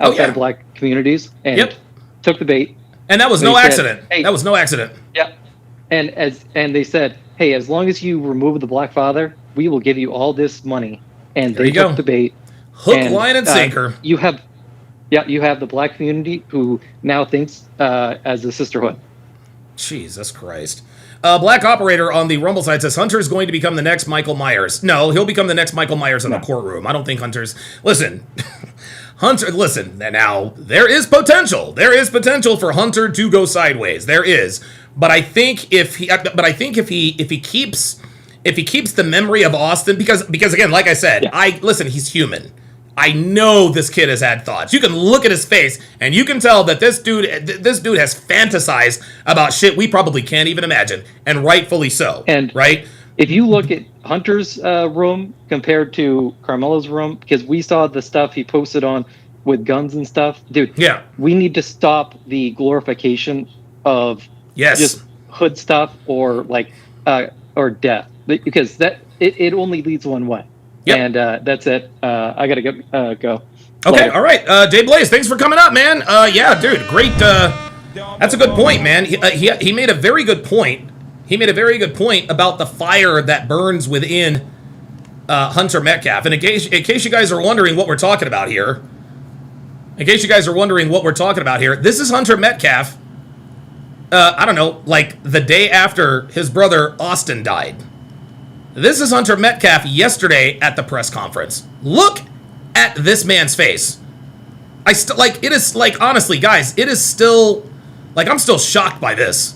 outside of black communities and took the bait. And that was no accident. That was no accident. Yeah. And they said, hey, as long as you remove the black father, we will give you all this money. And they took the bait. Hook, line, and sinker. You have the black community who now thinks as a sisterhood. Jesus Christ. Black operator on the Rumble side says Hunter is going to become the next Michael Myers. No, he'll become the next Michael Myers in the courtroom. I don't think Hunter's... Listen, now, there is potential. There is potential for Hunter to go sideways. There is. But I think if he keeps the memory of Austin, because again, like I said, he's human. I know this kid has had thoughts. You can look at his face and you can tell that this dude has fantasized about shit we probably can't even imagine, and rightfully so. And right? if you look at Hunter's room compared to Karmelo's room, because we saw the stuff he posted on with guns and stuff, dude. Yeah. We need to stop the glorification of just hood stuff or like or death, because that it only leads one way. Yep. And that's it. I gotta go. Okay, all right. Dave Blaze, thanks for coming up, man. Yeah, dude, great. That's a good point, man. He made a very good point. He made a very good point about the fire that burns within Hunter Metcalf. And in case you guys are wondering what we're talking about here, this is Hunter Metcalf. I don't know, like the day after his brother Austin died. This is Hunter Metcalf yesterday at the press conference. Look at this man's face. It is like, honestly, guys, it is still, like, I'm still shocked by this.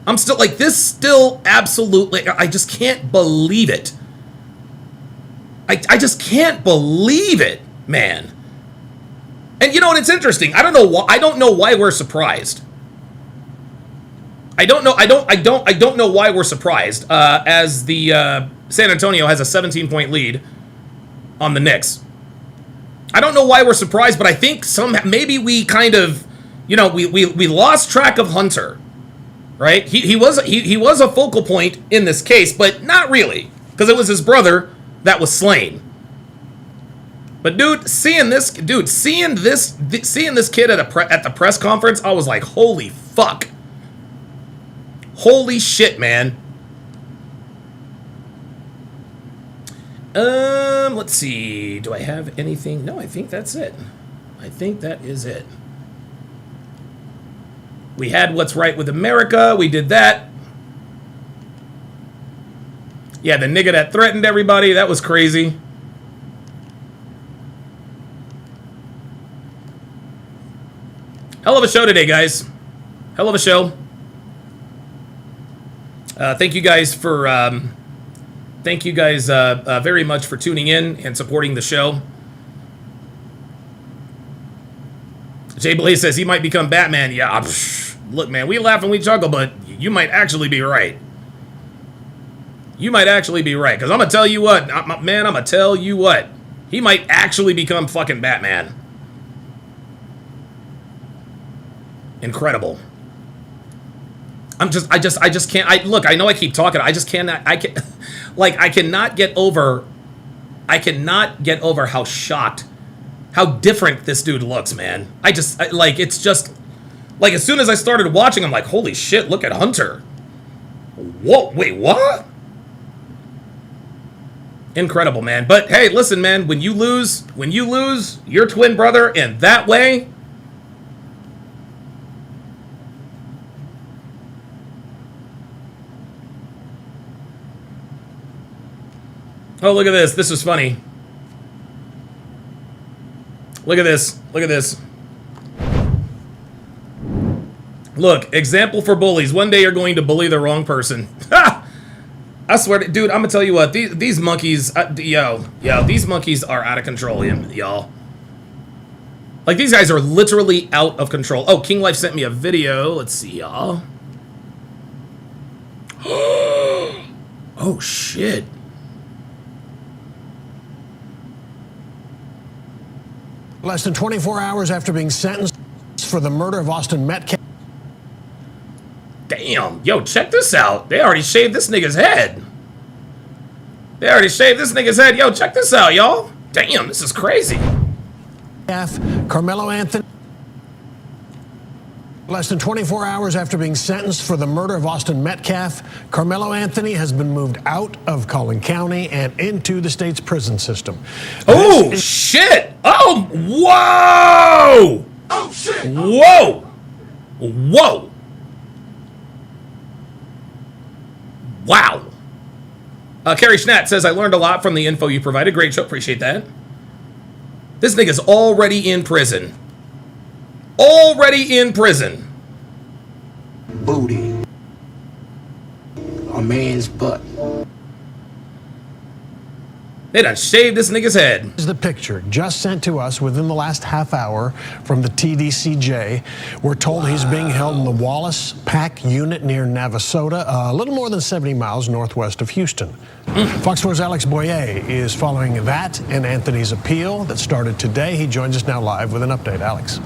I'm still, like, this still absolutely, I just can't believe it. I just can't believe it, man. And you know what, it's interesting. I don't know why we're surprised. I don't know why we're surprised, as the San Antonio has a 17-point lead on the Knicks. I don't know why we're surprised, but I think maybe we kind of, you know, we lost track of Hunter, right? He was a focal point in this case, but not really, because it was his brother that was slain. But dude, seeing this kid at the press conference, I was like, holy fuck. Holy shit, man. Let's see. Do I have anything? No, I think that's it. I think that is it. We had What's Right with America. We did that. Yeah, the nigga that threatened everybody. That was crazy. Hell of a show today, guys. Hell of a show. Thank you guys for... Thank you guys very much for tuning in and supporting the show. Jay Blaze says he might become Batman. Yeah, look, man, we laugh and we chuckle, but you might actually be right. You might actually be right, because I'm going to tell you what, man, I'm going to tell you what. He might actually become fucking Batman. Incredible. I just can't. Look, I know I keep talking. I just cannot. I cannot get over how shocked, how different this dude looks, man. It's just like, as soon as I started watching, I'm like, holy shit, look at Hunter. Whoa, wait, what? Incredible, man. But hey, listen, man, when you lose your twin brother in that way, oh, look at this. This was funny. Look at this. Look at this. Look, example for bullies. One day you're going to bully the wrong person. Ha! I swear to, dude, I'm going to tell you what. These monkeys, these monkeys are out of control, y'all. Like, these guys are literally out of control. Oh, King Life sent me a video. Let's see, y'all. Oh, shit. Less than 24 hours after being sentenced for the murder of Austin Metcalf. Damn. Yo, check this out. They already shaved this nigga's head. Yo, check this out, y'all. Damn, this is crazy. Karmelo Anthony. Less than 24 hours after being sentenced for the murder of Austin Metcalf, Karmelo Anthony has been moved out of Collin County and into the state's prison system. Oh, shit! Oh, whoa! Oh, shit! Whoa! Whoa! Wow. Carrie Schnat says, I learned a lot from the info you provided. Great show. Appreciate that. This nigga's already in prison. Already in prison. Booty. A man's butt. They done shaved this nigga's head. This is the picture just sent to us within the last half hour from the TDCJ. We're told he's being held in the Wallace PAC unit near Navasota, a little more than 70 miles northwest of Houston. Fox 4's Alex Boyer is following that and Anthony's appeal that started today. He joins us now live with an update. Alex.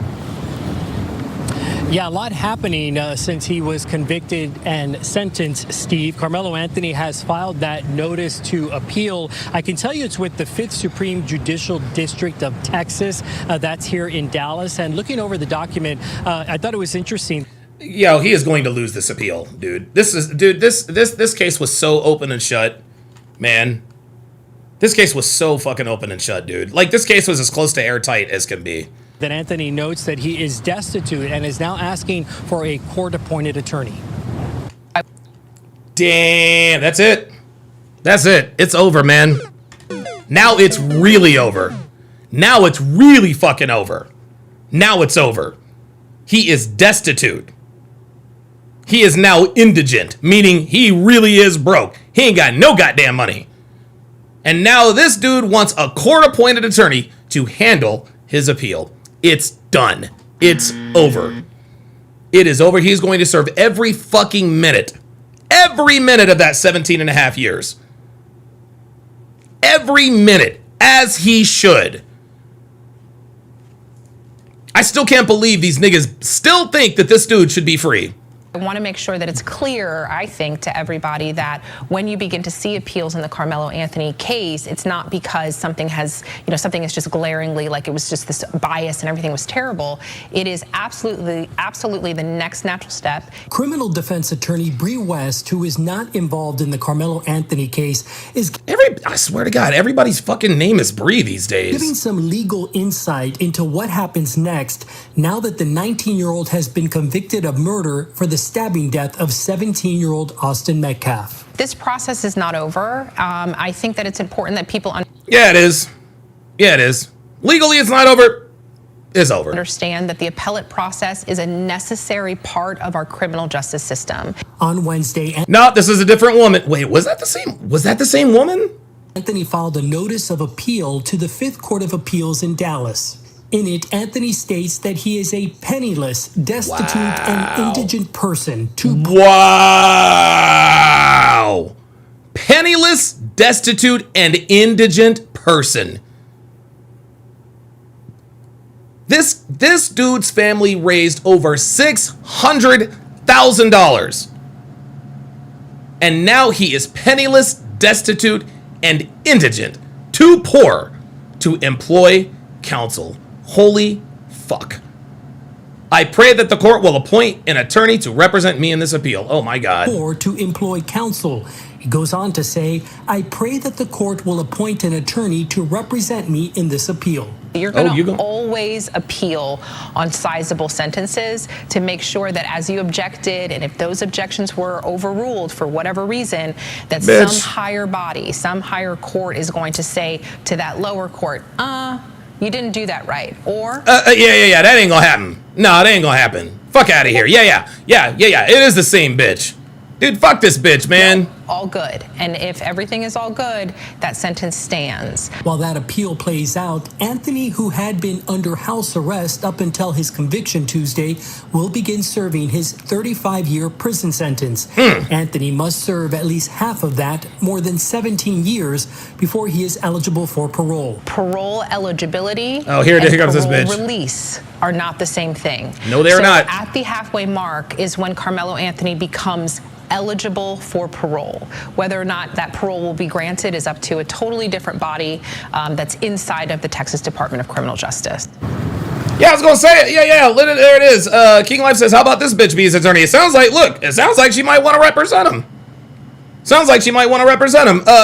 Yeah, a lot happening since he was convicted and sentenced, Steve. Karmelo Anthony has filed that notice to appeal. I can tell you it's with the 5th Supreme Judicial District of Texas. That's here in Dallas. And looking over the document, I thought it was interesting. Yo, he is going to lose this appeal, dude. This case was so open and shut, man. This case was so fucking open and shut, dude. Like, this case was as close to airtight as can be. That Anthony notes that he is destitute and is now asking for a court-appointed attorney. Damn, that's it. That's it. It's over, man. Now it's really over. Now it's really fucking over. Now it's over. He is destitute. He is now indigent, meaning he really is broke. He ain't got no goddamn money. And now this dude wants a court-appointed attorney to handle his appeal. It's done. It's over. It is over. He's going to serve every fucking minute. Every minute of that 17 and a half years. Every minute. As he should. I still can't believe these niggas still think that this dude should be free. I want to make sure that it's clear, I think, to everybody that when you begin to see appeals in the Karmelo Anthony case, it's not because something has, something is just glaringly like it was just this bias and everything was terrible. It is absolutely the next natural step. Criminal defense attorney Bree West, who is not involved in the Karmelo Anthony case, is I swear to God, everybody's fucking name is Bree these days. Giving some legal insight into what happens next now that the 19-year-old has been convicted of murder for the stabbing death of 17-year-old Austin Metcalf. This process is not over. I think that it's important that people Yeah, it is. Yeah, it is. Legally, it's not over. It's over. Understand that the appellate process is a necessary part of our criminal justice system. On Wednesday, no, this is a different woman. Wait, was that the same? Was that the same woman? Anthony filed a notice of appeal to the 5th Court of Appeals in Dallas. In it, Anthony states that he is a penniless, destitute, and indigent person. Wow! Penniless, destitute, and indigent person. This dude's family raised over $600,000. And now he is penniless, destitute, and indigent. Too poor to employ counsel. Holy fuck. I pray that the court will appoint an attorney to represent me in this appeal. Oh my God. Or to employ counsel. He goes on to say, I pray that the court will appoint an attorney to represent me in this appeal. You're going to always appeal on sizable sentences to make sure that as you objected, and if those objections were overruled for whatever reason, that some higher body, some higher court is going to say to that lower court, you didn't do that right. Or yeah, that ain't gonna happen. No, it ain't gonna happen. Fuck out of here. Yeah. It is the same bitch. Dude, fuck this bitch, man. All good. And if everything is all good, that sentence stands. While that appeal plays out, Anthony, who had been under house arrest up until his conviction Tuesday, will begin serving his 35-year prison sentence. Anthony must serve at least half of that, more than 17 years, before he is eligible for parole. Parole eligibility here comes this bitch. Release are not the same thing. No, they're not. At the halfway mark is when Karmelo Anthony becomes eligible for parole. Whether or not that parole will be granted is up to a totally different body that's inside of the Texas Department of Criminal Justice. Yeah, I was gonna say it. Yeah, there it is. King Life says, how about this bitch be his attorney? It sounds like she might want to represent him.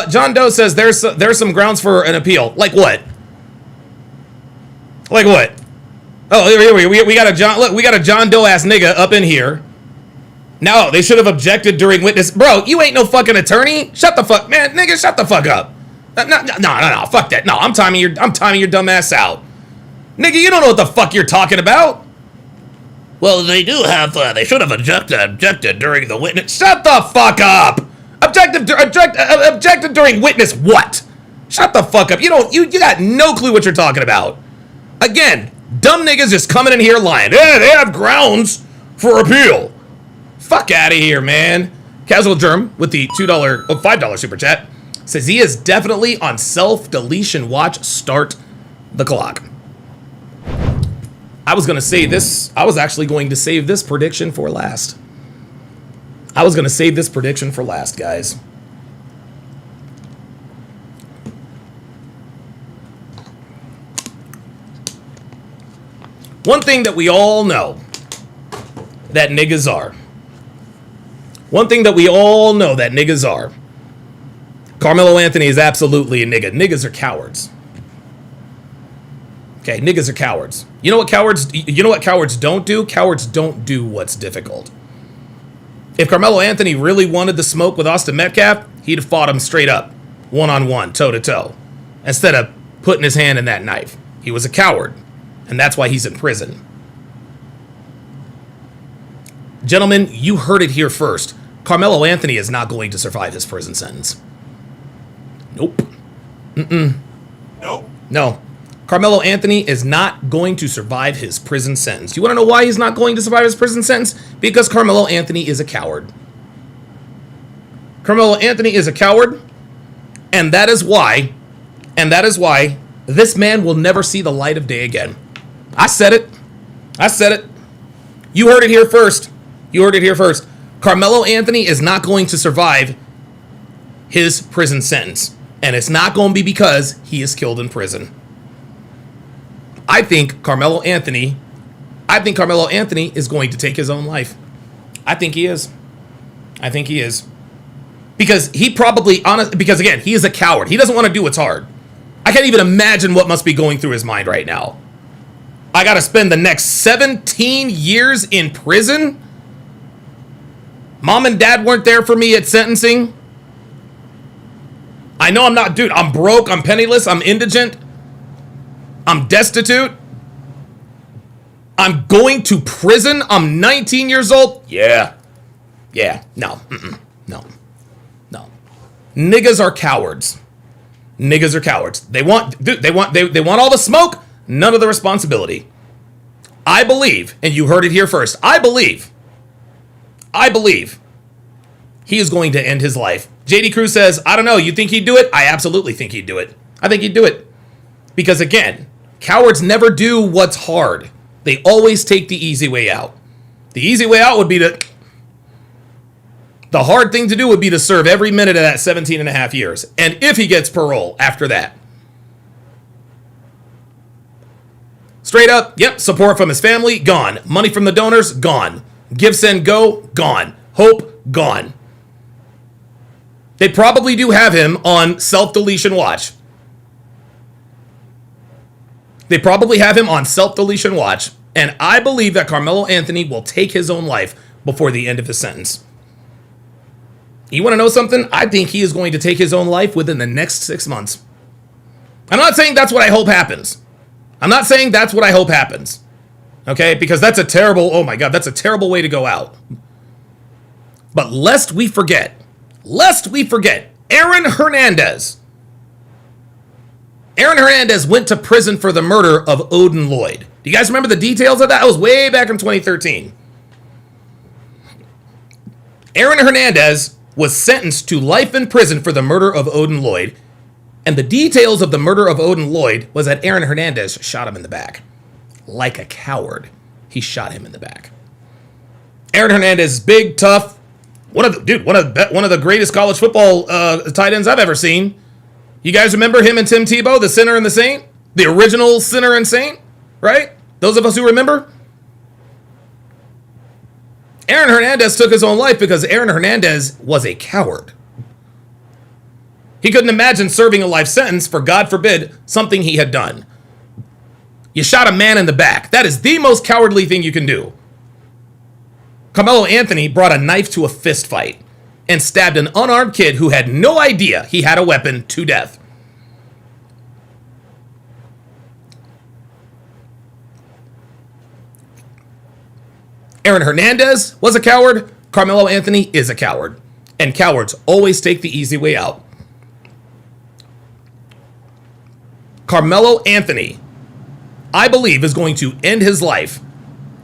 John Doe says there's some grounds for an appeal. Like what? Oh, here we got a John Doe ass nigga up in here. No, they should have objected during witness. Bro, you ain't no fucking attorney. Shut the fuck, man, nigga. Shut the fuck up. No, fuck that. No, I'm timing your dumb ass out, nigga. You don't know what the fuck you're talking about. Well, they do have. They should have objected during the witness. Shut the fuck up. Objected during witness what? Shut the fuck up. You got no clue what you're talking about. Again, dumb niggas just coming in here lying. Yeah, they have grounds for appeal. Fuck out of here, man. Casual Germ with the $5 super chat says he is definitely on self-deletion watch. Start the clock. I was going to say this. I was actually going to save this prediction for last. Guys. One thing that we all know that niggas are. Karmelo Anthony is absolutely a nigga. Niggas are cowards. Okay, niggas are cowards. You know what cowards don't do? Cowards don't do what's difficult. If Karmelo Anthony really wanted the smoke with Austin Metcalf, he'd have fought him straight up, one-on-one, toe-to-toe, instead of putting his hand in that knife. He was a coward, and that's why he's in prison. Gentlemen, you heard it here first. Karmelo Anthony is not going to survive his prison sentence. Nope. Nope. No. Karmelo Anthony is not going to survive his prison sentence. You want to know why he's not going to survive his prison sentence? Because Karmelo Anthony is a coward. Karmelo Anthony is a coward, and that is why this man will never see the light of day again. I said it. You heard it here first. Karmelo Anthony is not going to survive his prison sentence, and it's not going to be because he is killed in prison. I think Karmelo Anthony is going to take his own life. I think he is. Because again, he is a coward. He doesn't want to do what's hard. I can't even imagine what must be going through his mind right now. I got to spend the next 17 years in prison? Mom and dad weren't there for me at sentencing. I know I'm not, dude, I'm broke, I'm penniless, I'm indigent. I'm destitute. I'm going to prison. I'm 19 years old. Yeah. No. No. Niggas are cowards. They want all the smoke, none of the responsibility. I believe, and you heard it here first, I believe he is going to end his life. JD Cruz says, I don't know, you think he'd do it? I absolutely think he'd do it. I think he'd do it. Because again, cowards never do what's hard. They always take the easy way out. The easy way out would be the hard thing to do would be to serve every minute of that 17 and a half years. And if he gets parole after that. Straight up, yep, support from his family, gone. Money from the donors, gone. Give, send, go, gone. Hope, gone. They probably do have him on self-deletion watch. And I believe that Karmelo Anthony will take his own life before the end of his sentence. You want to know something? I think he is going to take his own life within the next 6 months. I'm not saying that's what I hope happens. Okay? Because that's a terrible, oh my God, that's a terrible way to go out. But lest we forget, Aaron Hernandez. Aaron Hernandez went to prison for the murder of Odin Lloyd. Do you guys remember the details of that? That was way back in 2013. Aaron Hernandez was sentenced to life in prison for the murder of Odin Lloyd. And the details of the murder of Odin Lloyd was that Aaron Hernandez shot him in the back. Like a coward, he shot him in the back. Aaron Hernandez is big, tough, one of the greatest college football tight ends I've ever seen. You guys remember him and Tim Tebow, the sinner and the saint? The original sinner and saint, right? Those of us who remember? Aaron Hernandez took his own life because Aaron Hernandez was a coward. He couldn't imagine serving a life sentence for, God forbid, something he had done. You shot a man in the back. That is the most cowardly thing you can do. Karmelo Anthony brought a knife to a fist fight and stabbed an unarmed kid who had no idea he had a weapon to death. Aaron Hernandez was a coward. Karmelo Anthony is a coward. And cowards always take the easy way out. Karmelo Anthony, I believe, is going to end his life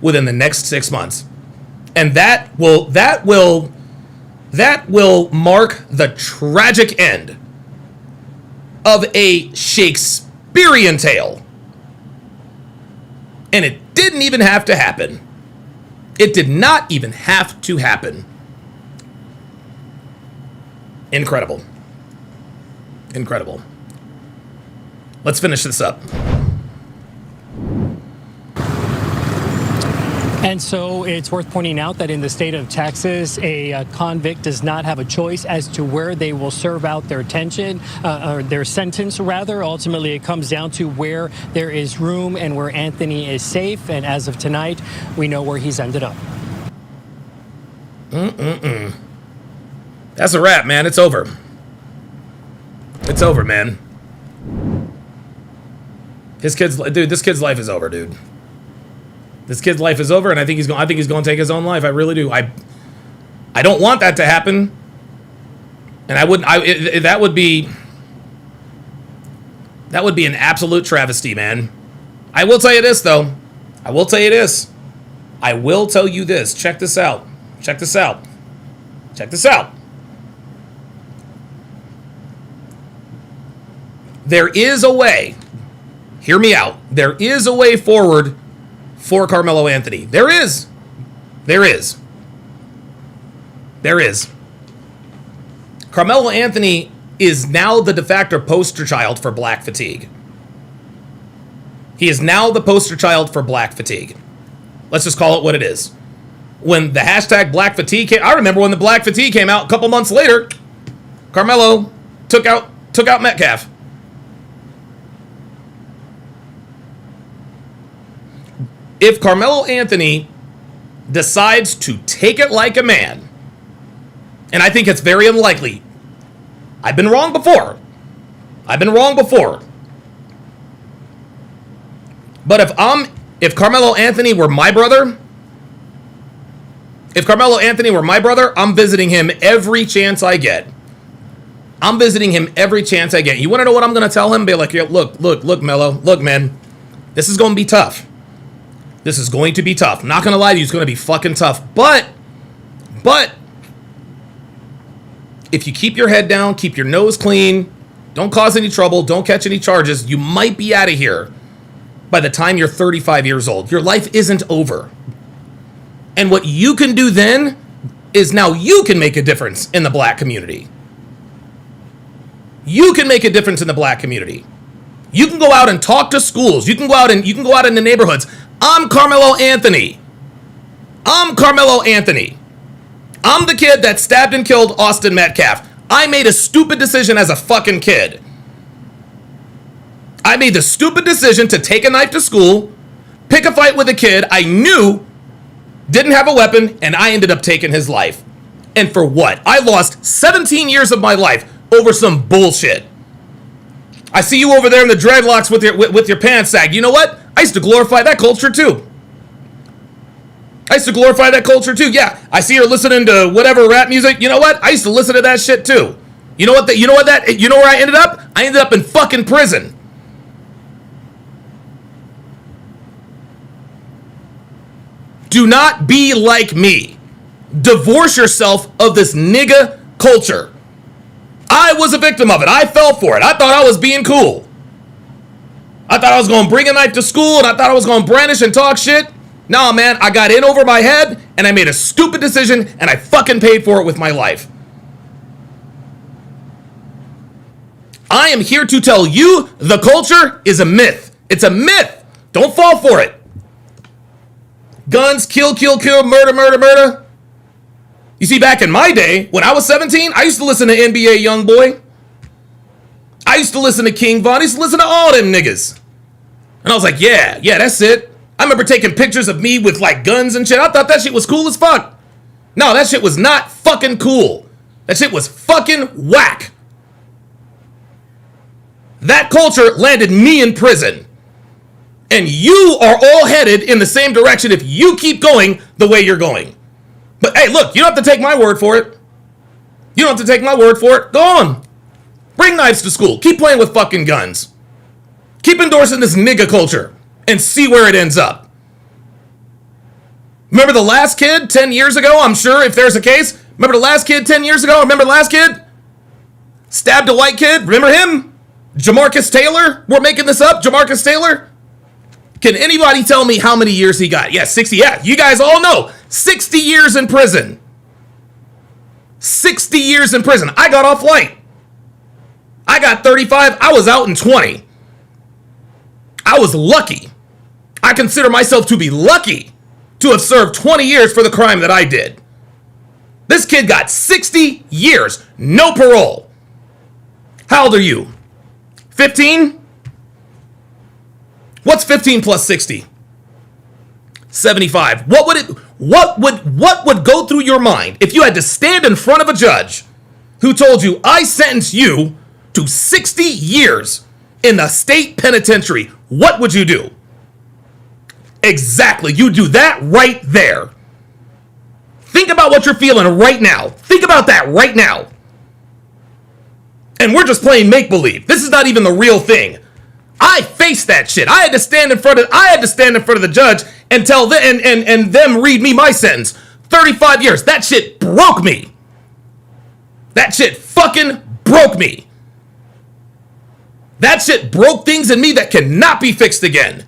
within the next 6 months. And that will mark the tragic end of a Shakespearean tale. And it didn't even have to happen. It did not even have to happen. Incredible. Incredible. Let's finish this up. And so it's worth pointing out that in the state of Texas, a convict does not have a choice as to where they will serve out their or their sentence, rather. Ultimately, it comes down to where there is room and where Anthony is safe. And as of tonight, we know where he's ended up. That's a wrap, man. It's over. It's over, man. This kid's life is over, dude. This kid's life is over, and I think he's going to take his own life. I really do. I don't want that to happen. And that would be an absolute travesty, man. I will tell you this, though. I will tell you this. Check this out. Check this out. There is a way. Hear me out. There is a way forward for Karmelo Anthony. There is. Karmelo Anthony is now the de facto poster child for black fatigue. He is now the poster child for black fatigue. Let's just call it what it is. When the hashtag black fatigue came, I remember when the black fatigue came out a couple months later, Karmelo took out Metcalf. If Karmelo Anthony decides to take it like a man, and I think it's very unlikely, I've been wrong before. But if Karmelo Anthony were my brother, I'm visiting him every chance I get. You want to know what I'm going to tell him? Be like, look, Melo, look, man, this is going to be tough. I'm not going to lie to you, it's going to be fucking tough. But if you keep your head down, keep your nose clean, don't cause any trouble, don't catch any charges, you might be out of here by the time you're 35 years old. Your life isn't over. And what you can do then is now you can make a difference in the black community. You can go out and talk to schools. You can go out in the neighborhoods. I'm Karmelo Anthony. I'm the kid that stabbed and killed Austin Metcalf. I made a stupid decision as a fucking kid. I made the stupid decision to take a knife to school, pick a fight with a kid I knew didn't have a weapon, and I ended up taking his life. And for what? I lost 17 years of my life over some bullshit. I see you over there in the dreadlocks with your pants sagged. You know what? I used to glorify that culture too. Yeah, I see her listening to whatever rap music. You know what? I used to listen to that shit too. You know where I ended up? I ended up in fucking prison. Do not be like me. Divorce yourself of this nigga culture. I was a victim of it. I fell for it. I thought I was being cool. I thought I was going to bring a knife to school, and I thought I was going to brandish and talk shit. No, man, I got in over my head, and I made a stupid decision, and I fucking paid for it with my life. I am here to tell you the culture is a myth. It's a myth. Don't fall for it. Guns, kill, murder. You see, back in my day, when I was 17, I used to listen to NBA Youngboy. I used to listen to King Von. I used to listen to all them niggas. And I was like, yeah, that's it. I remember taking pictures of me with like guns and shit. I thought that shit was cool as fuck. No, that shit was not fucking cool. That shit was fucking whack. That culture landed me in prison. And you are all headed in the same direction if you keep going the way you're going. But hey, look, you don't have to take my word for it. Go on. Bring knives to school. Keep playing with fucking guns. Keep endorsing this nigga culture and see where it ends up. Remember the last kid 10 years ago? I'm sure if there's a case. Remember the last kid 10 years ago? Remember the last kid? Stabbed a white kid? Remember him? Jamarcus Taylor? We're making this up? Jamarcus Taylor? Can anybody tell me how many years he got? Yeah, 60. Yeah, you guys all know. 60 years in prison. 60 years in prison. I got off light. I got 35. I was out in 20. I was lucky. I consider myself to be lucky to have served 20 years for the crime that I did. This kid got 60 years. No parole. How old are you? 15? What's 15 plus 60? 75. What would go through your mind if you had to stand in front of a judge who told you, I sentence you to 60 years in the state penitentiary? What would you do? Exactly. You do that right there. Think about what you're feeling right now. Think about that right now. And we're just playing make-believe. This is not even the real thing. I faced that shit. I had to stand in front of the judge and tell them and them read me my sentence. 35 years. That shit broke me. That shit fucking broke me. That shit broke things in me that cannot be fixed again.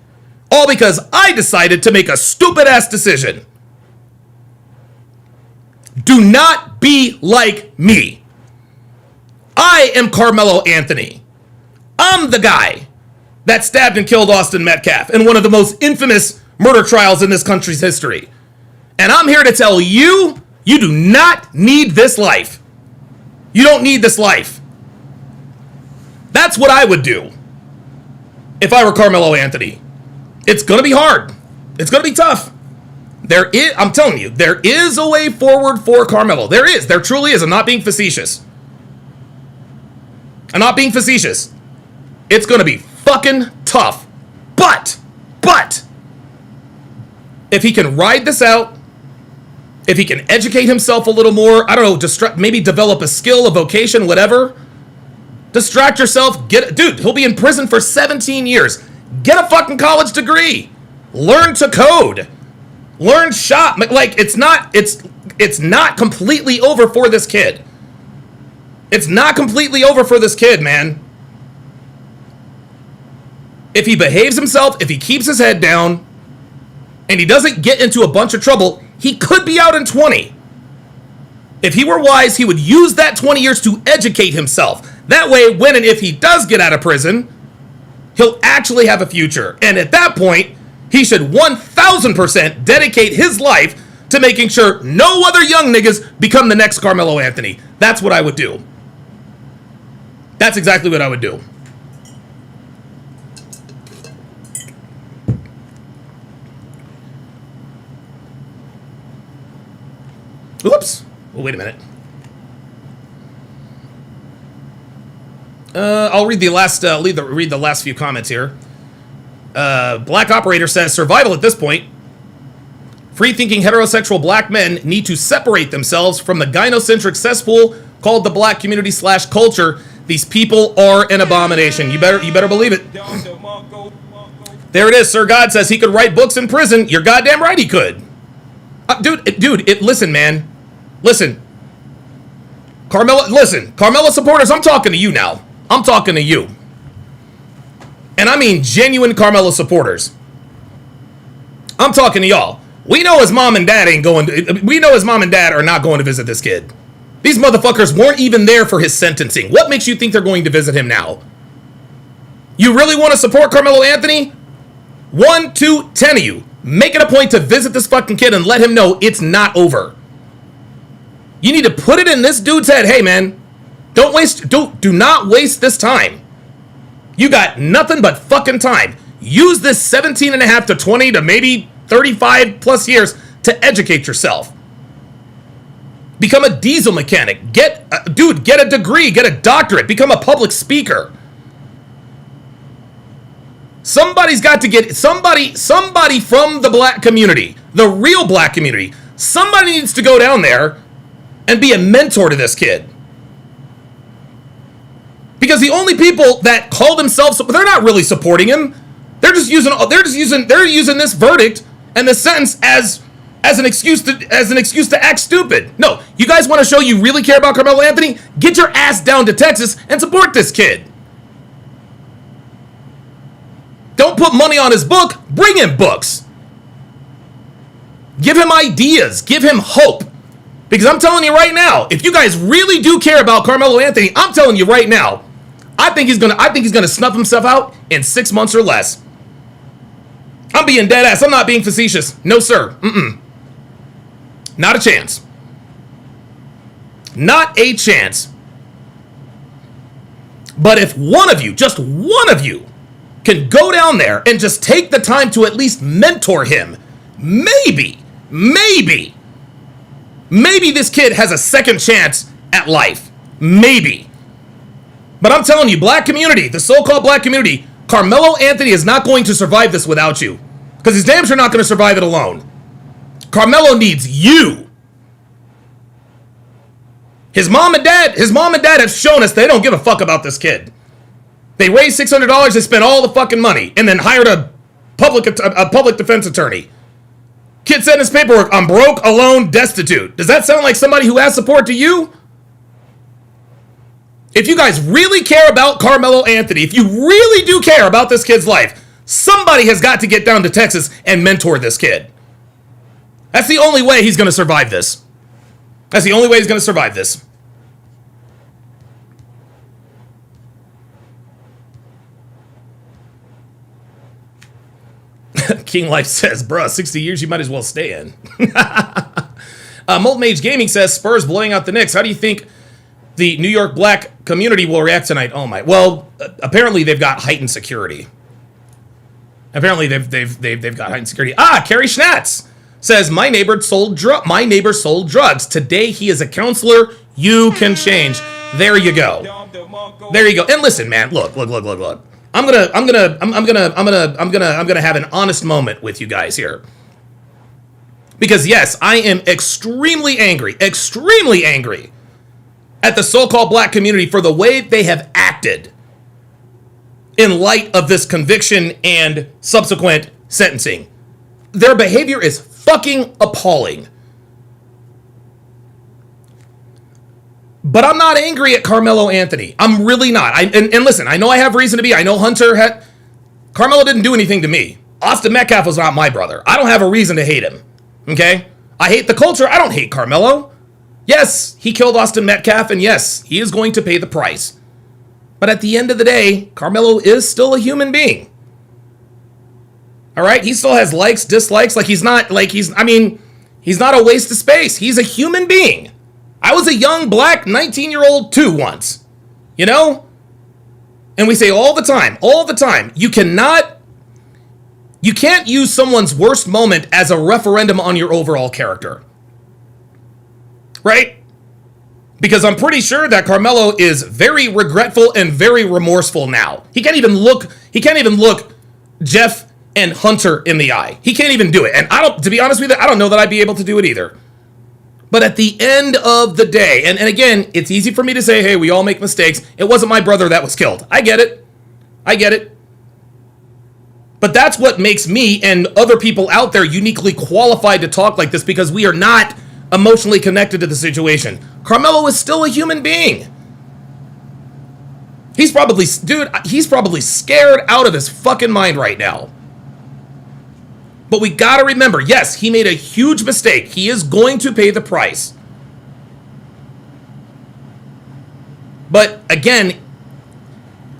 All because I decided to make a stupid ass decision. Do not be like me. I am Karmelo Anthony. I'm the guy that stabbed and killed Austin Metcalf in one of the most infamous murder trials in this country's history. And I'm here to tell you, you do not need this life. You don't need this life. That's what I would do if I were Karmelo Anthony. It's going to be hard. It's going to be tough. I'm telling you, there is a way forward for Karmelo. There is. There truly is. I'm not being facetious. I'm not being facetious. It's going to be fucking tough. But, if he can ride this out, if he can educate himself a little more, I don't know, maybe develop a skill, a vocation, whatever. Distract yourself. Dude, he'll be in prison for 17 years. Get a fucking college degree. Learn to code. Learn shop. Like, it's not completely over for this kid. It's not completely over for this kid, man. If he behaves himself, if he keeps his head down, and he doesn't get into a bunch of trouble, he could be out in 20. If he were wise, he would use that 20 years to educate himself. That way, when and if he does get out of prison, he'll actually have a future. And at that point, he should 1000% dedicate his life to making sure no other young niggas become the next Karmelo Anthony. That's what I would do. That's exactly what I would do. Oops. Well, wait a minute. I'll read the last few comments here. Black Operator says, survival at this point. Free-thinking heterosexual black men need to separate themselves from the gynocentric cesspool called the black community / culture. These people are an abomination. You better believe it. There it is. Sir God says he could write books in prison. You're goddamn right he could. Listen, man. Listen. Karmelo supporters, I'm talking to you now. I'm talking to you. And I mean genuine Karmelo supporters. I'm talking to y'all. We know his mom and dad are not going to visit this kid. These motherfuckers weren't even there for his sentencing. What makes you think they're going to visit him now? You really want to support Karmelo Anthony? 1, 2, 10 of you. Make it a point to visit this fucking kid and let him know it's not over. You need to put it in this dude's head. Hey, man, do not waste this time. You got nothing but fucking time. Use this 17 and a half to 20 to maybe 35 plus years to educate yourself. Become a diesel mechanic. Get a degree, get a doctorate, become a public speaker. Somebody's got to get somebody from the black community, the real black community. Somebody needs to go down there and be a mentor to this kid. Because the only people that call themselves, they're not really supporting him. They're using this verdict and this sentence as an excuse to act stupid. No, you guys want to show you really care about Karmelo Anthony? Get your ass down to Texas and support this kid. Don't put money on his book. Bring him books. Give him ideas. Give him hope. Because I'm telling you right now, if you guys really do care about Karmelo Anthony, I'm telling you right now, I think he's gonna snuff himself out in 6 months or less. I'm being dead ass. I'm not being facetious. No, sir. Not a chance. Not a chance. But if one of you, just one of you, can go down there and just take the time to at least mentor him, maybe this kid has a second chance at life. Maybe. But I'm telling you, black community, the so-called black community, Karmelo Anthony is not going to survive this without you. Because he's damn sure not going to survive it alone. Karmelo needs you. His mom and dad have shown us they don't give a fuck about this kid. They raised $600, they spent all the fucking money, and then hired a public defense attorney. Kid said in his paperwork, I'm broke, alone, destitute. Does that sound like somebody who has support to you? If you guys really care about Karmelo Anthony, if you really do care about this kid's life, somebody has got to get down to Texas and mentor this kid. That's the only way he's going to survive this. That's the only way he's going to survive this. King Life says, bruh, 60 years you might as well stay in. Molten Mage Gaming says, Spurs blowing out the Knicks. How do you think the New York black community will react tonight? Oh my. Well, apparently they've got heightened security. Apparently they've got heightened security. Carrie Schnatz says, my neighbor sold drugs. Today he is a counselor. You can change. There you go. There you go. And listen, man, look. I'm gonna have an honest moment with you guys here. Because yes, I am extremely angry at the so-called black community for the way they have acted in light of this conviction and subsequent sentencing. Their behavior is fucking appalling. But I'm not angry at Karmelo Anthony. I'm really not. And listen, I know I have reason to be. I know Karmelo didn't do anything to me. Austin Metcalf was not my brother. I don't have a reason to hate him. Okay? I hate the culture. I don't hate Karmelo. Yes, he killed Austin Metcalf, and yes, he is going to pay the price. But at the end of the day, Karmelo is still a human being. All right? He still has likes, dislikes. He's not a waste of space. He's a human being. I was a young black 19-year-old too once. You know? And we say all the time, you can't use someone's worst moment as a referendum on your overall character. Right? Because I'm pretty sure that Karmelo is very regretful and very remorseful now. He can't even look Jeff and Hunter in the eye. He can't even do it. And to be honest with you, I don't know that I'd be able to do it either. But at the end of the day, and again, it's easy for me to say, hey, we all make mistakes. It wasn't my brother that was killed. I get it. But that's what makes me and other people out there uniquely qualified to talk like this, because we are not emotionally connected to the situation. Karmelo is still a human being. He's probably scared out of his fucking mind right now. But we gotta remember, yes, he made a huge mistake. He is going to pay the price. But again,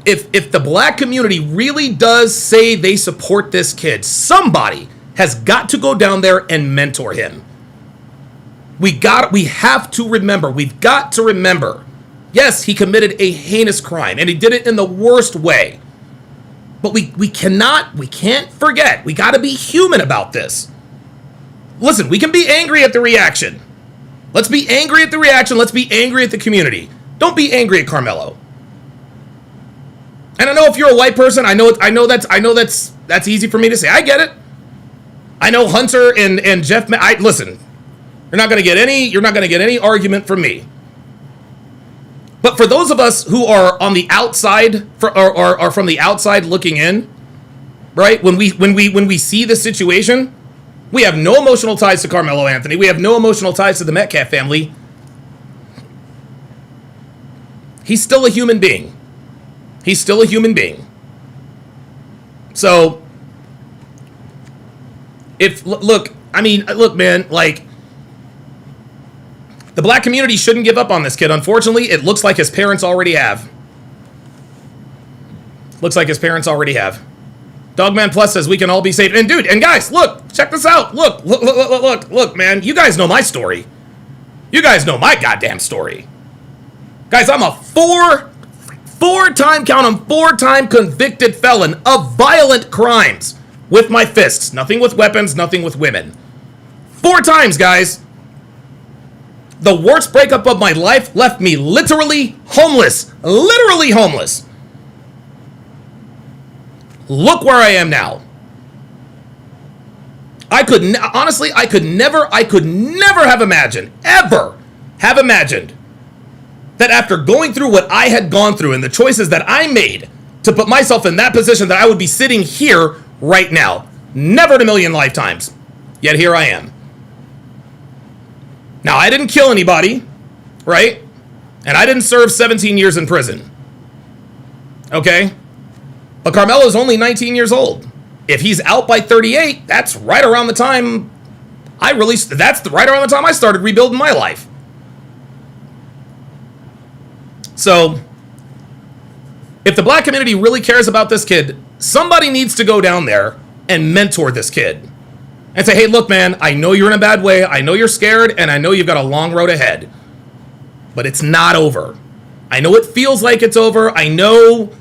if the black community really does say they support this kid, somebody has got to go down there and mentor him. We've got to remember, yes, he committed a heinous crime, and he did it in the worst way. But we can't forget. We got to be human about this. Listen, we can be angry at the reaction. Let's be angry at the reaction. Let's be angry at the community. Don't be angry at Karmelo. And I know if you're a white person, I know that's easy for me to say. I get it. I know Hunter and Jeff. Listen, you're not gonna get any argument from me. But for those of us who are on the outside, or from the outside looking in, right? When we see the situation, we have no emotional ties to Karmelo Anthony. We have no emotional ties to the Metcalf family. He's still a human being. He's still a human being. So, look, man, like, the black community shouldn't give up on this kid. Unfortunately, it looks like his parents already have. Dogman Plus says we can all be safe. And dude, and guys, look, check this out. Look, man. You guys know my story. You guys know my goddamn story. Guys, I'm a four-time convicted felon of violent crimes with my fists. Nothing with weapons, nothing with women. 4 times, guys. The worst breakup of my life left me literally homeless. Literally homeless. Look where I am now. I could never have imagined, that after going through what I had gone through and the choices that I made to put myself in that position, that I would be sitting here right now. Never in a million lifetimes. Yet here I am. Now, I didn't kill anybody, right? And I didn't serve 17 years in prison. Okay? But Karmelo's only 19 years old. If he's out by 38, that's right around the time right around the time I started rebuilding my life. So, if the black community really cares about this kid, somebody needs to go down there and mentor this kid. And say, hey, look, man, I know you're in a bad way. I know you're scared, and I know you've got a long road ahead. But it's not over. I know it feels like it's over. I know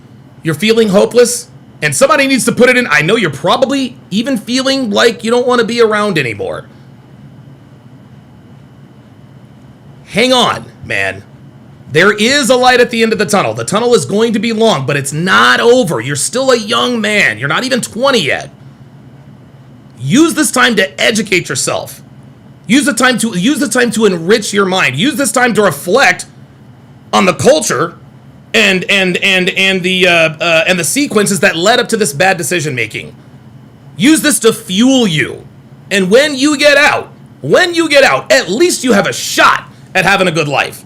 you're feeling hopeless, and somebody needs to put it in. I know you're probably even feeling like you don't want to be around anymore. Hang on, man. There is a light at the end of the tunnel. The tunnel is going to be long, but it's not over. You're still a young man. You're not even 20 yet. Use this time to educate yourself. Use the time to enrich your mind. Use this time to reflect on the culture and the sequences that led up to this bad decision making. Use this to fuel you. And when you get out, at least you have a shot at having a good life.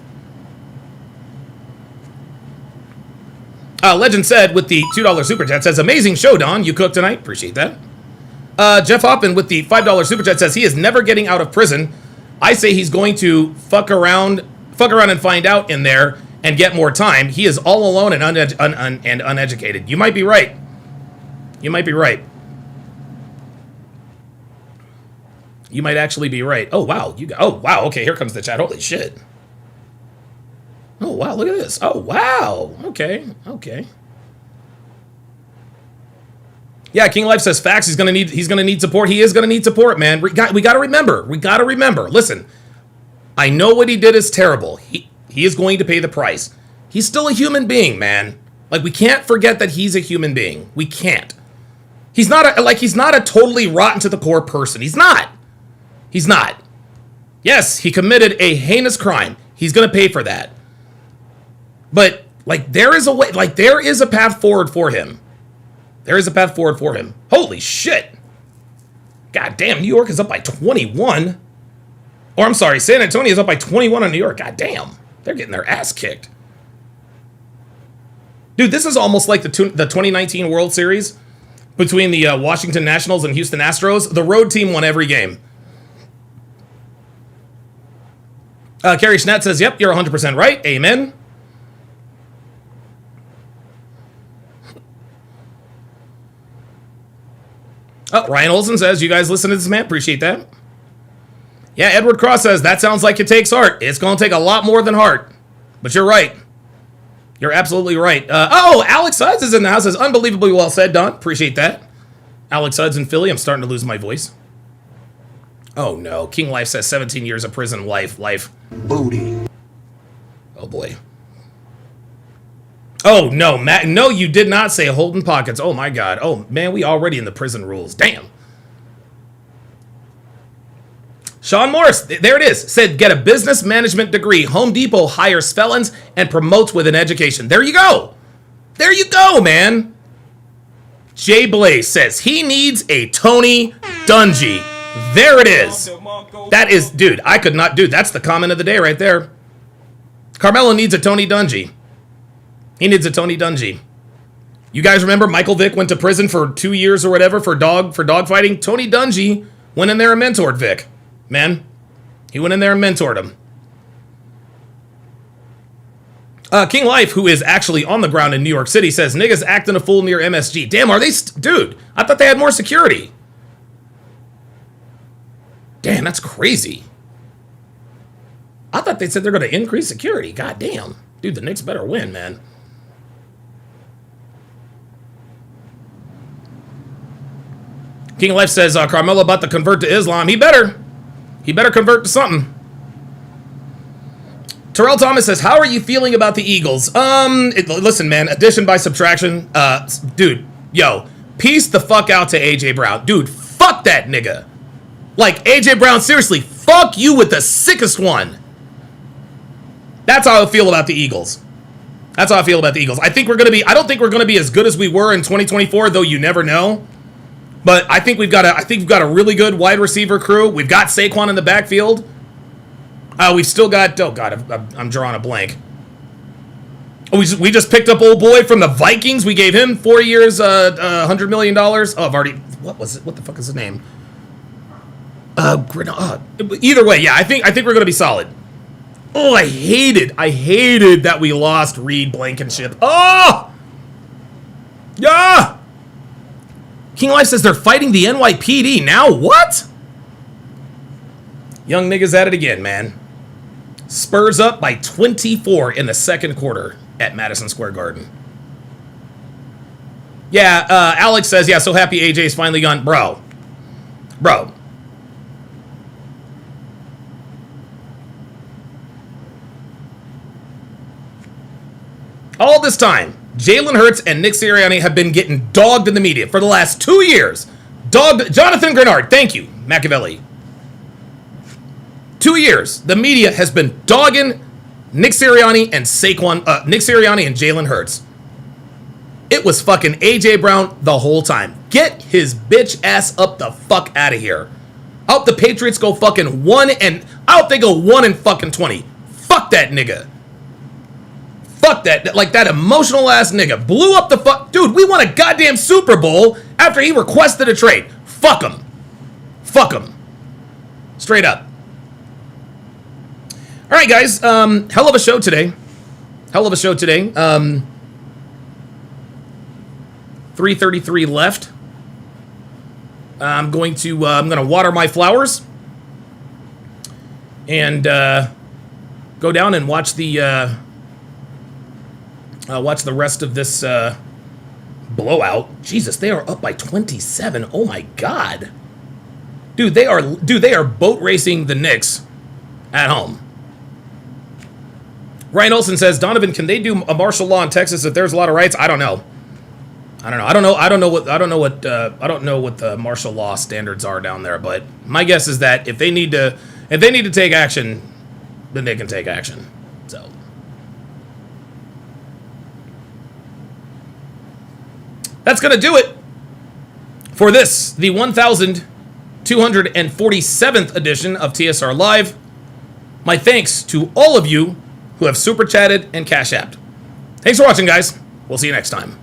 Legend said with the $2 super chat says, amazing show, Don. You cooked tonight. Appreciate that. Jeff Hoppin with the $5 super chat says he is never getting out of prison. I say he's going to fuck around and find out in there and get more time. He is all alone and uneducated. You might be right. You might be right. You might actually be right. Oh wow, okay, here comes the chat. Holy shit. Oh wow, look at this. Oh wow. Okay. Yeah, King Life says facts. He's gonna need support. He is gonna need support, man. We gotta remember. Listen, I know what he did is terrible. He is going to pay the price. He's still a human being, man. Like, we can't forget that he's a human being. We can't. He's not a totally rotten to the core person. He's not. Yes, he committed a heinous crime. He's gonna pay for that. But there is a way. There is a path forward for him. Holy shit. God damn, New York is up by 21. Or I'm sorry, San Antonio is up by 21 on New York. God damn. They're getting their ass kicked. Dude, this is almost like the 2019 World Series between the Washington Nationals and Houston Astros. The road team won every game. Carrie Schnatt says, yep, you're 100% right. Amen. Oh, Ryan Olson says, you guys listen to this, man. Appreciate that. Yeah, Edward Cross says, that sounds like it takes heart. It's going to take a lot more than heart. But you're right. You're absolutely right. Alex Suds is in the house. Says, unbelievably well said, Don. Appreciate that. Alex Suds in Philly. I'm starting to lose my voice. Oh, no. King Life says 17 years of prison life. Booty. Oh, boy. Oh, no, Matt. No, you did not say holding pockets. Oh, my God. Oh, man, we already in the prison rules. Damn. Sean Morris, there it is, said get a business management degree. Home Depot hires felons and promotes with an education. There you go. There you go, man. Jay Blaze says he needs a Tony Dungy. There it is. That is, dude, I could not, dude, that's the comment of the day right there. Karmelo needs a Tony Dungy. He needs a Tony Dungy. You guys remember Michael Vick went to prison for 2 years or whatever for dog fighting? Tony Dungy went in there and mentored Vick. Man, he went in there and mentored him. King Life, who is actually on the ground in New York City, says, niggas acting a fool near MSG. Damn, are they... Dude, I thought they had more security. Damn, that's crazy. I thought they said they're going to increase security. God damn. Dude, the Knicks better win, man. King Life says, Karmelo about to convert to Islam. He better. He better convert to something. Terrell Thomas says, how are you feeling about the Eagles? Listen, man, addition by subtraction. Dude, yo, peace the fuck out to AJ Brown. Dude, fuck that nigga. Like, AJ Brown, seriously, fuck you with the sickest one. That's how I feel about the Eagles. That's how I feel about the Eagles. I think we're going to be, I don't think we're going to be as good as we were in 2024, though you never know. But I think we've got a really good wide receiver crew. We've got Saquon in the backfield. We've still got, oh God, I'm drawing a blank. We just picked up old boy from the Vikings. We gave him 4 years, $100 million. Oh, I've already, what was it? What the fuck is his name? Either way, yeah, I think we're going to be solid. Oh, I hated that we lost Reed Blankenship. Oh! Yeah! King Life says they're fighting the NYPD. Now what? Young niggas at it again, man. Spurs up by 24 in the second quarter at Madison Square Garden. Yeah, Alex says, yeah, so happy AJ's finally gone. Bro. All this time, Jalen Hurts and Nick Sirianni have been getting dogged in the media for the last 2 years. Dogged. Jonathan Grenard, thank you, Machiavelli. 2 years, the media has been dogging Nick Sirianni and Jalen Hurts. It was fucking AJ Brown the whole time. Get his bitch ass up the fuck out of here. I hope the Patriots go fucking 1 and fucking 20. Fuck that nigga. Fuck that, like that emotional ass nigga blew up the fuck. Dude, we won a goddamn Super Bowl after he requested a trade. Fuck him. Fuck him. Straight up. All right, guys. Hell of a show today. 3:33 left. I'm gonna water my flowers and go down and watch the rest of this blowout. Jesus, they are up by 27. Oh my God, dude, they are boat racing the Knicks at home. Ryan Olson says, Donovan, can they do a martial law in Texas if there's a lot of riots? I don't know what the martial law standards are down there, but my guess is that if they need to take action, then they can take action. So that's going to do it for this, the 1247th edition of TSR Live. My thanks to all of you who have super chatted and cash apped. Thanks for watching, guys. We'll see you next time.